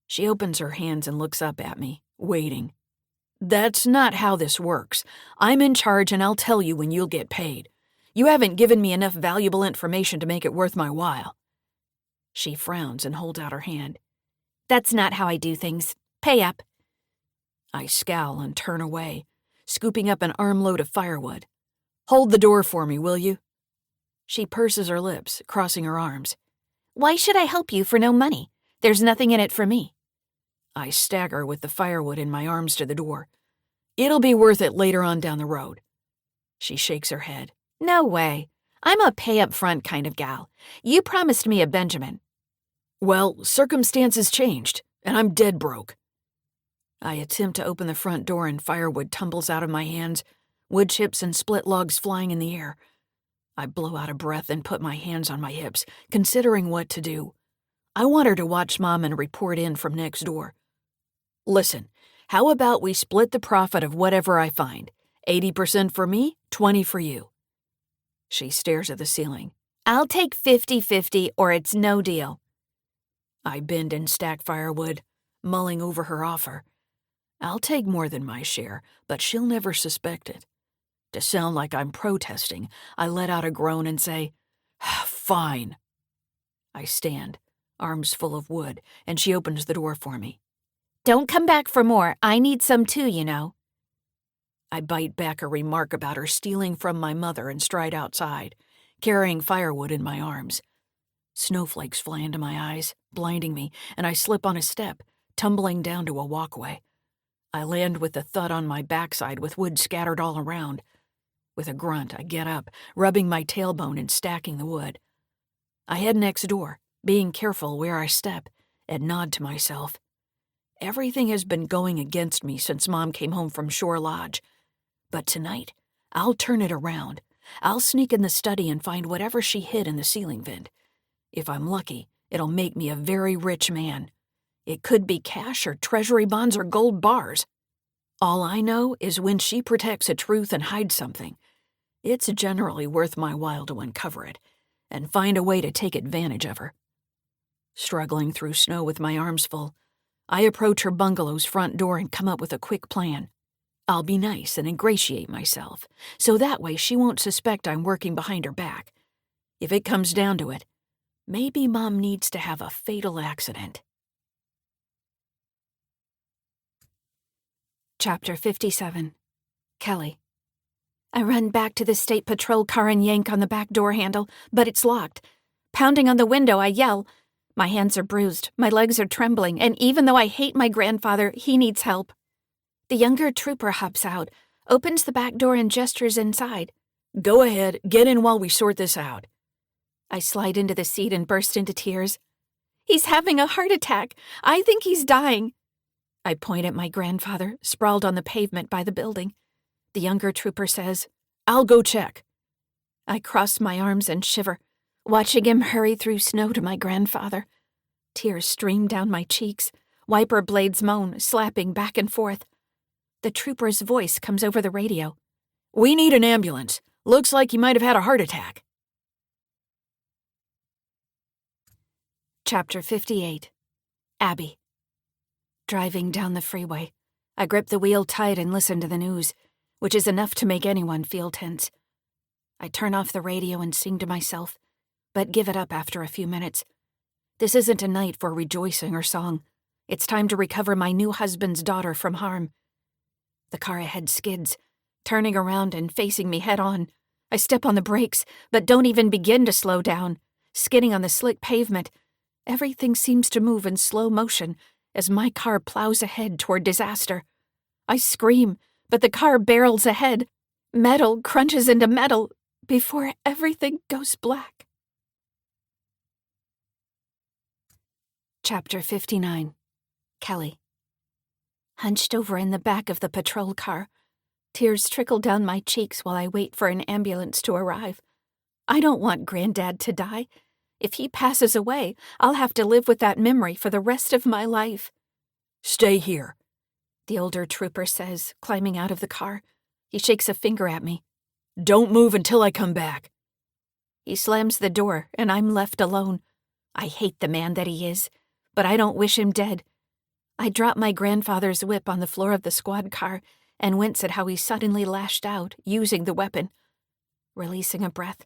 She opens her hands and looks up at me, waiting. That's not how this works. I'm in charge and I'll tell you when you'll get paid. You haven't given me enough valuable information to make it worth my while. She frowns and holds out her hand. That's not how I do things. Pay up. I scowl and turn away, scooping up an armload of firewood. Hold the door for me, will you? She purses her lips, crossing her arms. Why should I help you for no money? There's nothing in it for me. I stagger with the firewood in my arms to the door. It'll be worth it later on down the road. She shakes her head. No way. I'm a pay-up-front kind of gal. You promised me a Benjamin. Well, circumstances changed, and I'm dead broke. I attempt to open the front door and firewood tumbles out of my hands, wood chips and split logs flying in the air. I blow out a breath and put my hands on my hips, considering what to do. I want her to watch Mom and report in from next door. Listen, how about we split the profit of whatever I find? 80% for me, 20% for you. She stares at the ceiling. I'll take 50-50 or it's no deal. I bend and stack firewood, mulling over her offer. I'll take more than my share, but she'll never suspect it. To sound like I'm protesting, I let out a groan and say, Fine. I stand, arms full of wood, and she opens the door for me. Don't come back for more. I need some too, you know. I bite back a remark about her stealing from my mother and stride outside, carrying firewood in my arms. Snowflakes fly into my eyes, blinding me, and I slip on a step, tumbling down to a walkway. I land with a thud on my backside with wood scattered all around. With a grunt, I get up, rubbing my tailbone and stacking the wood. I head next door, being careful where I step, and nod to myself. Everything has been going against me since Mom came home from Shore Lodge. But tonight, I'll turn it around. I'll sneak in the study and find whatever she hid in the ceiling vent. If I'm lucky, it'll make me a very rich man. It could be cash or treasury bonds or gold bars. All I know is when she protects a truth and hides something, it's generally worth my while to uncover it and find a way to take advantage of her. Struggling through snow with my arms full, I approach her bungalow's front door and come up with a quick plan. I'll be nice and ingratiate myself, so that way she won't suspect I'm working behind her back. If it comes down to it, maybe Mom needs to have a fatal accident. Chapter 57. Kelly. I run back to the state patrol car and yank on the back door handle, but it's locked. Pounding on the window, I yell. My hands are bruised, my legs are trembling, and even though I hate my grandfather, he needs help. The younger trooper hops out, opens the back door and gestures inside. Go ahead, get in while we sort this out. I slide into the seat and burst into tears. He's having a heart attack. I think he's dying. I point at my grandfather, sprawled on the pavement by the building. The younger trooper says, I'll go check. I cross my arms and shiver, watching him hurry through snow to my grandfather. Tears stream down my cheeks, wiper blades moan, slapping back and forth. The trooper's voice comes over the radio. We need an ambulance. Looks like he might have had a heart attack. Chapter 58. Abby. Driving down the freeway, I grip the wheel tight and listen to the news, which is enough to make anyone feel tense. I turn off the radio and sing to myself, but give it up after a few minutes. This isn't a night for rejoicing or song. It's time to recover my new husband's daughter from harm. The car ahead skids, turning around and facing me head-on. I step on the brakes, but don't even begin to slow down. Skidding on the slick pavement, everything seems to move in slow motion as my car plows ahead toward disaster. I scream, but the car barrels ahead. Metal crunches into metal before everything goes black. Chapter 59. Kelly. Hunched over in the back of the patrol car, tears trickle down my cheeks while I wait for an ambulance to arrive. I don't want Granddad to die. If he passes away, I'll have to live with that memory for the rest of my life. Stay here, the older trooper says, climbing out of the car. He shakes a finger at me. Don't move until I come back. He slams the door, and I'm left alone. I hate the man that he is, but I don't wish him dead. I drop my grandfather's whip on the floor of the squad car and wince at how he suddenly lashed out, using the weapon. Releasing a breath,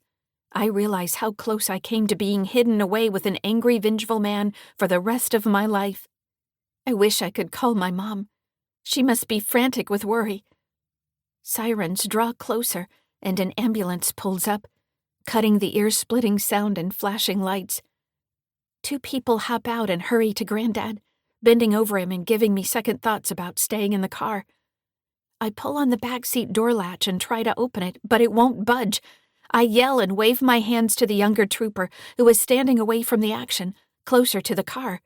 I realize how close I came to being hidden away with an angry, vengeful man for the rest of my life. I wish I could call my mom. She must be frantic with worry. Sirens draw closer, and an ambulance pulls up, cutting the ear-splitting sound and flashing lights. 2 people hop out and hurry to Granddad, bending over him and giving me second thoughts about staying in the car. I pull on the backseat door latch and try to open it, but it won't budge. I yell and wave my hands to the younger trooper, who is standing away from the action, closer to the car.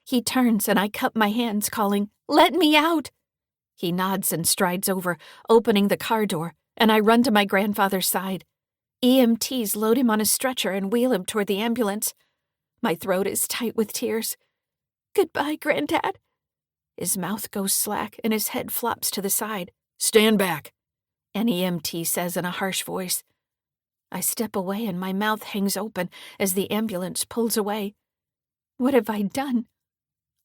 He turns and I cup my hands, calling, "Let me out!" He nods and strides over, opening the car door, and I run to my grandfather's side. EMTs load him on a stretcher and wheel him toward the ambulance. My throat is tight with tears. "Goodbye, Granddad." His mouth goes slack and his head flops to the side. Stand back, an EMT says in a harsh voice. I step away and my mouth hangs open as the ambulance pulls away. What have I done?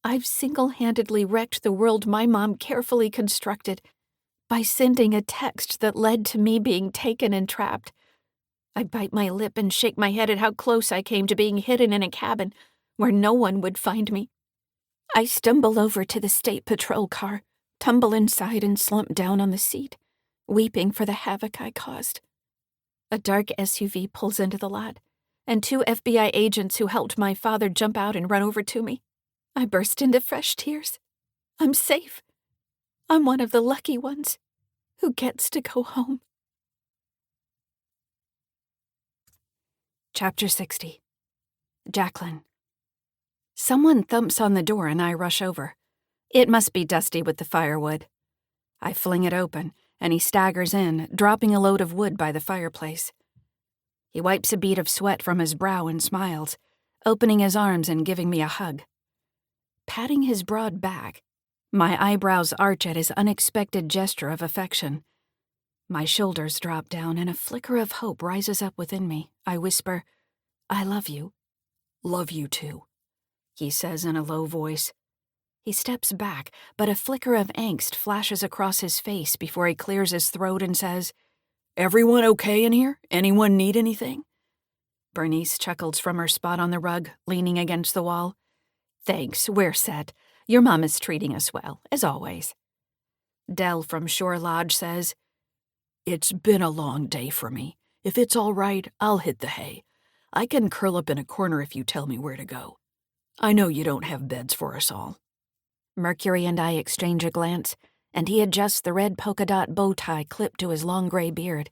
I've single-handedly wrecked the world my mom carefully constructed by sending a text that led to me being taken and trapped. I bite my lip and shake my head at how close I came to being hidden in a cabin where no one would find me. I stumble over to the state patrol car, tumble inside and slump down on the seat, weeping for the havoc I caused. A dark SUV pulls into the lot, and 2 FBI agents who helped my father jump out and run over to me. I burst into fresh tears. I'm safe. I'm one of the lucky ones who gets to go home. Chapter 60. Jacqueline. Someone thumps on the door and I rush over. It must be Dusty with the firewood. I fling it open, and he staggers in, dropping a load of wood by the fireplace. He wipes a bead of sweat from his brow and smiles, opening his arms and giving me a hug. Patting his broad back, my eyebrows arch at his unexpected gesture of affection. My shoulders drop down and a flicker of hope rises up within me. I whisper, "I love you." Love you too, he says in a low voice. He steps back, but a flicker of angst flashes across his face before he clears his throat and says, Everyone okay in here? Anyone need anything? Bernice chuckles from her spot on the rug, leaning against the wall. Thanks, we're set. Your mom is treating us well, as always. Dell from Shore Lodge says, It's been a long day for me. If it's all right, I'll hit the hay. I can curl up in a corner if you tell me where to go. I know you don't have beds for us all." Mercury and I exchange a glance, and he adjusts the red polka dot bow tie clipped to his long gray beard.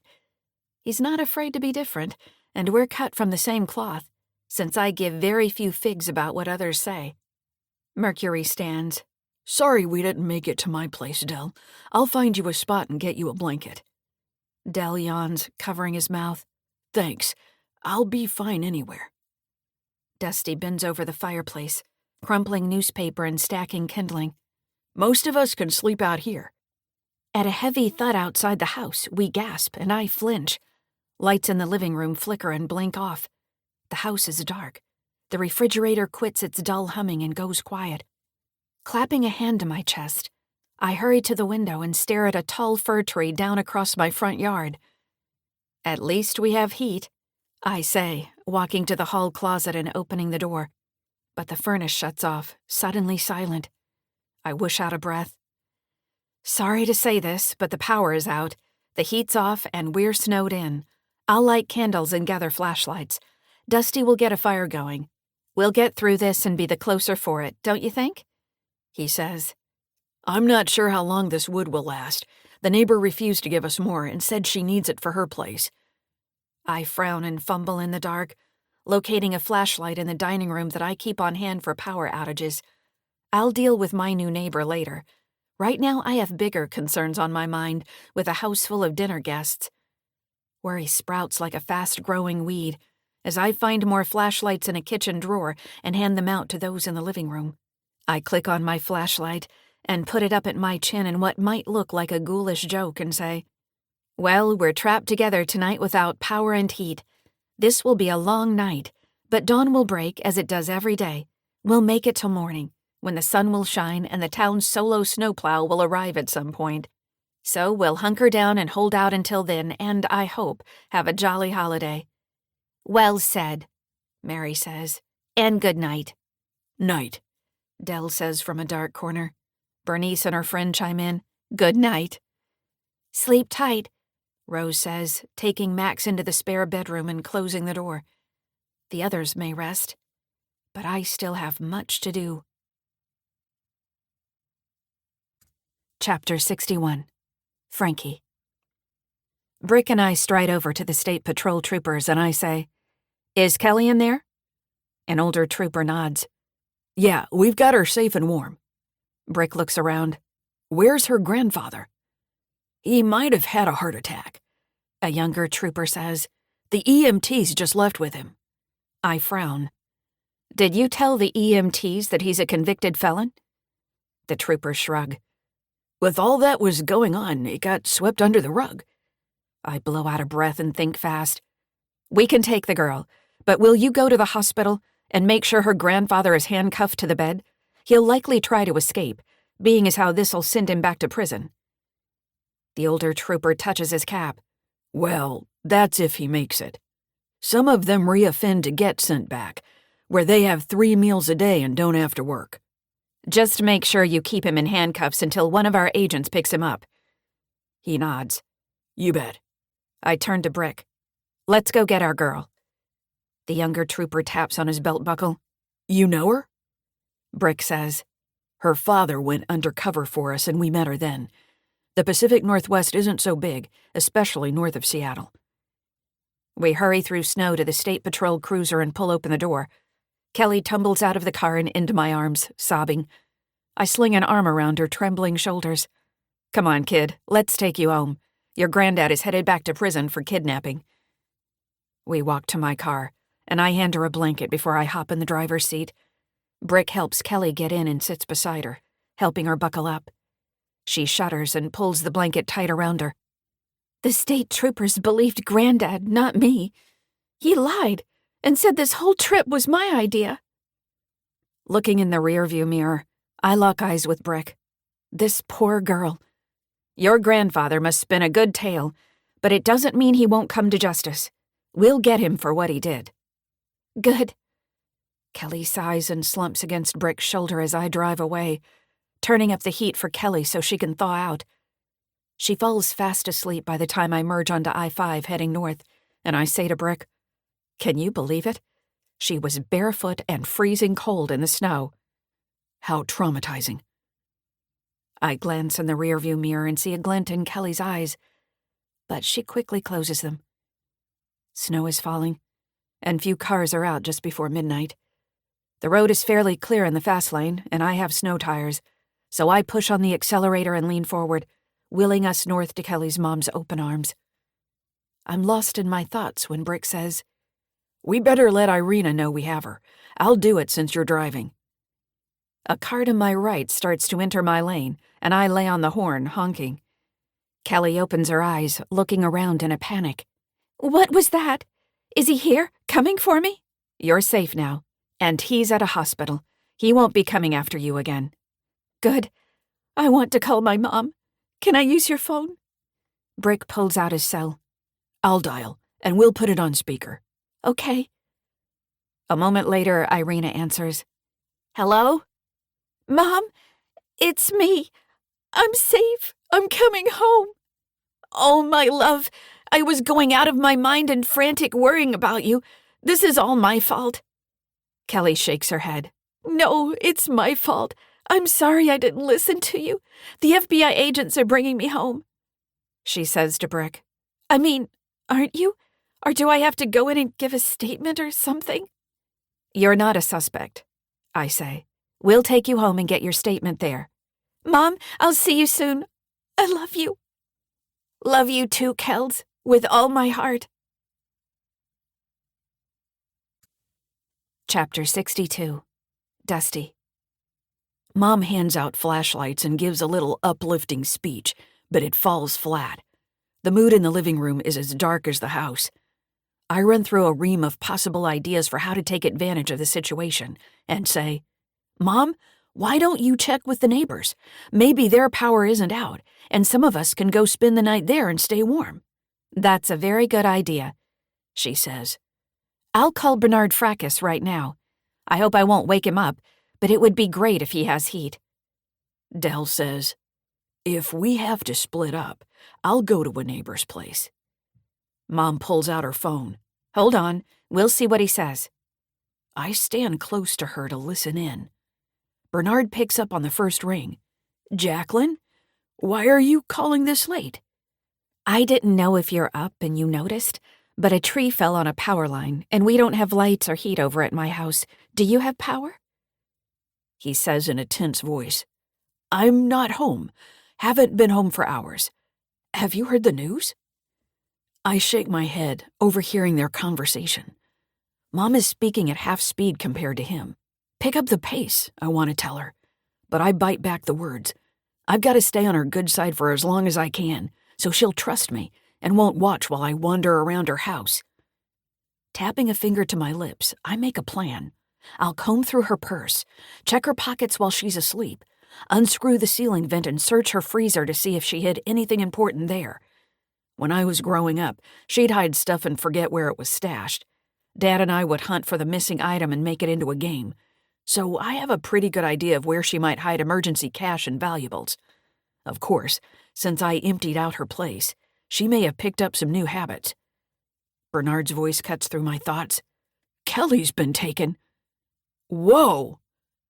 He's not afraid to be different, and we're cut from the same cloth, since I give very few figs about what others say. Mercury stands. "Sorry we didn't make it to my place, Dell. I'll find you a spot and get you a blanket." Dell yawns, covering his mouth. "Thanks. I'll be fine anywhere." Dusty bends over the fireplace, crumpling newspaper and stacking kindling. "Most of us can sleep out here." At a heavy thud outside the house, we gasp, and I flinch. Lights in the living room flicker and blink off. The house is dark. The refrigerator quits its dull humming and goes quiet. Clapping a hand to my chest, I hurry to the window and stare at a tall fir tree down across my front yard. "At least we have heat," I say, walking to the hall closet and opening the door. But the furnace shuts off, suddenly silent. I whoosh out a breath. "Sorry to say this, but the power is out. The heat's off and we're snowed in. I'll light candles and gather flashlights. Dusty will get a fire going. We'll get through this and be the closer for it, don't you think?" He says. "I'm not sure how long this wood will last. The neighbor refused to give us more and said she needs it for her place." I frown and fumble in the dark, locating a flashlight in the dining room that I keep on hand for power outages. I'll deal with my new neighbor later. Right now I have bigger concerns on my mind, with a house full of dinner guests. Worry sprouts like a fast-growing weed as I find more flashlights in a kitchen drawer and hand them out to those in the living room. I click on my flashlight and put it up at my chin in what might look like a ghoulish joke and say, "Well, we're trapped together tonight without power and heat. This will be a long night, but dawn will break as it does every day. We'll make it till morning, when the sun will shine and the town's solo snowplow will arrive at some point. So we'll hunker down and hold out until then and, I hope, have a jolly holiday." "Well said," Mary says, "and good night." "Night," Dell says from a dark corner. Bernice and her friend chime in, "Good night." "Sleep tight," Rose says, taking Max into the spare bedroom and closing the door. The others may rest, but I still have much to do. Chapter 61. Frankie. Brick and I stride over to the state patrol troopers and I say, "Is Kelly in there?" An older trooper nods. "Yeah, we've got her safe and warm." Brick looks around. "Where's her grandfather?" "He might have had a heart attack," a younger trooper says. "The EMTs just left with him." I frown. "Did you tell the EMTs that he's a convicted felon?" The troopers shrug. "With all that was going on, it got swept under the rug." I blow out a breath and think fast. "We can take the girl, but will you go to the hospital and make sure her grandfather is handcuffed to the bed? He'll likely try to escape, being as how this'll send him back to prison." The older trooper touches his cap. "Well, that's if he makes it. Some of them reoffend to get sent back, where they have 3 meals a day and don't have to work." "Just make sure you keep him in handcuffs until one of our agents picks him up." He nods. "You bet." I turn to Brick. "Let's go get our girl." The younger trooper taps on his belt buckle. "You know her?" Brick says, "Her father went undercover for us and we met her then. The Pacific Northwest isn't so big, especially north of Seattle." We hurry through snow to the state patrol cruiser and pull open the door. Kelly tumbles out of the car and into my arms, sobbing. I sling an arm around her trembling shoulders. "Come on, kid, let's take you home. Your granddad is headed back to prison for kidnapping." We walk to my car, and I hand her a blanket before I hop in the driver's seat. Brick helps Kelly get in and sits beside her, helping her buckle up. She shudders and pulls the blanket tight around her. "The state troopers believed Granddad, not me. He lied and said this whole trip was my idea." Looking in the rearview mirror, I lock eyes with Brick. This poor girl. Your grandfather must spin a good tale, but it doesn't mean he won't come to justice. We'll get him for what he did. Good. Kelly sighs and slumps against Brick's shoulder as I drive away, turning up the heat for Kelly so she can thaw out. She falls fast asleep by the time I merge onto I-5 heading north, and I say to Brick, Can you believe it? She was barefoot and freezing cold in the snow. How traumatizing. I glance in the rearview mirror and see a glint in Kelly's eyes, but she quickly closes them. Snow is falling, and few cars are out just before midnight. The road is fairly clear in the fast lane, and I have snow tires, so I push on the accelerator and lean forward, wheeling us north to Kelly's mom's open arms. I'm lost in my thoughts when Brick says, "We better let Irina know we have her. I'll do it since you're driving." A car to my right starts to enter my lane, and I lay on the horn, honking. Kelly opens her eyes, looking around in a panic. "What was that? Is he here, coming for me?" "You're safe now, and he's at a hospital. He won't be coming after you again." "Good. I want to call my mom. Can I use your phone?" Brick pulls out his cell. "I'll dial, and we'll put it on speaker." "Okay." A moment later, Irina answers. "Hello?" "Mom, it's me. I'm safe. I'm coming home." "Oh, my love, I was going out of my mind and frantic worrying about you. This is all my fault." Kelly shakes her head. "No, it's my fault. I'm sorry I didn't listen to you. The FBI agents are bringing me home." She says to Brick, "I mean, aren't you? Or do I have to go in and give a statement or something?" "You're not a suspect," I say. "We'll take you home and get your statement there." "Mom, I'll see you soon. I love you." "Love you too, Kels, with all my heart." Chapter 62. Dusty. Mom hands out flashlights and gives a little uplifting speech, but it falls flat. The mood in the living room is as dark as the house. I run through a ream of possible ideas for how to take advantage of the situation and say, "Mom, why don't you check with the neighbors? Maybe their power isn't out, and some of us can go spend the night there and stay warm." "That's a very good idea," she says. "I'll call Bernard Fracas right now. I hope I won't wake him up, but it would be great if he has heat." Dell says, "If we have to split up, I'll go to a neighbor's place." Mom pulls out her phone. "Hold on, we'll see what he says." I stand close to her to listen in. Bernard picks up on the first ring. "Jacqueline, why are you calling this late?" "I didn't know if you're up and you noticed, but a tree fell on a power line, and we don't have lights or heat over at my house. Do you have power?" He says in a tense voice, "I'm not home. Haven't been home for hours. Have you heard the news?" I shake my head, overhearing their conversation. Mom is speaking at half speed compared to him. "Pick up the pace," I want to tell her, but I bite back the words. I've got to stay on her good side for as long as I can, so she'll trust me and won't watch while I wander around her house. Tapping a finger to my lips, I make a plan. I'll comb through her purse, check her pockets while she's asleep, unscrew the ceiling vent and search her freezer to see if she hid anything important there. When I was growing up, she'd hide stuff and forget where it was stashed. Dad and I would hunt for the missing item and make it into a game. So I have a pretty good idea of where she might hide emergency cash and valuables. Of course, since I emptied out her place, she may have picked up some new habits. Bernard's voice cuts through my thoughts. "Kelly's been taken." "Whoa,"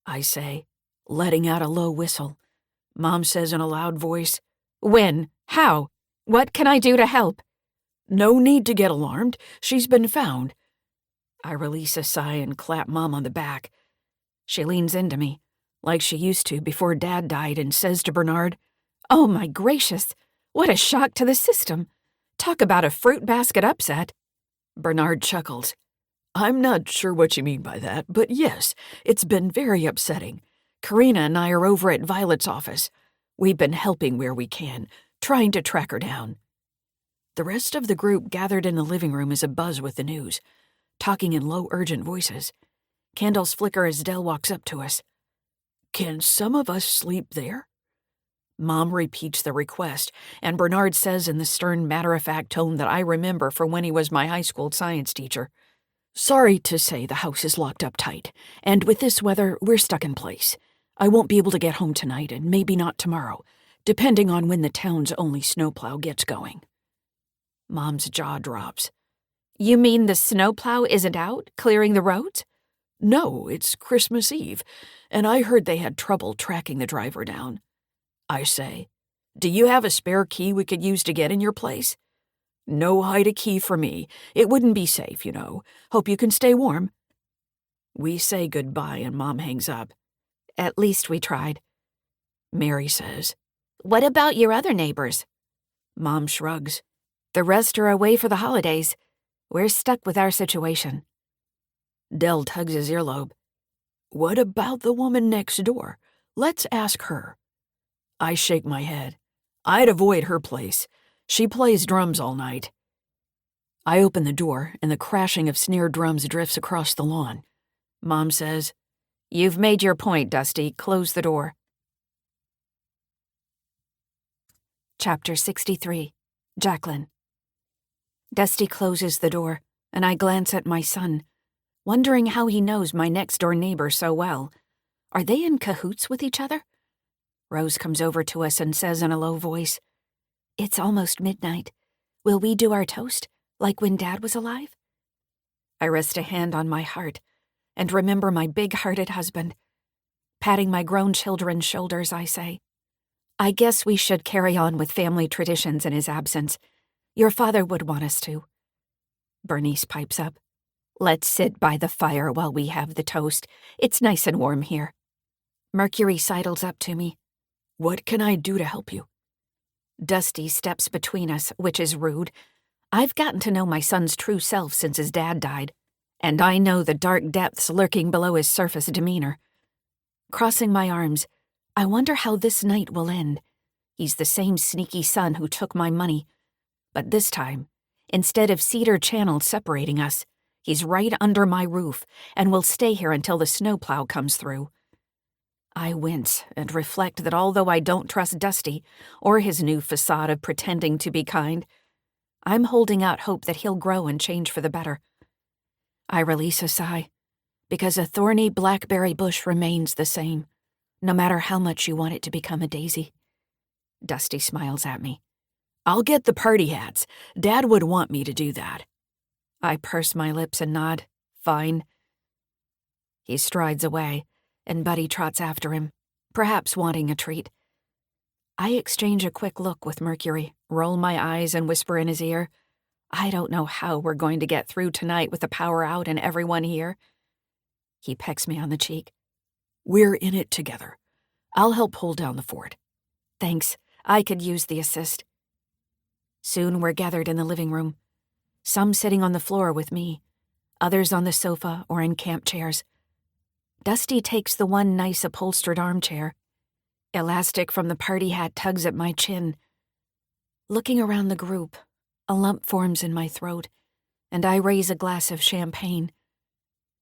I say, letting out a low whistle. Mom says in a loud voice, "When? How? What can I do to help?" "No need to get alarmed. She's been found." I release a sigh and clap Mom on the back. She leans into me, like she used to before Dad died, and says to Bernard, "Oh my gracious, what a shock to the system. Talk about a fruit basket upset." Bernard chuckles. "I'm not sure what you mean by that, but yes, it's been very upsetting. Karina and I are over at Violet's office. We've been helping where we can, trying to track her down." The rest of the group gathered in the living room is abuzz with the news, talking in low, urgent voices. Candles flicker as Dell walks up to us. "Can some of us sleep there?" Mom repeats the request, and Bernard says in the stern, matter-of-fact tone that I remember from when he was my high school science teacher, "Sorry to say the house is locked up tight, and with this weather, we're stuck in place. I won't be able to get home tonight, and maybe not tomorrow, depending on when the town's only snowplow gets going." Mom's jaw drops. You mean the snowplow isn't out, clearing the roads? No, it's Christmas Eve, and I heard they had trouble tracking the driver down. I say, do you have a spare key we could use to get in your place? No hide a key for me. It wouldn't be safe, you know. Hope you can stay warm. We say goodbye and Mom hangs up. At least we tried. Mary says, What about your other neighbors? Mom shrugs. The rest are away for the holidays. We're stuck with our situation. Del tugs his earlobe. What about the woman next door? Let's ask her. I shake my head. I'd avoid her place. She plays drums all night. I open the door, and the crashing of snare drums drifts across the lawn. Mom says, You've made your point, Dusty. Close the door. Chapter 63. Jacqueline. Dusty closes the door, and I glance at my son, wondering how he knows my next-door neighbor so well. Are they in cahoots with each other? Rose comes over to us and says in a low voice, It's almost midnight. Will we do our toast, like when Dad was alive? I rest a hand on my heart and remember my big-hearted husband. Patting my grown children's shoulders, I say, I guess we should carry on with family traditions in his absence. Your father would want us to. Bernice pipes up. Let's sit by the fire while we have the toast. It's nice and warm here. Mercury sidles up to me. What can I do to help you? Dusty steps between us, which is rude. I've gotten to know my son's true self since his dad died, and I know the dark depths lurking below his surface demeanor. Crossing my arms, I wonder how this night will end. He's the same sneaky son who took my money. But this time, instead of cedar channels separating us, he's right under my roof and will stay here until the snowplow comes through. I wince and reflect that although I don't trust Dusty or his new facade of pretending to be kind, I'm holding out hope that he'll grow and change for the better. I release a sigh, because a thorny blackberry bush remains the same, no matter how much you want it to become a daisy. Dusty smiles at me. I'll get the party hats. Dad would want me to do that. I purse my lips and nod. Fine. He strides away, and Buddy trots after him, perhaps wanting a treat. I exchange a quick look with Mercury, roll my eyes and whisper in his ear, I don't know how we're going to get through tonight with the power out and everyone here. He pecks me on the cheek. We're in it together. I'll help hold down the fort. Thanks. I could use the assist. Soon we're gathered in the living room, some sitting on the floor with me, others on the sofa or in camp chairs. Dusty takes the one nice upholstered armchair. Elastic from the party hat tugs at my chin. Looking around the group, a lump forms in my throat, and I raise a glass of champagne.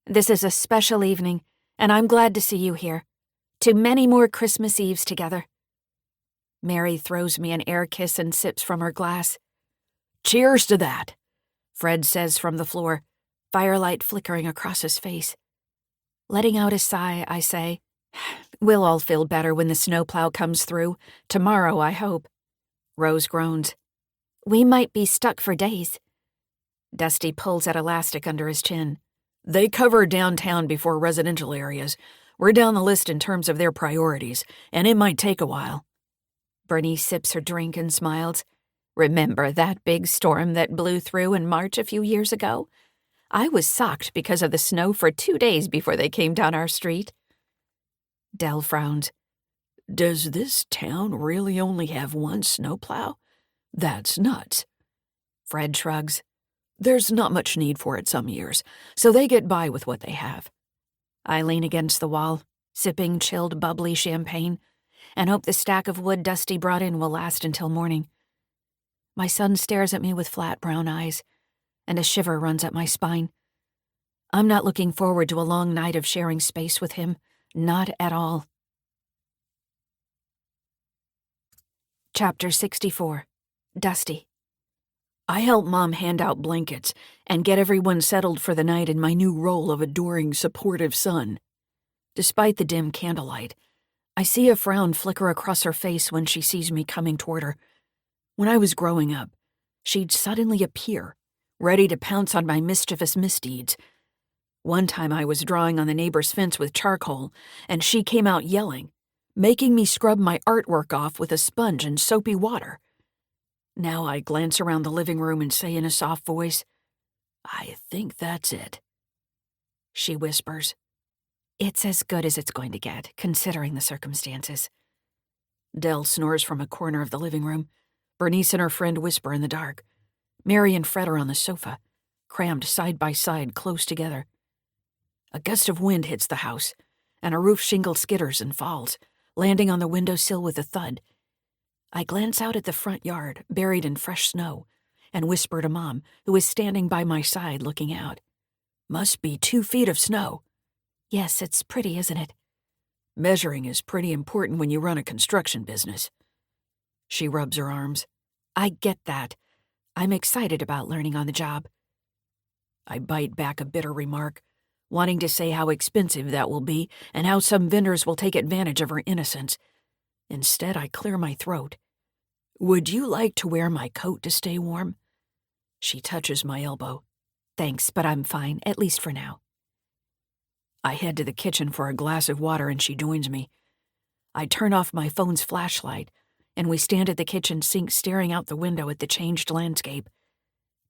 This is a special evening, and I'm glad to see you here. To many more Christmas Eves together. Mary throws me an air kiss and sips from her glass. Cheers to that, Fred says from the floor, firelight flickering across his face. Letting out a sigh, I say, We'll all feel better when the snowplow comes through. Tomorrow, I hope. Rose groans. We might be stuck for days. Dusty pulls at elastic under his chin. They cover downtown before residential areas. We're down the list in terms of their priorities, and it might take a while. Bernice sips her drink and smiles. Remember that big storm that blew through in March a few years ago? I was socked because of the snow for 2 days before they came down our street. Del frowns. Does this town really only have one snowplow? That's nuts. Fred shrugs. There's not much need for it some years, so they get by with what they have. I lean against the wall, sipping chilled, bubbly champagne, and hope the stack of wood Dusty brought in will last until morning. My son stares at me with flat brown eyes, and a shiver runs up my spine. I'm not looking forward to a long night of sharing space with him, not at all. Chapter 64. Dusty. I help Mom hand out blankets and get everyone settled for the night in my new role of adoring, supportive son. Despite the dim candlelight, I see a frown flicker across her face when she sees me coming toward her. When I was growing up, she'd suddenly appear, ready to pounce on my mischievous misdeeds. One time I was drawing on the neighbor's fence with charcoal, and she came out yelling, making me scrub my artwork off with a sponge and soapy water. Now I glance around the living room and say in a soft voice, "I think that's it." She whispers, "It's as good as it's going to get, considering the circumstances." Dell snores from a corner of the living room. Bernice and her friend whisper in the dark. Mary and Fred are on the sofa, crammed side by side close together. A gust of wind hits the house, and a roof shingle skitters and falls, landing on the windowsill with a thud. I glance out at the front yard, buried in fresh snow, and whisper to Mom, who is standing by my side looking out. "Must be 2 feet of snow." "Yes, it's pretty, isn't it?" "Measuring is pretty important when you run a construction business." She rubs her arms. "I get that. I'm excited about learning on the job." I bite back a bitter remark, wanting to say how expensive that will be and how some vendors will take advantage of her innocence. Instead, I clear my throat. "Would you like to wear my coat to stay warm?" She touches my elbow. "Thanks, but I'm fine, at least for now." I head to the kitchen for a glass of water and she joins me. I turn off my phone's flashlight, and we stand at the kitchen sink staring out the window at the changed landscape.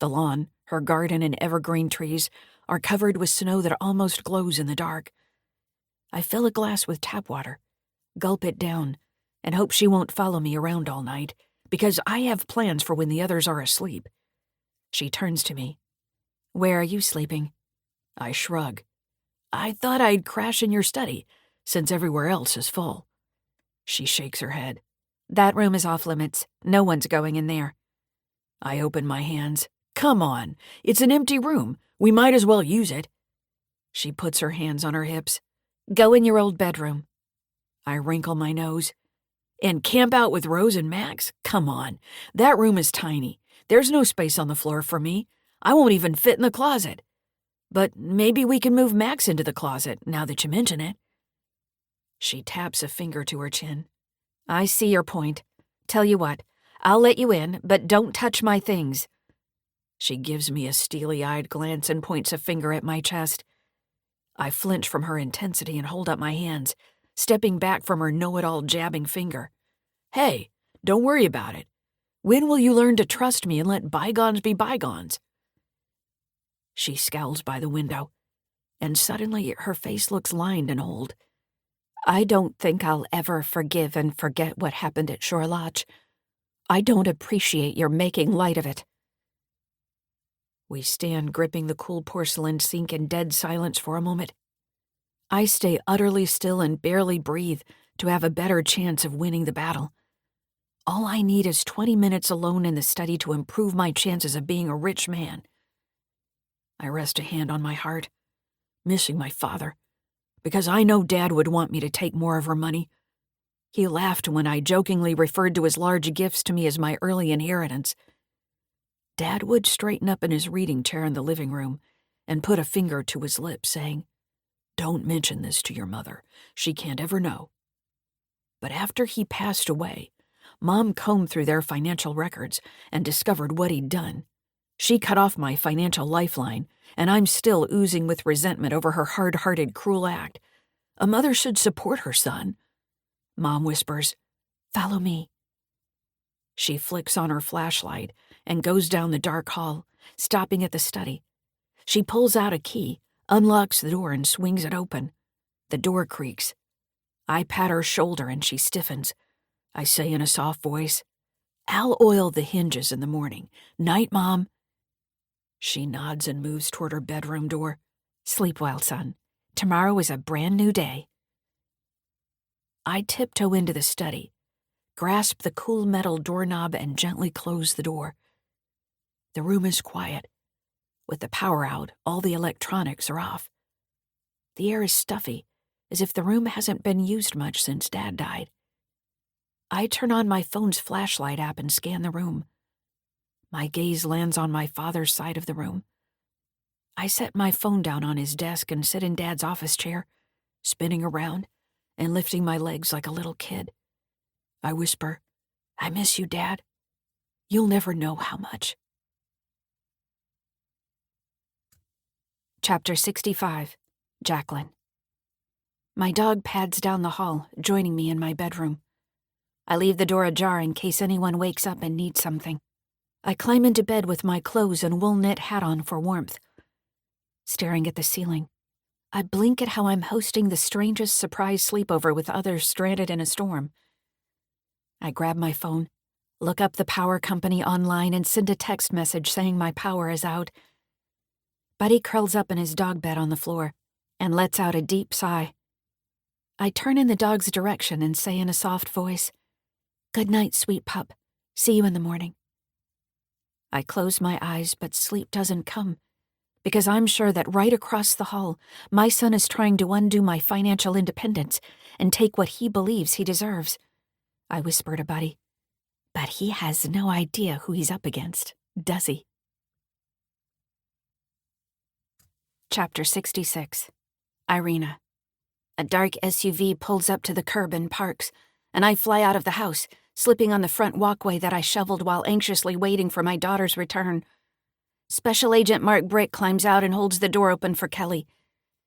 The lawn, her garden and evergreen trees are covered with snow that almost glows in the dark. I fill a glass with tap water, gulp it down, and hope she won't follow me around all night, because I have plans for when the others are asleep. She turns to me. "Where are you sleeping?" I shrug. "I thought I'd crash in your study, since everywhere else is full." She shakes her head. "That room is off limits. No one's going in there." I open my hands. "Come on, it's an empty room. We might as well use it." She puts her hands on her hips. "Go in your old bedroom." I wrinkle my nose. "And camp out with Rose and Max? Come on, that room is tiny. There's no space on the floor for me. I won't even fit in the closet. But maybe we can move Max into the closet, now that you mention it." She taps a finger to her chin. "I see your point. Tell you what, I'll let you in, but don't touch my things." She gives me a steely-eyed glance and points a finger at my chest. I flinch from her intensity and hold up my hands, stepping back from her know-it-all jabbing finger. "Hey, don't worry about it. When will you learn to trust me and let bygones be bygones?" She scowls by the window, and suddenly her face looks lined and old. "I don't think I'll ever forgive and forget what happened at Shore Lodge. I don't appreciate your making light of it." We stand gripping the cool porcelain sink in dead silence for a moment. I stay utterly still and barely breathe to have a better chance of winning the battle. All I need is 20 minutes alone in the study to improve my chances of being a rich man. I rest a hand on my heart, missing my father, because I know Dad would want me to take more of her money. He laughed when I jokingly referred to his large gifts to me as my early inheritance. Dad would straighten up in his reading chair in the living room and put a finger to his lips, saying, "Don't mention this to your mother. She can't ever know." But after he passed away, Mom combed through their financial records and discovered what he'd done. She cut off my financial lifeline, and I'm still oozing with resentment over her hard-hearted, cruel act. A mother should support her son. Mom whispers, "Follow me." She flicks on her flashlight and goes down the dark hall, stopping at the study. She pulls out a key, unlocks the door, and swings it open. The door creaks. I pat her shoulder and she stiffens. I say in a soft voice, "I'll oil the hinges in the morning. Night, Mom." She nods and moves toward her bedroom door. "Sleep well, son. Tomorrow is a brand new day." I tiptoe into the study, grasp the cool metal doorknob, and gently close the door. The room is quiet. With the power out, all the electronics are off. The air is stuffy, as if the room hasn't been used much since Dad died. I turn on my phone's flashlight app and scan the room. My gaze lands on my father's side of the room. I set my phone down on his desk and sit in Dad's office chair, spinning around and lifting my legs like a little kid. I whisper, "I miss you, Dad. You'll never know how much." Chapter 65. Jacqueline. My dog pads down the hall, joining me in my bedroom. I leave the door ajar in case anyone wakes up and needs something. I climb into bed with my clothes and wool knit hat on for warmth. Staring at the ceiling, I blink at how I'm hosting the strangest surprise sleepover with others stranded in a storm. I grab my phone, look up the power company online, and send a text message saying my power is out. Buddy curls up in his dog bed on the floor and lets out a deep sigh. I turn in the dog's direction and say in a soft voice, "Good night, sweet pup. See you in the morning." I close my eyes, but sleep doesn't come, because I'm sure that right across the hall, my son is trying to undo my financial independence and take what he believes he deserves. I whisper to Buddy, but he has no idea who he's up against, does he? Chapter 66. Irina. A dark SUV pulls up to the curb and parks, and I fly out of the house, slipping on the front walkway that I shoveled while anxiously waiting for my daughter's return. Special Agent Mark Brick climbs out and holds the door open for Kelly.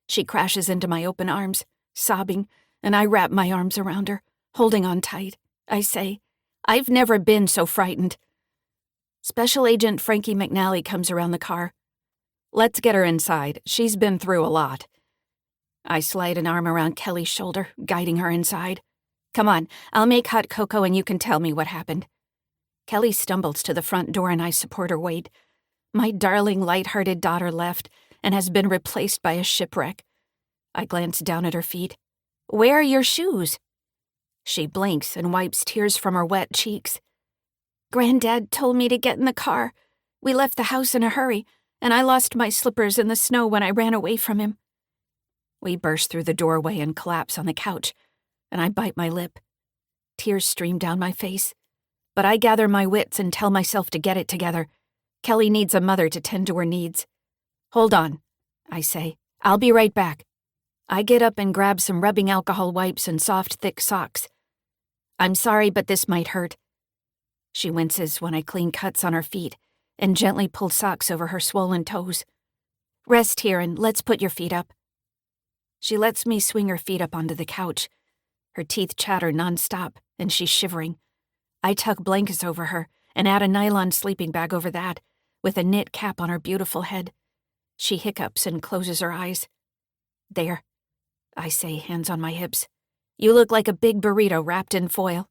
She crashes into my open arms, sobbing, and I wrap my arms around her, holding on tight. I say, "I've never been so frightened." Special Agent Frankie McNally comes around the car. "Let's get her inside. She's been through a lot." I slide an arm around Kelly's shoulder, guiding her inside. "Come on, I'll make hot cocoa and you can tell me what happened." Kelly stumbles to the front door and I support her weight. My darling, light-hearted daughter left and has been replaced by a shipwreck. I glance down at her feet. "Where are your shoes?" She blinks and wipes tears from her wet cheeks. "Granddad told me to get in the car. We left the house in a hurry, and I lost my slippers in the snow when I ran away from him." We burst through the doorway and collapse on the couch, and I bite my lip. Tears stream down my face, but I gather my wits and tell myself to get it together. Kelly needs a mother to tend to her needs. "Hold on," I say. "I'll be right back." I get up and grab some rubbing alcohol wipes and soft, thick socks. "I'm sorry, but this might hurt." She winces when I clean cuts on her feet and gently pull socks over her swollen toes. "Rest here and let's put your feet up." She lets me swing her feet up onto the couch. Her teeth chatter nonstop, and she's shivering. I tuck blankets over her and add a nylon sleeping bag over that, with a knit cap on her beautiful head. She hiccups and closes her eyes. "There," I say, hands on my hips. "You look like a big burrito wrapped in foil."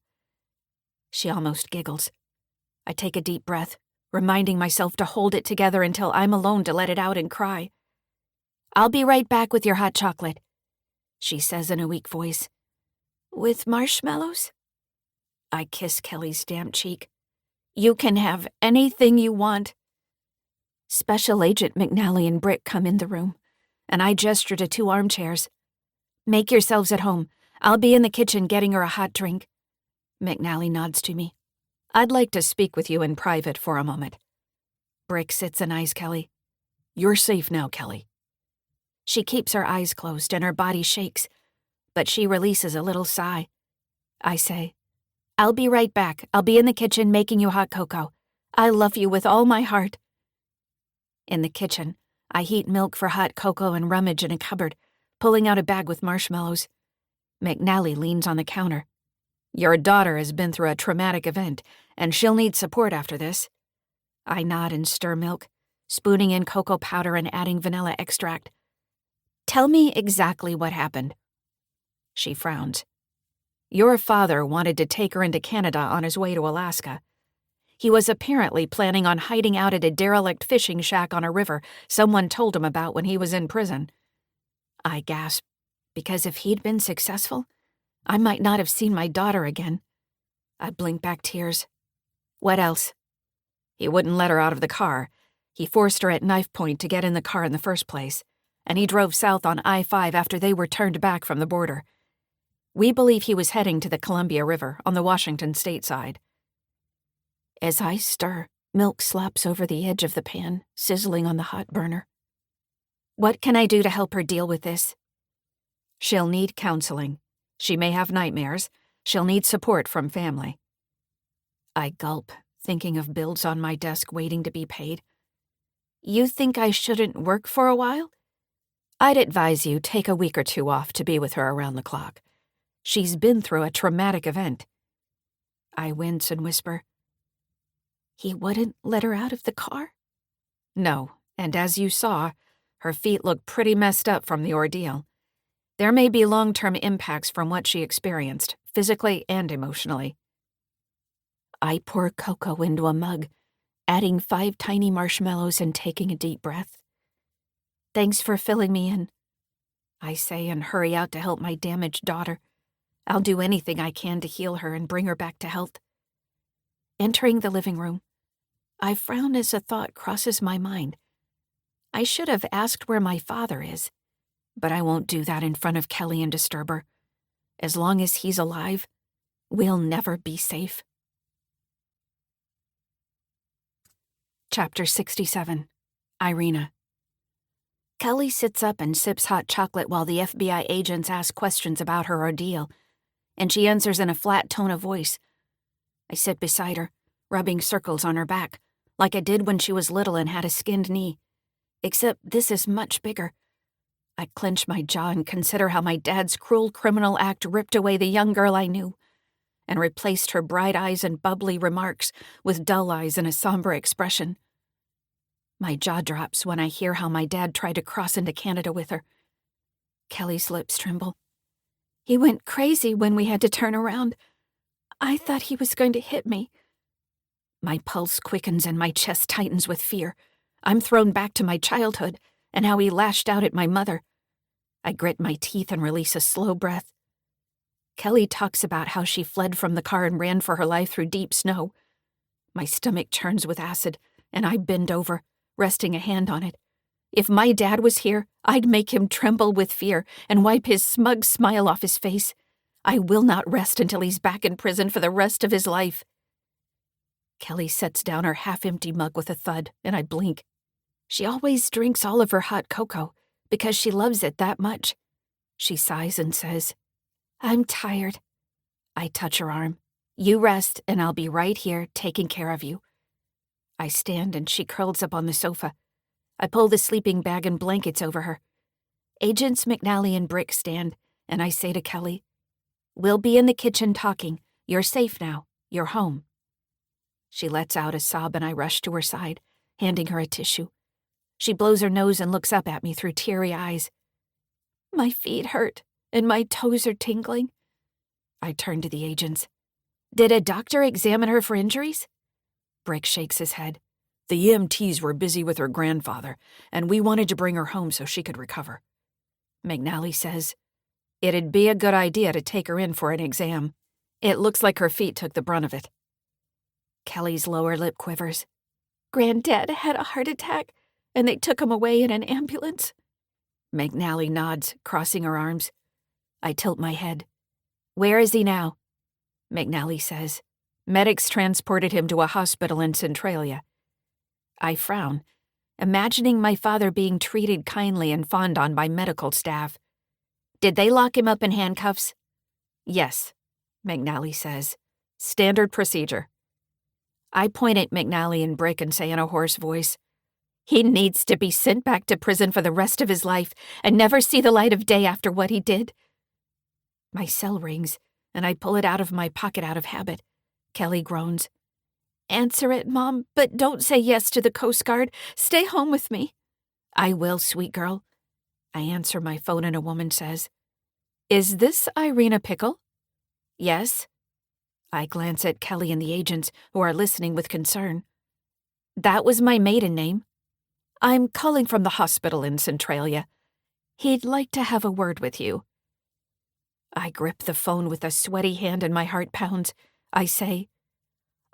She almost giggles. I take a deep breath, reminding myself to hold it together until I'm alone to let it out and cry. "I'll be right back with your hot chocolate," she says in a weak voice. "With marshmallows?" I kiss Kelly's damp cheek. "You can have anything you want." Special Agent McNally and Brick come in the room, and I gesture to 2 armchairs. "Make yourselves at home. I'll be in the kitchen getting her a hot drink." McNally nods to me. "I'd like to speak with you in private for a moment." Brick sits and eyes Kelly. "You're safe now, Kelly." She keeps her eyes closed and her body shakes, but she releases a little sigh. I say, "I'll be right back. I'll be in the kitchen making you hot cocoa. I love you with all my heart." In the kitchen, I heat milk for hot cocoa and rummage in a cupboard, pulling out a bag with marshmallows. McNally leans on the counter. "Your daughter has been through a traumatic event, and she'll need support after this." I nod and stir milk, spooning in cocoa powder and adding vanilla extract. "Tell me exactly what happened." She frowns. "Your father wanted to take her into Canada on his way to Alaska. He was apparently planning on hiding out at a derelict fishing shack on a river someone told him about when he was in prison." I gasp, because if he'd been successful, I might not have seen my daughter again. I blink back tears. "What else?" "He wouldn't let her out of the car. He forced her at knife point to get in the car in the first place, and he drove south on I-5 after they were turned back from the border. We believe he was heading to the Columbia River on the Washington state side." As I stir, milk slops over the edge of the pan, sizzling on the hot burner. "What can I do to help her deal with this?" "She'll need counseling. She may have nightmares. She'll need support from family." I gulp, thinking of bills on my desk waiting to be paid. "You think I shouldn't work for a while?" I'd advise you take a week or two off to be with her around the clock. She's been through a traumatic event. I wince and whisper, "He wouldn't let her out of the car?" No, and as you saw, her feet look pretty messed up from the ordeal. There may be long-term impacts from what she experienced, physically and emotionally. I pour cocoa into a mug, adding 5 tiny marshmallows and taking a deep breath. "Thanks for filling me in," I say and hurry out to help my damaged daughter. I'll do anything I can to heal her and bring her back to health. Entering the living room, I frown as a thought crosses my mind. I should have asked where my father is, but I won't do that in front of Kelly and disturb her. As long as he's alive, we'll never be safe. Chapter 67. Irina. Kelly sits up and sips hot chocolate while the FBI agents ask questions about her ordeal, and she answers in a flat tone of voice. I sit beside her, rubbing circles on her back, like I did when she was little and had a skinned knee. Except this is much bigger. I clench my jaw and consider how my dad's cruel criminal act ripped away the young girl I knew, and replaced her bright eyes and bubbly remarks with dull eyes and a somber expression. My jaw drops when I hear how my dad tried to cross into Canada with her. Kelly's lips tremble. "He went crazy when we had to turn around. I thought he was going to hit me." My pulse quickens and my chest tightens with fear. I'm thrown back to my childhood and how he lashed out at my mother. I grit my teeth and release a slow breath. Kelly talks about how she fled from the car and ran for her life through deep snow. My stomach churns with acid, and I bend over, resting a hand on it. If my dad was here, I'd make him tremble with fear and wipe his smug smile off his face. I will not rest until he's back in prison for the rest of his life. Kelly sets down her half-empty mug with a thud, and I blink. She always drinks all of her hot cocoa because she loves it that much. She sighs and says, "I'm tired." I touch her arm. "You rest, and I'll be right here taking care of you." I stand and she curls up on the sofa. I pull the sleeping bag and blankets over her. Agents McNally and Brick stand, and I say to Kelly, "We'll be in the kitchen talking. You're safe now. You're home." She lets out a sob and I rush to her side, handing her a tissue. She blows her nose and looks up at me through teary eyes. "My feet hurt, and my toes are tingling." I turn to the agents. "Did a doctor examine her for injuries?" Brick shakes his head. "The EMTs were busy with her grandfather, and we wanted to bring her home so she could recover." McNally says, "It'd be a good idea to take her in for an exam. It looks like her feet took the brunt of it." Kelly's lower lip quivers. "Granddad had a heart attack, and they took him away in an ambulance." McNally nods, crossing her arms. I tilt my head. "Where is he now?" McNally says, "Medics transported him to a hospital in Centralia." I frown, imagining my father being treated kindly and fawned on by medical staff. "Did they lock him up in handcuffs?" "Yes," McNally says. "Standard procedure." I point at McNally and Brick and say in a hoarse voice, "He needs to be sent back to prison for the rest of his life and never see the light of day after what he did." My cell rings, and I pull it out of my pocket out of habit. Kelly groans. "Answer it, Mom, but don't say yes to the Coast Guard. Stay home with me." "I will, sweet girl." I answer my phone and a woman says, "Is this Irina Pickle?" "Yes." I glance at Kelly and the agents, who are listening with concern. "That was my maiden name." "I'm calling from the hospital in Centralia. He'd like to have a word with you." I grip the phone with a sweaty hand and my heart pounds. I say,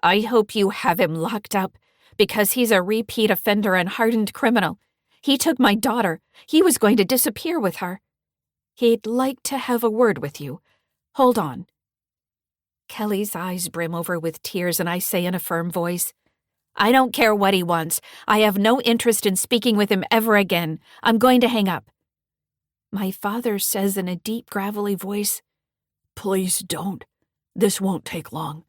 "I hope you have him locked up, because he's a repeat offender and hardened criminal. He took my daughter. He was going to disappear with her. He'd like to have a word with you. Hold on." Kelly's eyes brim over with tears, and I say in a firm voice, "I don't care what he wants. I have no interest in speaking with him ever again. I'm going to hang up." My father says in a deep, gravelly voice, "Please don't. This won't take long."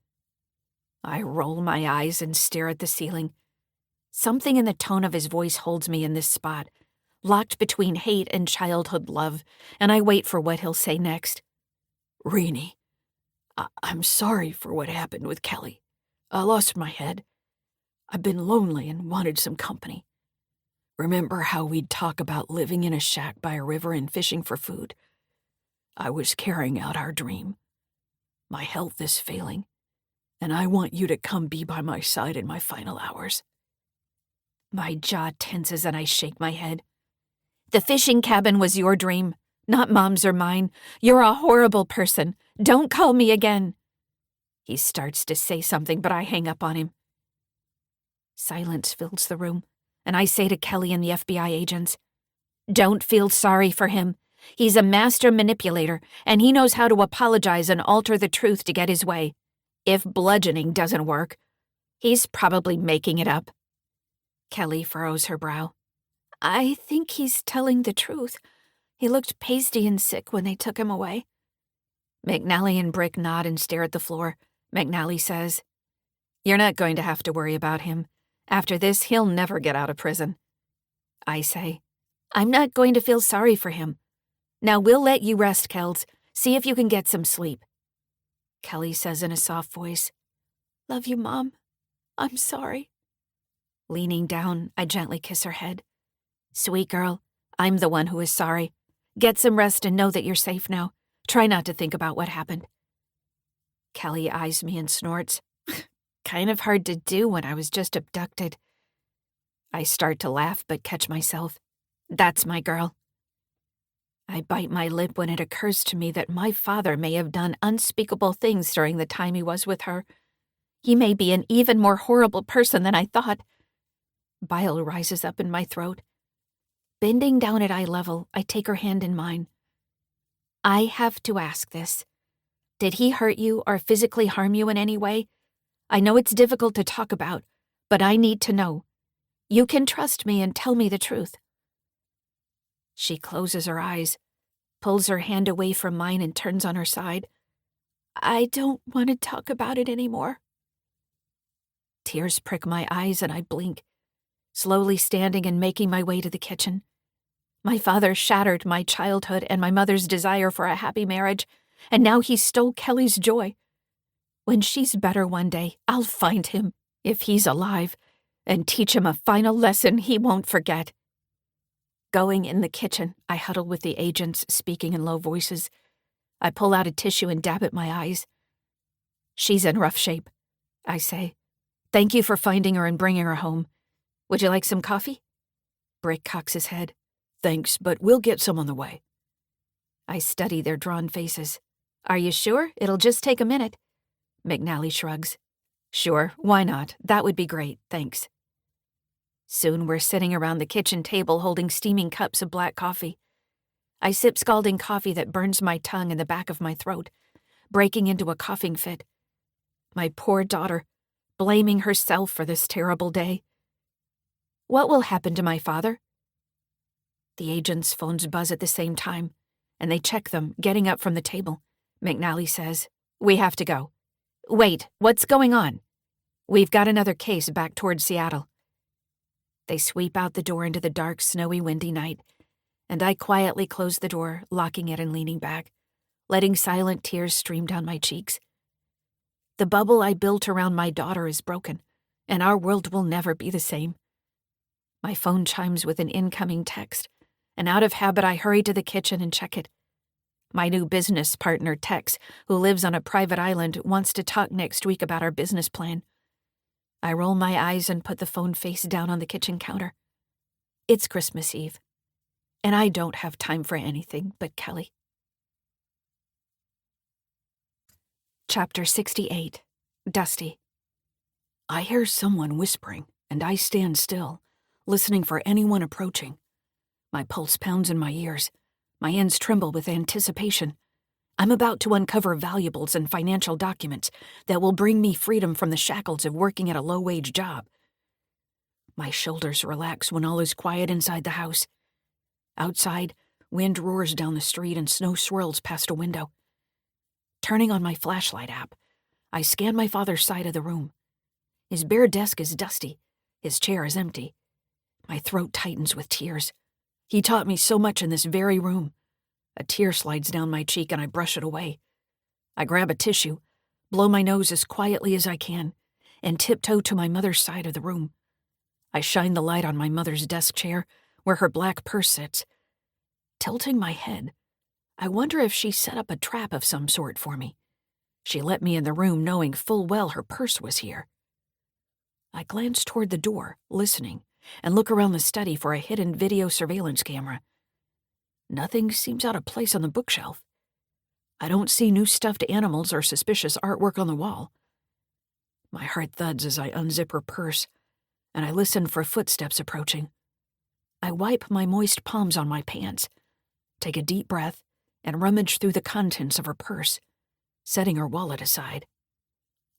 I roll my eyes and stare at the ceiling. Something in the tone of his voice holds me in this spot, locked between hate and childhood love, and I wait for what he'll say next. Renee, I'm sorry for what happened with Kelly. I lost my head. I've been lonely and wanted some company. Remember how we'd talk about living in a shack by a river and fishing for food? I was carrying out our dream. My health is failing, and I want you to come be by my side in my final hours. My jaw tenses and I shake my head. The fishing cabin was your dream, not Mom's or mine. You're a horrible person. Don't call me again. He starts to say something, but I hang up on him. Silence fills the room, and I say to Kelly and the FBI agents, "Don't feel sorry for him. He's a master manipulator, and he knows how to apologize and alter the truth to get his way. If bludgeoning doesn't work, he's probably making it up." Kelly furrows her brow. "I think he's telling the truth. He looked pasty and sick when they took him away." McNally and Brick nod and stare at the floor. McNally says, "You're not going to have to worry about him. After this, he'll never get out of prison." I say, "I'm not going to feel sorry for him. Now we'll let you rest, Kels. See if you can get some sleep." Kelly says in a soft voice, "Love you, Mom. I'm sorry." Leaning down, I gently kiss her head. "Sweet girl, I'm the one who is sorry. Get some rest and know that you're safe now. Try not to think about what happened." Kelly eyes me and snorts. Kind of hard to do when I was just abducted. I start to laugh but catch myself. That's my girl. I bite my lip when it occurs to me that my father may have done unspeakable things during the time he was with her. He may be an even more horrible person than I thought. Bile rises up in my throat. Bending down at eye level, I take her hand in mine. "I have to ask this. Did he hurt you or physically harm you in any way? I know it's difficult to talk about, but I need to know. You can trust me and tell me the truth." She closes her eyes, pulls her hand away from mine and turns on her side. "I don't want to talk about it anymore." Tears prick my eyes and I blink, slowly standing and making my way to the kitchen. My father shattered my childhood and my mother's desire for a happy marriage, and now he stole Kelly's joy. When she's better one day, I'll find him, if he's alive, and teach him a final lesson he won't forget. Going in the kitchen, I huddle with the agents, speaking in low voices. I pull out a tissue and dab at my eyes. "She's in rough shape," I say. "Thank you for finding her and bringing her home. Would you like some coffee?" Brick cocks his head. "Thanks, but we'll get some on the way." I study their drawn faces. "Are you sure? It'll just take a minute." McNally shrugs. "Sure, why not? That would be great, thanks." Soon we're sitting around the kitchen table holding steaming cups of black coffee. I sip scalding coffee that burns my tongue and the back of my throat, breaking into a coughing fit. My poor daughter, blaming herself for this terrible day. What will happen to my father? The agents' phones buzz at the same time, and they check them, getting up from the table. McNally says, "We have to go." "Wait, what's going on?" "We've got another case back toward Seattle." They sweep out the door into the dark, snowy, windy night, and I quietly close the door, locking it and leaning back, letting silent tears stream down my cheeks. The bubble I built around my daughter is broken, and our world will never be the same. My phone chimes with an incoming text, and out of habit I hurry to the kitchen and check it. My new business partner, Tex, who lives on a private island, wants to talk next week about our business plan. I roll my eyes and put the phone face down on the kitchen counter. It's Christmas Eve, and I don't have time for anything but Kelly. Chapter 68. Dusty. I hear someone whispering, and I stand still, listening for anyone approaching. My pulse pounds in my ears. My hands tremble with anticipation. I'm about to uncover valuables and financial documents that will bring me freedom from the shackles of working at a low-wage job. My shoulders relax when all is quiet inside the house. Outside, wind roars down the street and snow swirls past a window. Turning on my flashlight app, I scan my father's side of the room. His bare desk is dusty. His chair is empty. My throat tightens with tears. He taught me so much in this very room. A tear slides down my cheek and I brush it away. I grab a tissue, blow my nose as quietly as I can, and tiptoe to my mother's side of the room. I shine the light on my mother's desk chair, where her black purse sits. Tilting my head, I wonder if she set up a trap of some sort for me. She let me in the room knowing full well her purse was here. I glance toward the door, listening, and look around the study for a hidden video surveillance camera. Nothing seems out of place on the bookshelf. I don't see new stuffed animals or suspicious artwork on the wall. My heart thuds as I unzip her purse, and I listen for footsteps approaching. I wipe my moist palms on my pants, take a deep breath, and rummage through the contents of her purse, setting her wallet aside.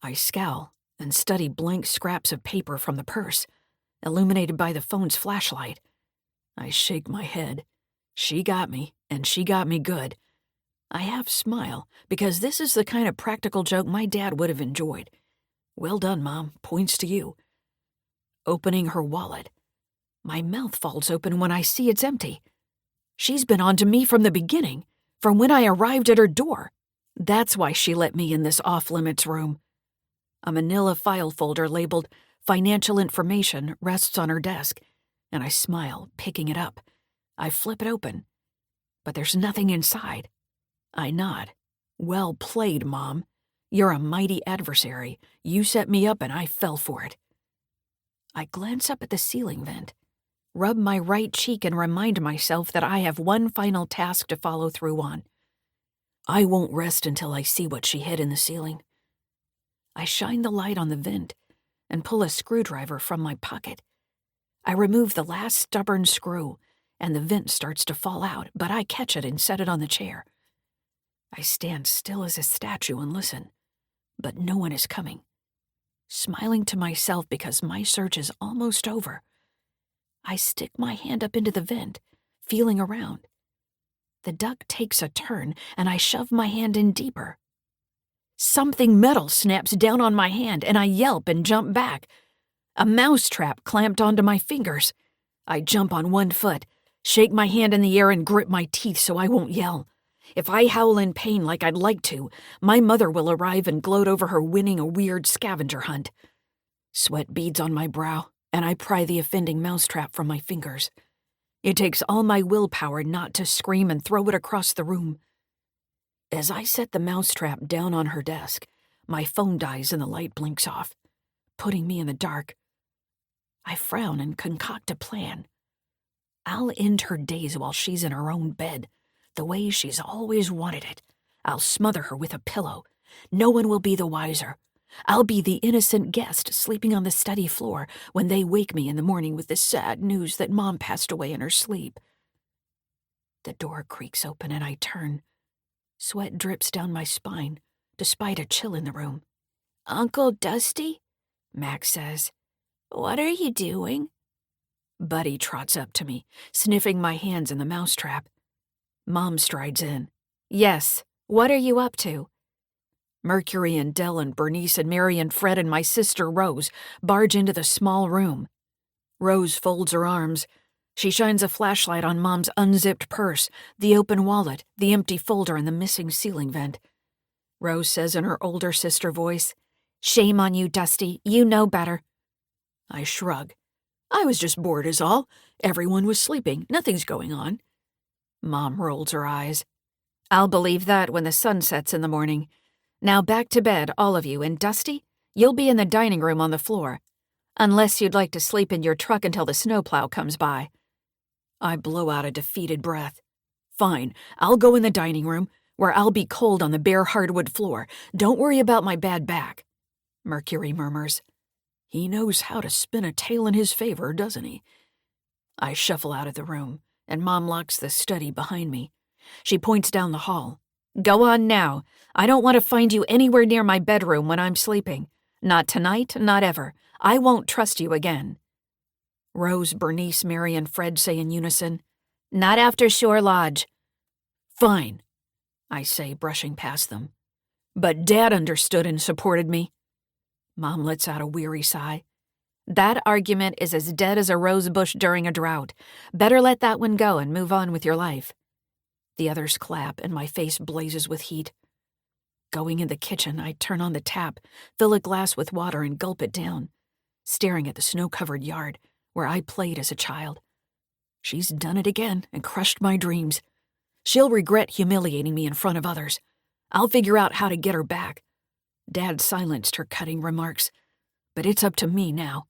I scowl and study blank scraps of paper from the purse, illuminated by the phone's flashlight. I shake my head. She got me, and she got me good. I half smile, because this is the kind of practical joke my dad would have enjoyed. Well done, Mom. Points to you. Opening her wallet. My mouth falls open when I see it's empty. She's been on to me from the beginning, from when I arrived at her door. That's why she let me in this off-limits room. A manila file folder labeled Financial Information rests on her desk, and I smile, picking it up. I flip it open, but there's nothing inside. I nod. Well played, Mom. You're a mighty adversary. You set me up and I fell for it. I glance up at the ceiling vent, rub my right cheek and remind myself that I have one final task to follow through on. I won't rest until I see what she hid in the ceiling. I shine the light on the vent and pull a screwdriver from my pocket. I remove the last stubborn screw, and the vent starts to fall out, but I catch it and set it on the chair. I stand still as a statue and listen, but no one is coming. Smiling to myself because my search is almost over, I stick my hand up into the vent, feeling around. The duct takes a turn, and I shove my hand in deeper. Something metal snaps down on my hand, and I yelp and jump back. A mousetrap clamped onto my fingers. I jump on one foot, shake my hand in the air and grip my teeth so I won't yell. If I howl in pain like I'd like to, my mother will arrive and gloat over her winning a weird scavenger hunt. Sweat beads on my brow, and I pry the offending mousetrap from my fingers. It takes all my willpower not to scream and throw it across the room. As I set the mousetrap down on her desk, my phone dies and the light blinks off, putting me in the dark. I frown and concoct a plan. I'll end her days while she's in her own bed, the way she's always wanted it. I'll smother her with a pillow. No one will be the wiser. I'll be the innocent guest sleeping on the study floor when they wake me in the morning with the sad news that Mom passed away in her sleep. The door creaks open and I turn. Sweat drips down my spine, despite a chill in the room. "Uncle Dusty?" Max says. "What are you doing?" Buddy trots up to me, sniffing my hands in the mousetrap. Mom strides in. "Yes, what are you up to?" Mercury and Dell and Bernice and Mary and Fred and my sister Rose barge into the small room. Rose folds her arms. She shines a flashlight on Mom's unzipped purse, the open wallet, the empty folder, and the missing ceiling vent. Rose says in her older sister voice, "Shame on you, Dusty. You know better." I shrug. "I was just bored is all. Everyone was sleeping. Nothing's going on." Mom rolls her eyes. "I'll believe that when the sun sets in the morning. Now back to bed, all of you, and Dusty, you'll be in the dining room on the floor. Unless you'd like to sleep in your truck until the snowplow comes by." I blow out a defeated breath. "Fine, I'll go in the dining room, where I'll be cold on the bare hardwood floor. Don't worry about my bad back." Mercury murmurs. "He knows how to spin a tale in his favor, doesn't he?" I shuffle out of the room, and Mom locks the study behind me. She points down the hall. "Go on now. I don't want to find you anywhere near my bedroom when I'm sleeping. Not tonight, not ever. I won't trust you again." Rose, Bernice, Mary, and Fred say in unison, "Not after Shore Lodge." "Fine," I say, brushing past them. "But Dad understood and supported me." Mom lets out a weary sigh. That argument is as dead as a rose bush during a drought. Better let that one go and move on with your life. The others clap, and my face blazes with heat. Going in the kitchen, I turn on the tap, fill a glass with water, and gulp it down, staring at the snow-covered yard where I played as a child. She's done it again and crushed my dreams. She'll regret humiliating me in front of others. I'll figure out how to get her back. Dad silenced her cutting remarks, but it's up to me now.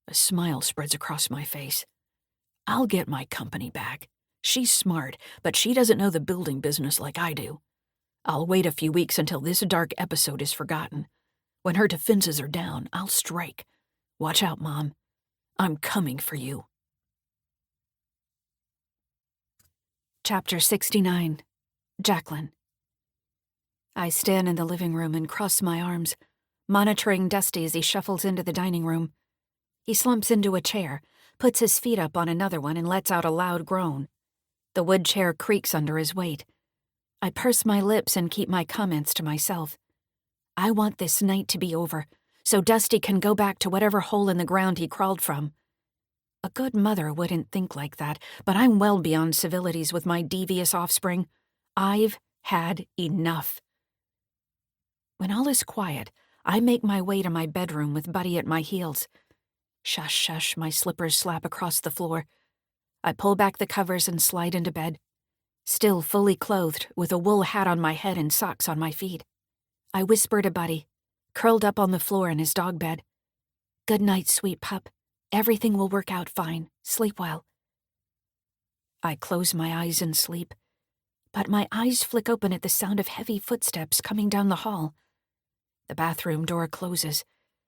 A smile spreads across my face. I'll get my company back. She's smart, but she doesn't know the building business like I do. I'll wait a few weeks until this dark episode is forgotten. When her defenses are down, I'll strike. Watch out, Mom. I'm coming for you. Chapter 69. Jacqueline. I stand in the living room and cross my arms, monitoring Dusty as he shuffles into the dining room. He slumps into a chair, puts his feet up on another one, and lets out a loud groan. The wood chair creaks under his weight. I purse my lips and keep my comments to myself. I want this night to be over, so Dusty can go back to whatever hole in the ground he crawled from. A good mother wouldn't think like that, but I'm well beyond civilities with my devious offspring. I've had enough. When all is quiet, I make my way to my bedroom with Buddy at my heels. Shush, shush, my slippers slap across the floor. I pull back the covers and slide into bed, still fully clothed, with a wool hat on my head and socks on my feet. I whisper to Buddy, curled up on the floor in his dog bed. Good night, sweet pup. Everything will work out fine. Sleep well. I close my eyes and sleep, but my eyes flick open at the sound of heavy footsteps coming down the hall. The bathroom door closes,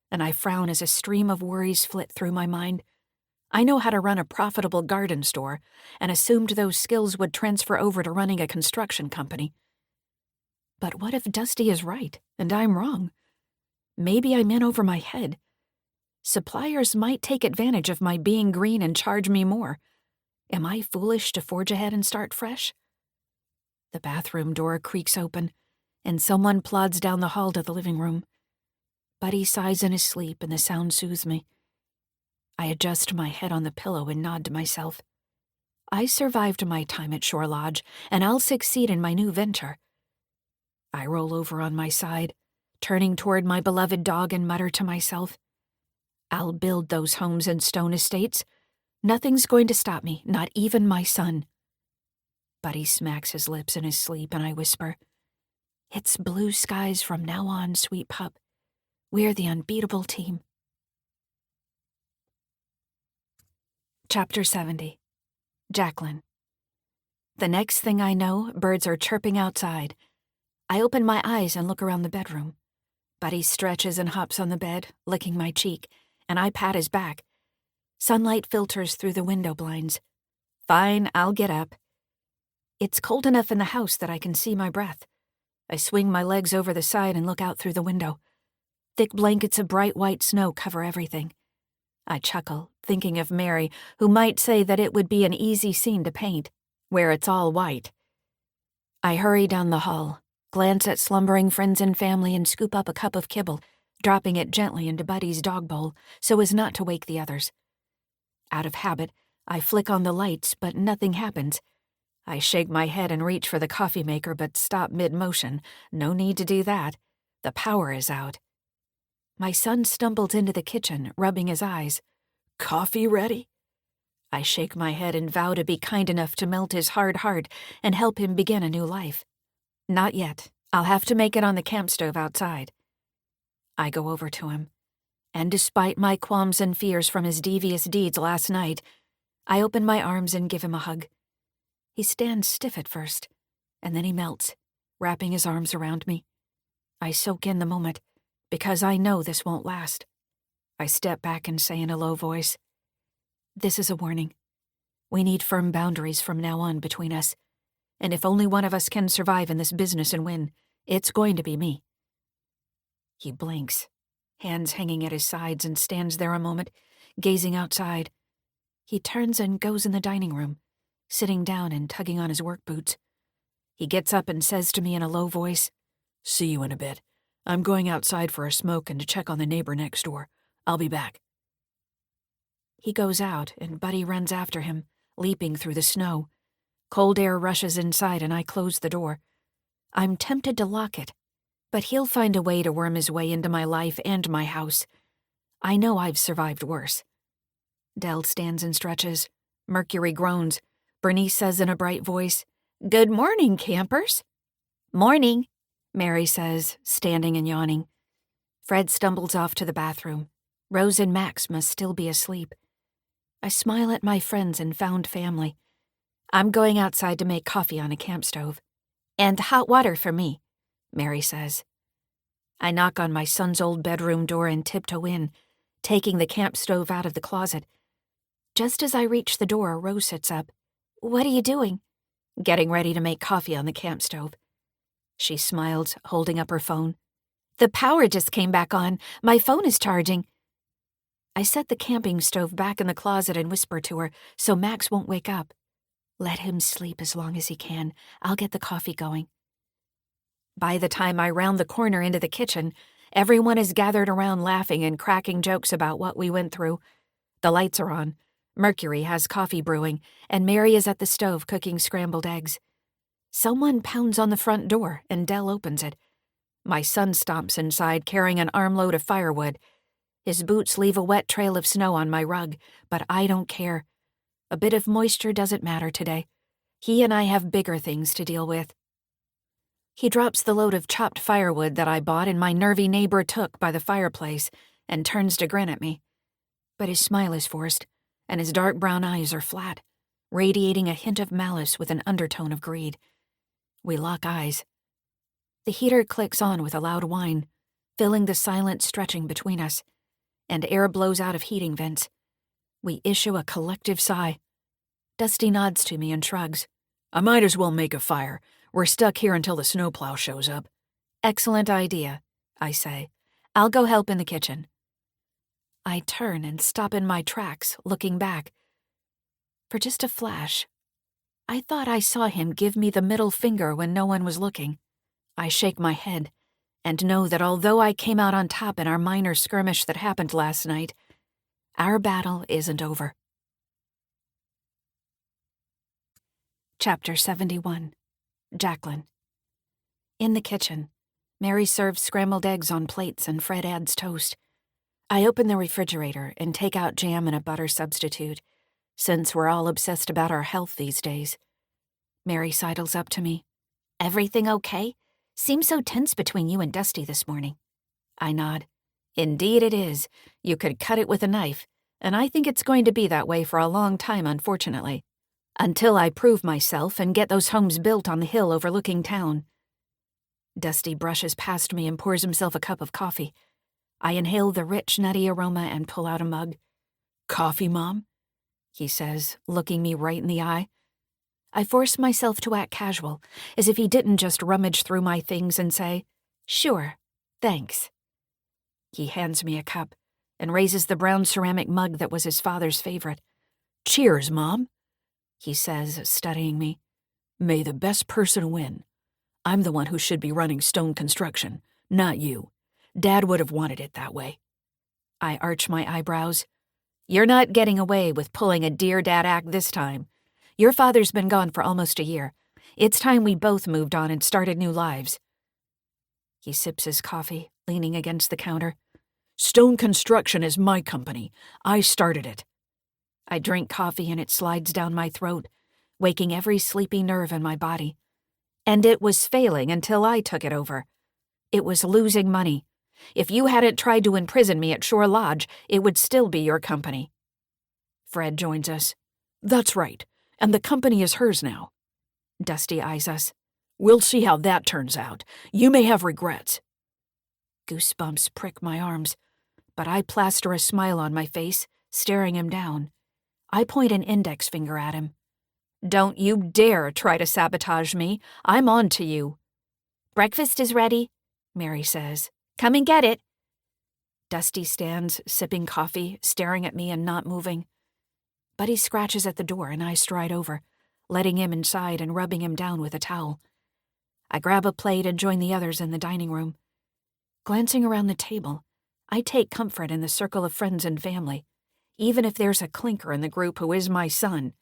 and I frown as a stream of worries flit through my mind. I know how to run a profitable garden store, and assumed those skills would transfer over to running a construction company. But what if Dusty is right, and I'm wrong? Maybe I'm in over my head. Suppliers might take advantage of my being green and charge me more. Am I foolish to forge ahead and start fresh? The bathroom door creaks open, and someone plods down the hall to the living room. Buddy sighs in his sleep, and the sound soothes me. I adjust my head on the pillow and nod to myself. I survived my time at Shore Lodge, and I'll succeed in my new venture. I roll over on my side, turning toward my beloved dog, and mutter to myself, I'll build those homes and stone estates. Nothing's going to stop me, not even my son. Buddy smacks his lips in his sleep, and I whisper, It's blue skies from now on, sweet pup. We're the unbeatable team. Chapter 70. Jacqueline. The next thing I know, birds are chirping outside. I open my eyes and look around the bedroom. Buddy stretches and hops on the bed, licking my cheek, and I pat his back. Sunlight filters through the window blinds. Fine, I'll get up. It's cold enough in the house that I can see my breath. I swing my legs over the side and look out through the window. Thick blankets of bright white snow cover everything. I chuckle, thinking of Mary, who might say that it would be an easy scene to paint, where it's all white. I hurry down the hall, glance at slumbering friends and family, and scoop up a cup of kibble, dropping it gently into Buddy's dog bowl so as not to wake the others. Out of habit, I flick on the lights, but nothing happens. I shake my head and reach for the coffee maker, but stop mid-motion. No need to do that. The power is out. My son stumbles into the kitchen, rubbing his eyes. Coffee ready? I shake my head and vow to be kind enough to melt his hard heart and help him begin a new life. Not yet. I'll have to make it on the camp stove outside. I go over to him, and despite my qualms and fears from his devious deeds last night, I open my arms and give him a hug. He stands stiff at first, and then he melts, wrapping his arms around me. I soak in the moment, because I know this won't last. I step back and say in a low voice, This is a warning. We need firm boundaries from now on between us, and if only one of us can survive in this business and win, it's going to be me. He blinks, hands hanging at his sides, and stands there a moment, gazing outside. He turns and goes in the dining room, sitting down and tugging on his work boots. He gets up and says to me in a low voice, See you in a bit. I'm going outside for a smoke and to check on the neighbor next door. I'll be back. He goes out, and Buddy runs after him, leaping through the snow. Cold air rushes inside, and I close the door. I'm tempted to lock it, but he'll find a way to worm his way into my life and my house. I know I've survived worse. Dell stands and stretches. Mercury groans. Bernice says in a bright voice, "Good morning, campers." "Morning," Mary says, standing and yawning. Fred stumbles off to the bathroom. Rose and Max must still be asleep. I smile at my friends and found family. I'm going outside to make coffee on a camp stove. "And hot water for me," Mary says. I knock on my son's old bedroom door and tiptoe in, taking the camp stove out of the closet. Just as I reach the door, Rose sits up. "What are you doing?" "Getting ready to make coffee on the camp stove." She smiles, holding up her phone. "The power just came back on. My phone is charging." I set the camping stove back in the closet and whisper to her so Max won't wake up. Let him sleep as long as he can. I'll get the coffee going. By the time I round the corner into the kitchen, everyone is gathered around laughing and cracking jokes about what we went through. The lights are on. Mercury has coffee brewing, and Mary is at the stove cooking scrambled eggs. Someone pounds on the front door, and Dell opens it. My son stomps inside carrying an armload of firewood. His boots leave a wet trail of snow on my rug, but I don't care. A bit of moisture doesn't matter today. He and I have bigger things to deal with. He drops the load of chopped firewood that I bought and my nervy neighbor took by the fireplace and turns to grin at me. But his smile is forced, and his dark brown eyes are flat, radiating a hint of malice with an undertone of greed. We lock eyes. The heater clicks on with a loud whine, filling the silent stretching between us, and air blows out of heating vents. We issue a collective sigh. Dusty nods to me and shrugs. "I might as well make a fire. We're stuck here until the snowplow shows up." "Excellent idea," I say. "I'll go help in the kitchen." I turn and stop in my tracks, looking back. For just a flash, I thought I saw him give me the middle finger when no one was looking. I shake my head and know that although I came out on top in our minor skirmish that happened last night, our battle isn't over. Chapter 71. Jacqueline. In the kitchen, Mary serves scrambled eggs on plates and Fred adds toast. I open the refrigerator and take out jam and a butter substitute, since we're all obsessed about our health these days. Mary sidles up to me. "Everything okay? Seems so tense between you and Dusty this morning." I nod. "Indeed it is. You could cut it with a knife, and I think it's going to be that way for a long time, unfortunately. Until I prove myself and get those homes built on the hill overlooking town." Dusty brushes past me and pours himself a cup of coffee. I inhale the rich, nutty aroma and pull out a mug. "Coffee, Mom?" he says, looking me right in the eye. I force myself to act casual, as if he didn't just rummage through my things and say, "Sure, thanks." He hands me a cup and raises the brown ceramic mug that was his father's favorite. "Cheers, Mom," he says, studying me. "May the best person win. I'm the one who should be running stone construction, not you. Dad would have wanted it that way." I arch my eyebrows. "You're not getting away with pulling a Dear Dad act this time. Your father's been gone for almost a year. It's time we both moved on and started new lives." He sips his coffee, leaning against the counter. "Stone Construction is my company. I started it." I drink coffee and it slides down my throat, waking every sleepy nerve in my body. And it was failing until I took it over. It was losing money. If you hadn't tried to imprison me at Shore Lodge, it would still be your company. Fred joins us. "That's right, and the company is hers now." Dusty eyes us. "We'll see how that turns out. You may have regrets." Goosebumps prick my arms, but I plaster a smile on my face, staring him down. I point an index finger at him. "Don't you dare try to sabotage me. I'm on to you." "Breakfast is ready," Mary says. "Come and get it." Dusty stands, sipping coffee, staring at me and not moving. Buddy scratches at the door and I stride over, letting him inside and rubbing him down with a towel. I grab a plate and join the others in the dining room. Glancing around the table, I take comfort in the circle of friends and family. even if there's a clinker in the group who is my son.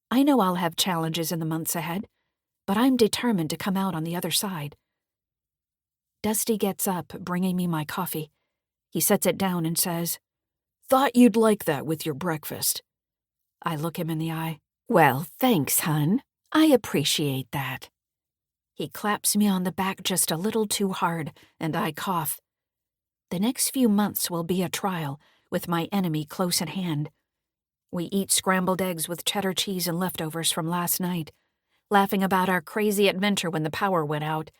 I know I'll have challenges in the months ahead, but I'm determined to come out on the other side. Dusty gets up, bringing me my coffee. He sets it down and says, "Thought you'd like that with your breakfast." I look him in the eye. "Well, thanks, hun. I appreciate that." He claps me on the back just a little too hard, and I cough. The next few months will be a trial, with my enemy close at hand. We eat scrambled eggs with cheddar cheese and leftovers from last night, laughing about our crazy adventure when the power went out,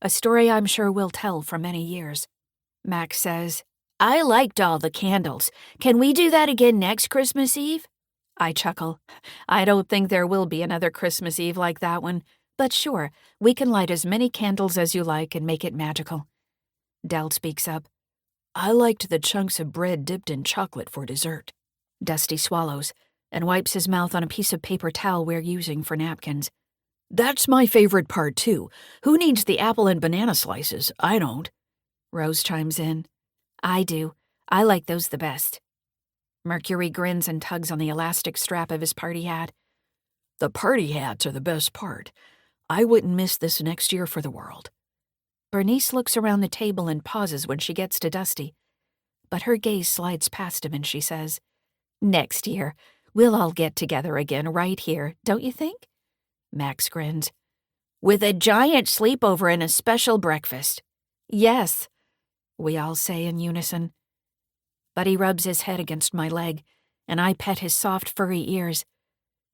a story I'm sure we'll tell for many years. Max says, "I liked all the candles. Can we do that again next Christmas Eve?" I chuckle. I don't think there will be another Christmas Eve like that one, but sure, we can light as many candles as you like and make it magical. Del speaks up. "I liked the chunks of bread dipped in chocolate for dessert." Dusty swallows and wipes his mouth on a piece of paper towel we're using for napkins. "That's my favorite part, too. Who needs the apple and banana slices? I don't." Rose chimes in. "I do. I like those the best." Mercury grins and tugs on the elastic strap of his party hat. "The party hats are the best part. I wouldn't miss this next year for the world." Bernice looks around the table and pauses when she gets to Dusty. But her gaze slides past him and she says, "Next year, we'll all get together again right here, don't you think?" Max grins. "With a giant sleepover and a special breakfast." "Yes," we all say in unison. Buddy rubs his head against my leg, and I pet his soft, furry ears.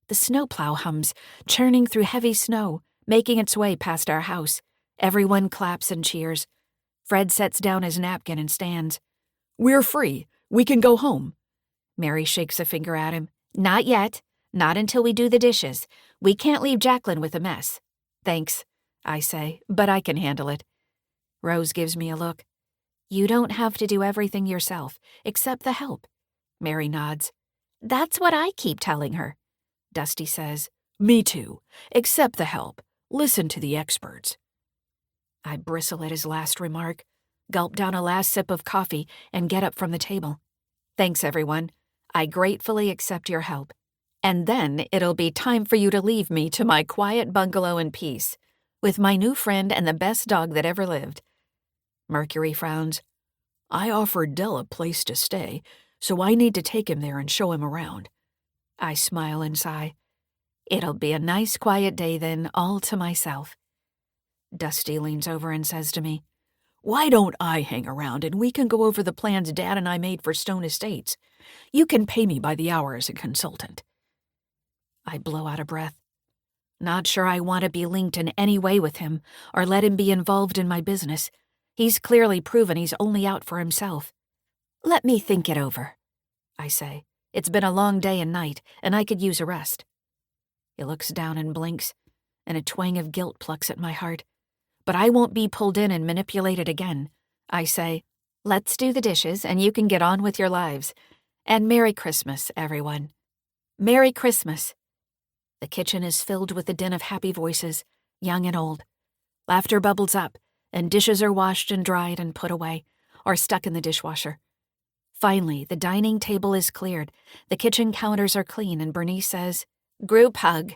The snowplow hums, churning through heavy snow, making its way past our house. Everyone claps and cheers. Fred sets down his napkin and stands. "We're free. We can go home." Mary shakes a finger at him. "Not yet. Not until we do the dishes. We can't leave Jacqueline with a mess." "Thanks," I say, "but I can handle it." Rose gives me a look. "You don't have to do everything yourself, except the help." Mary nods. "That's what I keep telling her." Dusty says, "Me too, except the help. Listen to the experts." I bristle at his last remark, gulp down a last sip of coffee, and get up from the table. "Thanks, everyone. I gratefully accept your help. And then it'll be time for you to leave me to my quiet bungalow in peace, with my new friend and the best dog that ever lived." Mercury frowns. "I offered Del a place to stay, so I need to take him there and show him around." I smile and sigh. "It'll be a nice quiet day then, all to myself." Dusty leans over and says to me, "Why don't I hang around and we can go over the plans Dad and I made for Stone Estates? You can pay me by the hour as a consultant." I blow out a breath. Not sure I want to be linked in any way with him or let him be involved in my business. He's clearly proven he's only out for himself. "Let me think it over," I say. "It's been a long day and night, and I could use a rest." He looks down and blinks, and a twang of guilt plucks at my heart. But I won't be pulled in and manipulated again. I say, "Let's do the dishes, and you can get on with your lives. And Merry Christmas, everyone." Merry Christmas. The kitchen is filled with the din of happy voices, young and old. Laughter bubbles up, and dishes are washed and dried and put away, or stuck in the dishwasher. Finally, the dining table is cleared, the kitchen counters are clean, and Bernice says, "Group hug."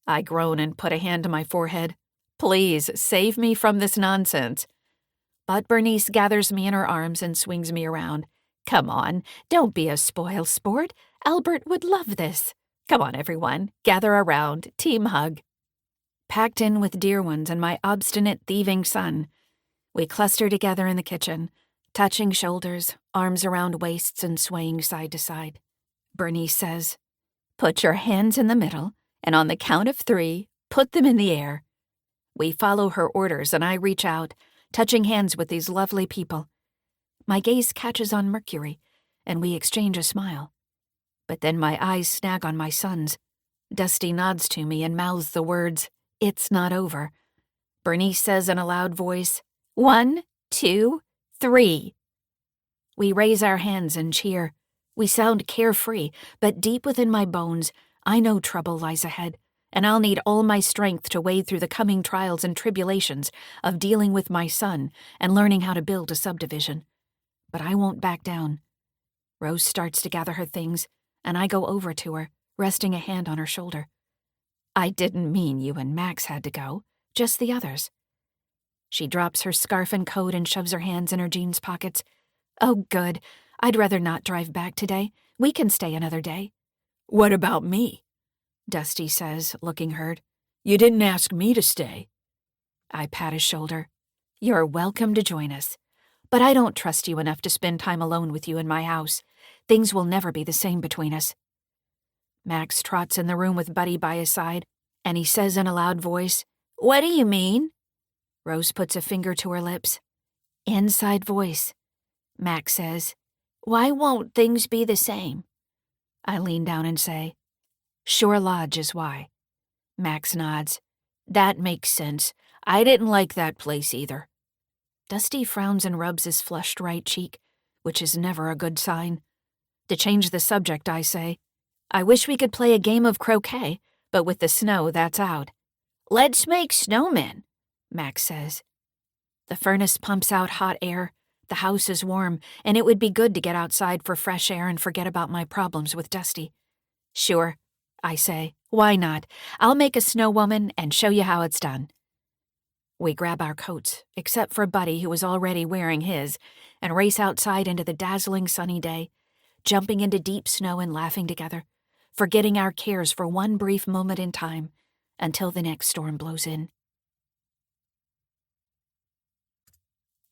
I groan and put a hand to my forehead. "Please, save me from this nonsense." But Bernice gathers me in her arms and swings me around. "Come on, don't be a spoil sport. Albert would love this. Come on, everyone, gather around, team hug." Packed in with dear ones and my obstinate, thieving son, we cluster together in the kitchen, touching shoulders, arms around waists and swaying side to side. Bernice says, "Put your hands in the middle, and on the count of 3, put them in the air." We follow her orders, and I reach out, touching hands with these lovely people. My gaze catches on Mercury, and we exchange a smile. But then my eyes snag on my son's. Dusty nods to me and mouths the words, "It's not over." Bernice says in a loud voice, 1, 2, 3. We raise our hands and cheer. We sound carefree, but deep within my bones, I know trouble lies ahead, and I'll need all my strength to wade through the coming trials and tribulations of dealing with my son and learning how to build a subdivision. But I won't back down. Rose starts to gather her things, and I go over to her, resting a hand on her shoulder. I didn't mean you and Max had to go, just the others. She drops her scarf and coat and shoves her hands in her jeans pockets. Oh, good. I'd rather not drive back today. We can stay another day. What about me? Dusty says, looking hurt. You didn't ask me to stay. I pat his shoulder. You're welcome to join us. But I don't trust you enough to spend time alone with you in my house. Things will never be the same between us. Max trots in the room with Buddy by his side, and he says in a loud voice, What do you mean? Rose puts a finger to her lips. Inside voice. Max says, Why won't things be the same? I lean down and say, Shore Lodge is why. Max nods. That makes sense. I didn't like that place either. Dusty frowns and rubs his flushed right cheek, which is never a good sign. To change the subject, I say, I wish we could play a game of croquet, but with the snow, that's out. Let's make snowmen, Max says. The furnace pumps out hot air, the house is warm, and it would be good to get outside for fresh air and forget about my problems with Dusty. Sure, I say. Why not? I'll make a snow woman and show you how it's done. We grab our coats, except for Buddy, who was already wearing his, and race outside into the dazzling sunny day, jumping into deep snow and laughing together, forgetting our cares for one brief moment in time until the next storm blows in.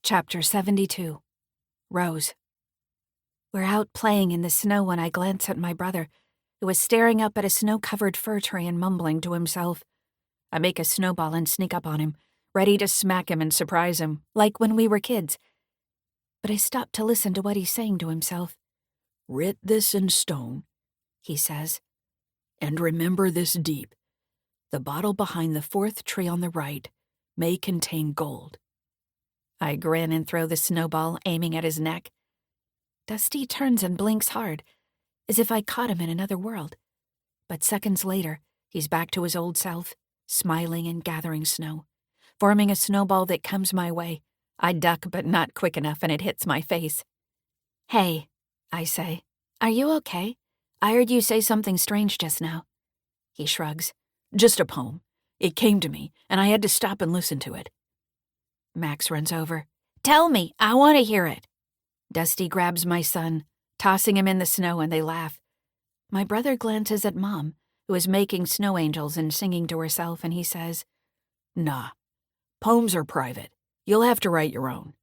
Chapter 72. Rose. We're out playing in the snow when I glance at my brother, who is staring up at a snow-covered fir tree and mumbling to himself. I make a snowball and sneak up on him, ready to smack him and surprise him, like when we were kids. But I stop to listen to what he's saying to himself. Writ this in stone, he says, and remember this deep. The bottle behind the fourth tree on the right may contain gold. I grin and throw the snowball, aiming at his neck. Dusty turns and blinks hard, as if I caught him in another world. But seconds later, he's back to his old self, smiling and gathering snow, forming a snowball that comes my way. I duck, but not quick enough, and it hits my face. Hey, I say, are you okay? I heard you say something strange just now. He shrugs. Just a poem. It came to me, and I had to stop and listen to it. Max runs over. Tell me, I want to hear it. Dusty grabs my son, tossing him in the snow, and they laugh. My brother glances at Mom, who is making snow angels and singing to herself, and he says, Nah, poems are private. You'll have to write your own.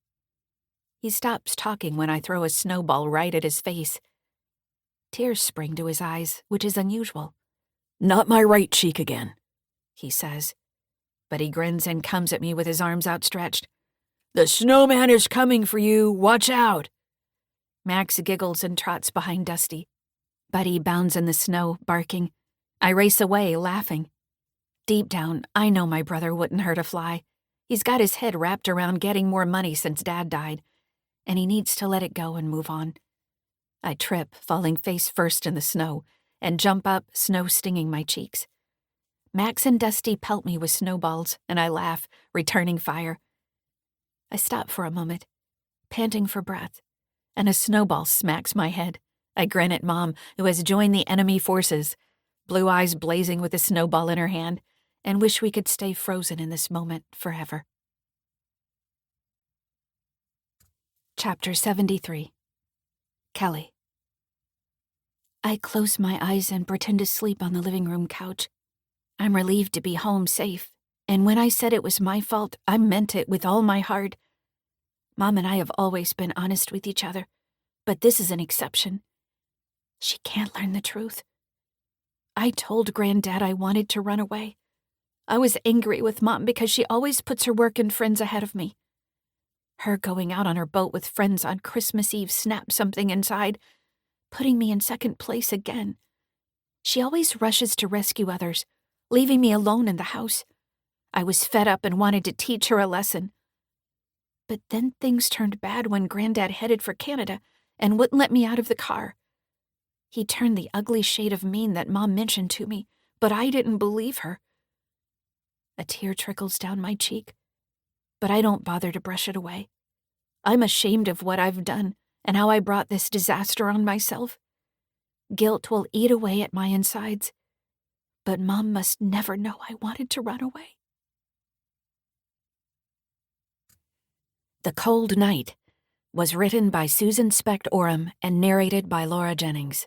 He stops talking when I throw a snowball right at his face. Tears spring to his eyes, which is unusual. Not my right cheek again, he says. But he grins and comes at me with his arms outstretched. The snowman is coming for you. Watch out. Max giggles and trots behind Dusty. Buddy bounds in the snow, barking. I race away, laughing. Deep down, I know my brother wouldn't hurt a fly. He's got his head wrapped around getting more money since Dad died, and he needs to let it go and move on. I trip, falling face first in the snow, and jump up, snow stinging my cheeks. Max and Dusty pelt me with snowballs, and I laugh, returning fire. I stop for a moment, panting for breath, and a snowball smacks my head. I grin at Mom, who has joined the enemy forces, blue eyes blazing with a snowball in her hand, and wish we could stay frozen in this moment forever. Chapter 73. Kelly. I close my eyes and pretend to sleep on the living room couch. I'm relieved to be home safe, and when I said it was my fault, I meant it with all my heart. Mom and I have always been honest with each other, but this is an exception. She can't learn the truth. I told Granddad I wanted to run away. I was angry with Mom because she always puts her work and friends ahead of me. Her going out on her boat with friends on Christmas Eve snapped something inside, putting me in second place again. She always rushes to rescue others, leaving me alone in the house. I was fed up and wanted to teach her a lesson. But then things turned bad when Granddad headed for Canada and wouldn't let me out of the car. He turned the ugly shade of mean that Mom mentioned to me, but I didn't believe her. A tear trickles down my cheek, but I don't bother to brush it away. I'm ashamed of what I've done, and how I brought this disaster on myself. Guilt will eat away at my insides, but Mom must never know I wanted to run away. The Cold Night was written by Susan Specht Oram and narrated by Laura Jennings.